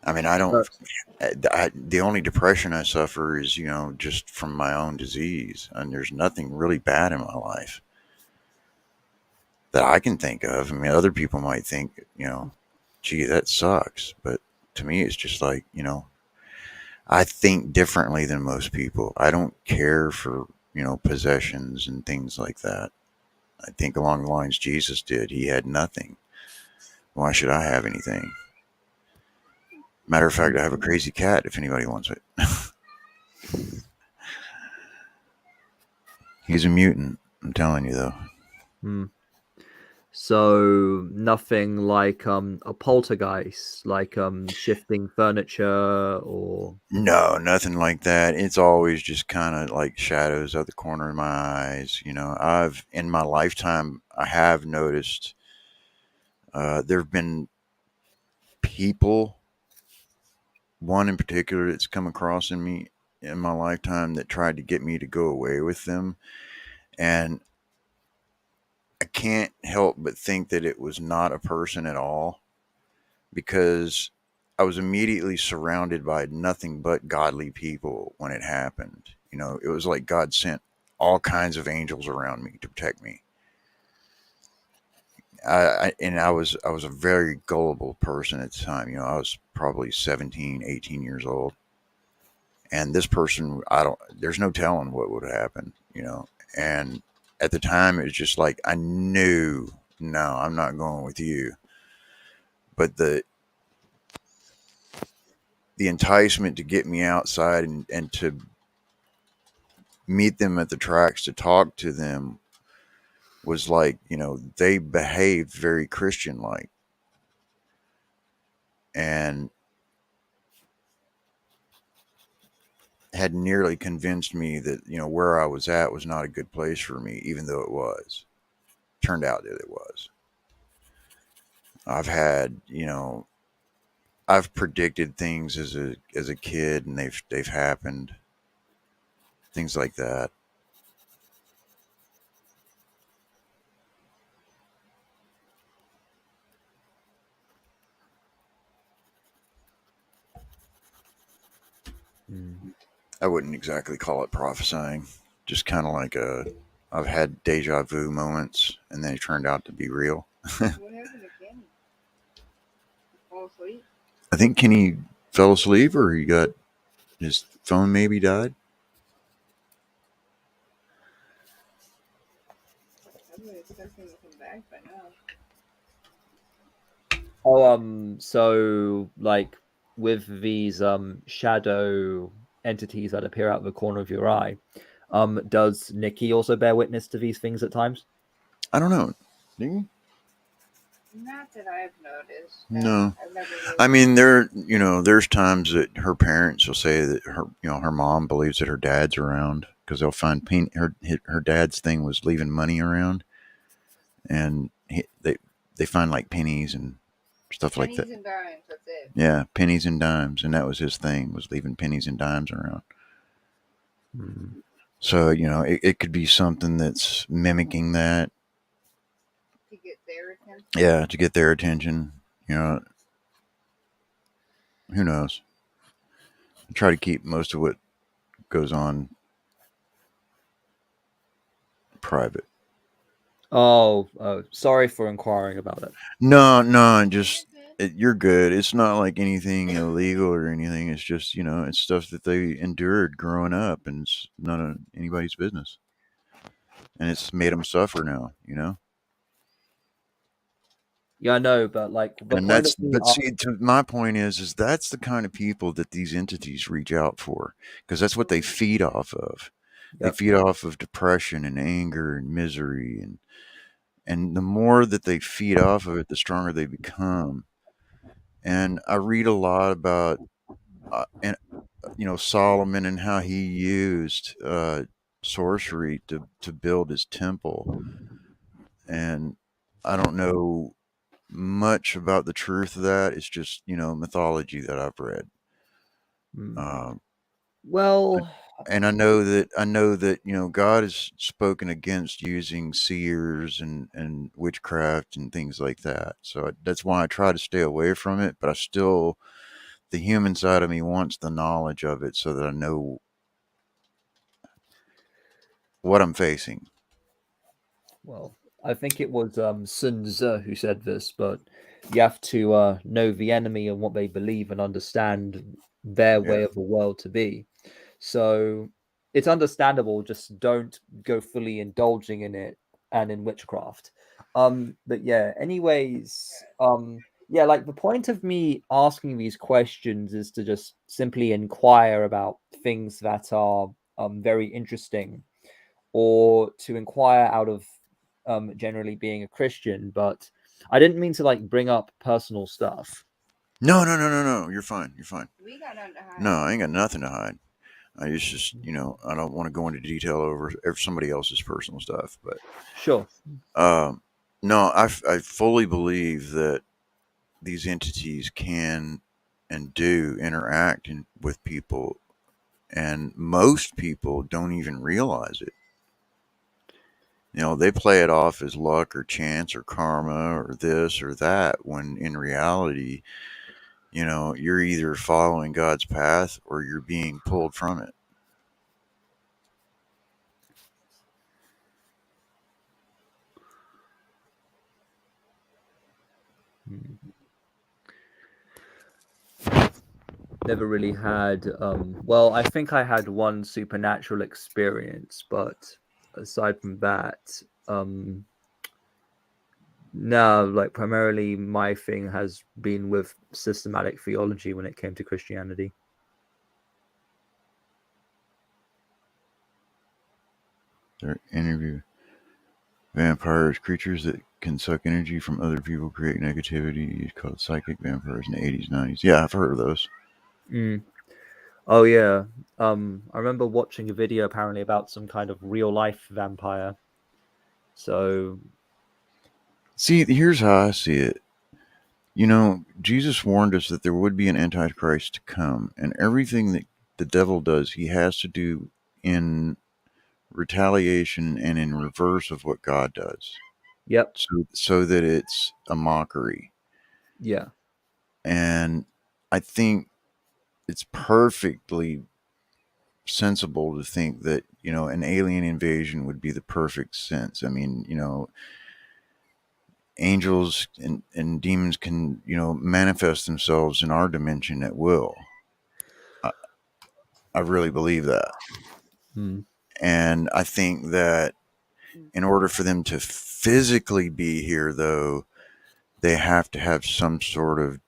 I mean, I don't. The only depression I suffer is, just from my own disease, and there's nothing really bad in my life that I can think of. I mean, other people might think, gee, that sucks, but to me, it's just like, I think differently than most people. I don't care for, possessions and things like that. I think along the lines Jesus did. He had nothing. Why should I have anything? Matter of fact, I have a crazy cat if anybody wants it. He's a mutant, I'm telling you, though. So nothing like a poltergeist, like shifting furniture or... No, nothing like that. It's always just kind of like shadows out the corner of my eyes. You know, in my lifetime, I have noticed there have been people, one in particular that's come across in my lifetime that tried to get me to go away with them. And I can't help but think that it was not a person at all, because I was immediately surrounded by nothing but godly people when it happened. You know, it was like God sent all kinds of angels around me to protect me. I was a very gullible person at the time. You know, I was probably 17, 18 years old. And this person, there's no telling what would happen, you know. And at the time, it was just like, I knew, no, I'm not going with you. But the enticement to get me outside and to meet them at the tracks, to talk to them, was like, you know, they behaved very Christian-like. And had nearly convinced me that, you know, where I was at was not a good place for me, even though it was. Turned out that it was. I've had, you know, I've predicted things as a kid, and they've happened. Things like that. I wouldn't exactly call it prophesying. Just kind of like I've had deja vu moments, and they turned out to be real. What happened to Kenny? Fall asleep? I think Kenny fell asleep, or his phone maybe died. I would expect him to come back by now. Oh, so like with these shadow entities that appear out of the corner of your eye, does Nikki also bear witness to these things at times? I don't know. Do you? Not that I've noticed. No. I've never really... I mean, there's times that her parents will say that her mom believes that her dad's around, because they'll find her dad's thing was leaving money around, and they find like pennies and stuff like that. Pennies and dimes, that's it. Yeah, pennies and dimes, and that was his thing, was leaving pennies and dimes around. So, you know, it could be something that's mimicking that. To get their attention? Yeah, to get their attention. You know, who knows? I try to keep most of what goes on private. Oh, sorry for inquiring about it. No, just you're good. It's not like anything illegal or anything. It's just, you know, it's stuff that they endured growing up, and it's none of anybody's business. And it's made them suffer now, you know? Yeah, I know, but like, see, to my point is that's the kind of people that these entities reach out for, because that's what they feed off of. Yep. They feed off of depression and anger and misery, and the more that they feed off of it, the stronger they become. And I read a lot about, Solomon and how he used sorcery to build his temple. And I don't know much about the truth of that. It's just, mythology that I've read. Well, and I know that God has spoken against using seers and witchcraft and things like that. So that's why I try to stay away from it. But the human side of me wants the knowledge of it so that I know what I'm facing. Well, I think it was Sun Tzu who said this, but you have to know the enemy and what they believe and understand their way of the world to be. So it's understandable. Just don't go fully indulging in it and in witchcraft. But yeah, anyways, Yeah, like the point of me asking these questions is to just simply inquire about things that are very interesting, or to inquire out of generally being a Christian. But I didn't mean to like bring up personal stuff. No. You're fine. You're fine. We got nothing to hide. No, I ain't got nothing to hide. I just, I don't want to go into detail over somebody else's personal stuff, but Sure. No, I fully believe that these entities can and do interact with people, and most people don't even realize it. They play it off as luck or chance or karma or this or that, when in reality, you're either following God's path or you're being pulled from it. Never really had well, I think I had one supernatural experience, but aside from that, no, like primarily my thing has been with systematic theology when it came to Christianity. Their interview vampires, creatures that can suck energy from other people, create negativity. It's called psychic vampires in the 80s, 90s. Yeah, I've heard of those. Oh yeah. I remember watching a video apparently about some kind of real life vampire. So see, here's how I see it. Jesus warned us that there would be an antichrist to come, and everything that the devil does, he has to do in retaliation and in reverse of what God does. Yep. So that it's a mockery. Yeah. And I think it's perfectly sensible to think that, an alien invasion would be the perfect sense. I mean, angels and demons can, manifest themselves in our dimension at will. I really believe that. And I think that in order for them to physically be here, though, they have to have some sort of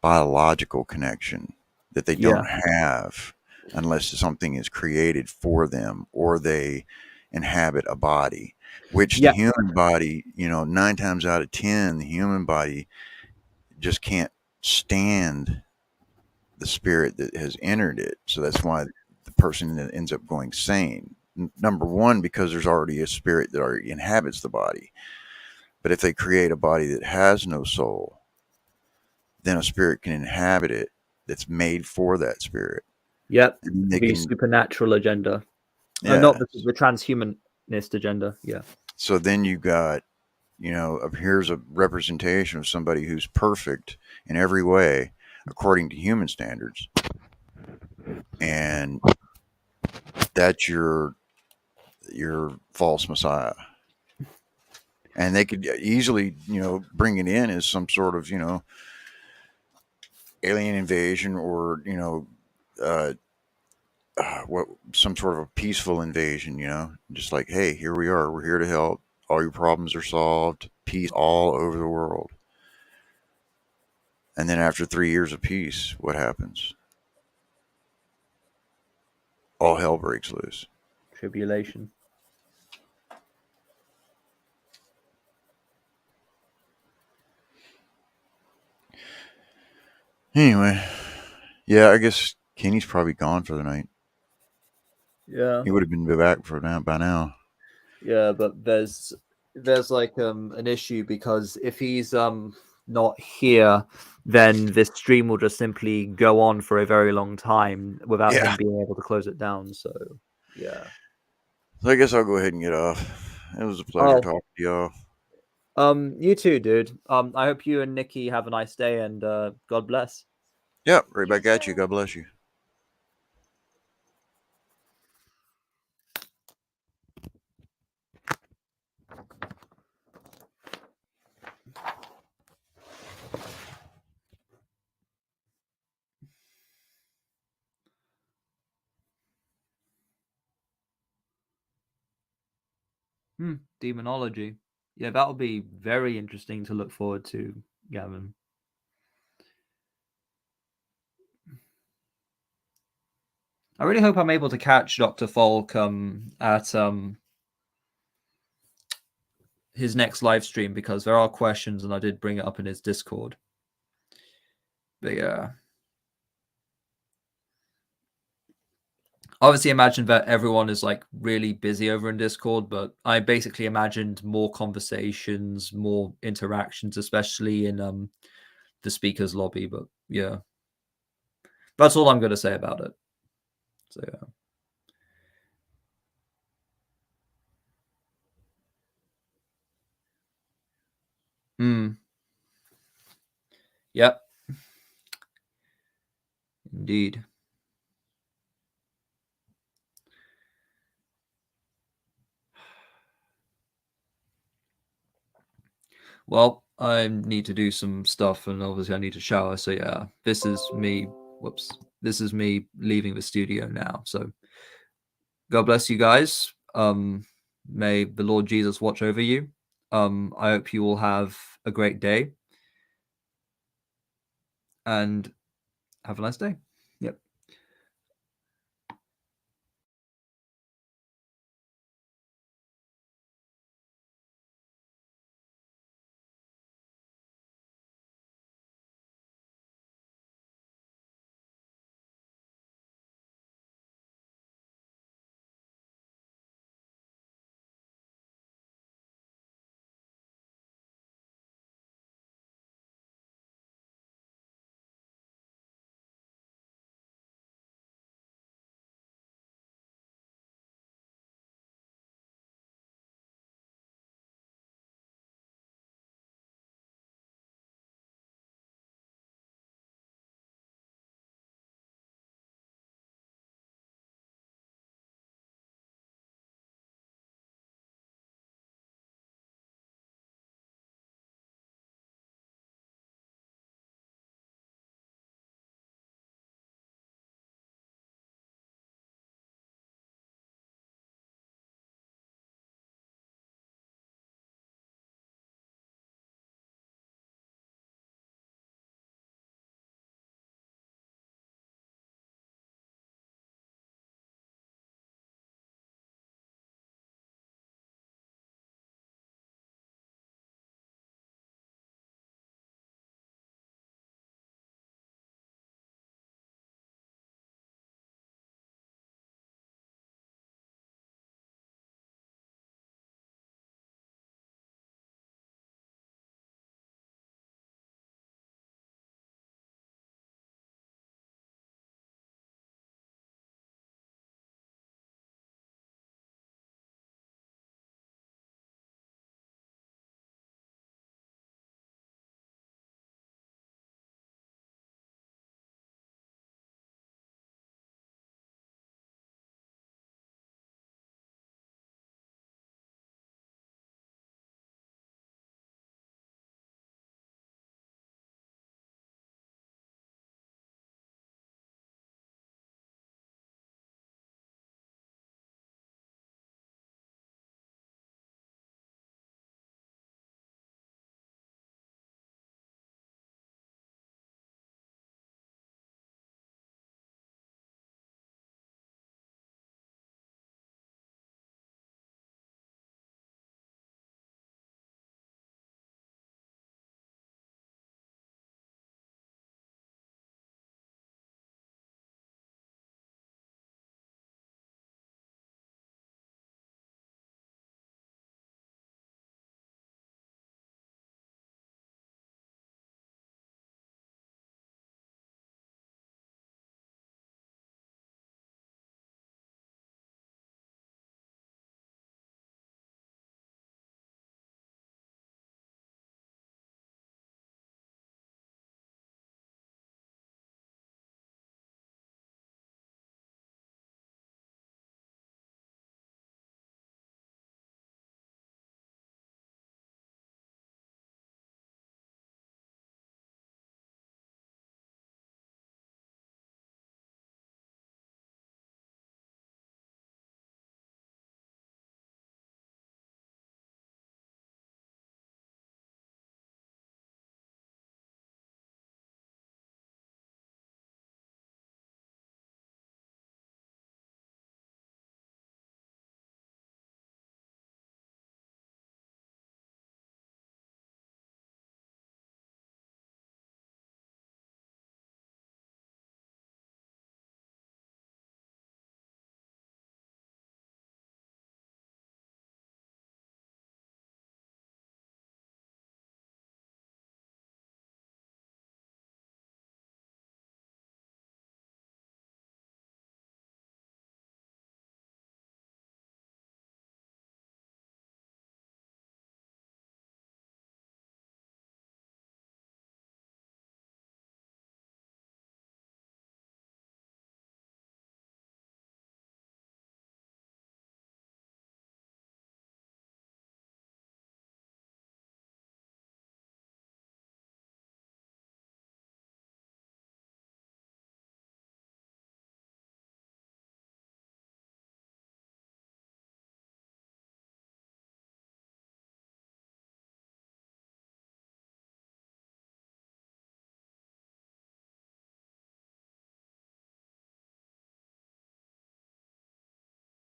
biological connection that they don't have unless something is created for them or they inhabit a body, which the human body, 9 times out of 10, the human body just can't stand the spirit that has entered it. So that's why the person ends up going sane. Number one, because there's already a spirit that already inhabits the body. But if they create a body that has no soul, then a spirit can inhabit it that's made for that spirit. Yep. The supernatural agenda. Not the transhumanist agenda. Yeah. So then you got, here's a representation of somebody who's perfect in every way, according to human standards. And that's your false messiah. And they could easily, bring it in as some sort of, alien invasion or, some sort of a peaceful invasion, just like, hey, here we are. We're here to help. All your problems are solved. Peace all over the world. And then after 3 years of peace, what happens? All hell breaks loose. Tribulation. Anyway, yeah, I guess Kenny's probably gone for the night. Yeah. He would have been back by now. Yeah, but there's like an issue, because if he's not here, then this stream will just simply go on for a very long time without him being able to close it down. So yeah. So I guess I'll go ahead and get off. It was a pleasure talking to y'all. You too, dude. I hope you and Nikki have a nice day, and God bless. Yep, right back at you. God bless you. Demonology. Yeah, that'll be very interesting to look forward to Gavin. I really hope I'm able to catch Dr. Falk at his next live stream, because there are questions and I did bring it up in his Discord. But yeah. Obviously imagine that everyone is like really busy over in Discord, but I basically imagined more conversations, more interactions, especially in the speaker's lobby. But yeah, that's all I'm going to say about it. So yeah. Yep. Indeed. Well, I need to do some stuff, and obviously I need to shower. So yeah, this is me. Whoops. This is me leaving the studio now. So God bless you guys. May the Lord Jesus watch over you. I hope you all have a great day. And have a nice day.